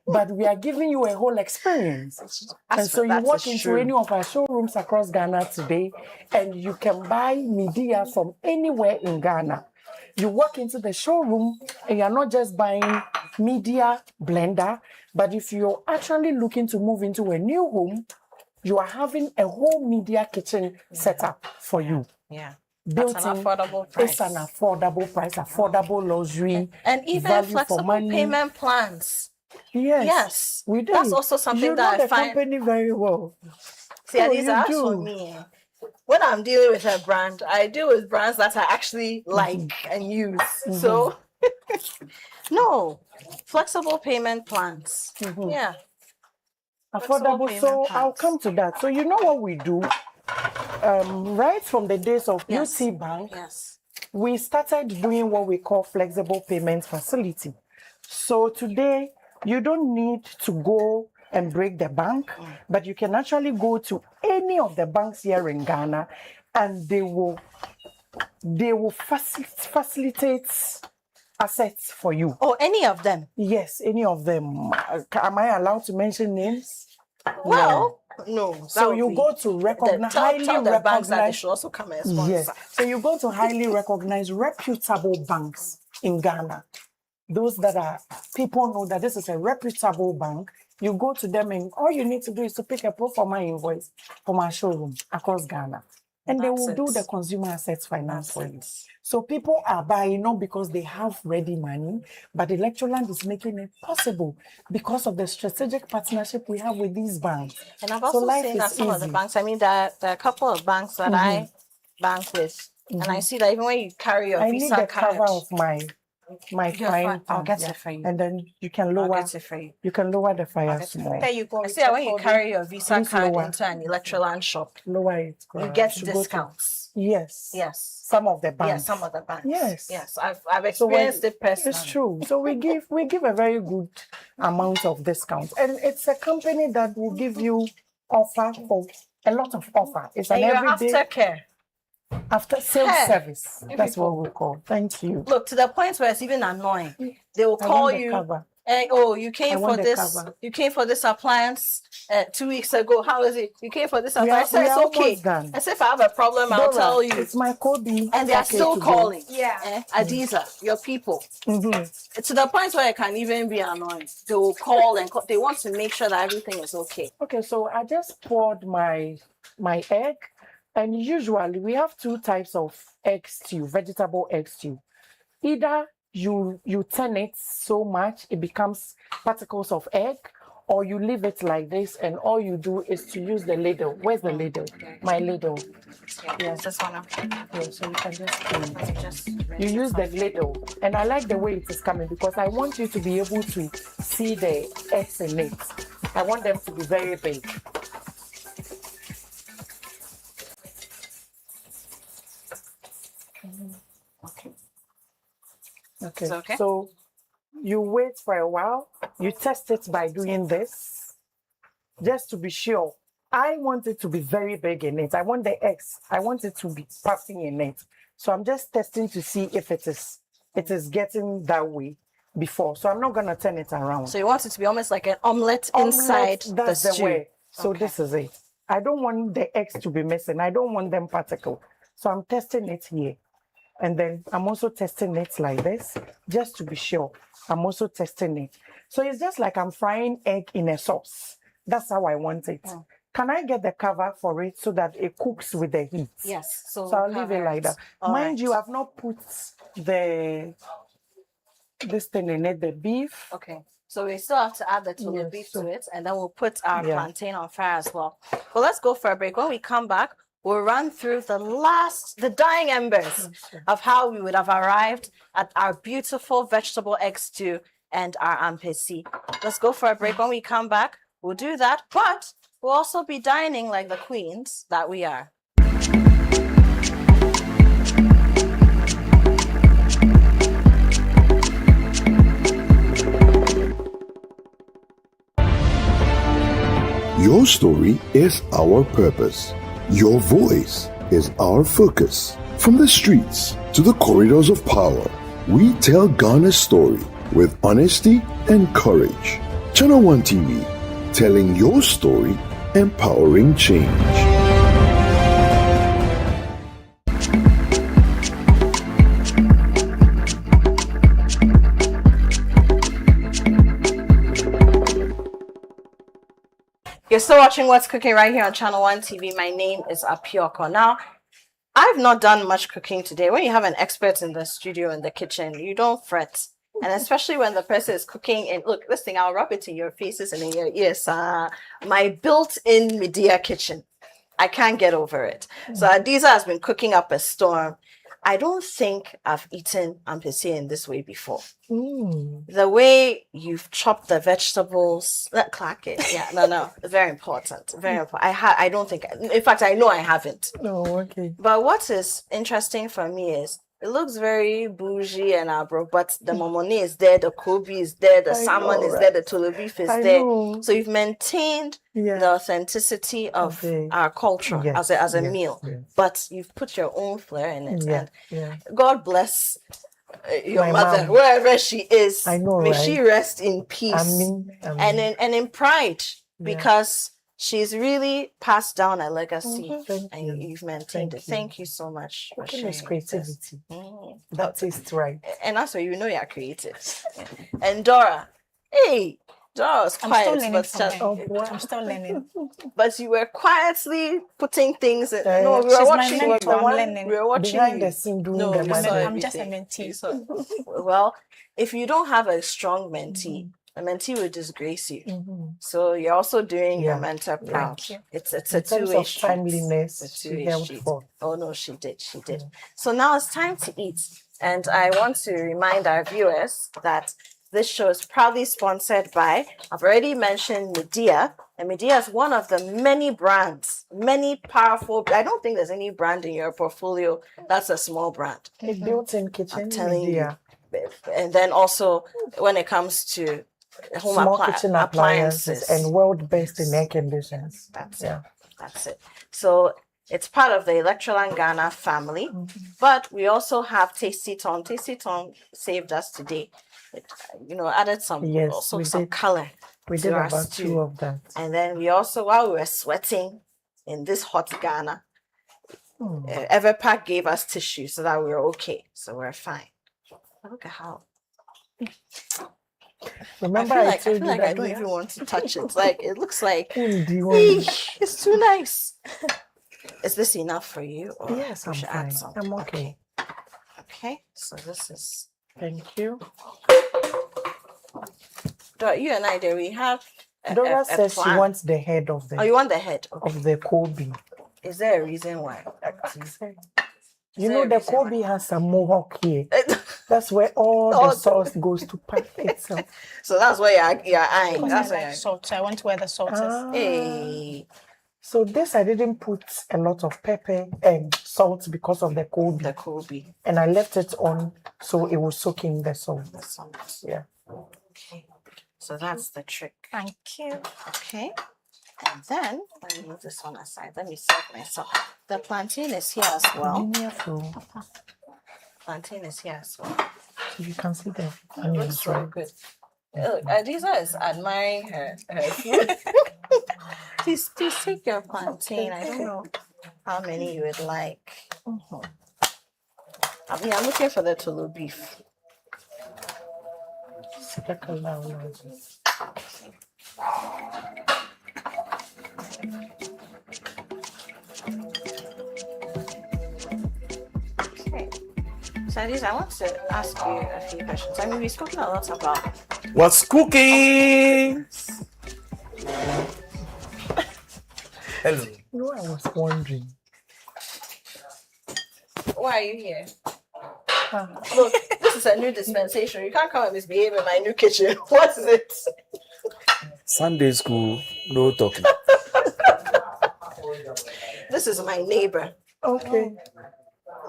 but we are giving you a whole experience. And so you walk into any of our showrooms across Ghana today, and you can buy media from anywhere in Ghana. You walk into the showroom and you're not just buying media blender, but if you're actually looking to move into a new home, you are having a whole media kitchen setup for you. Yeah. Built That's an in. affordable price. It's an affordable price, affordable luxury. And even value for flexible money. payment plans. Yes, we do. That's also something you that know I the find. company very well. See, Oh, these you are do. for me. When I'm dealing with a brand, I deal with brands that I actually like and use. So, no, flexible payment plans. Yeah. Affordable. payment So plans. I'll come to that. So you know what we do? Right from the days of UT Bank, we started doing what we call flexible payment facility. So today, you don't need to go and break the bank, but you can actually go to any of the banks here in Ghana, and they will facilitate assets for you. Oh, any of them? Yes, any of them. Am I allowed to mention names? Well, no. So you go to recognize highly tell the banks that they recognized. should also come and sponsor. Yes. So you go to highly recognized, reputable banks in Ghana. Those that are people know that this is a reputable bank. You go to them, and all you need to do is to pick a pro forma invoice from our showroom across Ghana, and they will do the consumer assets finance for you. So people are buying not because they have ready money, but Electroland is making it possible because of the strategic partnership we have with these banks. And I've So also life seen that is some of the easy. banks, I mean, there are a couple of banks that I bank with, and I see that even when you carry your I need Visa the card, cover of my You're fine. fine. I'll get it for you. And then you can lower. get it for you. You can lower the fire small. There you go. I see that when you carry your Visa Please card lower. into an Electroland shop, Lower it. you Cora. get Should go to- discounts. Yes. Yes. Some of the banks. Yes, some of the banks. Yes. Yes, I've So when- experienced it personally. It's true. So we give a very good amount of discount, and it's a company that will give you offer for a lot of offer. It's And an your everyday aftercare. after sales Care. service. You That's people. what we call. Thank you. Look, to the point where it's even annoying. They will I call want the you cover. You came want for the this. cover. You came for this appliance 2 weeks ago. How is it? You came for this appliance. We I said are it's okay. almost done. I said if I have a problem, I'll Dora, tell you. It's my Kobe. And they are still today. calling. Adiza, your people. Mm-hmm. To the point where it can even be annoying. They will call and they want to make sure that everything is okay. Okay, so I just poured my egg, and usually we have 2 types of egg stew, vegetable egg stew. Either you turn it so much it becomes particles of egg, or you leave it like this, and all you do is to use the ladle. Where's the ladle? My ladle. Yes, this one. Yeah, so you can just you use the ladle, and I like the way it is coming because I want you to be able to see the eggs in it. I want them to be very big. Okay. Okay. So you wait for a while. You test it by doing this, just to be sure. I want it to be very big in it. I want the eggs. I want it to be puffing in it. So I'm just testing to see if it is getting that way before. So I'm not gonna turn it around. So you want it to be almost like an omelette inside the That's the stew. way. So this is it. I don't want the eggs to be missing. I don't want them particle. So I'm testing it here. And then I'm also testing it like this, just to be sure. I'm also testing it. So it's just like I'm frying egg in a sauce. That's how I want it. Can I get the cover for it so that it cooks with the heat? Yes. So I'll leave it like that. Mind you, I've not put this thing in it, the beef. Okay. So we still have to add the tolo beef to it, and then we'll put our plantain on fire as well. But let's go for a break. When we come back, we'll run through the dying embers of how we would have arrived at our beautiful vegetable egg stew and our ampesi. Let's go for a break. When we come back, we'll do that, but we'll also be dining like the queens that we are. Your story is our purpose. Your voice is our focus. From the streets to the corridors of power, we tell Ghana's story with honesty and courage. Channel One TV, telling your story, empowering change. You're still watching What's Cooking right here on Channel One TV. My name is Apioko. Now, I've not done much cooking today. When you have an expert in the studio, in the kitchen, you don't fret. And especially when the person is cooking, and look, this thing, I'll rub it in your faces and in your ears. My built-in Medea kitchen. I can't get over it. So Adiza has been cooking up a storm. I don't think I've eaten ampesi in this way before. The way you've chopped the vegetables, clack it. Yeah, no, very important. Very important. I don't think, in fact, I know I haven't. No, okay. But what is interesting for me is it looks very bougie and abro, but the momoni is there, the kobe is there, the salmon is there, the tolo beef is there. So you've maintained the authenticity of our culture as a meal, but you've put your own flair in it. And God bless your My mother, mom. wherever she is. I know, May right? she rest in peace Amen. and in pride, because she's really passed down a legacy, and you've maintained it. Thank you so much for Cooking is sharing creativity. this. That is right. And also, you know you're creative. And Dora, hey, Dora was I'm quiet, still learning but from her. I'm still learning. but you were quietly putting things. We she's were my watching. mentor, I'm learning. We were watching Behind you. the scene doing No, the we saw magic. I'm just a everything. mentee. Well, if you don't have a strong mentee, a mentee will disgrace you. So you're also doing your mentor proud. Yeah. It's a In terms two-way of street. timeliness, It's a she two-way held street. forth. Oh no, she did. She did. So now it's time to eat. And I want to remind our viewers that this show is proudly sponsored by, I've already mentioned Medea. And Medea is one of the many brands, many powerful. I don't think there's any brand in your portfolio that's a small brand. A built-in kitchen, I'm telling Medea. you. And then also when it comes to home Small kitchen appliances and world best in air conditions. That's yeah. it. That's it. So It's part of the Electroland Ghana family, but we also have Tasty Ton. Tasty Ton saved us today. It, added some color. We to did our about stew. 2 of that. And then we also, while we were sweating in this hot Ghana, Everpack gave us tissue so that we were okay. So we're fine. Look at how. Remember, I told feel you like that I don't yes? even want to touch it. Like it looks like Eesh, it's too nice. Is this enough for you? Or Yes, we I'm should fine. add some? I'm okay. Okay, so this is. Thank you. You and I, there we have. Dora says she plan. wants the head of the. Oh, you want the head? Okay. Of the Kobe. Is there a reason why? You know the Kobe has some mohawk here. That's where all the sauce goes to pack itself. So that's where you're eyeing. That's where salt. So I want where the salt is. Hey. So this I didn't put a lot of pepper and salt because of the Kobe. The Kobe. And I left it on so it will soak in the salt. The salt. Yeah. Okay. So that's the trick. Thank you. Okay. And then let me move this one aside. Let me serve myself. The plantain is here as well. Plantain is here as well. So you can see the Looks onions, so right? good. Look, Adiza is admiring her food. please take your plantain. I don't know how many you would like. I mean, I'm looking for the Tulu beef. Okay. So Adiza, I want to ask you a few questions. I mean, we've spoken a lot about What's cooking? Hello. You know, I was wondering. why are you here? Look, this is a new dispensation. You can't come and misbehave in my new kitchen. What is it? Sunday school, no talking. This is my neighbor. Okay.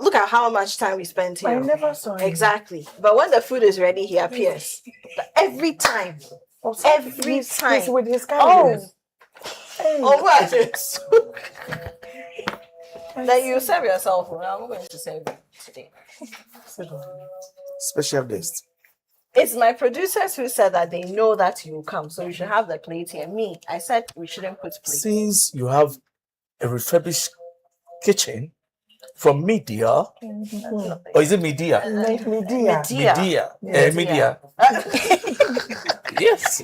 Look at how much time we spent here. I never saw him. Exactly. But when the food is ready, he appears. Every time. Every time. He's with his Oh. cameras. Oh, what? Then you serve yourself. I'm going to serve you today. Special guest. It's my producers who said that they know that you will come, so you should have the plate here. Me, I said we shouldn't put plates. Since you have a refurbished kitchen from Media, or is it Media? Media. Media. Yes.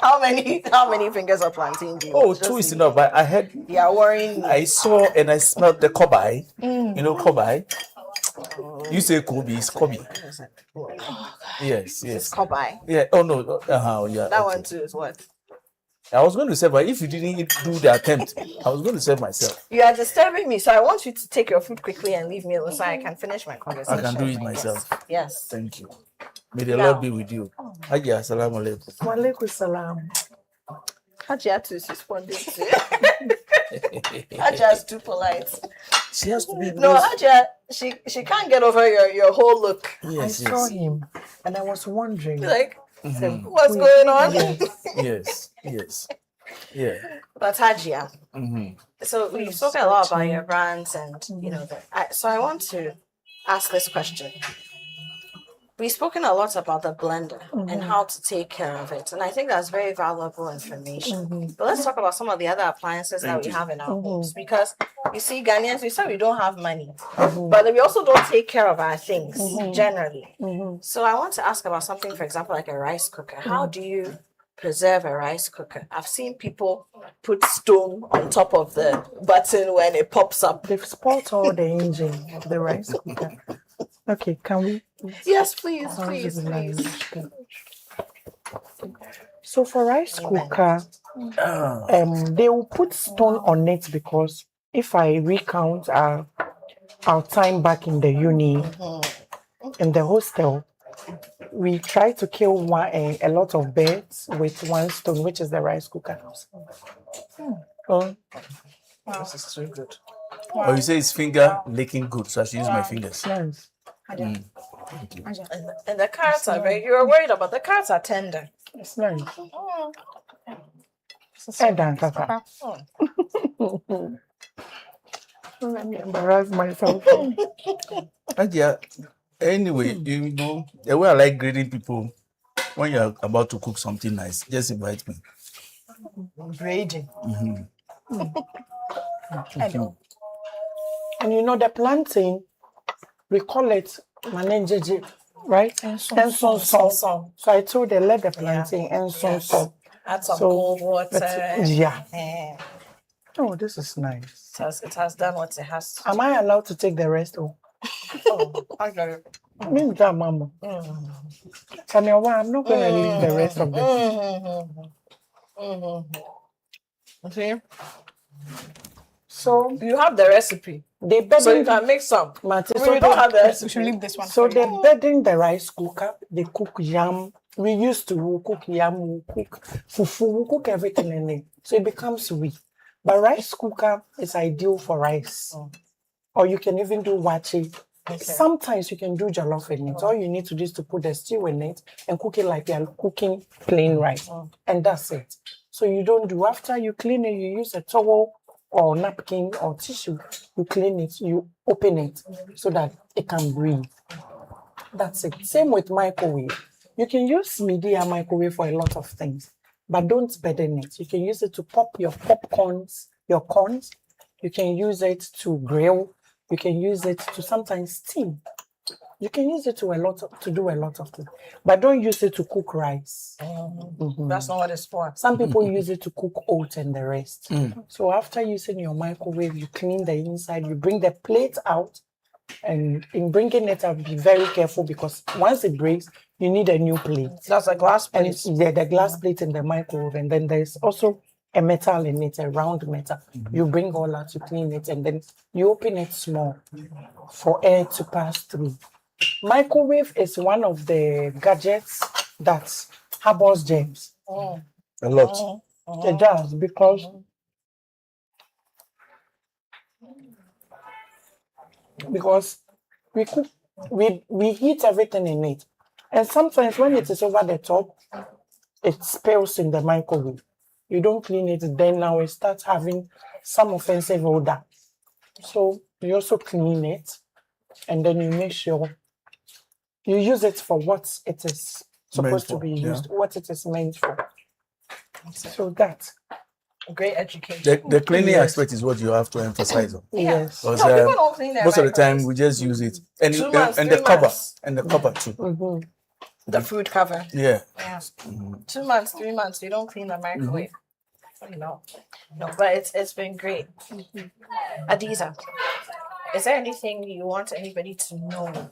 How many fingers of plantain do you Oh, want? two is enough. But I had. You are worrying me. I saw and I smelled the kobai. Mm. You know kobai. You say Kobe, it's Kobe. Yes, yes. It's Kobai. Yeah. Oh no. Yeah. That one too is what? I was going to say, but if you didn't do the attempt, I was going to serve myself. You are disturbing me, so I want you to take your food quickly and leave me alone so I can finish my I conversation. can do it myself. Yes. Thank you. May the Now- Lord be with you. Haji, assalamu alaikum. Walaikum salam. Hajia too is responding to Hajia is too polite. She has to be. No, Hajia, she can't get over your whole look. I saw him and I was wondering. Like, Mhm. what's going on? Yes, yes. Yeah. But Hajia, Mm-hmm. so we've spoken a lot about your brands and you know so I want to ask this question. We've spoken a lot about the blender and how to take care of it, and I think that's very valuable information. But let's talk about some of the other appliances that we have in our homes, because you see, Ghanaians, we say we don't have money, but we also don't take care of our things generally. So I want to ask about something, for example, like a rice cooker. How do you preserve a rice cooker? I've seen people put stone on top of the button when it pops up. They've spoiled all the engine of the rice cooker. Okay, can we? Yes, please, please, please. So for rice cooker, they will put stone on it because if I recount our time back in the uni, in the hostel, we try to kill a lot of birds with one stone, which is the rice cooker. Oh, This is so good. Oh, you say it's finger licking good, so I should use my fingers. Yes. Mm. And the carrots are very, you're worried about the carrots are tender. It's nice. Let me embarrass myself. Yeah. Anyway, you know, the way I like greeting people when you're about to cook something nice, just invite me. Grading. Mm-hmm. Hello. And you know the plantain, we call it manenjeje, right? And so. So I told them let the plantain and so. Add some cold water. Yeah. Oh, this is nice. It has done what it has to. Am I allowed to take the rest? Oh, I got it. Me, Mama. I'm not going to leave the rest of this. Okay. So you have the recipe. They so you can make some. Martin, so you don't have the recipe. We should leave this one. So they bedding the rice cooker. They cook yam. We used to cook yam, we cook fufu, we cook everything in it. So it becomes sweet. But rice cooker is ideal for rice. Or you can even do wachi. Okay. Sometimes you can do jollof in it. All you need to do is to put the stew in it and cook it like you're cooking plain rice. And that's it. So you don't do, after you clean it, you use a towel or napkin or tissue. You clean it, you open it so that it can breathe. That's it. Same with microwave. You can use media microwave for a lot of things, but don't burden it. You can use it to pop your popcorns, your corns. You can use it to grill. You can use it to sometimes steam. You can use it to do a lot of things, but don't use it to cook rice. That's not what it's for. Some people use it to cook oats and the rest. So after using your microwave, you clean the inside, you bring the plate out, and in bringing it out, be very careful because once it breaks, you need a new plate. That's a glass plate. And it's the glass plate in the microwave, and then there's also a metal in it, a round metal. You bring all that to clean it, and then you open it small for air to pass through. Microwave is one of the gadgets that harbors germs. A lot. It does, because we cook, we heat everything in it. And sometimes when it is over the top, it spills in the microwave. You don't clean it, then now it starts having some offensive odor. So you also clean it, and then you make sure you use it for what it is supposed to be used, what it is meant for. So that. Great education. The cleaning aspect is what you have to emphasize on. Yes. Because, people don't clean their most of the time microwaves. we just use it. And, 2 months, and 3 the cover. months. And the cover too. The food cover. Yeah. 2 months, 3 months, you don't clean the microwave. You know. No, but it's been great. Adiza, is there anything you want anybody to know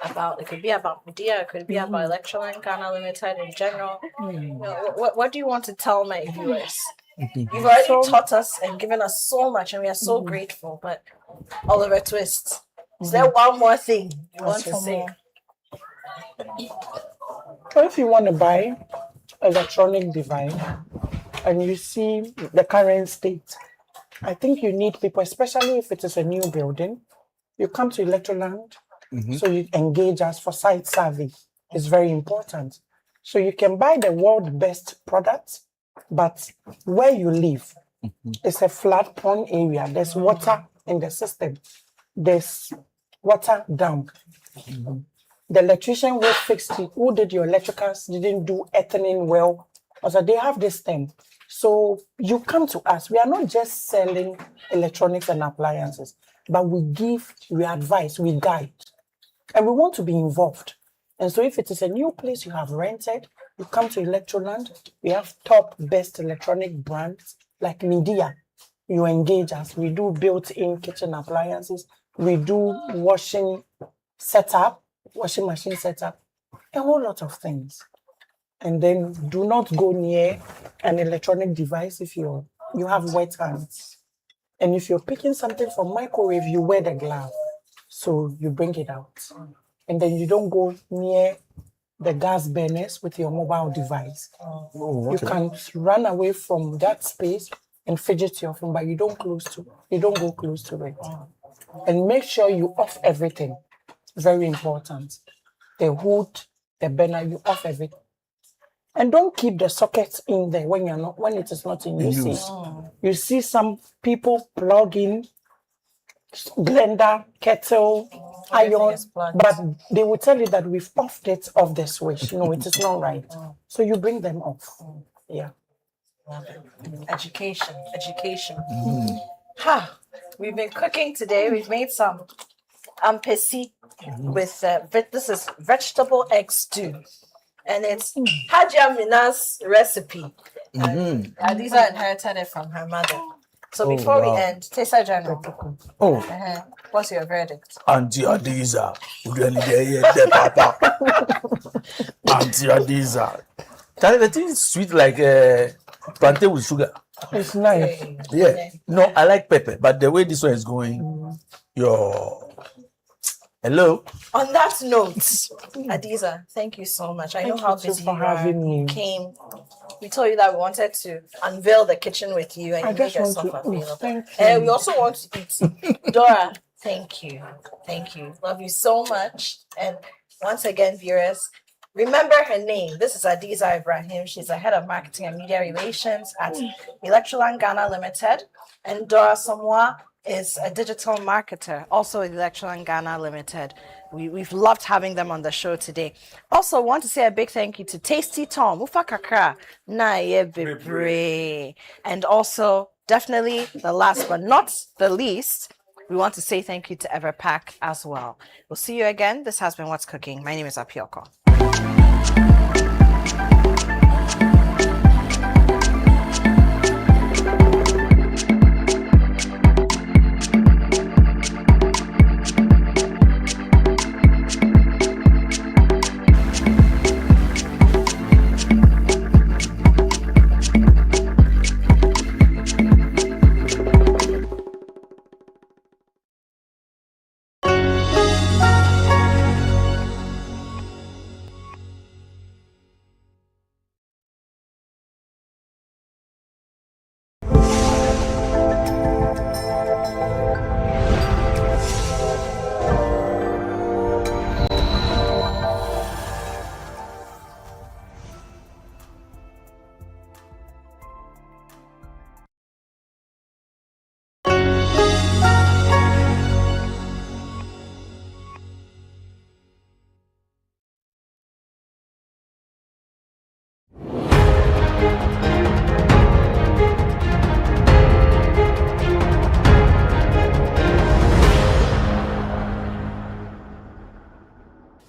about? It could be about media, it could be about Electroline Ghana Limited in general. You know, what do you want to tell my viewers? You've already taught us and given us so much, and we are so grateful. But Oliver Twist, is there one more thing you want to say? If you want to buy electronic device and you see the current state, I think you need people, especially if it is a new building. You come to Electroland, so you engage us for site survey. It's very important. So you can buy the world's best products, but where you live, it's a flat pond area. There's water in the system. There's water dump. The electrician who fixed it, who did your electricals, didn't do earthing well. Also, they have this thing. So you come to us. We are not just selling electronics and appliances, but we advise, we guide. And we want to be involved. And so if it is a new place you have rented, you come to Electroland, we have top best electronic brands like Media. You engage us. We do built-in kitchen appliances. We do washing machine setup, a whole lot of things. And then do not go near an electronic device if you have wet hands. And if you're picking something from microwave, you wear the glove. So you bring it out. And then you don't go near the gas burners with your mobile device. You can run away from that space and fidget your phone, but you don't go close to it. And make sure you off everything. Very important. The hood, the burner, you off everything. And don't keep the sockets in there when it is not in use. You see some people plug in blender, kettle, iron, but they will tell you that we've offed it off the switch. No, it is not right. So you bring them off. Yeah. Education. Ha! We've been cooking today. We've made some ampesi with this is vegetable egg stew, and it's Hajia Mina's recipe. Adiza inherited it from her mother. So before we end, Tessa General. What's your verdict? Auntie Adiza. Papa. Auntie Adiza. The thing is sweet like plantain with sugar. It's nice. Yeah. No, I like pepper, but the way this one is going, hello. On that note, Adiza, thank you so much. I know how busy you are. You came. We told you that we wanted to unveil the kitchen with you, and you made yourself available. We also want to eat. Dora, thank you. Love you so much. And once again, viewers, remember her name. This is Adiza Ibrahim. She's the head of marketing and media relations at Electroland Ghana Limited. And Dora Samoa is a digital marketer, also at Electroland Ghana Limited. We've loved having them on the show today. Also, want to say a big thank you to Tasty Tom, Ufa Kakra, Naye Bebre. And also, definitely the last but not the least, we want to say thank you to Everpack as well. We'll see you again. This has been What's Cooking. My name is Apioko.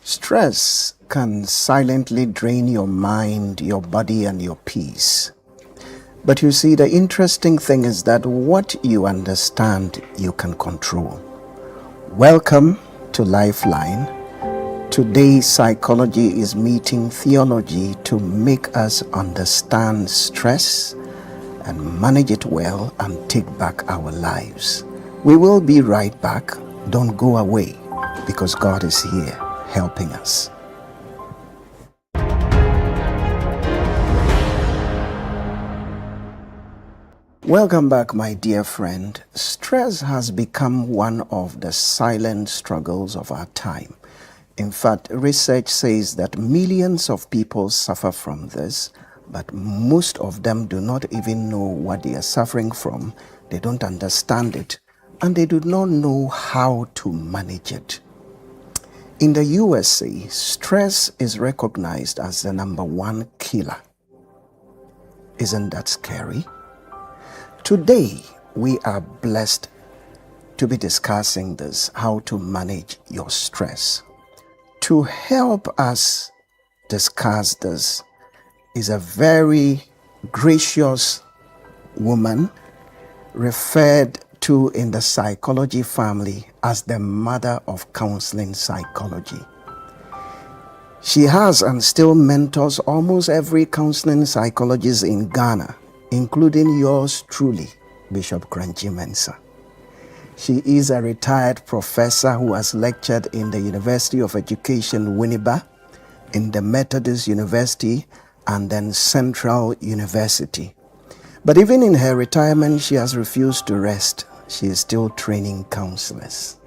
Stress can silently drain your mind, your body, and your peace. But you see, the interesting thing is that what you understand, you can control. Welcome to Lifeline. Today, psychology is meeting theology to make us understand stress and manage it well and take back our lives. We will be right back. Don't go away, because God is here helping us. Welcome back, my dear friend. Stress has become one of the silent struggles of our time. In fact, research says that millions of people suffer from this, but most of them do not even know what they are suffering from. They don't understand it, and they do not know how to manage it. In the USA, stress is recognized as the #1 killer. Isn't that scary? Today, we are blessed to be discussing this, how to manage your stress. To help us discuss this is a very gracious woman referred to in the psychology family as the mother of counseling psychology. She has and still mentors almost every counseling psychologist in Ghana, including yours truly, Bishop Kranchi Mensah. She is a retired professor who has lectured in the University of Education, Winneba, in the Methodist University, and then Central University. But even in her retirement, she has refused to rest. She is still training counselors.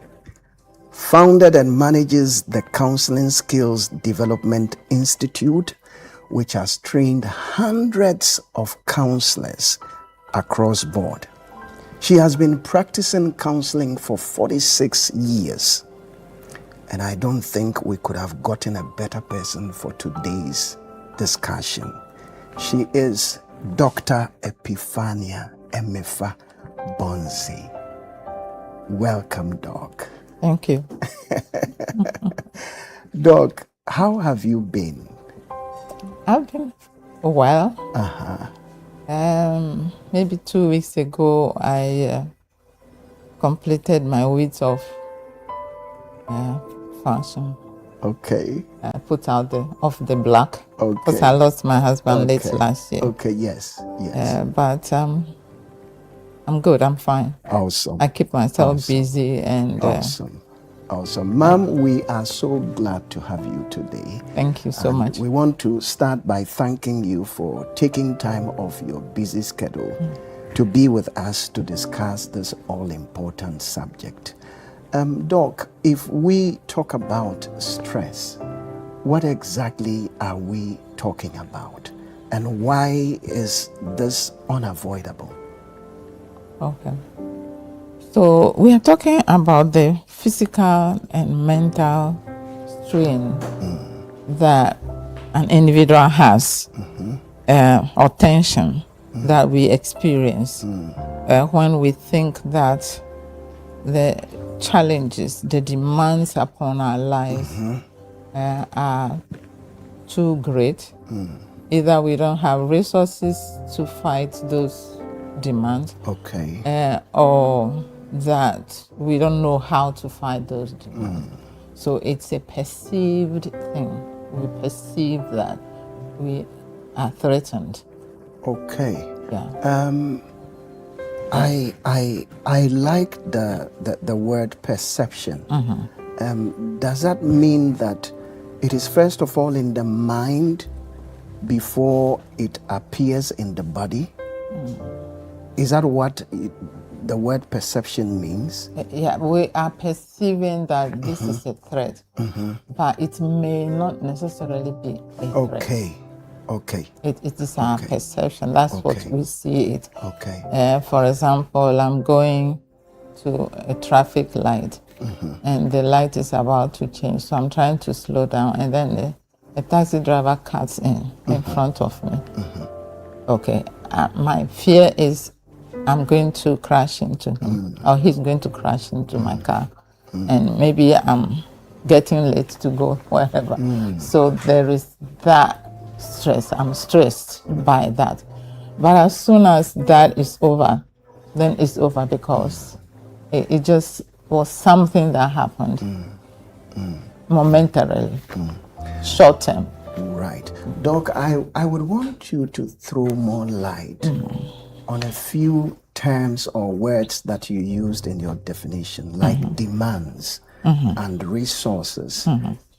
Founded and manages the Counseling Skills Development Institute, which has trained hundreds of counselors across board. She has been practicing counseling for 46 years. And I don't think we could have gotten a better person for today's discussion. She is Dr. Epiphania Emefa Bonzi. Welcome, Doc. Thank you. Doc, how have you been? I've been well. Uh-huh. Maybe 2 weeks ago, I completed my weeks of function. Okay. I put out off the block. Okay. Because I lost my husband late Okay. last year. Okay, yes, yes. But I'm good. I'm fine. Awesome. I keep myself Awesome. busy and. Awesome. Awesome. Ma'am, we are so glad to have you today. Thank you so And much. We want to start by thanking you for taking time off your busy schedule to be with us to discuss this all-important subject. Doc, if we talk about stress, what exactly are we talking about? And why is this unavoidable? Okay. So we are talking about the physical and mental strain that an individual has, or tension that we experience when we think that the challenges, the demands upon our lives are too great. Either we don't have resources to fight those demands, okay, or that we don't know how to fight those demands. So it's a perceived thing. We perceive that we are threatened. Okay. Yeah. I like the word perception. Does that mean that it is first of all in the mind before it appears in the body? Is that what the word perception means? Yeah, we are perceiving that this is a threat, but it may not necessarily be a threat. Okay. Okay. It is our perception. That's what we see it. Okay. For example, I'm going to a traffic light, and the light is about to change, so I'm trying to slow down, and then a taxi driver cuts in front of me. Okay. My fear is I'm going to crash into him, or he's going to crash into my car, and maybe I'm getting late to go wherever. So there is that stress. I'm stressed by that. But as soon as that is over, then it's over, because it just was something that happened momentarily, short term. Right. Doc, I would want you to throw more light on a few terms or words that you used in your definition, like demands and resources.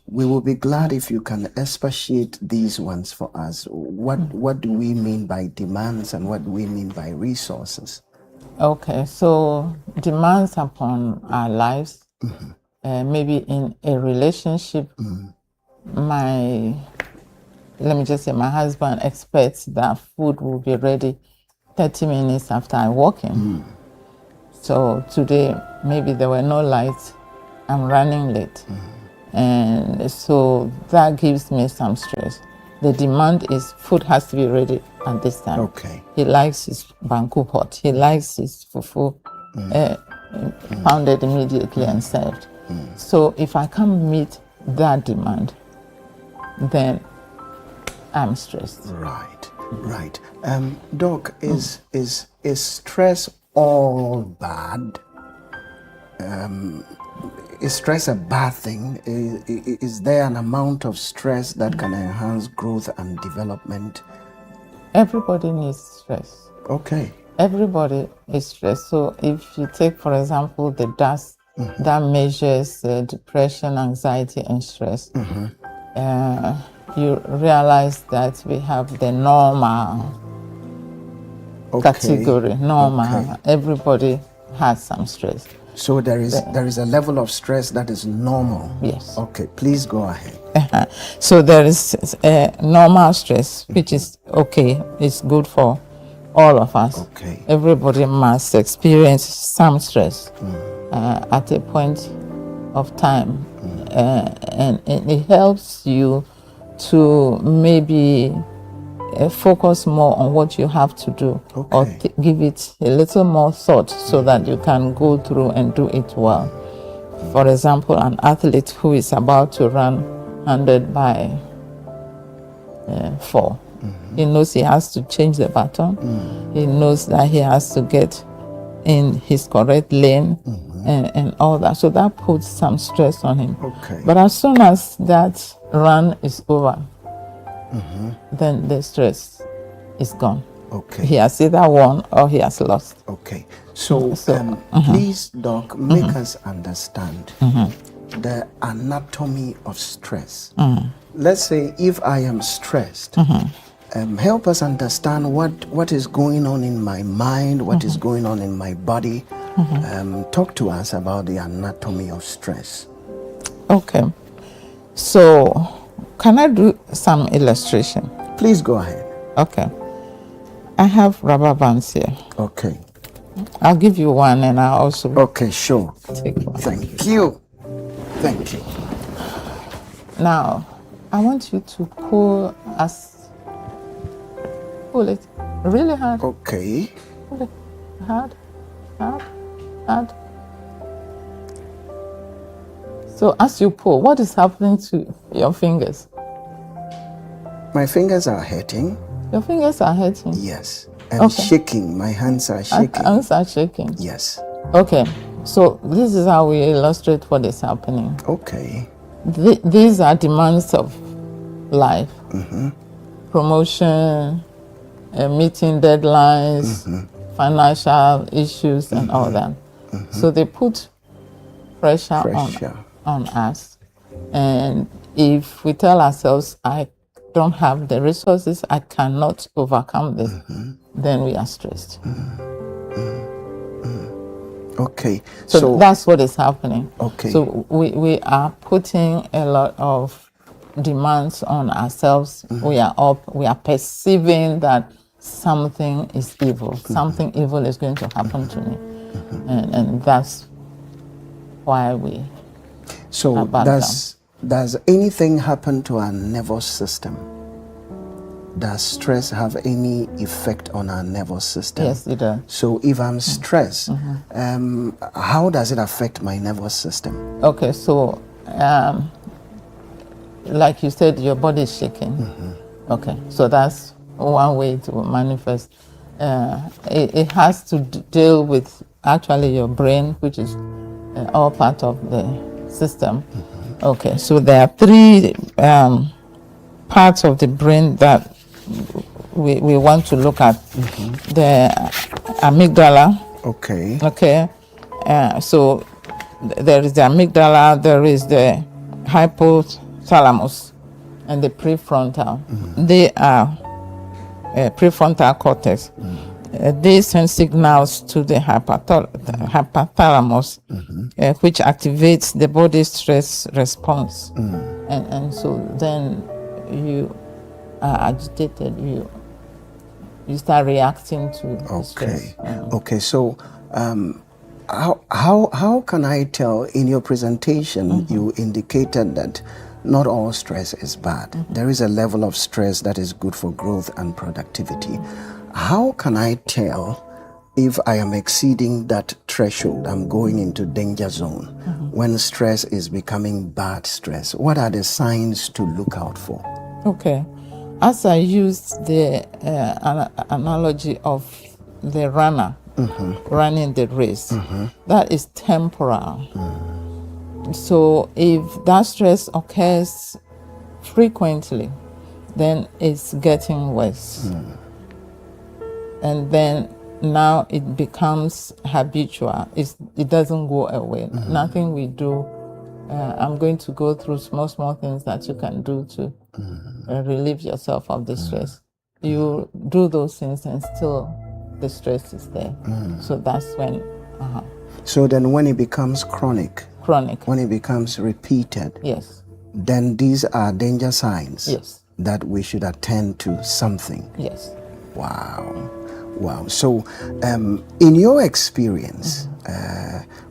We will be glad if you can expatiate these ones for us. What do we mean by demands and what do we mean by resources? Okay, so demands upon our lives, maybe in a relationship, let me just say, my husband expects that food will be ready 30 minutes after I walk in. So today, maybe there were no lights, I'm running late. And so that gives me some stress. The demand is food has to be ready at this time. Okay. He likes his banku hot. He likes his fufu pounded immediately and served. So if I can't meet that demand, then I'm stressed. Right, right. Doc, is stress all bad? Is stress a bad thing? Is there an amount of stress that can enhance growth and development? Everybody needs stress. Okay. Everybody is stressed. So if you take, for example, the DAS, that measures depression, anxiety, and stress, you realize that we have the normal category. Normal. Everybody has some stress. So there is a level of stress that is normal. Yes. Okay, please go ahead. So there is normal stress, which is okay. It's good for all of us. Okay. Everybody must experience some stress at a point of time, and it helps you to maybe focus more on what you have to do, or give it a little more thought so that you can go through and do it well. For example, an athlete who is about to run 100 by 4. He knows he has to change the baton. He knows that he has to get in his correct lane and all that. So that puts some stress on him. Okay. But as soon as that run is over, then the stress is gone. Okay. He has either won or he has lost. Okay. So, please, Doc, make us understand the anatomy of stress. Let's say if I am stressed, help us understand what is going on in my mind, what is going on in my body. Talk to us about the anatomy of stress. Okay. So, can I do some illustration? Please go ahead. Okay. I have rubber bands here. Okay. I'll give you one and I'll also... Okay, sure. Take one. Thank you. Thank you. Now, I want you to pull it really hard. Okay. Pull it hard, hard, hard. So as you pull, what is happening to your fingers? My fingers are hurting. Your fingers are hurting? Yes. And shaking. My hands are shaking. Hands are shaking? Yes. Okay. So this is how we illustrate what is happening. Okay. These are demands of life. Promotion, meeting deadlines, financial issues and all that. So they put pressure. On us. And if we tell ourselves, I don't have the resources, I cannot overcome this, then we are stressed. Okay. So that's what is happening. Okay. So we are putting a lot of demands on ourselves. We are perceiving that something is evil. Something evil is going to happen to me. And that's why we So does anything happen to our nervous system? Does stress have any effect on our nervous system? Yes, it does. So if I'm stressed, how does it affect my nervous system? Okay, so like you said, your body is shaking. Okay, so that's one way to manifest. It has to deal with actually your brain, which is all part of the system. Okay, so there are 3 parts of the brain that we want to look at. The amygdala. Okay. Okay. So there is the amygdala, there is the hypothalamus, and the prefrontal. They are prefrontal cortex. They send signals to the hypothalamus, which activates the body's stress response. And so then you are agitated, you start reacting to stress. Okay, so how can I tell? In your presentation, you indicated that not all stress is bad. There is a level of stress that is good for growth and productivity. How can I tell if I am exceeding that threshold, I'm going into danger zone, when stress is becoming bad stress? What are the signs to look out for? Okay. As I used the analogy of the runner running the race, that is temporal. So if that stress occurs frequently, then it's getting worse. And then now it becomes habitual. It doesn't go away. Nothing we do. I'm going to go through small things that you can do to relieve yourself of the stress. You do those things and still the stress is there. So that's when. So then when it becomes chronic, when it becomes repeated, yes, then these are danger signs yes, that we should attend to something. Yes. Wow. Wow. So, in your experience,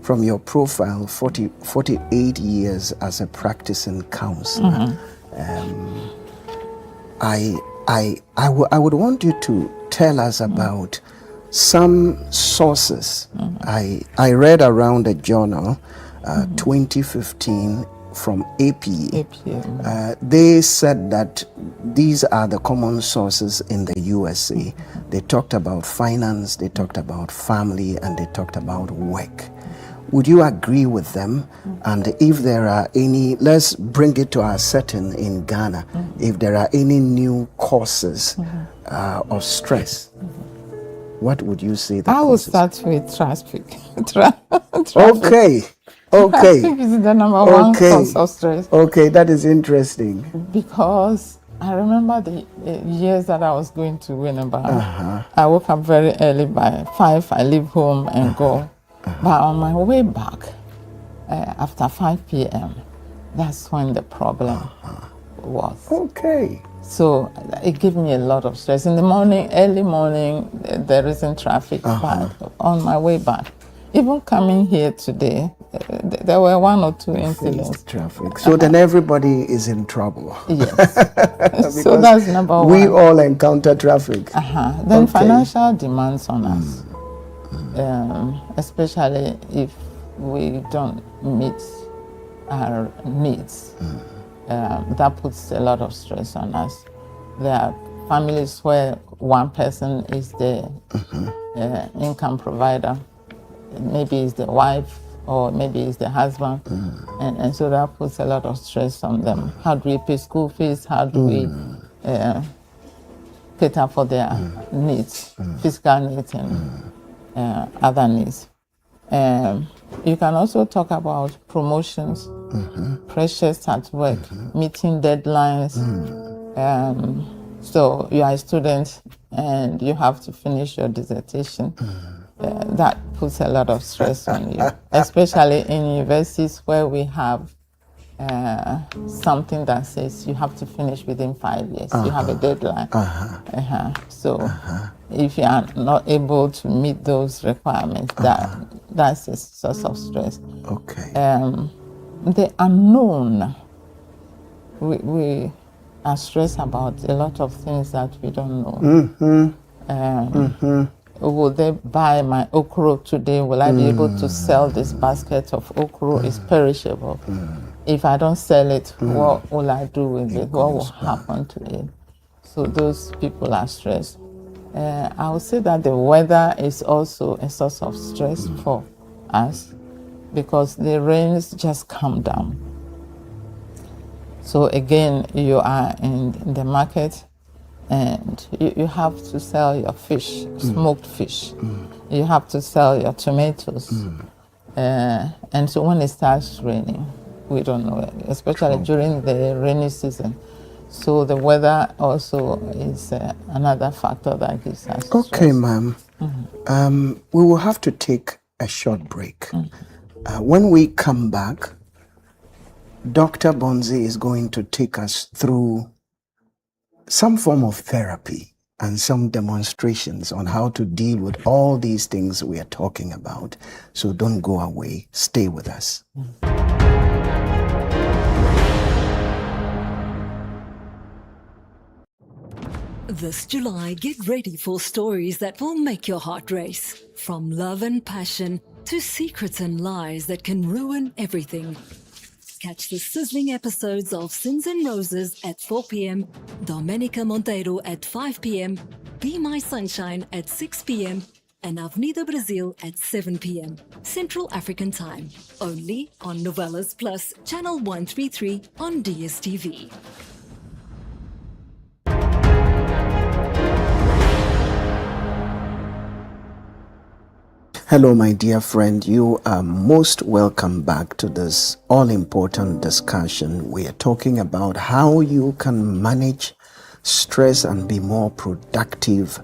from your profile, 48 years as a practicing counselor, I would want you to tell us about some sources. I read around a journal, 2015, from APA. They said that these are the common sources in the USA. They talked about finance, they talked about family, and they talked about work. Would you agree with them? And if there are any, let's bring it to our setting in Ghana, if there are any new causes of stress, what would you say the I will causes? start with traffic. Okay. Traffic is the number one cause of stress. Okay, that is interesting. Because I remember the years that I was going to Winneba. I woke up very early, by 5 I leave home and go. But on my way back, after 5 p.m., that's when the problem was. Okay. So it gave me a lot of stress. In the morning, early morning, there isn't traffic, but on my way back, even coming here today, there were 1 or 2 incidents. Traffic. So then everybody is in trouble. Yes. So that's number one. We all encounter traffic. Then financial demands on us, especially if we don't meet our needs. That puts a lot of stress on us. There are families where one person is the income provider. Maybe it's the wife or maybe it's the husband. And so that puts a lot of stress on them. How do we pay school fees? How do we cater for their needs, physical needs and other needs? You can also talk about promotions, pressures at work, meeting deadlines. So you are a student and you have to finish your dissertation. That puts a lot of stress on you, especially in universities where we have something that says you have to finish within 5 years. You have a deadline. So if you are not able to meet those requirements, that's a source of stress. Okay. The unknown. We are stressed about a lot of things that we don't know. Will they buy my okra today? Will I be able to sell this basket of okra? It's perishable. If I don't sell it, what will I do with it? What will happen to it? So those people are stressed. I would say that the weather is also a source of stress for us because the rains just come down. So again, you are in the market and you have to sell your fish, smoked fish. You have to sell your tomatoes. And so when it starts raining, we don't know, especially during the rainy season. So the weather also is another factor that gives us stress. Okay, ma'am. We will have to take a short break. When we come back, Dr. Bonzi is going to take us through some form of therapy and some demonstrations on how to deal with all these things we are talking about. So don't go away. Stay with us. This July, get ready for stories that will make your heart race. From love and passion to secrets and lies that can ruin everything. Catch the sizzling episodes of Sins and Roses at 4 p.m, Domenica Monteiro at 5 p.m, Be My Sunshine at 6 p.m, and Avenida Brazil at 7 p.m, Central African Time. Only on Novelas Plus, Channel 133 on DSTV. Hello, my dear friend. You are most welcome back to this all-important discussion. We are talking about how you can manage stress and be more productive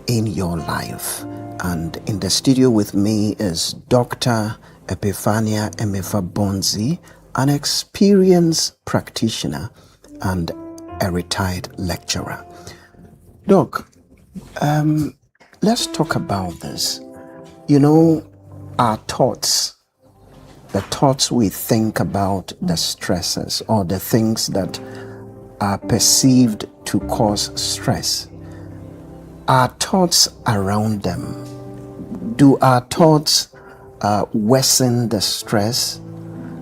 in your life. And in the studio with me is Dr. Epiphania Emefa Bonzi, an experienced practitioner and a retired lecturer. Doc, let's talk about this. You know, our thoughts, the thoughts we think about the stresses or the things that are perceived to cause stress, our thoughts around them, do our thoughts worsen the stress?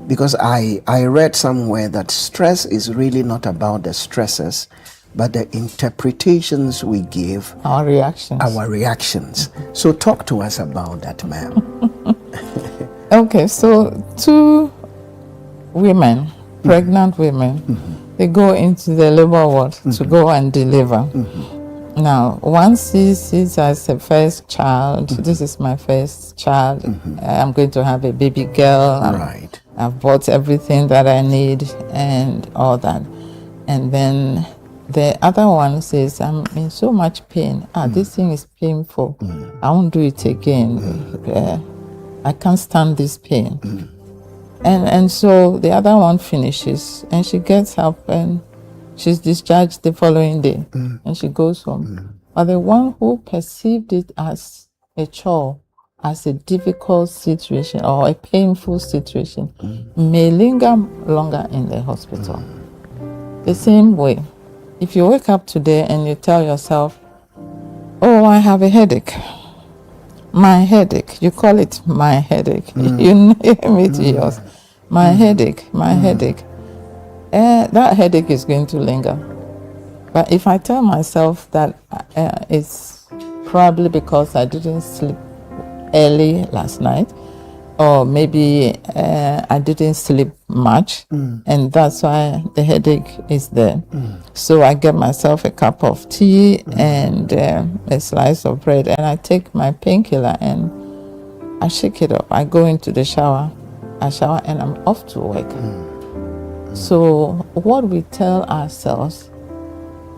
Because I read somewhere that stress is really not about the stresses, but the interpretations we give. Our reactions. Our reactions. So talk to us about that, ma'am. Okay, so 2 women, pregnant women, they go into the labor ward to go and deliver. Now, one sees it as a first child. This is my first child. I'm going to have a baby girl. Right. I've bought everything that I need and all that. And then the other one says, I'm in so much pain. This thing is painful. I won't do it again. I can't stand this pain. And so the other one finishes and she gets up and she's discharged the following day and she goes home. But the one who perceived it as a chore, as a difficult situation or a painful situation, may linger longer in the hospital. The same way, if you wake up today and you tell yourself, oh, I have a headache. My headache, you call it my headache. You name it yours. My headache, my headache. That headache is going to linger. But if I tell myself that it's probably because I didn't sleep early last night, or maybe I didn't sleep much, and that's why the headache is there. So I get myself a cup of tea and a slice of bread, and I take my painkiller and I shake it up. I go into the shower, I shower, and I'm off to work. So what we tell ourselves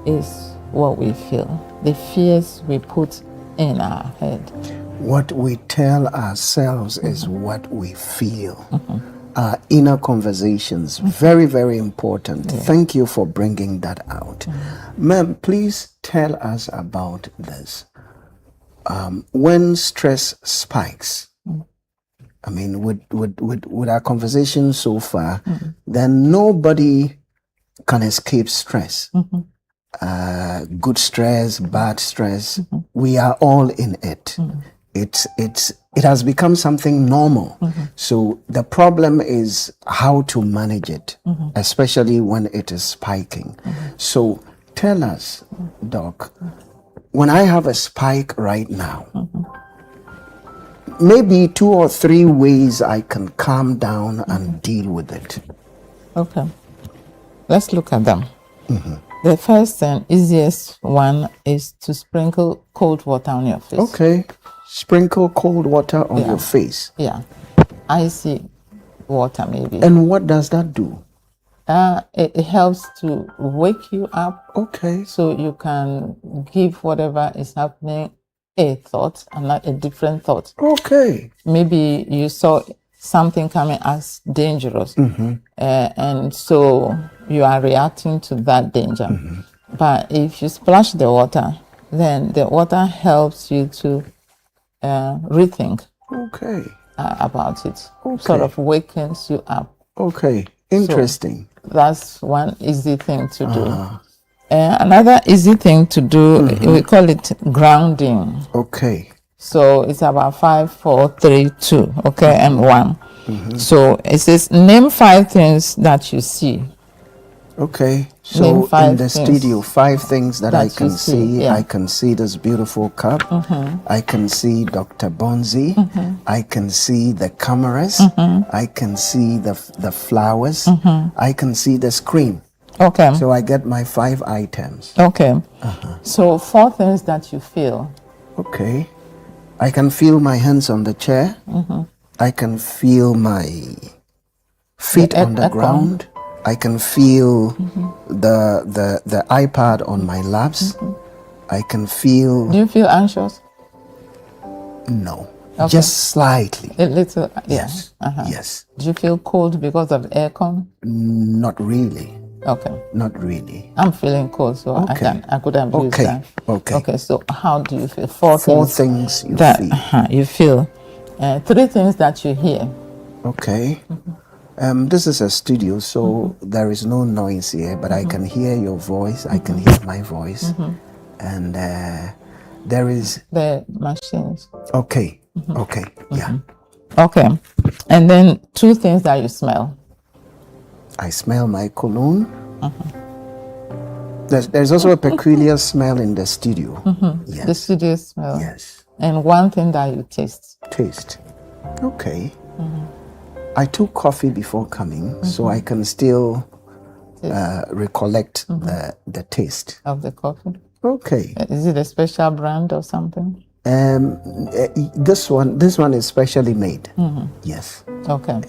is what we feel. The fears we put in our head. What we tell ourselves is what we feel. Our inner conversations, very, very important. Thank you for bringing that out. Ma'am, please tell us about this. When stress spikes, I mean, with our conversation so far, then nobody can escape stress. Good stress, bad stress, we are all in it. It has become something normal. So the problem is how to manage it, especially when it is spiking. So tell us, Doc, when I have a spike right now, maybe 2 or 3 ways I can calm down and deal with it. Okay, let's look at them. The first and easiest one is to sprinkle cold water on your face. Okay, sprinkle cold water on your face. Yeah, icy water maybe. And what does that do? It helps to wake you up. Okay. So you can give whatever is happening a thought and not a different thought. Okay. Maybe you saw something coming as dangerous, and so you are reacting to that danger. But if you splash the water, then the water helps you to rethink about it. Sort of wakens you up. Okay, interesting. So that's one easy thing to do. Another easy thing to do, we call it grounding. Okay. So it's about 5, 4, 3, 2, okay, and 1. So it says, name 5 things that you see. Okay, so in the studio, 5 things that I can see. Yeah. I can see this beautiful cup. I can see Dr. Bonzi. I can see the cameras. I can see the flowers. I can see the screen. Okay. So I get my 5 items. Okay. So 4 things that you feel. Okay. I can feel my hands on the chair. I can feel my feet on the ground. I can feel the iPad on my laps. I can feel... Do you feel anxious? No. Okay. Just slightly. A little, yes. Yes. Do you feel cold because of aircon? Not really. Okay. Not really. I'm feeling cold, so Okay. I could have used Okay. that. Okay. Okay, so how do you feel? Four things you that feel. You feel. Three things that you hear. Okay. This is a studio, so there is no noise here, but I can hear your voice. I can hear my voice. And there is... The machines. Okay. Okay. Yeah. Okay. And then two things that you smell. I smell my cologne. There's also a peculiar smell in the studio. Yes. The studio smell. Yes. And one thing that you taste. Taste. Okay. I took coffee before coming, so I can still recollect the taste of the coffee. Okay. Is it a special brand or something? This one is specially made. Yes. Okay.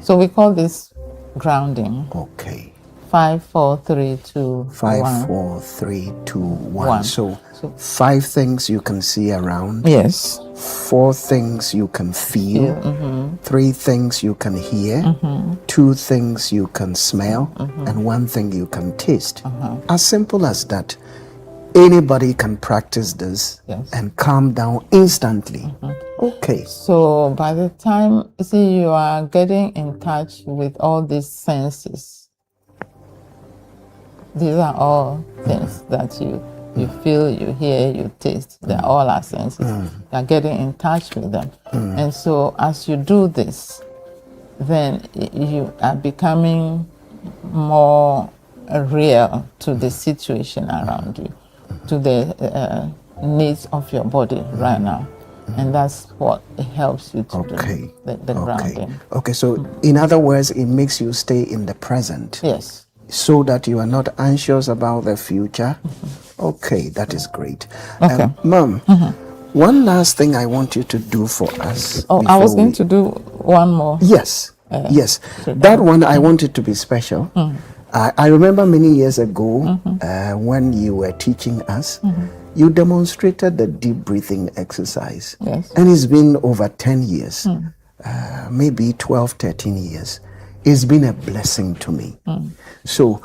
So we call this grounding. Okay. 5, 4, 3, 2, 5, 1. 4, 3, 2, 1. One. So 5 things you can see around. Yes. 4 things you can feel. 3 things you can hear. 2 things you can smell. And 1 thing you can taste. As simple as that. Anybody can practice this and calm down instantly. Okay. So by the time you are getting in touch with all these senses, these are all things that you feel, you hear, you taste. They're all our senses. You are getting in touch with them. And so as you do this, then you are becoming more real to the situation around you, to the needs of your body right now. And that's what helps you to do the grounding. Okay, so in other words, it makes you stay in the present. Yes. So that you are not anxious about the future. Okay, that is great. Okay. Mom, one last thing I want you to do for us. Oh, I was going to do one more. Yes, yes. That one, I want it to be special. I remember many years ago when you were teaching us, you demonstrated the deep breathing exercise. Yes. And it's been over 10 years, maybe 12, 13 years. It's been a blessing to me. So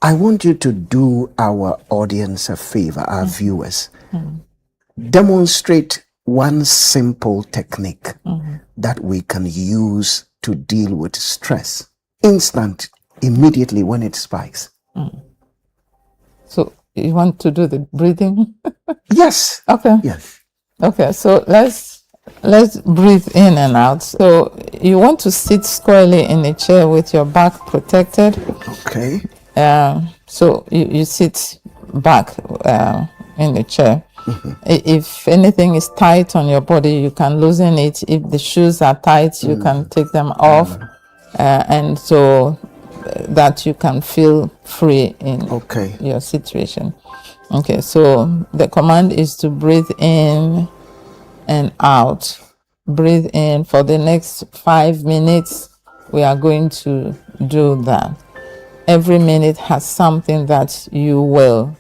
I want you to do our audience a favor, our viewers. Demonstrate one simple technique that we can use to deal with stress immediately when it spikes. So you want to do the breathing? Yes. Okay. Yes. Okay, so let's breathe in and out. So you want to sit squarely in a chair with your back protected. Okay. So you sit back in the chair. If anything is tight on your body, you can loosen it. If the shoes are tight, you can take them off. And so that you can feel free in your situation. Okay, so the command is to breathe in and out. Breathe in for the next 5 minutes. We are going to do that. Every minute has something that you will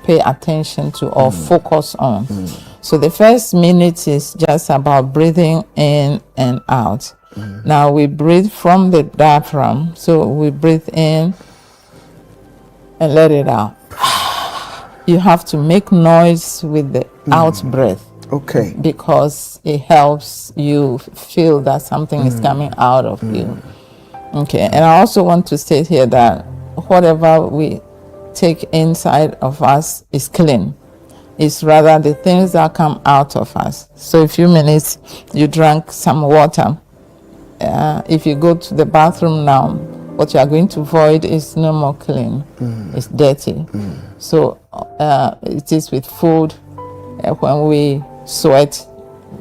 pay attention to or focus on. So the first minute is just about breathing in and out. Now we breathe from the diaphragm. So we breathe in and let it out. You have to make noise with the out breath. Okay. Because it helps you feel that something is coming out of you. Okay. And I also want to state here that whatever we take inside of us is clean. It's rather the things that come out of us. So a few minutes, you drank some water. If you go to the bathroom now, what you are going to void is no more clean. It's dirty. So it is with food. When we sweat,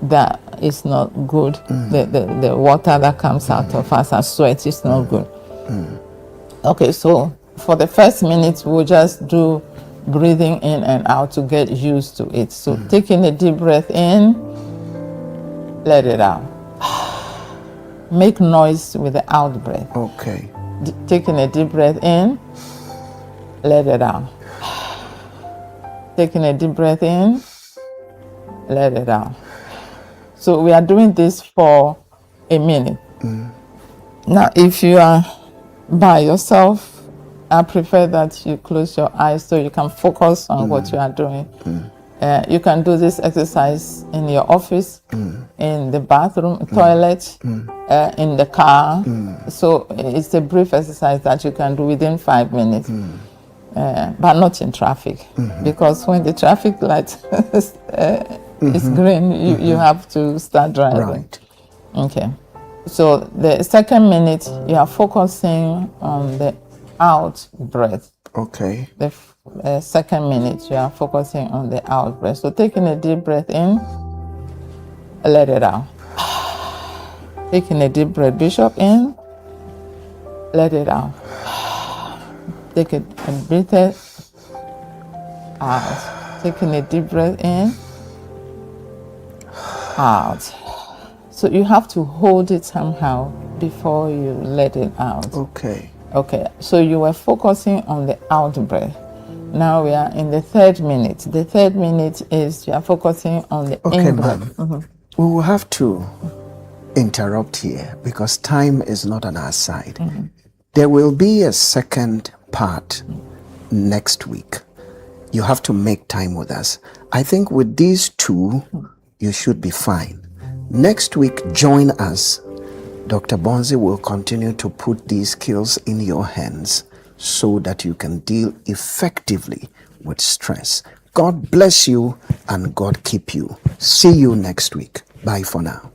that is not good. The water that comes out of us as sweat is not good. Okay, so for the first minute, we'll just do breathing in and out to get used to it. So taking a deep breath in, let it out. Make noise with the out breath. Okay. Taking a deep breath in, let it out. Taking a deep breath in, let it out. So we are doing this for a minute. Now, if you are by yourself I prefer that you close your eyes so you can focus on what you are doing. You can do this exercise in your office, in the bathroom, toilet, in the car. So it's a brief exercise that you can do within 5 minutes, but not in traffic, because when the traffic light is green, you have to start driving. Right. Okay. So the second minute, you are focusing on the out breath. Okay. The second minute, you are focusing on the out breath. So taking a deep breath in, let it out. Taking a deep breath, Bishop, in, let it out. Take a breath out. Taking a deep breath in, out. So you have to hold it somehow before you let it out. Okay. Okay, so you were focusing on the out breath. Now we are in the third minute. The third minute is you are focusing on the Okay, in breath. ma'am. We will have to interrupt here because time is not on our side. There will be a second part next week. You have to make time with us. I think with these two, you should be fine. Next week, join us. Dr. Bonzi will continue to put these skills in your hands so that you can deal effectively with stress. God bless you and God keep you. See you next week. Bye for now.